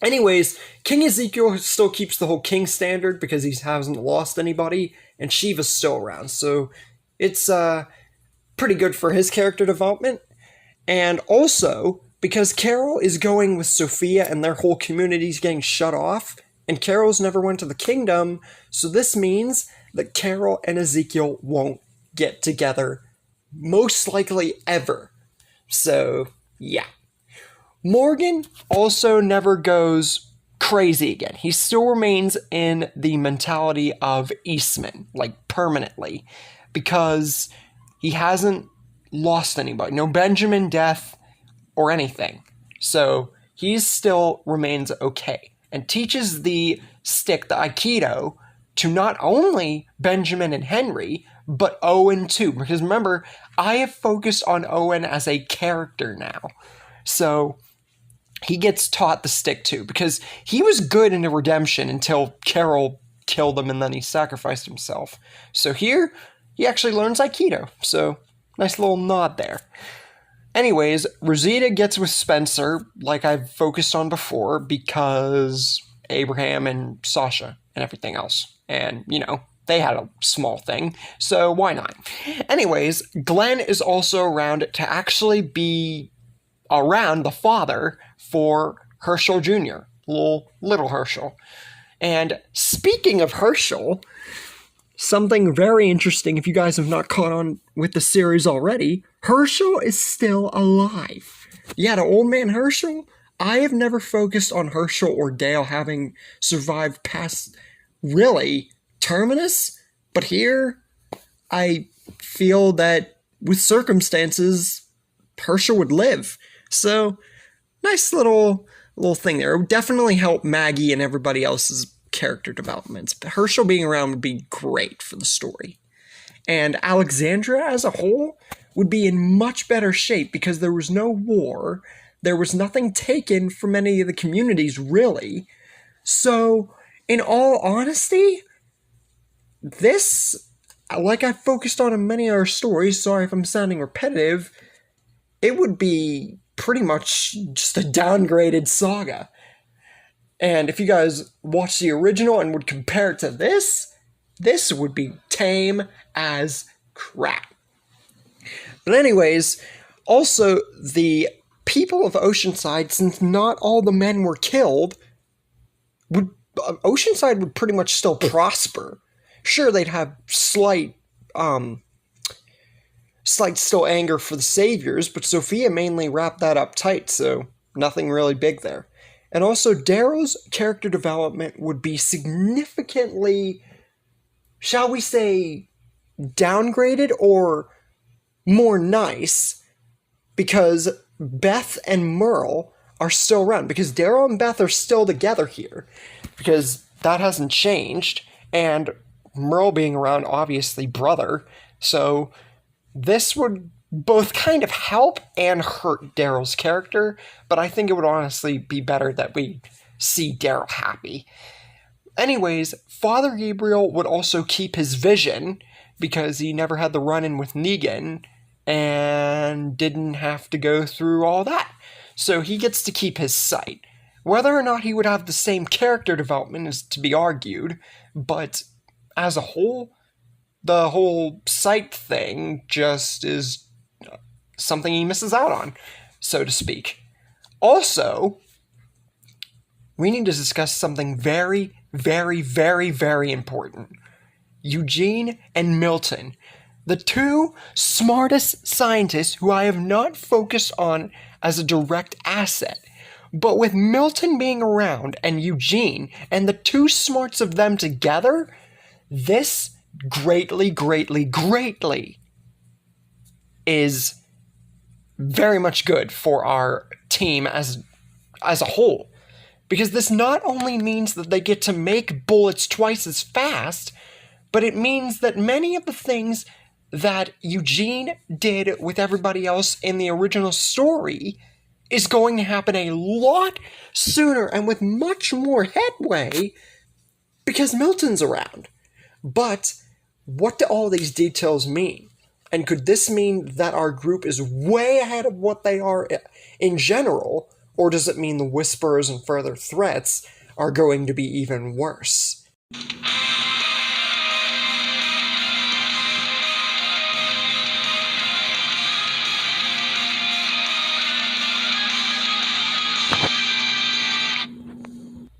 Anyways, King Ezekiel still keeps the whole king standard because he hasn't lost anybody, and Shiva's still around, so it's pretty good for his character development. And also, because Carol is going with Sophia and their whole community's getting shut off, and Carol's never went to the kingdom, so this means that Carol and Ezekiel won't get together, most likely ever. So, yeah. Morgan also never goes crazy again. He still remains in the mentality of Eastman, like permanently, because he hasn't lost anybody. No Benjamin death or anything. So he still remains okay and teaches the stick, the Aikido, to not only Benjamin and Henry, but Owen too. Because remember, I have focused on Owen as a character now. So he gets taught the stick to, because he was good into redemption until Carol killed him and then he sacrificed himself. So here, he actually learns Aikido. So, nice little nod there. Anyways, Rosita gets with Spencer, like I've focused on before, because Abraham and Sasha and everything else. And, they had a small thing, so why not? Anyways, Glenn is also around to actually be around the father for Herschel Jr., little Herschel. And speaking of Herschel, something very interesting, if you guys have not caught on with the series already, Herschel is still alive. Yeah, the old man Herschel, I have never focused on Herschel or Dale having survived past, really, Terminus, but here, I feel that with circumstances, Herschel would live. So, nice little thing there. It would definitely help Maggie and everybody else's character developments. But Herschel being around would be great for the story. And Alexandria as a whole would be in much better shape because there was no war. There was nothing taken from any of the communities, really. So, in all honesty, this, like I focused on in many other stories, sorry if I'm sounding repetitive, it would be pretty much just a downgraded saga. And if you guys watch the original and would compare it to this would be tame as crap. But anyways, also the people of Oceanside, since not all the men were killed, Oceanside would pretty much still prosper. Sure, they'd have slight still anger for the saviors, but Sophia mainly wrapped that up tight, so nothing really big there. And also, Darrow's character development would be significantly, shall we say, downgraded or more nice, because Beth and Merle are still around, because Darrow and Beth are still together here, because that hasn't changed, and Merle being around, obviously, brother, so this would both kind of help and hurt Darrow's character, but I think it would honestly be better that we see Darrow happy. Anyways, Father Gabriel would also keep his vision, because he never had the run-in with Negan, and didn't have to go through all that. So he gets to keep his sight. Whether or not he would have the same character development is to be argued, but as a whole, the whole sight thing just is something he misses out on, so to speak. Also, we need to discuss something very, very, very, very important. Eugene and Milton, the two smartest scientists who I have not focused on as a direct asset. But with Milton being around and Eugene and the two smarts of them together, this greatly, greatly, greatly is very much good for our team as a whole. Because this not only means that they get to make bullets twice as fast, but it means that many of the things that Eugene did with everybody else in the original story is going to happen a lot sooner and with much more headway because Milton's around. But what do all these details mean? And could this mean that our group is way ahead of what they are in general, or does it mean the whispers and further threats are going to be even worse?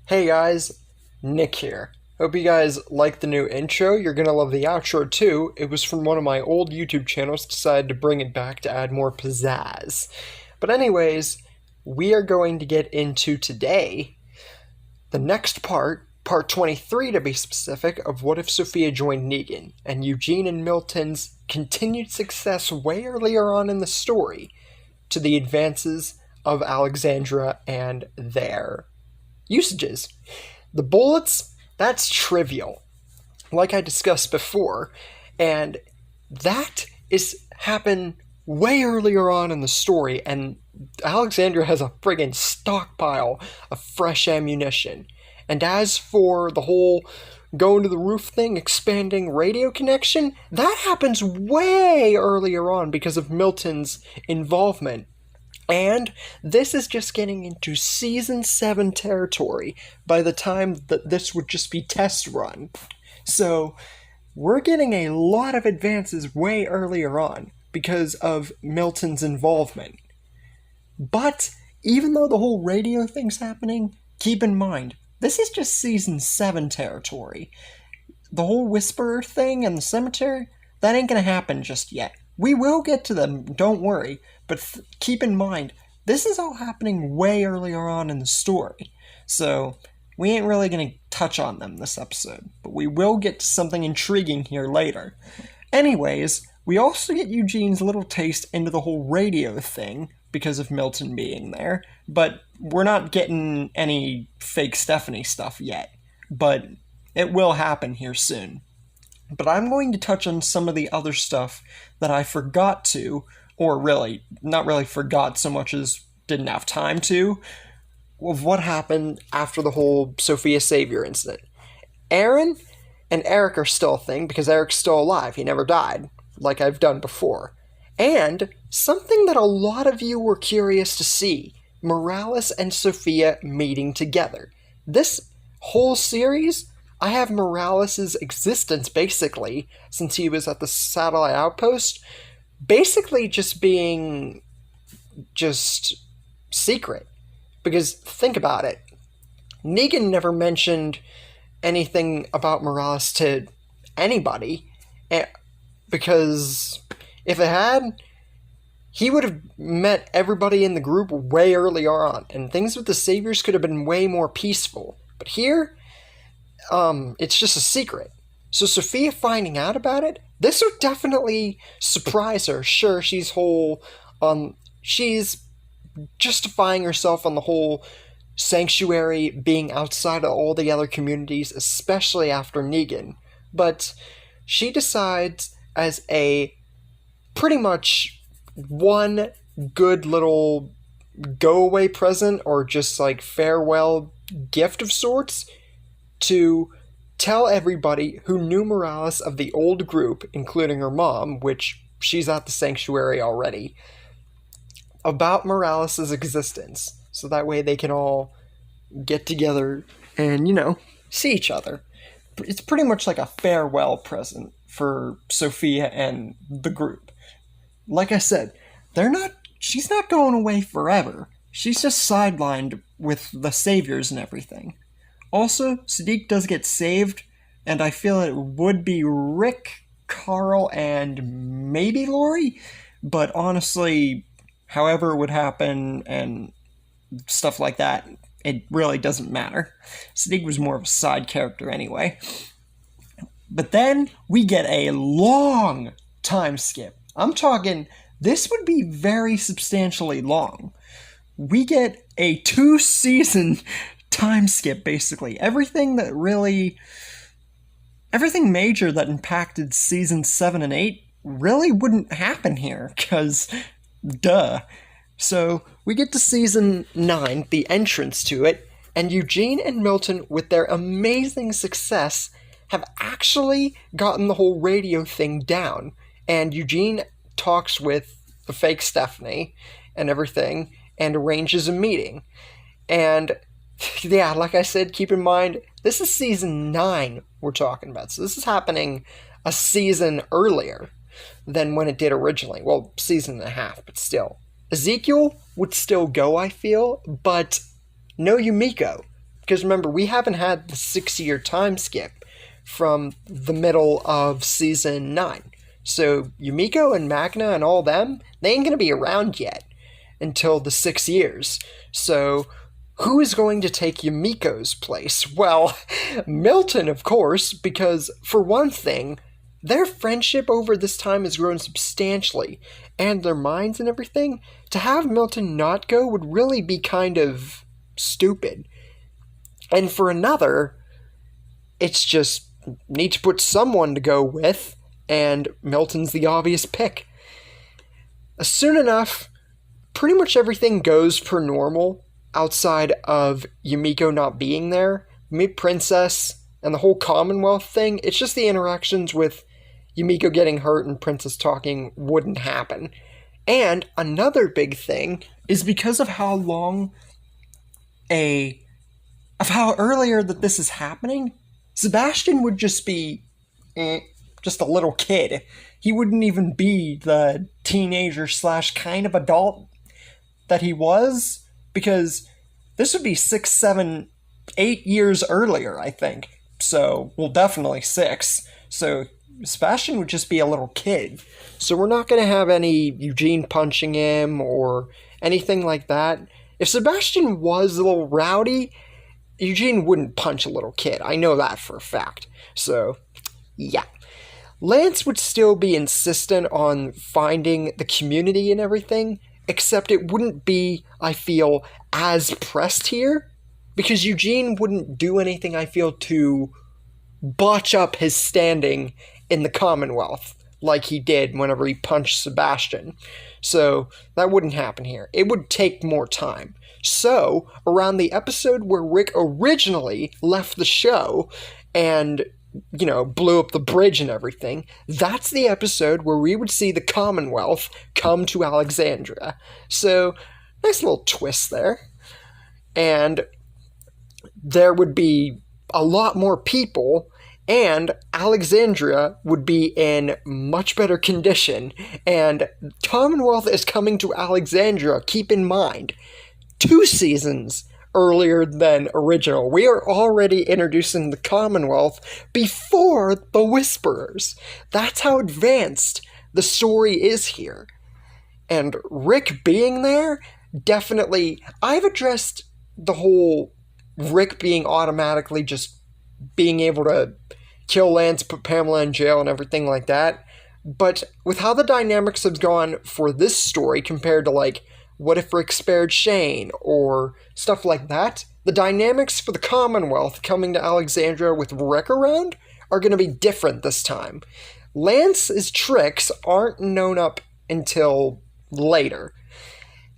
Hey guys, Nick here. Hope you guys like the new intro. You're gonna love the outro too. It was from one of my old YouTube channels, decided to bring it back to add more pizzazz. But anyways, we are going to get into today the next part 23 to be specific, of What If Sophia Joined Negan, and Eugene and Milton's continued success way earlier on in the story to the advances of Alexandra and their usages. The bullets, that's trivial, like I discussed before, and that is happen way earlier on in the story, and Alexandria has a friggin' stockpile of fresh ammunition. And as for the whole going to the roof thing, expanding radio connection, that happens way earlier on because of Milton's involvement. And this is just getting into Season 7 territory by the time that this would just be test run. So, we're getting a lot of advances way earlier on because of Milton's involvement. But, even though the whole radio thing's happening, keep in mind, this is just Season 7 territory. The whole Whisperer thing and the cemetery, that ain't gonna happen just yet. We will get to them, don't worry, but keep in mind, this is all happening way earlier on in the story. So, we ain't really gonna touch on them this episode, but we will get to something intriguing here later. Anyways, we also get Eugene's little taste into the whole radio thing, because of Milton being there, but we're not getting any fake Stephanie stuff yet, but it will happen here soon. But I'm going to touch on some of the other stuff that I forgot to, or really, not really forgot so much as didn't have time to, of what happened after the whole Sophia Savior incident. Aaron and Eric are still a thing, because Eric's still alive, he never died, like I've done before. And something that a lot of you were curious to see, Morales and Sophia meeting together. This whole series, I have Morales' existence, basically, since he was at the satellite outpost, basically just being just secret. Because, think about it, Negan never mentioned anything about Morales to anybody, because if it had, he would have met everybody in the group way earlier on, and things with the Saviors could have been way more peaceful. But here, it's just a secret. So Sophia finding out about it, this would definitely surprise her. Sure, she's justifying herself on the whole sanctuary being outside of all the other communities, especially after Negan. But she decides as a pretty much one good little go-away present, or just like farewell gift of sorts, to tell everybody who knew Morales of the old group, including her mom, which she's at the sanctuary already, about Morales' existence. So that way they can all get together and, see each other. It's pretty much like a farewell present for Sophia and the group. Like I said, she's not going away forever. She's just sidelined with the Saviors and everything. Also, Sadiq does get saved, and I feel it would be Rick, Carl, and maybe Lori, but honestly, however it would happen and stuff like that, it really doesn't matter. Sadiq was more of a side character anyway. But then we get a long time skip. I'm talking, this would be very substantially long. We get a 2-season time skip, basically. Everything major that impacted seasons 7 and 8 really wouldn't happen here, because, duh. So, we get to season 9, the entrance to it, and Eugene and Milton, with their amazing success, have actually gotten the whole radio thing down. And Eugene talks with the fake Stephanie and everything, and arranges a meeting. And, yeah, like I said, keep in mind, this is season 9 we're talking about. So this is happening a season earlier than when it did originally. Well, season and a half, but still. Ezekiel would still go, I feel, but no Yumiko. Because remember, we haven't had the 6-year time skip from the middle of season 9. So Yumiko and Magna and all them, they ain't going to be around yet until the 6 years. So who is going to take Yumiko's place? Well, Milton, of course, because for one thing, their friendship over this time has grown substantially, and their minds and everything. To have Milton not go would really be kind of stupid. And for another, it's just need to put someone to go with, and Milton's the obvious pick. soon enough, pretty much everything goes per normal outside of Yumiko not being there. Meet Princess and the whole Commonwealth thing, it's just the interactions with Yumiko getting hurt and Princess talking wouldn't happen. And another big thing is because of how earlier that this is happening, Sebastian would just be just a little kid. He wouldn't even be the teenager / kind of adult that he was, because this would be 6, 7, 8 years earlier, I think. So, well, definitely 6. So, Sebastian would just be a little kid. So we're not going to have any Eugene punching him or anything like that. If Sebastian was a little rowdy, Eugene wouldn't punch a little kid. I know that for a fact. So, yeah. Lance would still be insistent on finding the community and everything, except it wouldn't be, I feel, as pressed here, because Eugene wouldn't do anything, I feel, to botch up his standing in the Commonwealth like he did whenever he punched Sebastian. So that wouldn't happen here. It would take more time. So, around the episode where Rick originally left the show and, blew up the bridge and everything, that's the episode where we would see the Commonwealth come to Alexandria. So, nice little twist there. And there would be a lot more people, and Alexandria would be in much better condition. And Commonwealth is coming to Alexandria, keep in mind, 2 seasons earlier than original. We are already introducing the Commonwealth before the Whisperers. That's how advanced the story is here. And Rick being there, definitely, I've addressed the whole Rick being automatically just being able to kill Lance, put Pamela in jail and everything like that. But with how the dynamics have gone for this story compared to, what if Rick spared Shane or stuff like that, the dynamics for the Commonwealth coming to Alexandria with Rick around are going to be different this time. Lance's tricks aren't known up until later.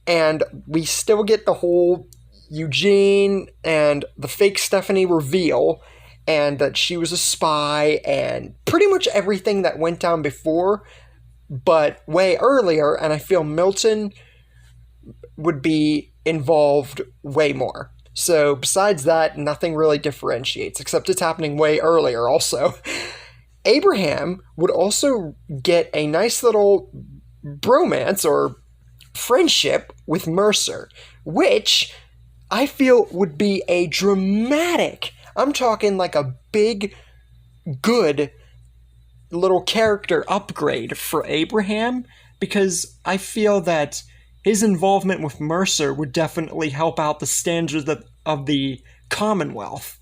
And we still get the whole Eugene and the fake Stephanie reveal, and that she was a spy, and pretty much everything that went down before, but way earlier, and I feel Milton would be involved way more. So besides that, nothing really differentiates, except it's happening way earlier also. Abraham would also get a nice little bromance or friendship with Mercer, which I feel would be a dramatic, I'm talking like a big, good little character upgrade for Abraham, because I feel that his involvement with Mercer would definitely help out the standards of the Commonwealth.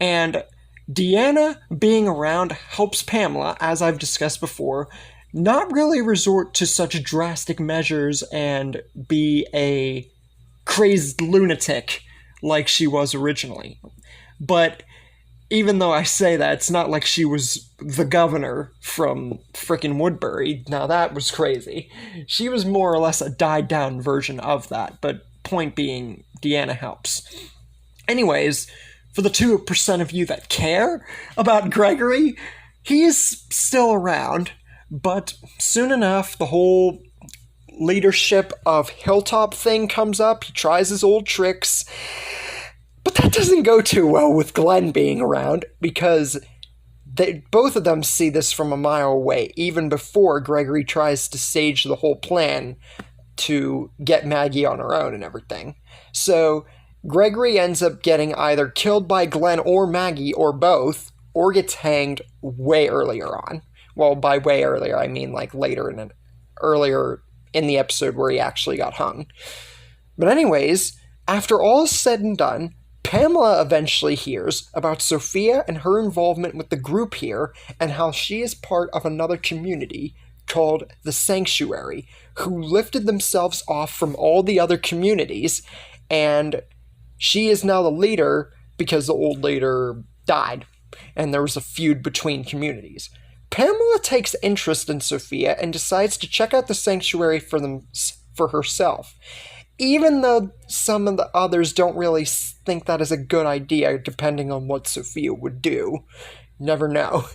And Deanna being around helps Pamela, as I've discussed before, not really resort to such drastic measures and be a crazed lunatic like she was originally. But even though I say that, it's not like she was the governor from frickin' Woodbury. Now that was crazy. She was more or less a died-down version of that, but point being, Deanna helps. Anyways, for the 2% of you that care about Gregory, he is still around, but soon enough, the whole leadership of Hilltop thing comes up. He tries his old tricks. But that doesn't go too well with Glenn being around, because both of them see this from a mile away, even before Gregory tries to stage the whole plan to get Maggie on her own and everything. So Gregory ends up getting either killed by Glenn or Maggie, or both, or gets hanged way earlier on. Well, by way earlier, I mean earlier in the episode where he actually got hung. But anyways, after all is said and done, Pamela eventually hears about Sophia and her involvement with the group here, and how she is part of another community called the Sanctuary, who lifted themselves off from all the other communities, and she is now the leader because the old leader died, and there was a feud between communities. Pamela takes interest in Sophia and decides to check out the sanctuary for herself, even though some of the others don't really think that is a good idea, depending on what Sophia would do. Never know.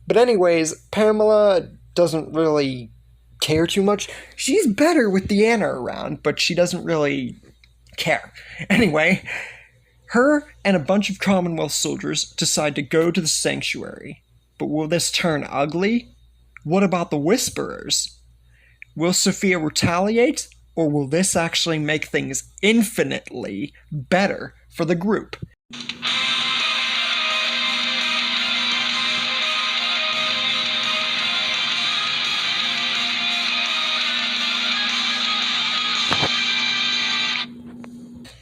But anyways, Pamela doesn't really care too much. She's better with Deanna around, but she doesn't really care. Anyway, her and a bunch of Commonwealth soldiers decide to go to the sanctuary. But will this turn ugly? What about the Whisperers? Will Sophia retaliate, or will this actually make things infinitely better for the group?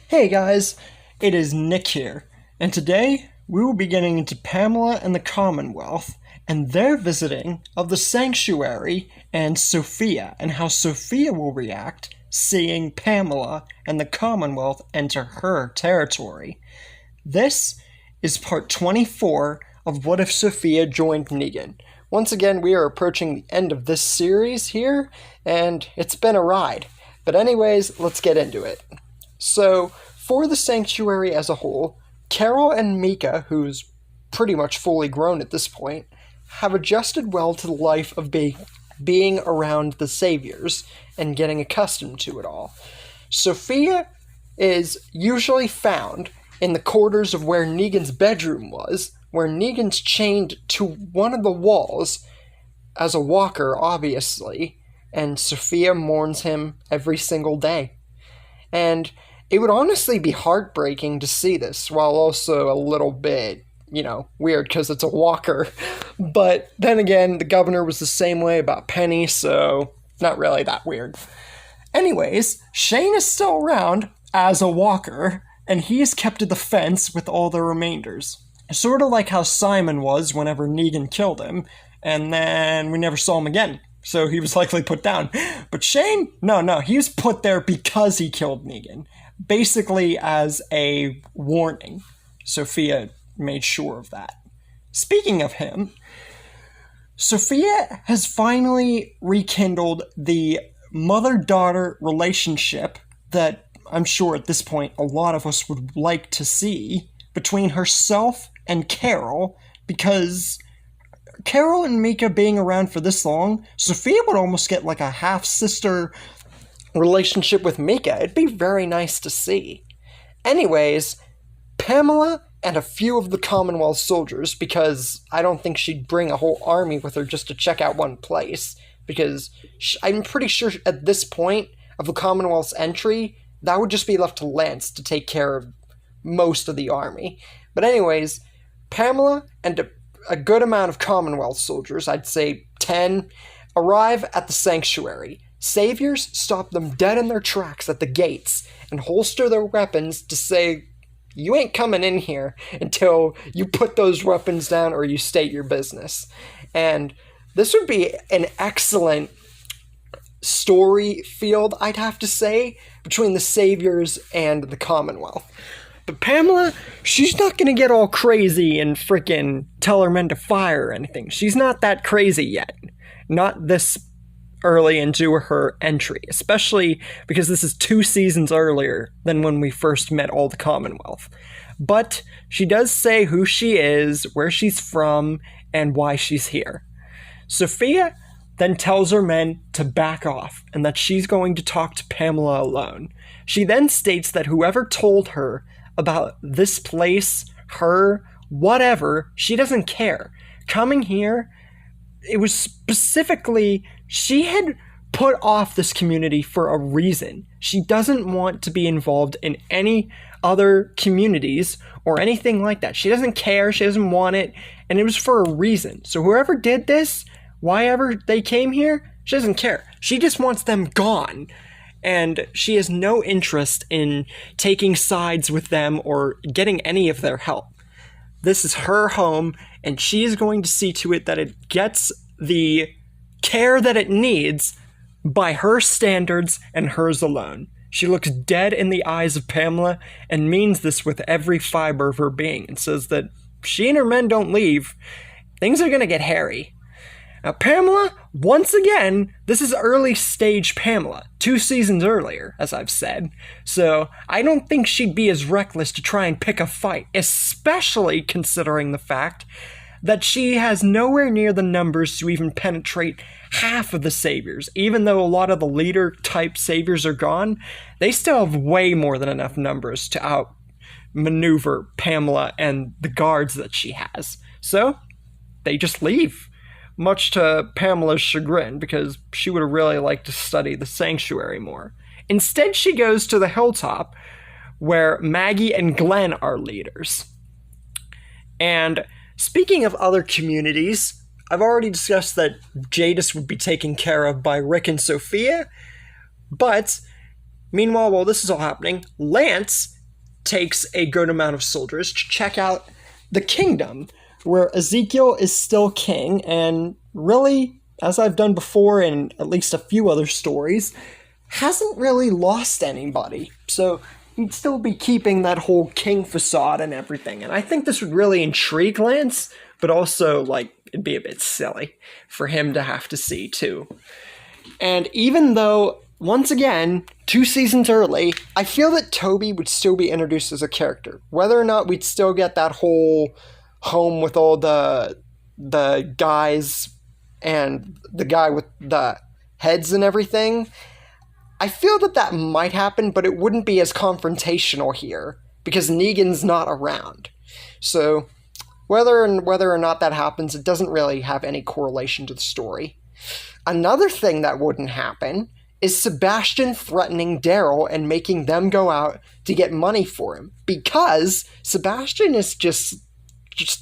Hey guys, it is Nick here, and today we will be getting into Pamela and the Commonwealth and their visiting of the sanctuary and Sophia, and how Sophia will react seeing Pamela and the Commonwealth enter her territory. This is part 24 of What If Sophia Joined Negan. Once again, we are approaching the end of this series here, and it's been a ride. But anyways, let's get into it. So, for the sanctuary as a whole, Carol and Mika, who's pretty much fully grown at this point, have adjusted well to the life of being around the saviors and getting accustomed to it all. Sophia is usually found in the quarters of where Negan's bedroom was, where Negan's chained to one of the walls as a walker, obviously, and Sophia mourns him every single day. And it would honestly be heartbreaking to see this, while also a little bit, weird because it's a walker. But then again, the governor was the same way about Penny, so not really that weird. Anyways, Shane is still around as a walker, and he is kept to the fence with all the remainders. Sort of like how Simon was whenever Negan killed him, and then we never saw him again. So he was likely put down. But Shane, no, he was put there because he killed Negan. Basically as a warning. Sophia made sure of that. Speaking of him, Sophia has finally rekindled the mother-daughter relationship that I'm sure at this point a lot of us would like to see between herself and Carol, because Carol and Mika being around for this long, Sophia would almost get like a half-sister relationship with Mika. It'd be very nice to see. Anyways, Pamela and a few of the Commonwealth soldiers, because I don't think she'd bring a whole army with her just to check out one place, because I'm pretty sure at this point of the Commonwealth's entry, that would just be left to Lance to take care of most of the army. But anyways, Pamela and a good amount of Commonwealth soldiers, I'd say 10, arrive at the sanctuary. Saviors stop them dead in their tracks at the gates and holster their weapons to say, you ain't coming in here until you put those weapons down or you state your business. And this would be an excellent story field, I'd have to say, between the Saviors and the Commonwealth. But Pamela, she's not gonna get all crazy and frickin' tell her men to fire or anything. She's not that crazy yet. Not this early into her entry, especially because this is 2 seasons earlier than when we first met all the Commonwealth. But she does say who she is, where she's from, and why she's here. Sophia then tells her men to back off and that she's going to talk to Pamela alone. She then states that whoever told her about this place, her, whatever, she doesn't care. Coming here, it was specifically, she had put off this community for a reason. She doesn't want to be involved in any other communities or anything like that. She doesn't care, she doesn't want it, and it was for a reason. So whoever did this, why ever they came here, she doesn't care. She just wants them gone. And she has no interest in taking sides with them or getting any of their help. This is her home, and she is going to see to it that it gets the care that it needs by her standards and hers alone. She looks dead in the eyes of Pamela and means this with every fiber of her being and says that she and her men don't leave, things are going to get hairy. Now, Pamela, once again, this is early stage Pamela, 2 seasons earlier, as I've said, so I don't think she'd be as reckless to try and pick a fight, especially considering the fact that she has nowhere near the numbers to even penetrate half of the saviors. Even though a lot of the leader-type saviors are gone, they still have way more than enough numbers to outmaneuver Pamela and the guards that she has. So, they just leave. Much to Pamela's chagrin, because she would have really liked to study the sanctuary more. Instead, she goes to the hilltop, where Maggie and Glenn are leaders. And speaking of other communities, I've already discussed that Jadis would be taken care of by Rick and Sophia, but meanwhile, while this is all happening, Lance takes a good amount of soldiers to check out the kingdom, where Ezekiel is still king, and really, as I've done before in at least a few other stories, hasn't really lost anybody. So he'd still be keeping that whole king facade and everything. And I think this would really intrigue Lance, but also, it'd be a bit silly for him to have to see, too. And even though, once again, 2 seasons early, I feel that Toby would still be introduced as a character. Whether or not we'd still get that whole home with all the guys and the guy with the heads and everything, I feel that might happen, but it wouldn't be as confrontational here, because Negan's not around. So, whether or not that happens, it doesn't really have any correlation to the story. Another thing that wouldn't happen is Sebastian threatening Daryl and making them go out to get money for him, because Sebastian is just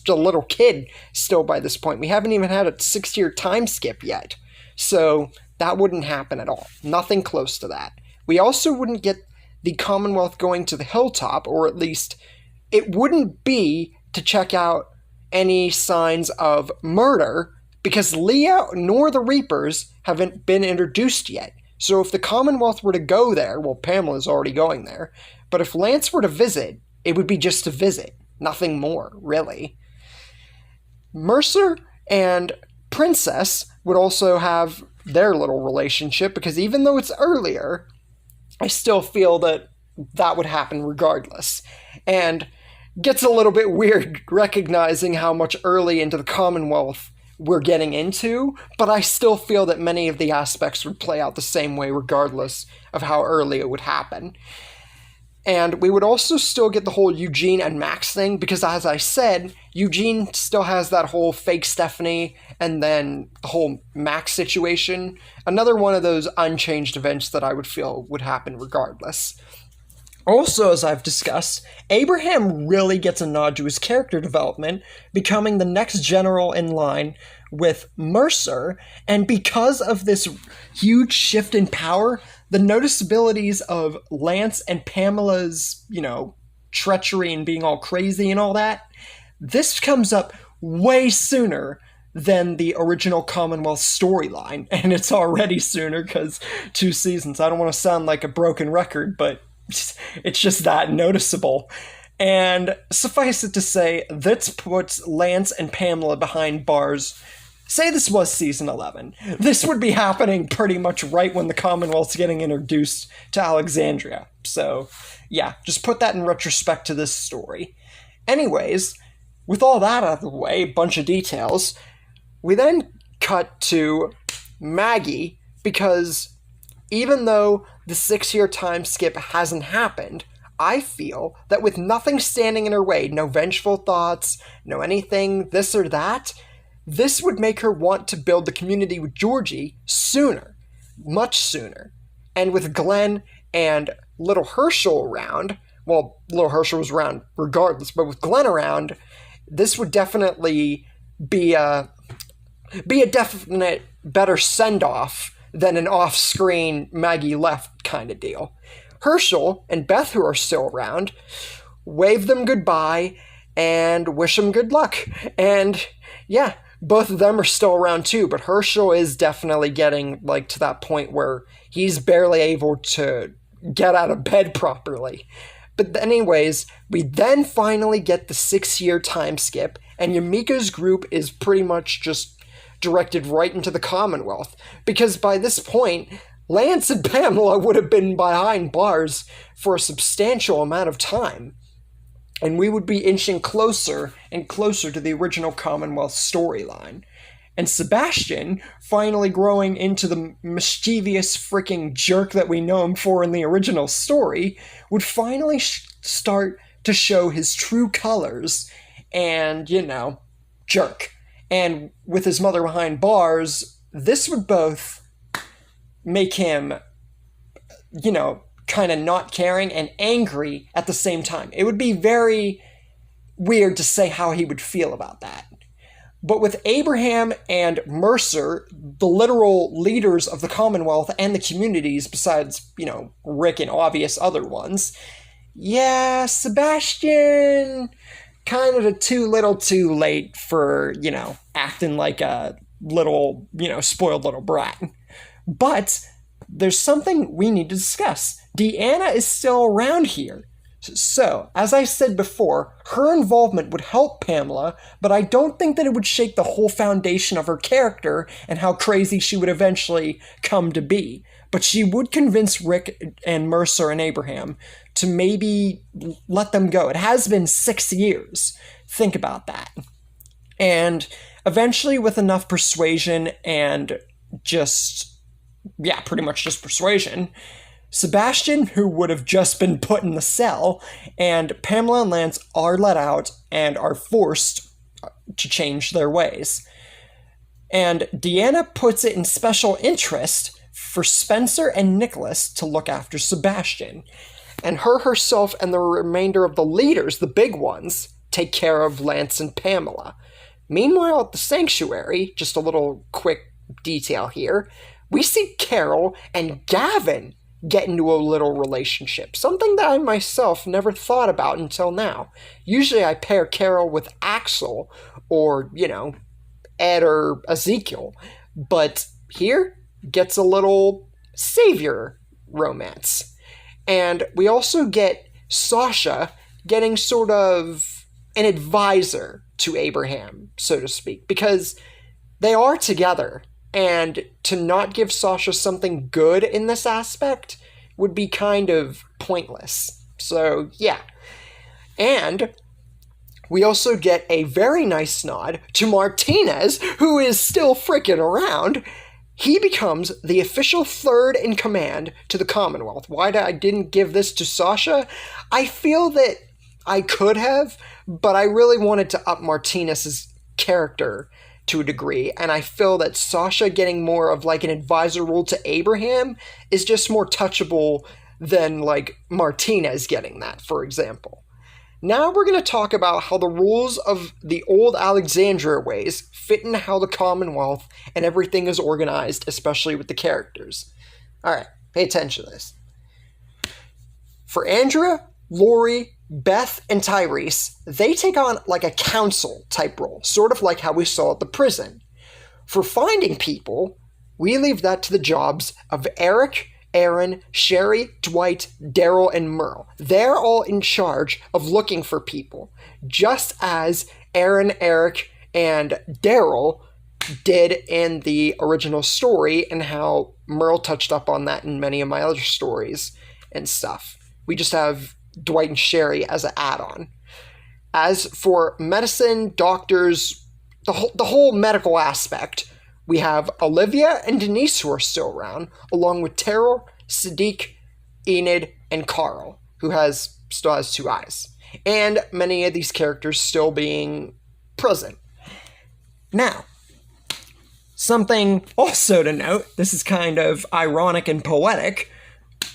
a little kid still by this point. We haven't even had a 6-year time skip yet. So that wouldn't happen at all. Nothing close to that. We also wouldn't get the Commonwealth going to the hilltop, or at least it wouldn't be to check out any signs of murder, because Leah nor the Reapers haven't been introduced yet. So if the Commonwealth were to go there, well, Pamela's already going there, but if Lance were to visit, it would be just to visit. Nothing more, really. Mercer and Princess would also have their little relationship, because even though it's earlier, I still feel that would happen regardless. And gets a little bit weird recognizing how much early into the Commonwealth we're getting into, but I still feel that many of the aspects would play out the same way regardless of how early it would happen. And we would also still get the whole Eugene and Max thing, because as I said, Eugene still has that whole fake Stephanie and then the whole Max situation. Another one of those unchanged events that I would feel would happen regardless. Also, as I've discussed, Abraham really gets a nod to his character development, becoming the next general in line with Mercer, and because of this huge shift in power, the noticeabilities of Lance and Pamela's, treachery and being all crazy and all that, this comes up way sooner than the original Commonwealth storyline, and it's already sooner because 2 seasons. I don't want to sound like a broken record, but it's just that noticeable. And suffice it to say, this puts Lance and Pamela behind bars. Say this was season 11. This would be happening pretty much right when the Commonwealth's getting introduced to Alexandria. So, yeah, just put that in retrospect to this story. Anyways, with all that out of the way, bunch of details, we then cut to Maggie, because even though the 6-year time skip hasn't happened, I feel that with nothing standing in her way, no vengeful thoughts, no anything this or that, this would make her want to build the community with Georgie sooner, much sooner. And with Glenn and little Herschel around, well, little Herschel was around regardless, but with Glenn around, this would definitely be a definite better send-off than an off-screen Maggie left kind of deal. Herschel and Beth, who are still around, wave them goodbye and wish them good luck. And yeah, both of them are still around too, but Herschel is definitely getting to that point where he's barely able to get out of bed properly. But anyways, we then finally get the 6-year time skip, and Yamika's group is pretty much just directed right into the Commonwealth, because by this point, Lance and Pamela would have been behind bars for a substantial amount of time, and we would be inching closer and closer to the original Commonwealth storyline. And Sebastian, finally growing into the mischievous freaking jerk that we know him for in the original story, would finally start to show his true colors and, jerk. And with his mother behind bars, this would both make him, kind of not caring and angry at the same time. It would be very weird to say how he would feel about that. But with Abraham and Mercer, the literal leaders of the Commonwealth and the communities, besides, Rick and obvious other ones, yeah, Sebastian, kind of too little too late for, acting like a little, spoiled little brat. But there's something we need to discuss. Deanna is still around here. So, as I said before, her involvement would help Pamela, but I don't think that it would shake the whole foundation of her character and how crazy she would eventually come to be. But she would convince Rick and Mercer and Abraham to maybe let them go. It has been 6 years. Think about that. And eventually, with enough persuasion and pretty much just persuasion, Sebastian, who would have just been put in the cell, and Pamela and Lance are let out and are forced to change their ways. And Deanna puts it in special interest for Spencer and Nicholas to look after Sebastian. And herself and the remainder of the leaders, the big ones, take care of Lance and Pamela. Meanwhile, at the sanctuary, just a little quick detail here, we see Carol and Gavin get into a little relationship, something that I myself never thought about until now. Usually I pair Carol with Axel or, Ed or Ezekiel, but here gets a little savior romance. And we also get Sasha getting sort of an advisor to Abraham, so to speak, because they are together. And to not give Sasha something good in this aspect would be kind of pointless. So, yeah. And we also get a very nice nod to Martinez, who is still freaking around. He becomes the official third in command to the Commonwealth. Why I didn't give this to Sasha? I feel that I could have, but I really wanted to up Martinez's character to a degree, and I feel that Sasha getting more of like an advisor role to Abraham is just more touchable than like Martinez getting that, for example. Now we're going to talk about how the rules of the old Alexandria ways fit into how the Commonwealth and everything is organized, especially with the characters. Alright, pay attention to this. For Andrea, Lori, Beth, and Tyrese, they take on like a council type role, sort of like how we saw at the prison. For finding people, we leave that to the jobs of Eric, Aaron, Sherry, Dwight, Daryl, and Merle. They're all in charge of looking for people, just as Aaron, Eric, and Daryl did in the original story, and how Merle touched up on that in many of my other stories and stuff. We just have Dwight and Sherry as an add-on. As for medicine, doctors, the whole medical aspect, we have Olivia and Denise who are still around, along with Terrell, Sadiq, Enid, and Carl, who still has 2 eyes. And many of these characters still being present. Now, something also to note, this is kind of ironic and poetic,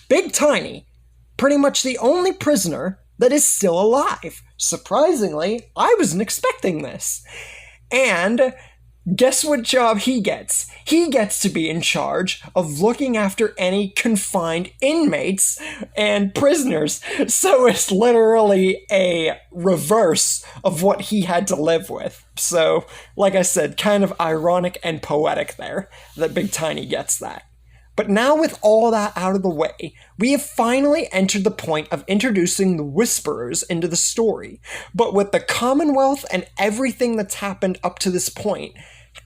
Big Tiny, pretty much the only prisoner that is still alive. Surprisingly, I wasn't expecting this. And guess what job he gets? He gets to be in charge of looking after any confined inmates and prisoners. So it's literally a reverse of what he had to live with. So, like I said, kind of ironic and poetic there that Big Tiny gets that. But now with all that out of the way, we have finally entered the point of introducing the Whisperers into the story. But with the Commonwealth and everything that's happened up to this point,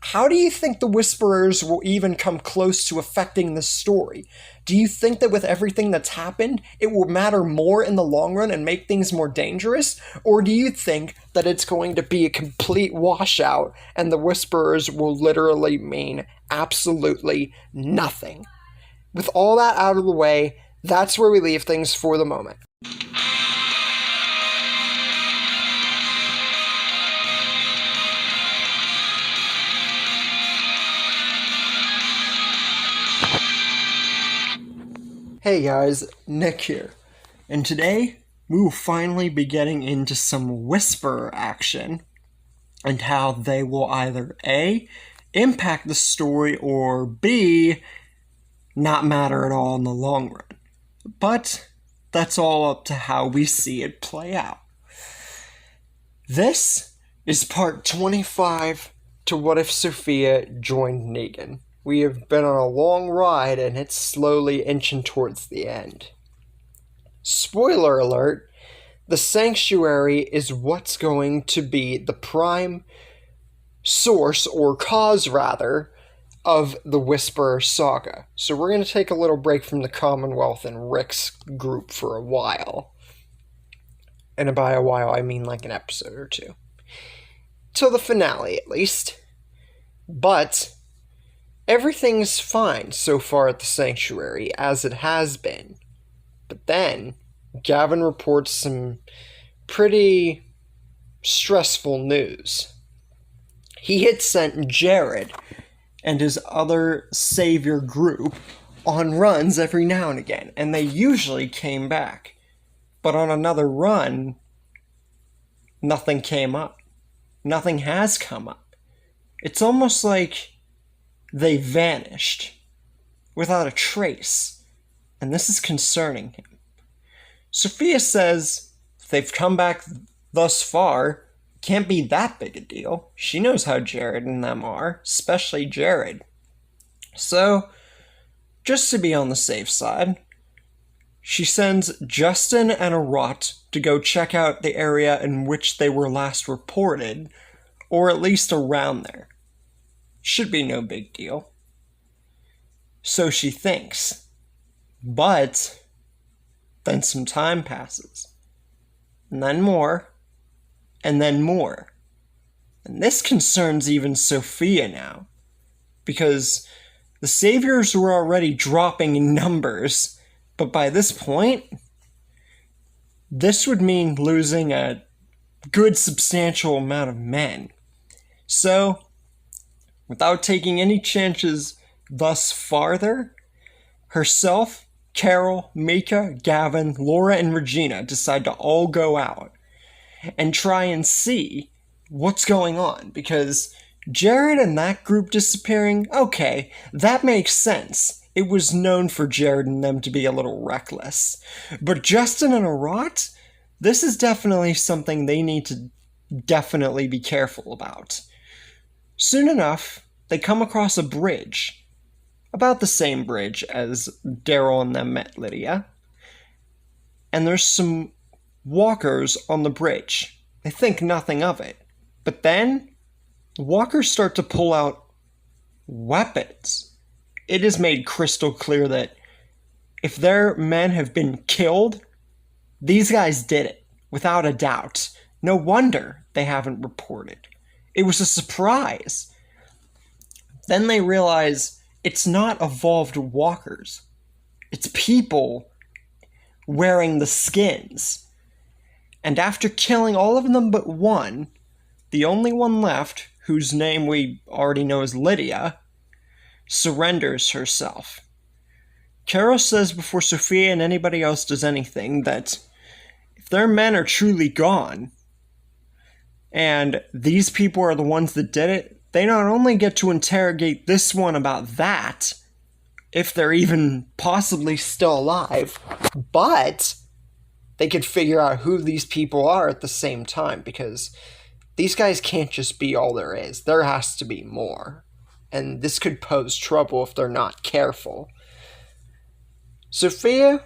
How do you think the Whisperers will even come close to affecting the story? Do you think that with everything that's happened, it will matter more in the long run and make things more dangerous? Or do you think that it's going to be a complete washout and the Whisperers will literally mean absolutely nothing? With all that out of the way, that's where we leave things for the moment. Hey guys, Nick here, and today we will finally be getting into some Whisperer action and how they will either A, impact the story, or B, not matter at all in the long run. But that's all up to how we see it play out. This is part 25 to What If Sophia Joined Negan. We have been on a long ride, and it's slowly inching towards the end. Spoiler alert, the Sanctuary is what's going to be the prime source, or cause rather, of the Whisperer saga. So we're going to take a little break from the Commonwealth and Rick's group for a while. And by a while, I mean like an episode or two. Till the finale, at least. But everything's fine so far at the Sanctuary, as it has been. But then, Gavin reports some pretty stressful news. He had sent Jared and his other savior group on runs every now and again, and they usually came back. But on another run, nothing came up. Nothing has come up. It's almost like they vanished without a trace, and this is concerning him. Sophia says if they've come back thus far, it can't be that big a deal. She knows how Jared and them are, especially Jared. So, just to be on the safe side, she sends Justin and Arat to go check out the area in which they were last reported, or at least around there. Should be no big deal. So she thinks. But then some time passes. And then more. And then more. And this concerns even Sophia now. Because the saviors were already dropping in numbers. But by this point, this would mean losing a good substantial amount of men. So, without taking any chances thus farther, herself, Carol, Mika, Gavin, Laura, and Regina decide to all go out and try and see what's going on, because Jared and that group disappearing, okay, that makes sense. It was known for Jared and them to be a little reckless. But Justin and Arat, this is definitely something they need to definitely be careful about. Soon enough, they come across a bridge. About the same bridge as Daryl and them met Lydia. And there's some walkers on the bridge. They think nothing of it. But then, the walkers start to pull out weapons. It is made crystal clear that if their men have been killed, these guys did it, without a doubt. No wonder they haven't reported. It was a surprise. Then they realize it's not evolved walkers. It's people wearing the skins. And after killing all of them but one, the only one left, whose name we already know as Lydia, surrenders herself. Carol says before Sophia and anybody else does anything that if their men are truly gone, and these people are the ones that did it, they not only get to interrogate this one about that, if they're even possibly still alive, but they could figure out who these people are at the same time, because these guys can't just be all there is. There has to be more. And this could pose trouble if they're not careful. Sophia,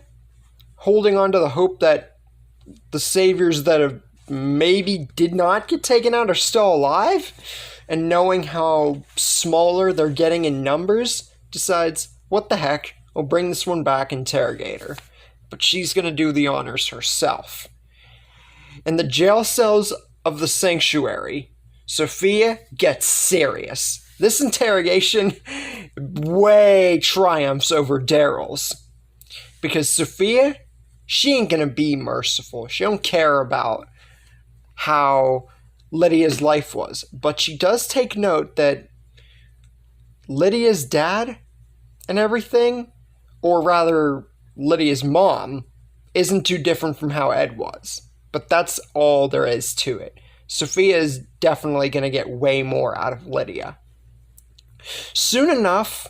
holding on to the hope that the saviors that have maybe did not get taken out are still alive, and knowing how smaller they're getting in numbers, decides, what the heck, I'll bring this one back, interrogate her. But she's going to do the honors herself. In the jail cells of the sanctuary, Sophia gets serious. This interrogation way triumphs over Daryl's. Because Sophia, she ain't going to be merciful. She don't care about how Lydia's life was. But she does take note that Lydia's dad and everything, or rather Lydia's mom, isn't too different from how Ed was. But that's all there is to it. Sophia is definitely going to get way more out of Lydia. Soon enough,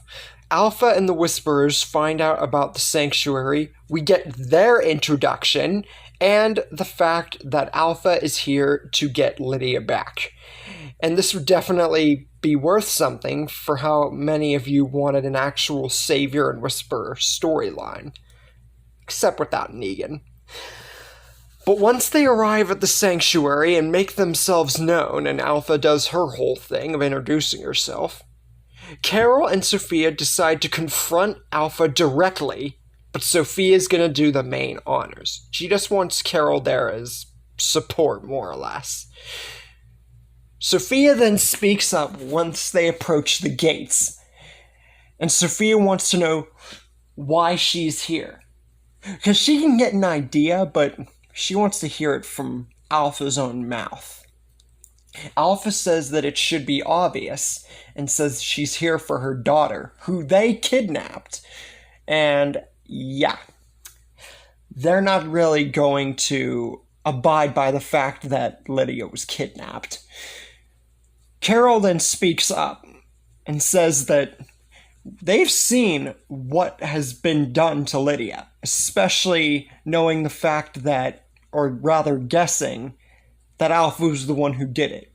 Alpha and the Whisperers find out about the sanctuary. We get their introduction and the fact that Alpha is here to get Lydia back. And this would definitely be worth something for how many of you wanted an actual Savior and Whisperer storyline. Except without Negan. But once they arrive at the sanctuary and make themselves known, and Alpha does her whole thing of introducing herself, Carol and Sophia decide to confront Alpha directly, but Sophia's gonna do the main honors. She just wants Carol there as support, more or less. Sophia then speaks up once they approach the gates, and Sophia wants to know why she's here. Because she can get an idea, but she wants to hear it from Alpha's own mouth. Alpha says that it should be obvious, and says she's here for her daughter, who they kidnapped. And yeah, they're not really going to abide by the fact that Lydia was kidnapped. Carol then speaks up and says that they've seen what has been done to Lydia, especially knowing the fact that, or rather guessing, that Alpha was the one who did it.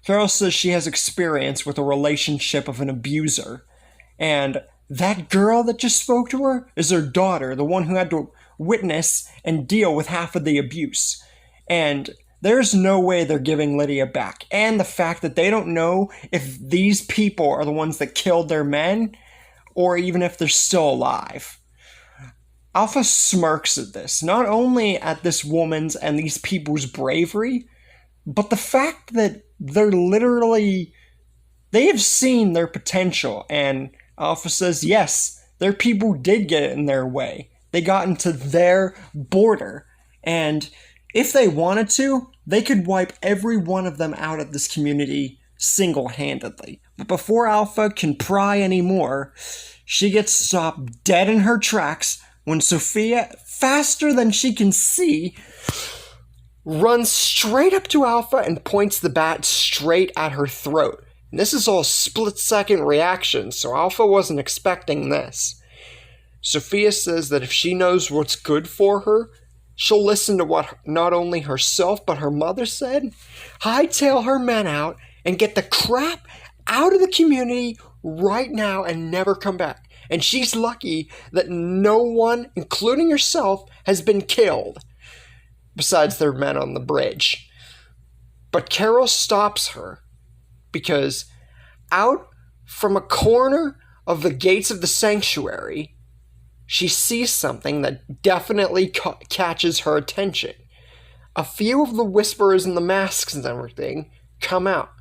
Carol says she has experience with a relationship of an abuser, and that girl that just spoke to her is her daughter, the one who had to witness and deal with half of the abuse. And there's no way they're giving Lydia back. And the fact that they don't know if these people are the ones that killed their men, or even if they're still alive. Alpha smirks at this, not only at this woman's and these people's bravery, but the fact that they have seen their potential, and Alpha says, yes, their people did get in their way. They got into their border, and if they wanted to, they could wipe every one of them out of this community single-handedly. But before Alpha can pry anymore, she gets stopped dead in her tracks when Sophia, faster than she can see, runs straight up to Alpha and points the bat straight at her throat. And this is all split-second reaction, so Alpha wasn't expecting this. Sophia says that if she knows what's good for her, she'll listen to what not only herself but her mother said, hightail her men out, and get the crap out of the community right now and never come back. And she's lucky that no one, including herself, has been killed, besides their men on the bridge. But Carol stops her, because out from a corner of the gates of the sanctuary, she sees something that definitely catches her attention. A few of the Whisperers and the masks and everything come out,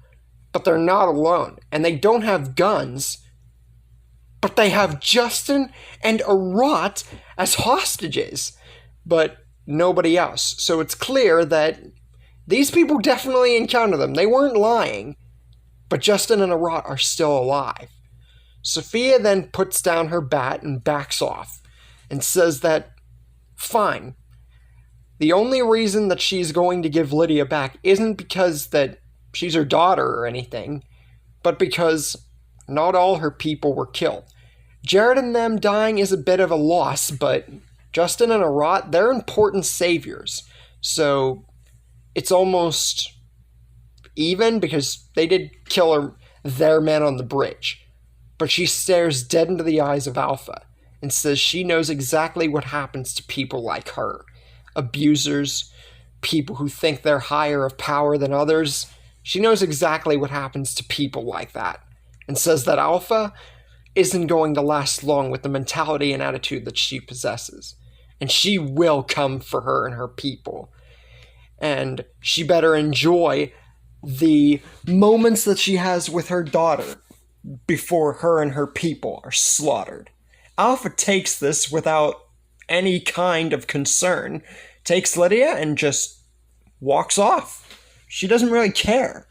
but they're not alone, and they don't have guns, but they have Justin and Arat as hostages, but nobody else. So it's clear that these people definitely encountered them. They weren't lying, but Justin and Arat are still alive. Sophia then puts down her bat and backs off, and says that, fine, the only reason that she's going to give Lydia back isn't because that she's her daughter or anything, but because not all her people were killed. Jared and them dying is a bit of a loss, but Justin and Arat, they're important saviors. So it's almost even because they did kill their men on the bridge. But she stares dead into the eyes of Alpha and says she knows exactly what happens to people like her. Abusers, people who think they're higher of power than others. She knows exactly what happens to people like that, and says that Alpha isn't going to last long with the mentality and attitude that she possesses. And she will come for her and her people. And she better enjoy the moments that she has with her daughter before her and her people are slaughtered. Alpha takes this without any kind of concern, takes Lydia and just walks off. She doesn't really care.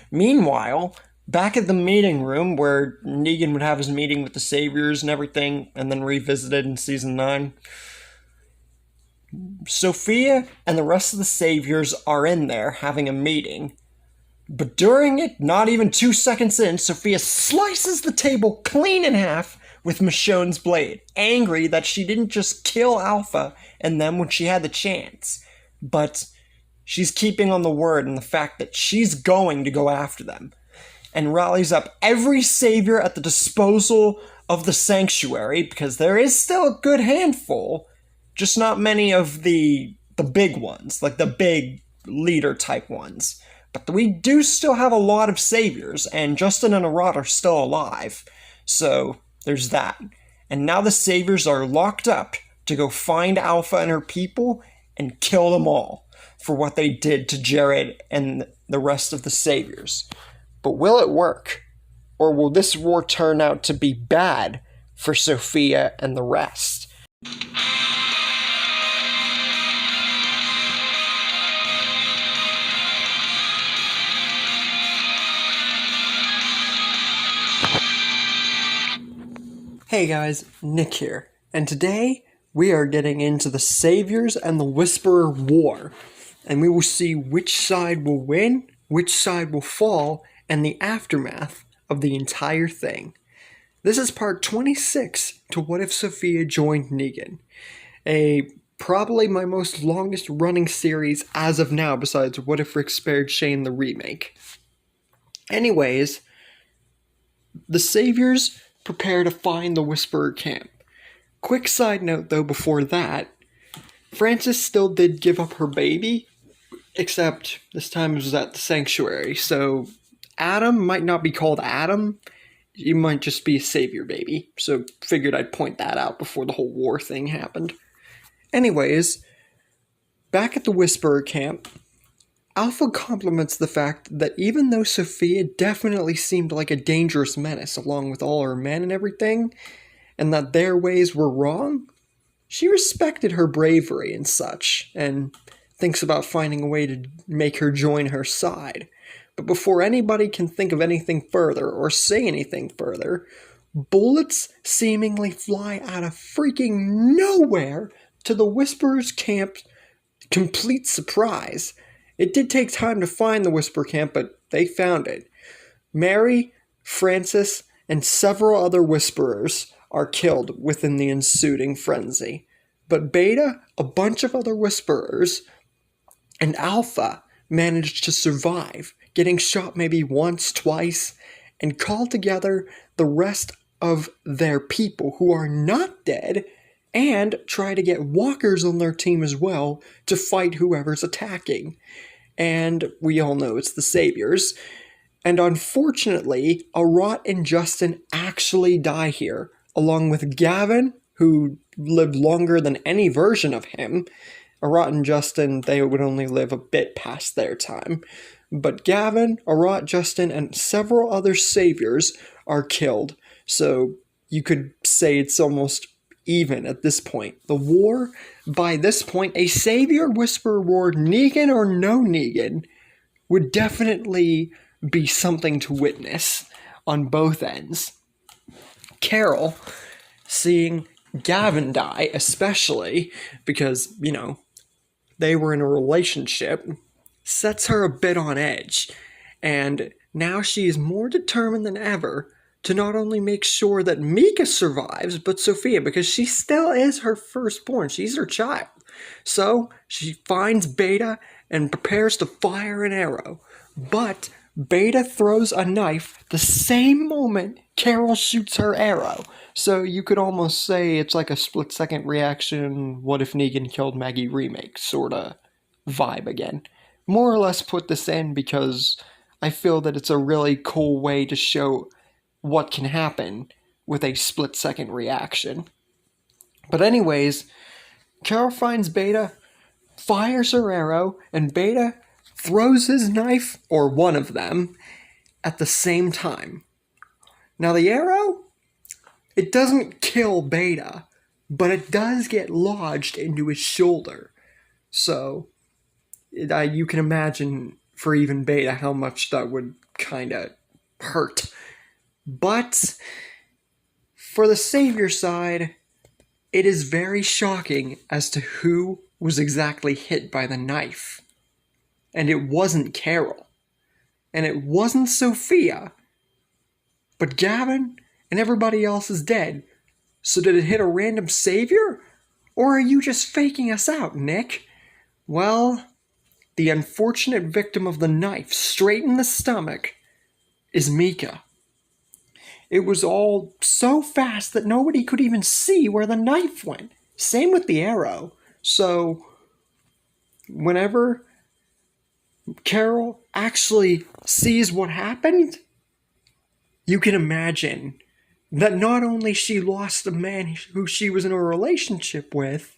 Meanwhile, back at the meeting room where Negan would have his meeting with the Saviors and everything, and then revisited in Season 9, Sophia and the rest of the Saviors are in there having a meeting. But during it, not even 2 seconds in, Sophia slices the table clean in half with Michonne's blade, angry that she didn't just kill Alpha and them when she had the chance, but she's keeping on the word and the fact that she's going to go after them, and rallies up every Savior at the disposal of the Sanctuary, because there is still a good handful, just not many of the big ones, like the big leader type ones. But we do still have a lot of Saviors, and Justin and Arad are still alive, so there's that. And now the Saviors are locked up to go find Alpha and her people and kill them all for what they did to Jared and the rest of the Saviors. But will it work? Or will this war turn out to be bad for Sophia and the rest? Hey guys, Nick here, and today we are getting into the Saviors and the Whisperer War, and we will see which side will win, which side will fall, and the aftermath of the entire thing. This is part 26 to What If Sophia Joined Negan, probably my most longest running series as of now, besides What If Rick Spared Shane the remake. Anyways, the Saviors prepare to find the Whisperer camp. Quick side note though before that, Frances still did give up her baby, except this time it was at the Sanctuary, so Adam might not be called Adam, he might just be a Savior baby, so figured I'd point that out before the whole war thing happened. Anyways, back at the Whisperer camp, Alpha compliments the fact that even though Sophia definitely seemed like a dangerous menace along with all her men and everything, and that their ways were wrong, she respected her bravery and such, and thinks about finding a way to make her join her side. But before anybody can think of anything further or say anything further, bullets seemingly fly out of freaking nowhere to the Whisperer's camp, complete surprise. It did take time to find the Whisper camp, but they found it. Mary, Frances, and several other Whisperers are killed within the ensuing frenzy. But Beta, a bunch of other Whisperers, and Alpha managed to survive, getting shot maybe once, twice, and call together the rest of their people who are not dead, and try to get walkers on their team as well to fight whoever's attacking. And we all know it's the Saviors. And unfortunately, Arad and Justin actually die here, along with Gavin, who lived longer than any version of him. Arad and Justin, they would only live a bit past their time. But Gavin, Arad, Justin, and several other Saviors are killed. So you could say it's almost even at this point. The war, by this point, a Savior Whisperer war, Negan or no Negan, would definitely be something to witness on both ends. Carol, seeing Gavin die, especially because, they were in a relationship, sets her a bit on edge, and now she is more determined than ever to not only make sure that Mika survives, but Sophia, because she still is her firstborn. She's her child. So she finds Beta and prepares to fire an arrow. But Beta throws a knife the same moment Carol shoots her arrow. So you could almost say it's like a split-second reaction, What If Negan Killed Maggie remake sort of vibe again. more or less put this in because I feel that it's a really cool way to show what can happen with a split-second reaction. But anyways, Carol finds Beta, fires her arrow, and Beta throws his knife, or one of them, at the same time. Now the arrow, it doesn't kill Beta, but it does get lodged into his shoulder. So, you can imagine for even Beta how much that would kind of hurt. But, for the Savior side, it is very shocking as to who was exactly hit by the knife. And it wasn't Carol. And it wasn't Sophia. But Gavin and everybody else is dead. So did it hit a random Savior? Or are you just faking us out, Nick? Well, the unfortunate victim of the knife straight in the stomach is Mika. It was all so fast that nobody could even see where the knife went. Same with the arrow. So, whenever Carol actually sees what happened, you can imagine that not only she lost the man who she was in a relationship with,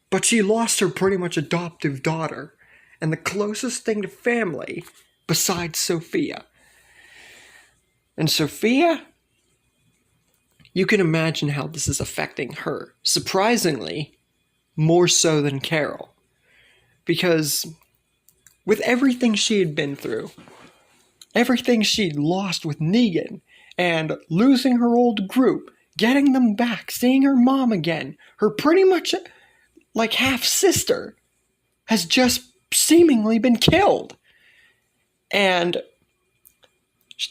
but she lost her pretty much adoptive daughter, and the closest thing to family besides Sophia. And Sophia, you can imagine how this is affecting her. Surprisingly, more so than Carol. Because with everything she had been through, everything she'd lost with Negan, and losing her old group, getting them back, seeing her mom again, her pretty much like half-sister has just seemingly been killed. And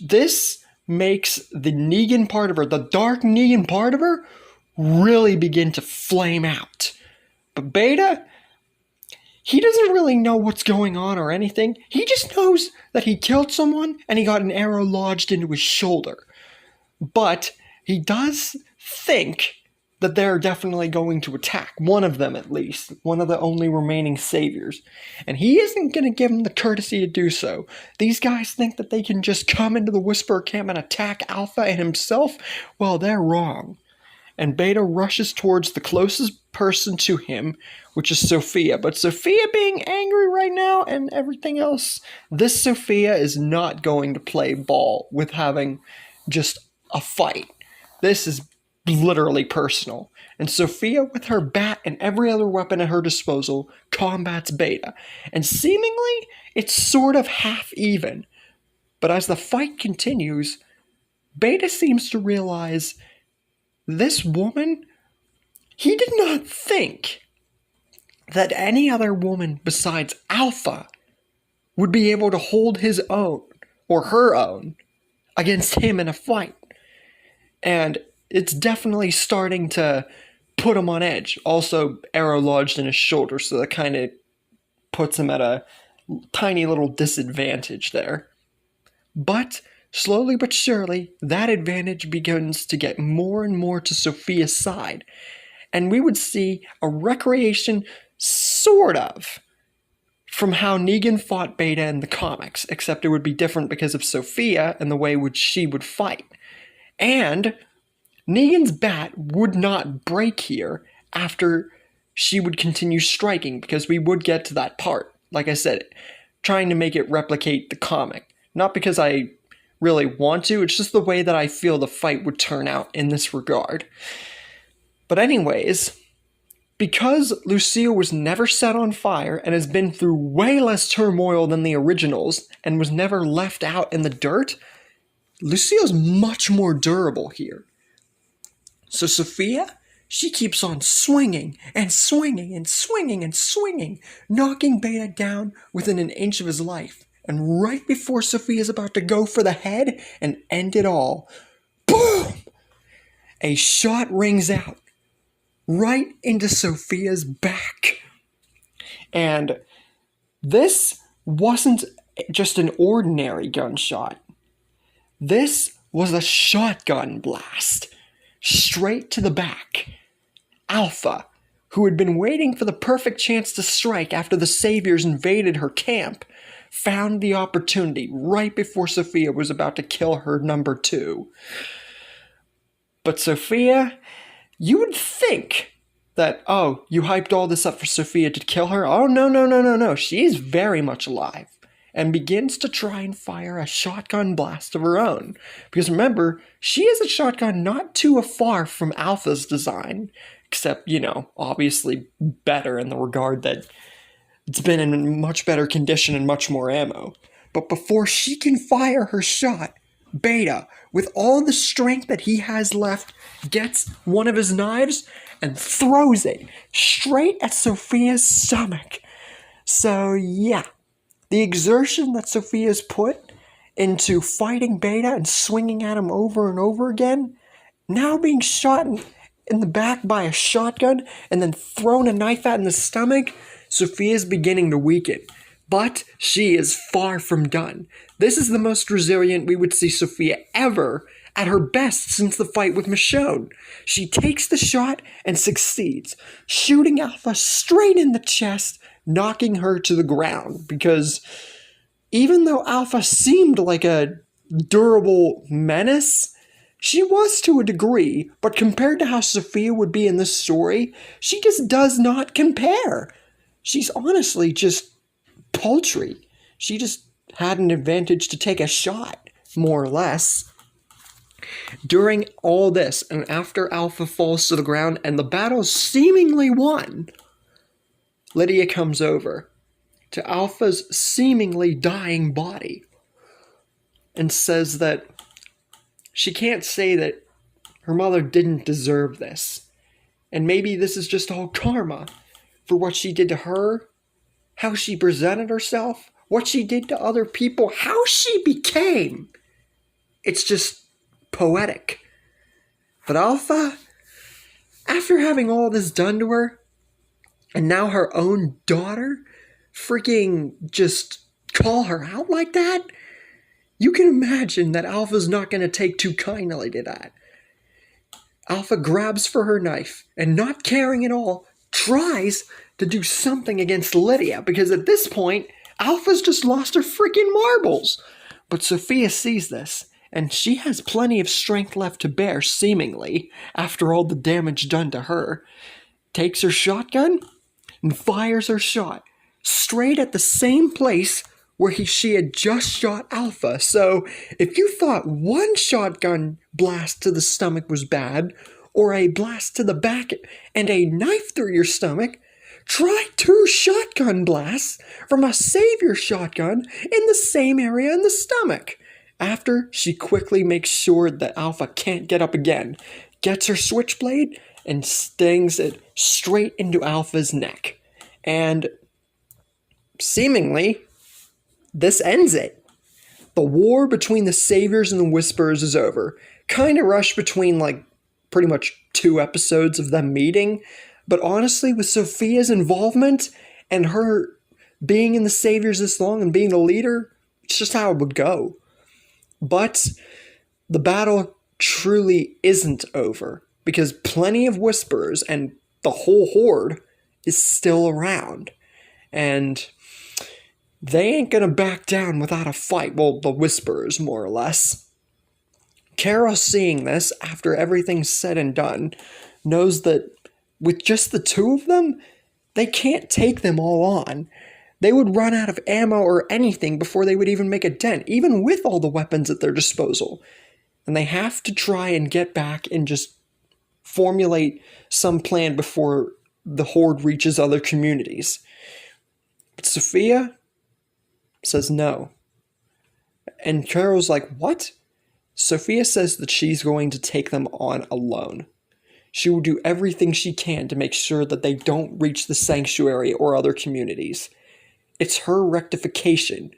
this makes the Negan part of her, the dark Negan part of her, really begin to flame out. But Beta, he doesn't really know what's going on or anything. He just knows that he killed someone and he got an arrow lodged into his shoulder. But he does think that they're definitely going to attack, one of them at least, one of the only remaining saviors. And he isn't going to give them the courtesy to do so. These guys think that they can just come into the Whisperer camp and attack Alpha and himself? Well, they're wrong. And Beta rushes towards the closest person to him, which is Sophia. But Sophia being angry right now and everything else, this Sophia is not going to play ball with having just a fight. This is literally personal. And Sophia, with her bat and every other weapon at her disposal, combats Beta. And seemingly, it's sort of half even. But as the fight continues, Beta seems to realize this woman, he did not think that any other woman besides Alpha would be able to hold his own, or her own, against him in a fight. And it's definitely starting to put him on edge. Also, arrow lodged in his shoulder, so that kind of puts him at a tiny little disadvantage there. But slowly but surely, that advantage begins to get more and more to Sophia's side. And we would see a recreation, sort of, from how Negan fought Beta in the comics, except it would be different because of Sophia and the way which she would fight. And Negan's bat would not break here after she would continue striking, because we would get to that part. Like I said, trying to make it replicate the comic. Not because I really want to, it's just the way that I feel the fight would turn out in this regard. But anyways, because Lucille was never set on fire and has been through way less turmoil than the originals and was never left out in the dirt, Lucille's much more durable here. So Sophia, she keeps on swinging and swinging and swinging and swinging, knocking Beta down within an inch of his life. And right before Sophia's about to go for the head and end it all, boom! A shot rings out right into Sophia's back. And this wasn't just an ordinary gunshot. This was a shotgun blast. Straight to the back. Alpha who had been waiting for the perfect chance to strike after the Saviors invaded her camp, found the opportunity right before Sophia was about to kill her number 2. But Sophia, you would think that, oh, you hyped all this up for Sophia to kill her? Oh, no. She's very much alive and begins to try and fire a shotgun blast of her own. Because remember, she has a shotgun not too far from Alpha's design, except, obviously better in the regard that it's been in much better condition and much more ammo. But before she can fire her shot, Beta, with all the strength that he has left, gets one of his knives and throws it straight at Sophia's stomach. So yeah, the exertion that Sophia's put into fighting Beta and swinging at him over and over again, now being shot in the back by a shotgun and then thrown a knife at in the stomach, Sophia's beginning to weaken. But she is far from done. This is the most resilient we would see Sophia ever at her best since the fight with Michonne. She takes the shot and succeeds, shooting Alpha straight in the chest, knocking her to the ground. Because even though Alpha seemed like a durable menace, she was to a degree, but compared to how Sophia would be in this story, she just does not compare. She's honestly just paltry. She just had an advantage to take a shot, more or less. During all this, and after Alpha falls to the ground and the battle's seemingly won, Lydia comes over to Alpha's seemingly dying body and says that she can't say that her mother didn't deserve this. And maybe this is just all karma for what she did to her, how she presented herself, what she did to other people, how she became. It's just poetic. But Alpha, after having all this done to her, and now her own daughter freaking just call her out like that, you can imagine that Alpha's not going to take too kindly to that. Alpha grabs for her knife, and not caring at all, tries to do something against Lydia, because at this point, Alpha's just lost her freaking marbles. But Sophia sees this, and she has plenty of strength left to bear, seemingly, after all the damage done to her. Takes her shotgun and fires her shot straight at the same place where she had just shot Alpha. So if you thought one shotgun blast to the stomach was bad, or a blast to the back and a knife through your stomach, try 2 shotgun blasts from a Savior shotgun in the same area in the stomach. After, she quickly makes sure that Alpha can't get up again, gets her switchblade, and stings it straight into Alpha's neck. And seemingly, this ends it. The war between the Saviors and the Whisperers is over. Kind of rushed between, pretty much 2 episodes of them meeting. But honestly, with Sophia's involvement and her being in the Saviors this long and being the leader, it's just how it would go. But the battle truly isn't over, because plenty of Whisperers and the whole Horde is still around. And they ain't gonna back down without a fight. Well, the Whisperers, more or less. Kara, seeing this, after everything's said and done, knows that with just the 2 of them, they can't take them all on. They would run out of ammo or anything before they would even make a dent, even with all the weapons at their disposal. And they have to try and get back and just formulate some plan before the Horde reaches other communities. But Sophia says no. And Carol's like, what? Sophia says that she's going to take them on alone. She will do everything she can to make sure that they don't reach the sanctuary or other communities. It's her rectification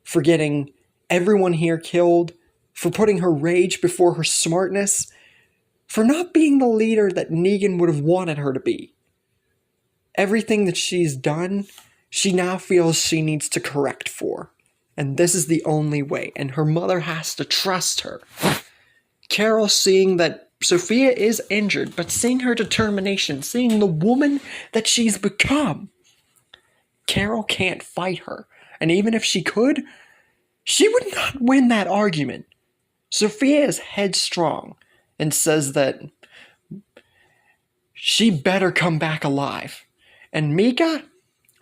for getting everyone here killed, for putting her rage before her smartness, for not being the leader that Negan would have wanted her to be. Everything that she's done, she now feels she needs to correct for. And this is the only way, and her mother has to trust her. Carol, seeing that Sophia is injured, but seeing her determination, seeing the woman that she's become, Carol can't fight her. And even if she could, she would not win that argument. Sophia is headstrong and says that she better come back alive. And Mika,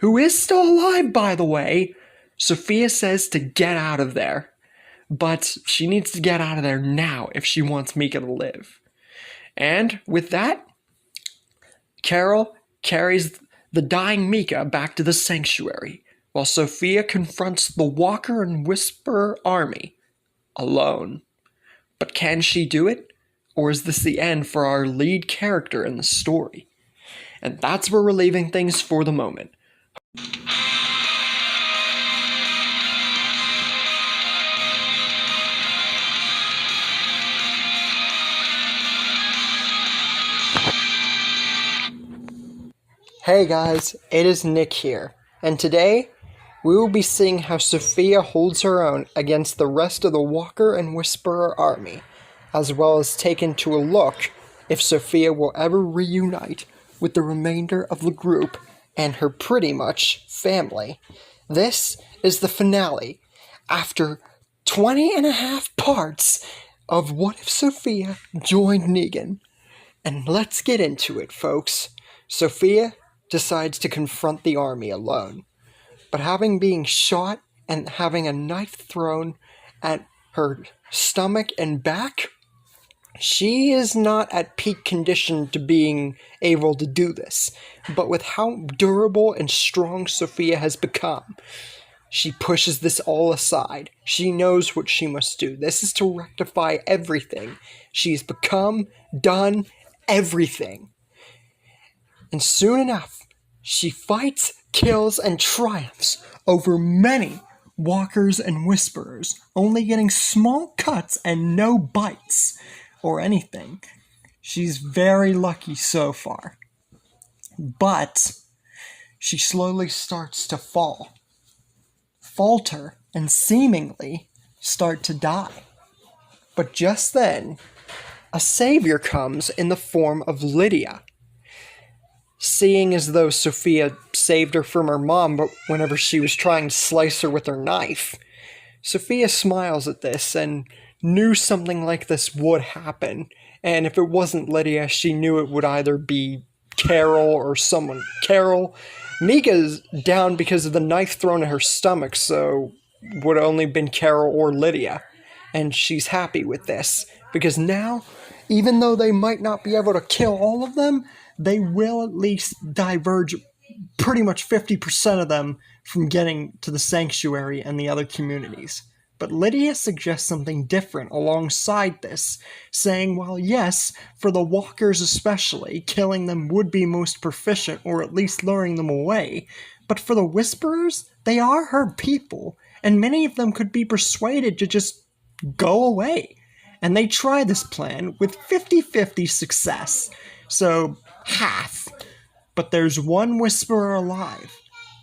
who is still alive, by the way, Sophia says to get out of there. But she needs to get out of there now if she wants Mika to live. And with that, Carol carries the dying Mika back to the sanctuary, while Sophia confronts the Walker and Whisperer army alone. But can she do it? Or is this the end for our lead character in the story? And that's where we're leaving things for the moment. Hey guys, it is Nick here, and today we will be seeing how Sophia holds her own against the rest of the Walker and Whisperer army, as well as take into a look if Sophia will ever reunite with the remainder of the group and her pretty much family. This is the finale after 20 and a half parts of What If Sophia Joined Negan. And let's get into it, folks. Sophia decides to confront the army alone, but having been shot and having a knife thrown at her stomach and back, she is not at peak condition to being able to do this. But with how durable and strong Sophia has become, she pushes this all aside. She knows what she must do. This is to rectify everything. She's become, done everything. And soon enough, she fights, kills, and triumphs over many Walkers and Whisperers, only getting small cuts and no bites or anything. She's very lucky so far. But she slowly starts to falter, and seemingly start to die. But just then, a savior comes in the form of Lydia. Seeing as though Sophia saved her from her mom, but whenever she was trying to slice her with her knife, Sophia smiles at this and knew something like this would happen. And if it wasn't Lydia, she knew it would either be Carol or someone. Carol. Mika's down because of the knife thrown at her stomach, so would have only been Carol or Lydia. And she's happy with this, because now, even though they might not be able to kill all of them, they will at least diverge pretty much 50% of them from getting to the sanctuary and the other communities. But Lydia suggests something different alongside this, saying, while yes, for the Walkers especially, killing them would be most proficient, or at least luring them away, but for the Whisperers, they are her people, and many of them could be persuaded to just go away. And they try this plan with 50-50 success, so half. But there's one Whisperer alive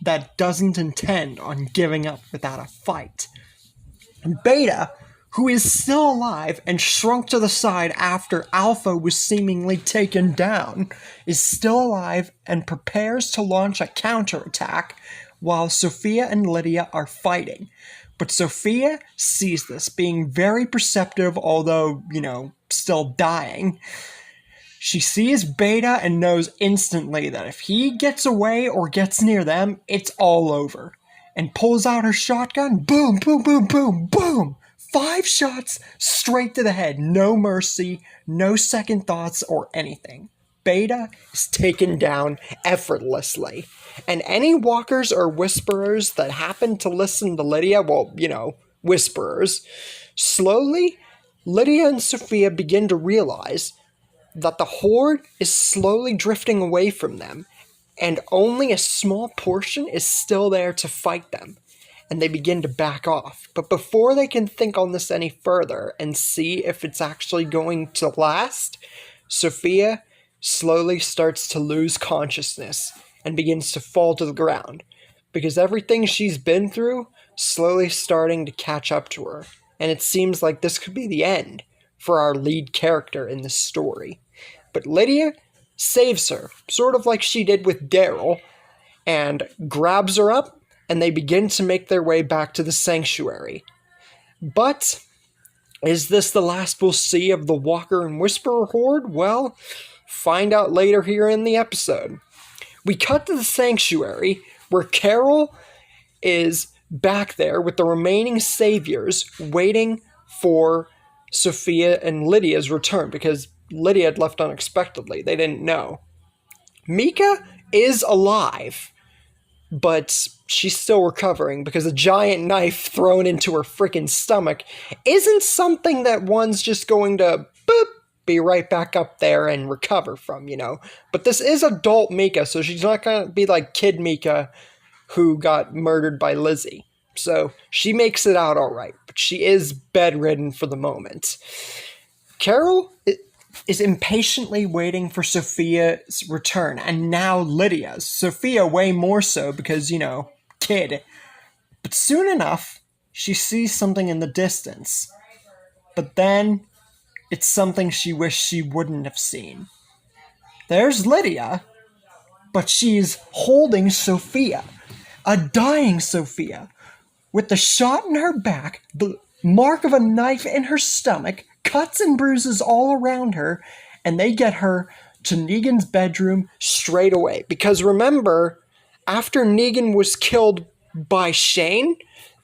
that doesn't intend on giving up without a fight. Beta, who is still alive and shrunk to the side after Alpha was seemingly taken down, is still alive and prepares to launch a counterattack while Sophia and Lydia are fighting. But Sophia sees this, being very perceptive, although, still dying. She sees Beta and knows instantly that if he gets away or gets near them, it's all over. And pulls out her shotgun, boom, boom, boom, boom, boom! 5 shots straight to the head, no mercy, no second thoughts or anything. Beta is taken down effortlessly. And any Walkers or Whisperers that happen to listen to Lydia, Whisperers, slowly, Lydia and Sophia begin to realize that the Horde is slowly drifting away from them, and only a small portion is still there to fight them, and they begin to back off. But before they can think on this any further and see if it's actually going to last, Sophia slowly starts to lose consciousness and begins to fall to the ground, because everything she's been through slowly starting to catch up to her, and it seems like this could be the end for our lead character in this story. But Lydia saves her, sort of like she did with Daryl, and grabs her up, and they begin to make their way back to the sanctuary. But is this the last we'll see of the Walker and Whisperer horde? Well, find out later here in the episode. We cut to the sanctuary, where Carol is back there with the remaining saviors waiting for Sophia and Lydia's return, because Lydia had left unexpectedly. They didn't know. Mika is alive, but she's still recovering because a giant knife thrown into her freaking stomach isn't something that one's just going to boop, be right back up there and recover from, you know. But this is adult Mika, so she's not going to be like kid Mika who got murdered by Lizzie. So she makes it out all right, but she is bedridden for the moment. Carol is impatiently waiting for Sophia's return, and now Lydia's. Sophia way more so because, you know, kid. But soon enough, she sees something in the distance. But then, it's something she wished she wouldn't have seen. There's Lydia, but she's holding Sophia. A dying Sophia, with the shot in her back, the mark of a knife in her stomach, cuts and bruises all around her, and they get her to Negan's bedroom straight away. Because remember, after Negan was killed by Shane,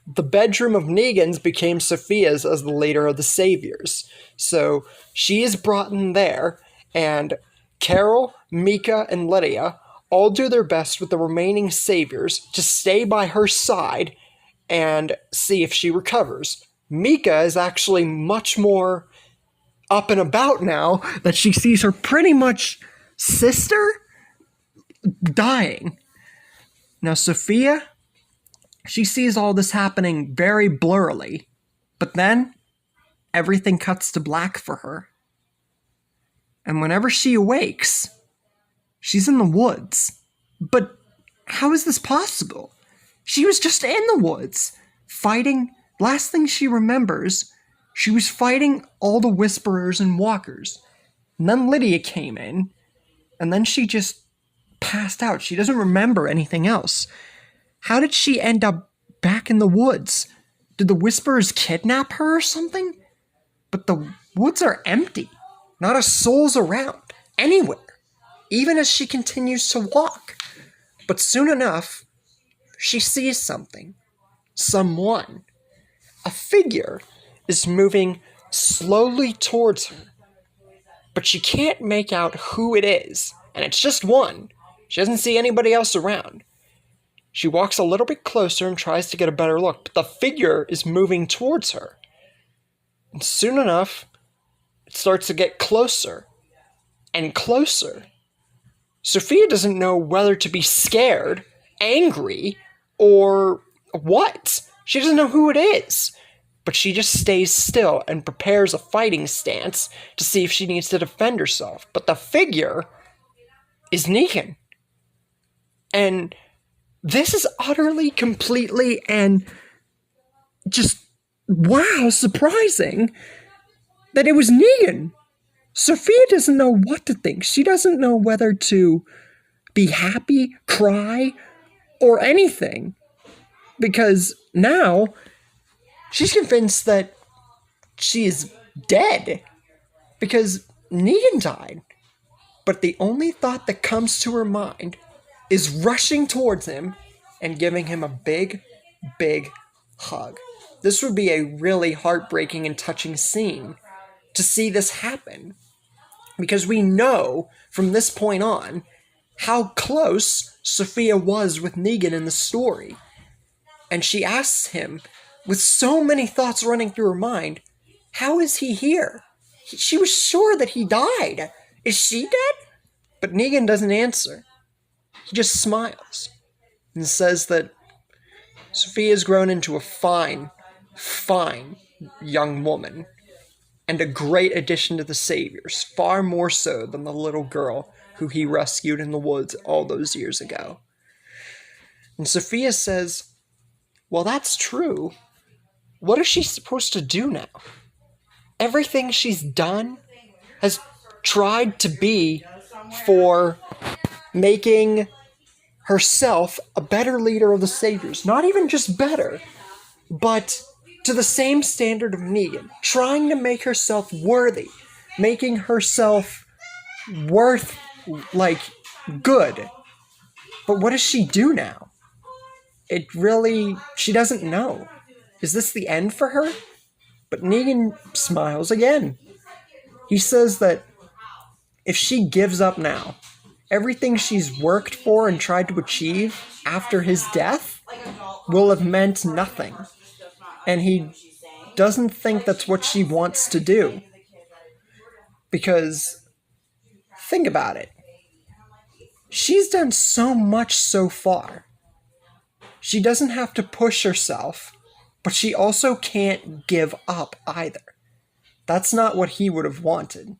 the bedroom of Negan's became Sophia's as the leader of the Saviors. So she is brought in there, and Carol, Mika, and Lydia all do their best with the remaining Saviors to stay by her side and see if she recovers. Mika is actually much more up and about now that she sees her pretty much sister dying. Now Sophia, she sees all this happening very blurrily, but then everything cuts to black for her. And whenever she awakes, she's in the woods. But how is this possible? She was just in the woods, fighting. Last thing she remembers, she was fighting all the Whisperers and Walkers. And then Lydia came in, and then she just passed out. She doesn't remember anything else. How did she end up back in the woods? Did the Whisperers kidnap her or something? But the woods are empty. Not a soul's around, anywhere, even as she continues to walk. But soon enough, she sees something. Someone. A figure is moving slowly towards her. But she can't make out who it is, and it's just one. She doesn't see anybody else around. She walks a little bit closer and tries to get a better look, but the figure is moving towards her. And soon enough, it starts to get closer and closer. Sophia doesn't know whether to be scared, angry, or what. She doesn't know who it is. But she just stays still and prepares a fighting stance to see if she needs to defend herself. But the figure is Negan. And this is utterly, completely, and just, wow, surprising that it was Negan. Sophia doesn't know what to think. She doesn't know whether to be happy, cry, or anything. Because now she's convinced that she is dead because Negan died. But the only thought that comes to her mind is rushing towards him and giving him a big, big hug. This would be a really heartbreaking and touching scene to see this happen. Because we know from this point on how close Sophia was with Negan in the story. And she asks him, with so many thoughts running through her mind, how is he here? She was sure that he died. Is she dead? But Negan doesn't answer. He just smiles and says that Sophia's grown into a fine, fine young woman and a great addition to the Saviors, far more so than the little girl who he rescued in the woods all those years ago. And Sophia says, well, that's true. What is she supposed to do now? everything she's done has tried to be for making herself a better leader of the Saviors. Not even just better, but to the same standard of Negan. Trying to make herself worthy. Making herself worth, good. But what does she do now? She doesn't know. Is this the end for her? But Negan smiles again. He says that if she gives up now, everything she's worked for and tried to achieve after his death will have meant nothing. And he doesn't think that's what she wants to do. Because, think about it. She's done so much so far. She doesn't have to push herself, but she also can't give up either. That's not what he would have wanted.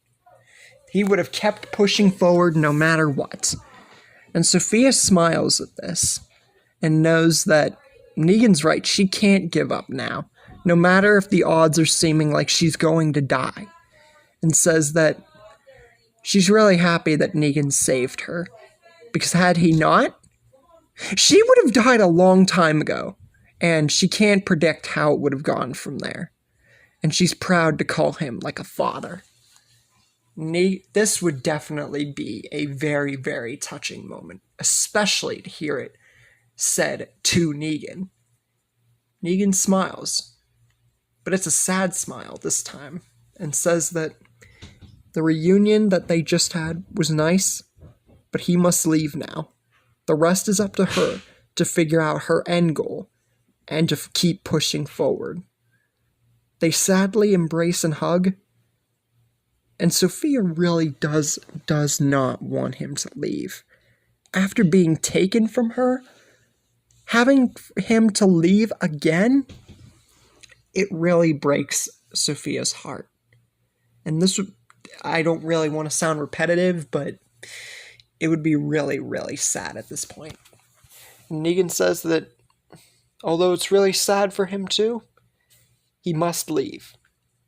He would have kept pushing forward no matter what. And Sophia smiles at this and knows that Negan's right. She can't give up now, no matter if the odds are seeming like she's going to die. And says that she's really happy that Negan saved her. Because had he not, she would have died a long time ago. And she can't predict how it would have gone from there. And she's proud to call him like a father. This would definitely be a very, very touching moment. Especially to hear it said to Negan. Negan smiles. But it's a sad smile this time. And says that the reunion that they just had was nice, but he must leave now. The rest is up to her to figure out her end goal and to keep pushing forward. They sadly embrace and hug, and Sophia really does not want him to leave. After being taken from her, having him to leave again, it really breaks Sophia's heart. And I don't really want to sound repetitive, but it would be really, really sad at this point. Negan says that although it's really sad for him too, he must leave.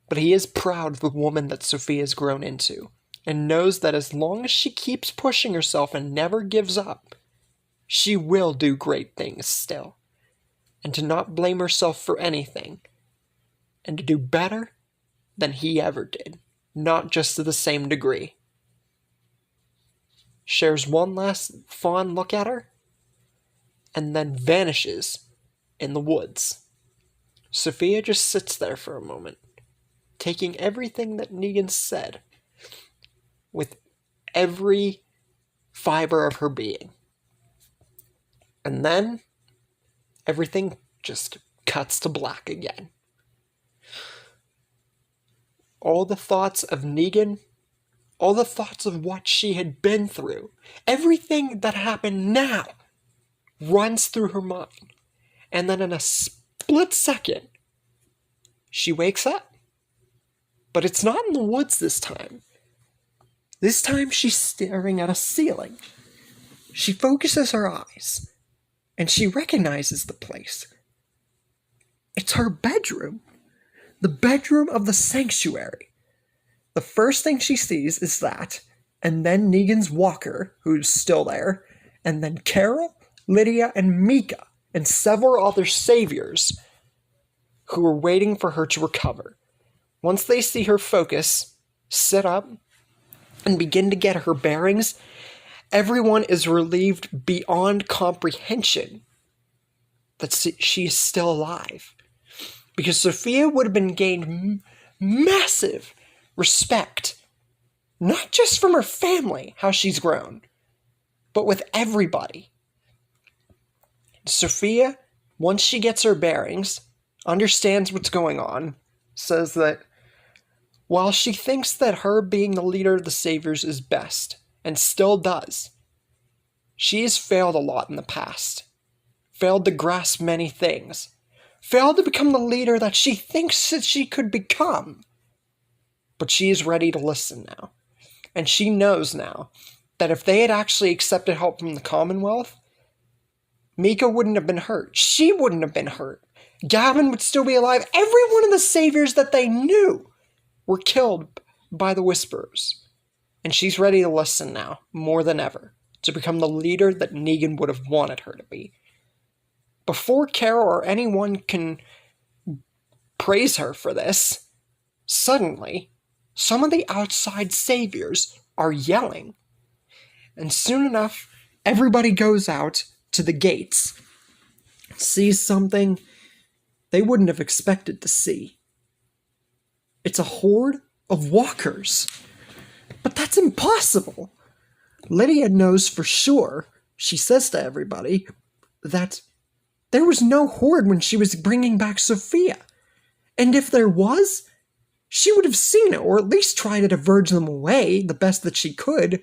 But he is proud of the woman that Sophia's grown into, and knows that as long as she keeps pushing herself and never gives up, she will do great things still. And to not blame herself for anything, and to do better than he ever did, not just to the same degree. Shares one last fond look at her, and then vanishes in the woods. Sophia just sits there for a moment, taking everything that Negan said with every fiber of her being. And then everything just cuts to black again. All the thoughts of Negan, all the thoughts of what she had been through, everything that happened now runs through her mind. And then in a split second, she wakes up. But it's not in the woods this time. This time she's staring at a ceiling. She focuses her eyes, and she recognizes the place. It's her bedroom. The bedroom of the sanctuary. The first thing she sees is that, and then Negan's walker, who's still there, and then Carol, Lydia, and Mika, and several other saviors who are waiting for her to recover. Once they see her focus, sit up, and begin to get her bearings, everyone is relieved beyond comprehension that she is still alive. Because Sophia would have been gained massive respect, not just from her family, how she's grown, but with everybody. Sophia, once she gets her bearings, understands what's going on, says that while she thinks that her being the leader of the Saviors is best, and still does, she has failed a lot in the past, failed to grasp many things, failed to become the leader that she thinks that she could become. But she is ready to listen now. And she knows now that if they had actually accepted help from the Commonwealth, Mika wouldn't have been hurt. She wouldn't have been hurt. Gavin would still be alive. Every one of the saviors that they knew were killed by the Whisperers. And she's ready to listen now, more than ever, to become the leader that Negan would have wanted her to be. Before Carol or anyone can praise her for this, suddenly, some of the outside saviors are yelling. And soon enough, everybody goes out to the gates, sees something they wouldn't have expected to see. It's a horde of walkers. But that's impossible. Lydia knows for sure, she says to everybody, that there was no horde when she was bringing back Sophia. And if there was, she would have seen it, or at least try to diverge them away the best that she could.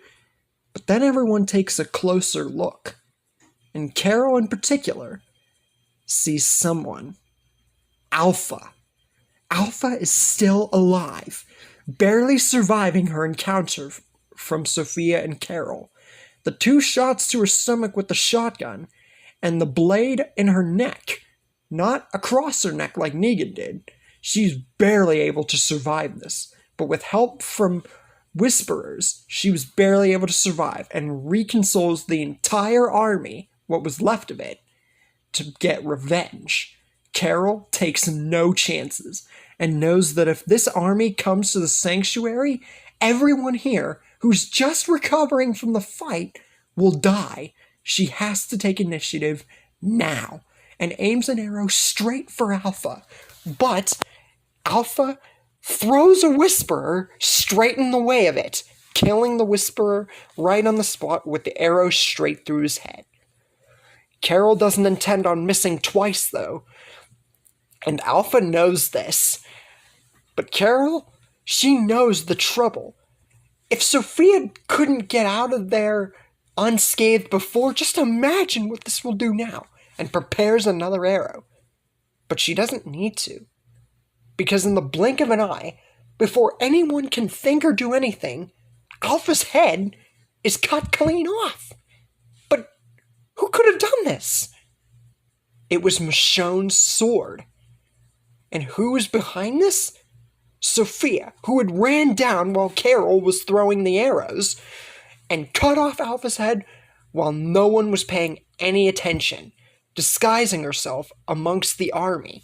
But then everyone takes a closer look. And Carol in particular sees someone. Alpha. Alpha is still alive, barely surviving her encounter from Sophia and Carol. The 2 shots to her stomach with the shotgun, and the blade in her neck, not across her neck like Negan did. She's barely able to survive this, but with help from Whisperers, she was barely able to survive and reconsoles the entire army, what was left of it, to get revenge. Carol takes no chances and knows that if this army comes to the sanctuary, everyone here who's just recovering from the fight will die. She has to take initiative now and aims an arrow straight for Alpha. But Alpha throws a Whisperer straight in the way of it, killing the Whisperer right on the spot with the arrow straight through his head. Carol doesn't intend on missing twice, though, and Alpha knows this. But Carol, she knows the trouble. If Sophia couldn't get out of there unscathed before, just imagine what this will do now, and prepares another arrow. But she doesn't need to, because in the blink of an eye, before anyone can think or do anything, Alpha's head is cut clean off. But who could have done this? It was Michonne's sword. And who was behind this? Sophia, who had ran down while Carol was throwing the arrows, and cut off Alpha's head while no one was paying any attention, disguising herself amongst the army.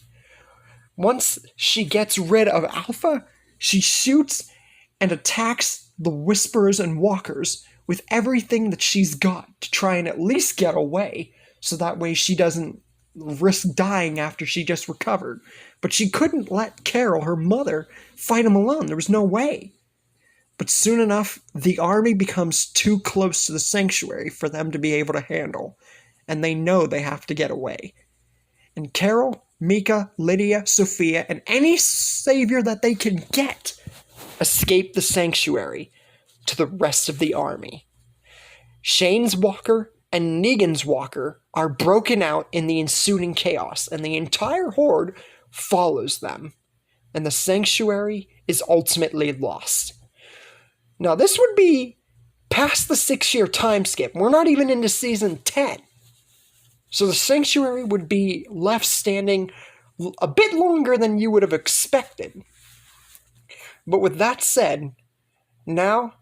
Once she gets rid of Alpha, she shoots and attacks the Whisperers and Walkers with everything that she's got to try and at least get away, so that way she doesn't risk dying after she just recovered. But she couldn't let Carol, her mother, fight him alone. There was no way. But soon enough, the army becomes too close to the sanctuary for them to be able to handle, and they know they have to get away. And Carol, Mika, Lydia, Sophia, and any savior that they can get escape the sanctuary to the rest of the army. Shane's walker and Negan's walker are broken out in the ensuing chaos, and the entire horde follows them, and the sanctuary is ultimately lost. Now, this would be past the 6-year time skip. We're not even into season 10. So the sanctuary would be left standing a bit longer than you would have expected. But with that said, now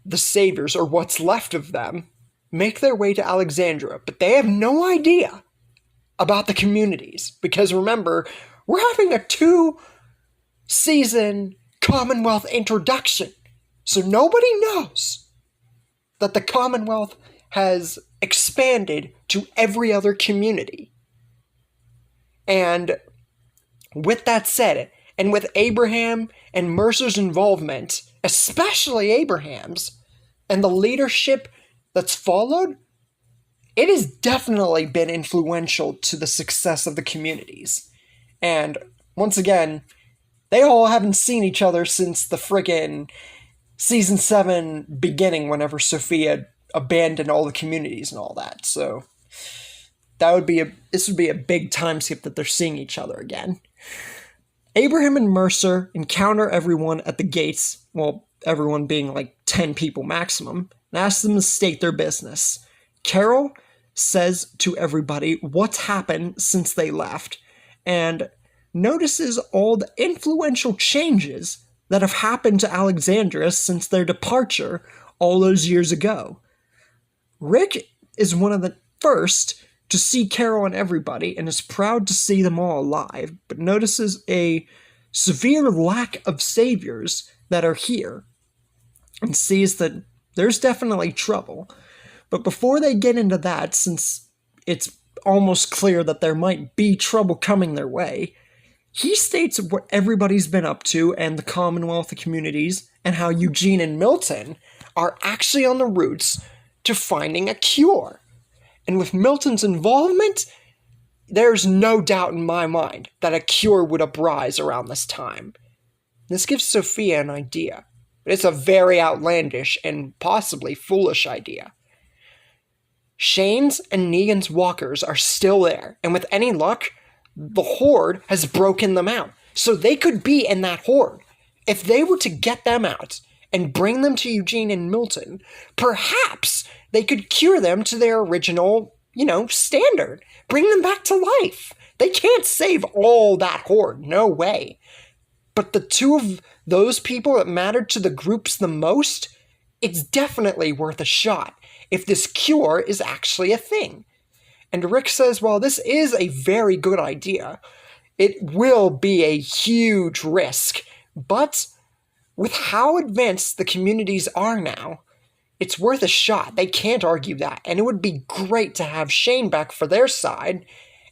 the saviors, or what's left of them, make their way to Alexandria, but they have no idea about the communities. Because remember, we're having a 2-season Commonwealth introduction. So nobody knows that the Commonwealth has expanded to every other community. And with that said, and with Abraham and Mercer's involvement, especially Abraham's, and the leadership that's followed, it has definitely been influential to the success of the communities. And once again, they all haven't seen each other since the friggin' Season 7 beginning, whenever Sophia abandoned all the communities and all that. So this would be a big time skip that they're seeing each other again. Abraham and Mercer encounter everyone at the gates, well, everyone being like 10 people maximum, and ask them to state their business. Carol says to everybody what's happened since they left, and notices all the influential changes that have happened to Alexandria since their departure all those years ago. Rick is one of the first to see Carol and everybody and is proud to see them all alive, but notices a severe lack of saviors that are here and sees that there's definitely trouble. But before they get into that, since it's almost clear that there might be trouble coming their way, he states what everybody's been up to and the Commonwealth of Communities and how Eugene and Milton are actually on the routes to finding a cure. And with Milton's involvement, there's no doubt in my mind that a cure would uprise around this time. This gives Sophia an idea, but it's a very outlandish and possibly foolish idea. Shane's and Negan's walkers are still there, and with any luck, the Horde has broken them out, so they could be in that Horde. If they were to get them out and bring them to Eugene and Milton, perhaps they could cure them to their original, standard. Bring them back to life. They can't save all that Horde, no way. But the two of those people that mattered to the groups the most, it's definitely worth a shot if this cure is actually a thing. And Rick says, while this is a very good idea, it will be a huge risk, but with how advanced the communities are now, it's worth a shot. They can't argue that. And it would be great to have Shane back for their side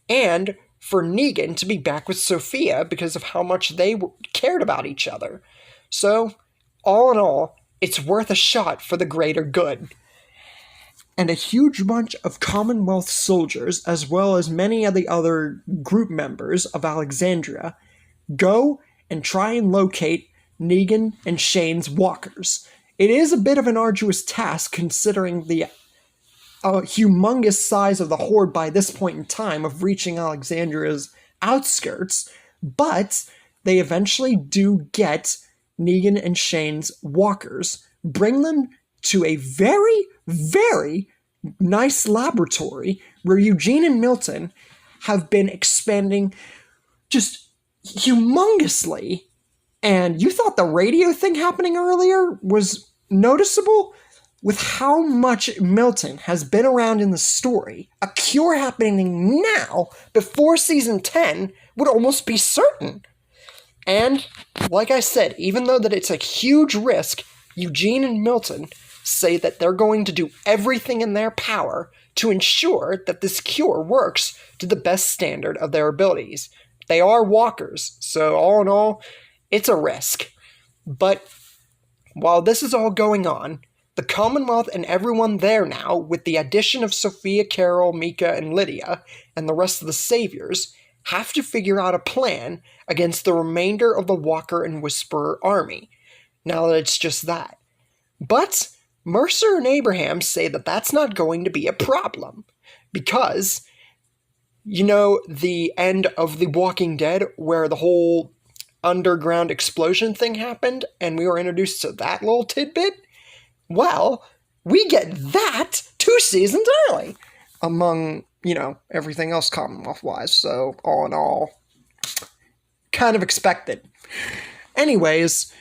and for Negan to be back with Sophia because of how much they cared about each other. So, all in all, it's worth a shot for the greater good. And a huge bunch of Commonwealth soldiers, as well as many of the other group members of Alexandria, go and try and locate Negan and Shane's walkers. It is a bit of an arduous task considering the humongous size of the Horde by this point in time of reaching Alexandria's outskirts, but they eventually do get Negan and Shane's walkers, bring them to a very, very nice laboratory where Eugene and Milton have been expanding just humongously. And you thought the radio thing happening earlier was noticeable? With how much Milton has been around in the story, a cure happening now before season 10 would almost be certain. And, like I said, even though that it's a huge risk, Eugene and Milton say that they're going to do everything in their power to ensure that this cure works to the best standard of their abilities. They are walkers, so all in all, it's a risk. But while this is all going on, the Commonwealth and everyone there now, with the addition of Sophia, Carol, Mika, and Lydia, and the rest of the Saviors, have to figure out a plan against the remainder of the Walker and Whisperer army, now that it's just that. But Mercer and Abraham say that that's not going to be a problem, because, the end of The Walking Dead, where the whole underground explosion thing happened, and we were introduced to that little tidbit? Well, we get that 2 seasons early, among, everything else Commonwealth-wise, so all in all, kind of expected. Anyways,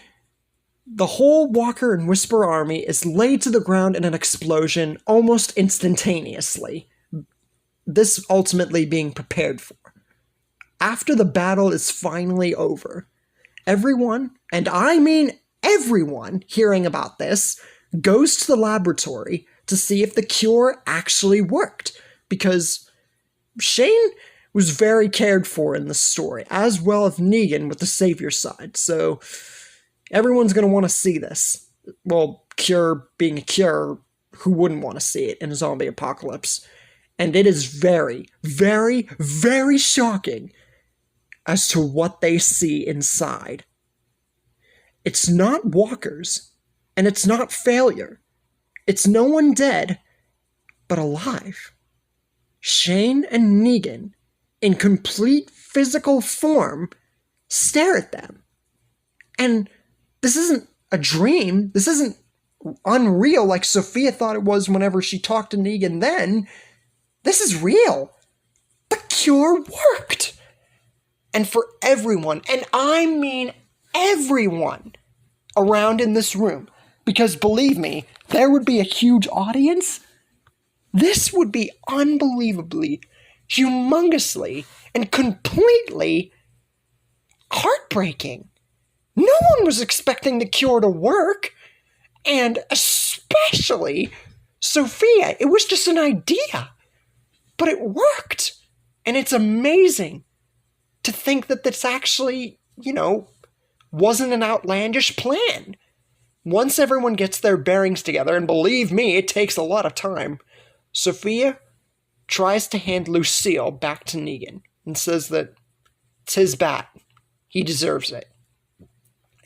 the whole Walker and Whisper army is laid to the ground in an explosion almost instantaneously, this ultimately being prepared for. After the battle is finally over, everyone, and I mean everyone hearing about this, goes to the laboratory to see if the cure actually worked, because Shane was very cared for in the story, as well as Negan with the Savior side, so everyone's going to want to see this. Well, cure being a cure, who wouldn't want to see it in a zombie apocalypse? And it is very, very, very shocking as to what they see inside. It's not walkers, and it's not failure. It's no one dead, but alive. Shane and Negan, in complete physical form, stare at them. And this isn't a dream. This isn't unreal like Sophia thought it was whenever she talked to Negan then. This is real. The cure worked. And for everyone, and I mean everyone, around in this room. Because believe me, there would be a huge audience. This would be unbelievably, humongously, and completely heartbreaking. No one was expecting the cure to work. And especially Sophia. It was just an idea. But it worked. And it's amazing to think that this actually, wasn't an outlandish plan. Once everyone gets their bearings together, and believe me, it takes a lot of time, Sophia tries to hand Lucille back to Negan and says that it's his bat. He deserves it.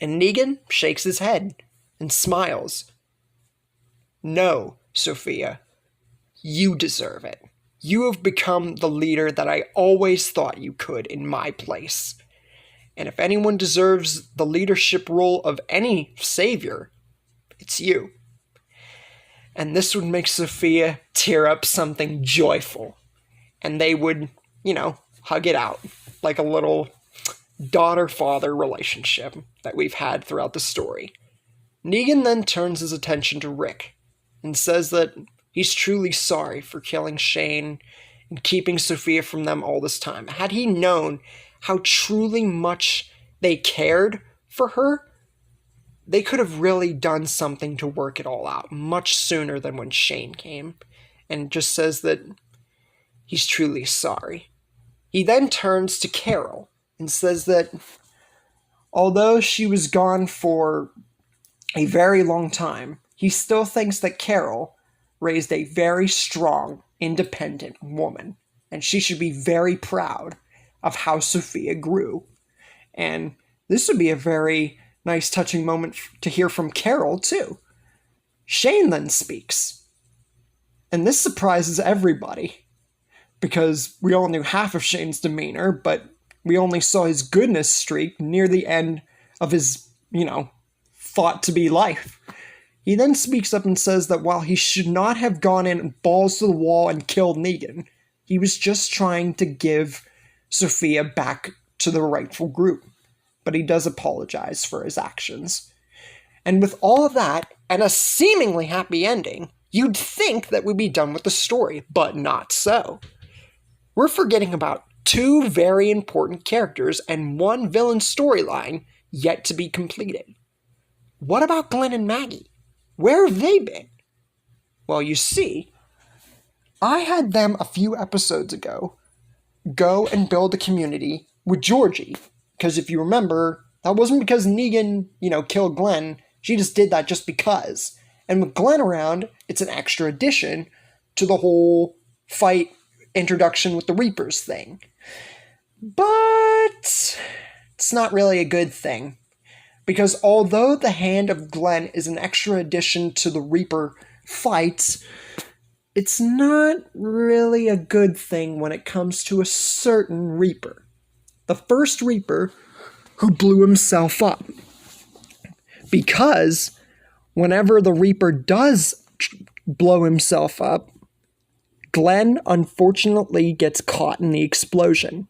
And Negan shakes his head and smiles. No, Sophia, you deserve it. You have become the leader that I always thought you could in my place. And if anyone deserves the leadership role of any savior, it's you. And this would make Sophia tear up something joyful. And they would, hug it out like a little daughter-father relationship that we've had throughout the story. Negan then turns his attention to Rick and says that he's truly sorry for killing Shane and keeping Sophia from them all this time. Had he known how truly much they cared for her, they could have really done something to work it all out much sooner than when Shane came, and just says that he's truly sorry. He then turns to Carol and says that although she was gone for a very long time, he still thinks that Carol raised a very strong, independent woman, and she should be very proud of how Sophia grew. And this would be a very nice, touching moment to hear from Carol, too. Shane then speaks. And this surprises everybody, because we all knew half of Shane's demeanor, but we only saw his goodness streak near the end of his, thought to be life. He then speaks up and says that while he should not have gone in balls to the wall and killed Negan, he was just trying to give Sophia back to the rightful group. But he does apologize for his actions. And with all of that, and a seemingly happy ending, you'd think that we'd be done with the story, but not so. We're forgetting about two very important characters and one villain storyline yet to be completed. What about Glenn and Maggie? Where have they been? Well, you see, I had them a few episodes ago go and build a community with Georgie. Because if you remember, that wasn't because Negan, killed Glenn. She just did that just because. And with Glenn around, it's an extra addition to the whole fight introduction with the Reapers thing. But it's not really a good thing. Because although the hand of Glenn is an extra addition to the Reaper fights, it's not really a good thing when it comes to a certain Reaper. The first Reaper who blew himself up. Because whenever the Reaper does blow himself up, Glenn unfortunately gets caught in the explosion.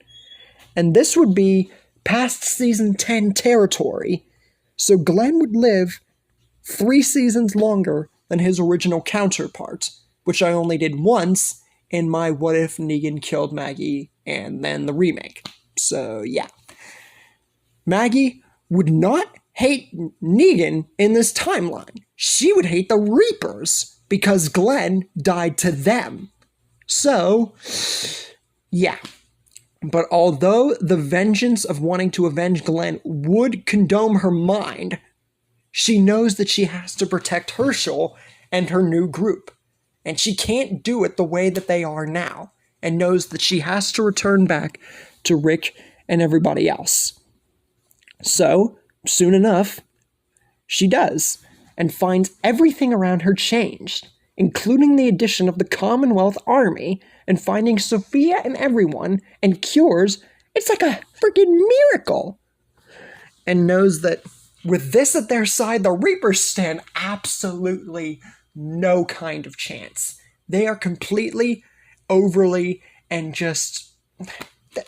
And this would be past season 10 territory, so Glenn would live 3 seasons longer than his original counterpart, which I only did once in my What If Negan Killed Maggie and then the remake. So yeah. Maggie would not hate Negan in this timeline. She would hate the Reapers because Glenn died to them. So, yeah. But although the vengeance of wanting to avenge Glenn would condone her mind, she knows that she has to protect Herschel and her new group. And she can't do it the way that they are now, and knows that she has to return back to Rick and everybody else. So, soon enough, she does, and finds everything around her changed, including the addition of the Commonwealth Army, and finding Sophia and everyone, and cures. It's like a freaking miracle. And knows that with this at their side, the Reapers stand absolutely no kind of chance. They are completely, overly, and just,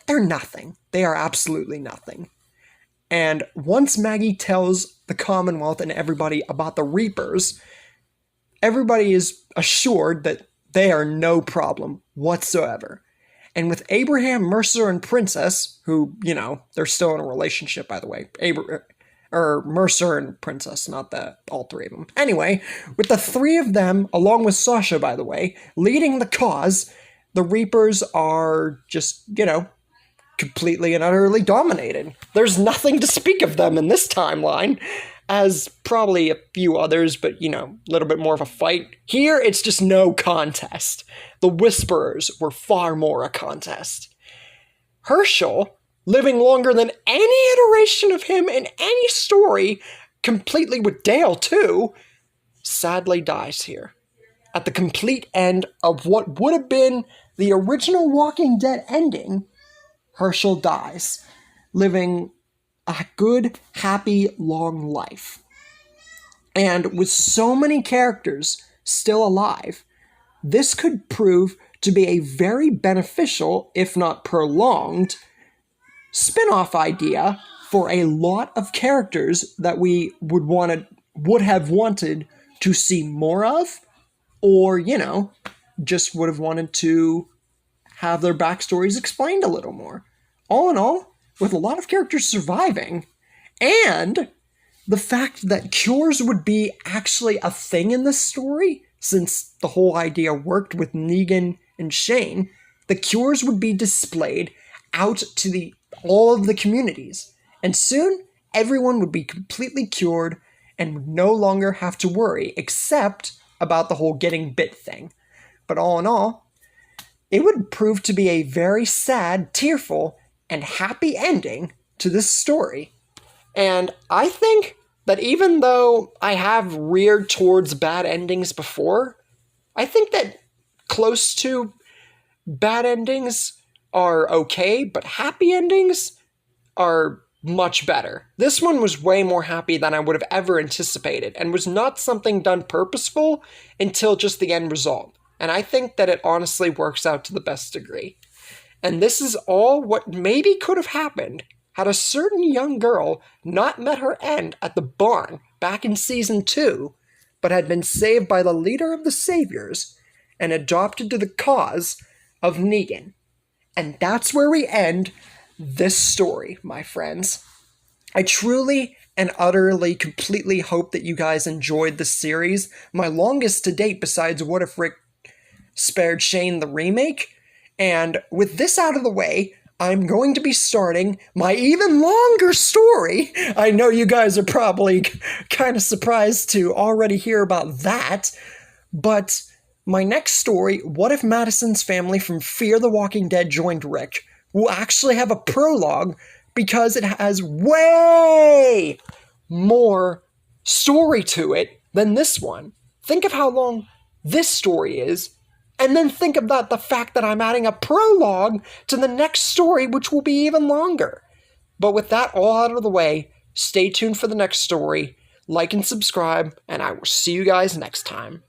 they're nothing. They are absolutely nothing. And once Maggie tells the Commonwealth and everybody about the Reapers, everybody is assured that they are no problem whatsoever. And with Abraham, Mercer, and Princess, who, they're still in a relationship, by the way. Mercer and Princess, not all three of them. Anyway, with the three of them, along with Sasha, by the way, leading the cause, the Reapers are just, completely and utterly dominated. There's nothing to speak of them in this timeline, as probably a few others, but, a little bit more of a fight. Here, it's just no contest. The Whisperers were far more a contest. Herschel, living longer than any iteration of him in any story, completely with Dale too, sadly dies here. At the complete end of what would have been the original Walking Dead ending, Herschel dies, living a good, happy, long life. And with so many characters still alive, this could prove to be a very beneficial, if not prolonged, spin-off idea for a lot of characters that we would have wanted to see more of, or, just would have wanted to have their backstories explained a little more. All in all, with a lot of characters surviving, and the fact that cures would be actually a thing in this story, since the whole idea worked with Negan and Shane, the cures would be displayed out to all of the communities, and soon everyone would be completely cured and would no longer have to worry, except about the whole getting bit thing. But all in all, it would prove to be a very sad, tearful, and happy ending to this story. And I think that even though I have reared towards bad endings before, I think that close to bad endings are okay, but happy endings are much better. This one was way more happy than I would have ever anticipated, and was not something done purposeful until just the end result. And I think that it honestly works out to the best degree. And this is all what maybe could have happened had a certain young girl not met her end at the barn back in season 2, but had been saved by the leader of the Saviors and adopted to the cause of Negan. And that's where we end this story, my friends. I truly and utterly, completely hope that you guys enjoyed this series, my longest to date besides What If Rick Spared Shane the remake. And with this out of the way, I'm going to be starting my even longer story. I know you guys are probably kind of surprised to already hear about that, but my next story, What If Madison's family from Fear the Walking Dead joined Rick, will actually have a prologue because it has way more story to it than this one. Think of how long this story is, and then think about the fact that I'm adding a prologue to the next story, which will be even longer. But with that all out of the way, stay tuned for the next story, like and subscribe, and I will see you guys next time.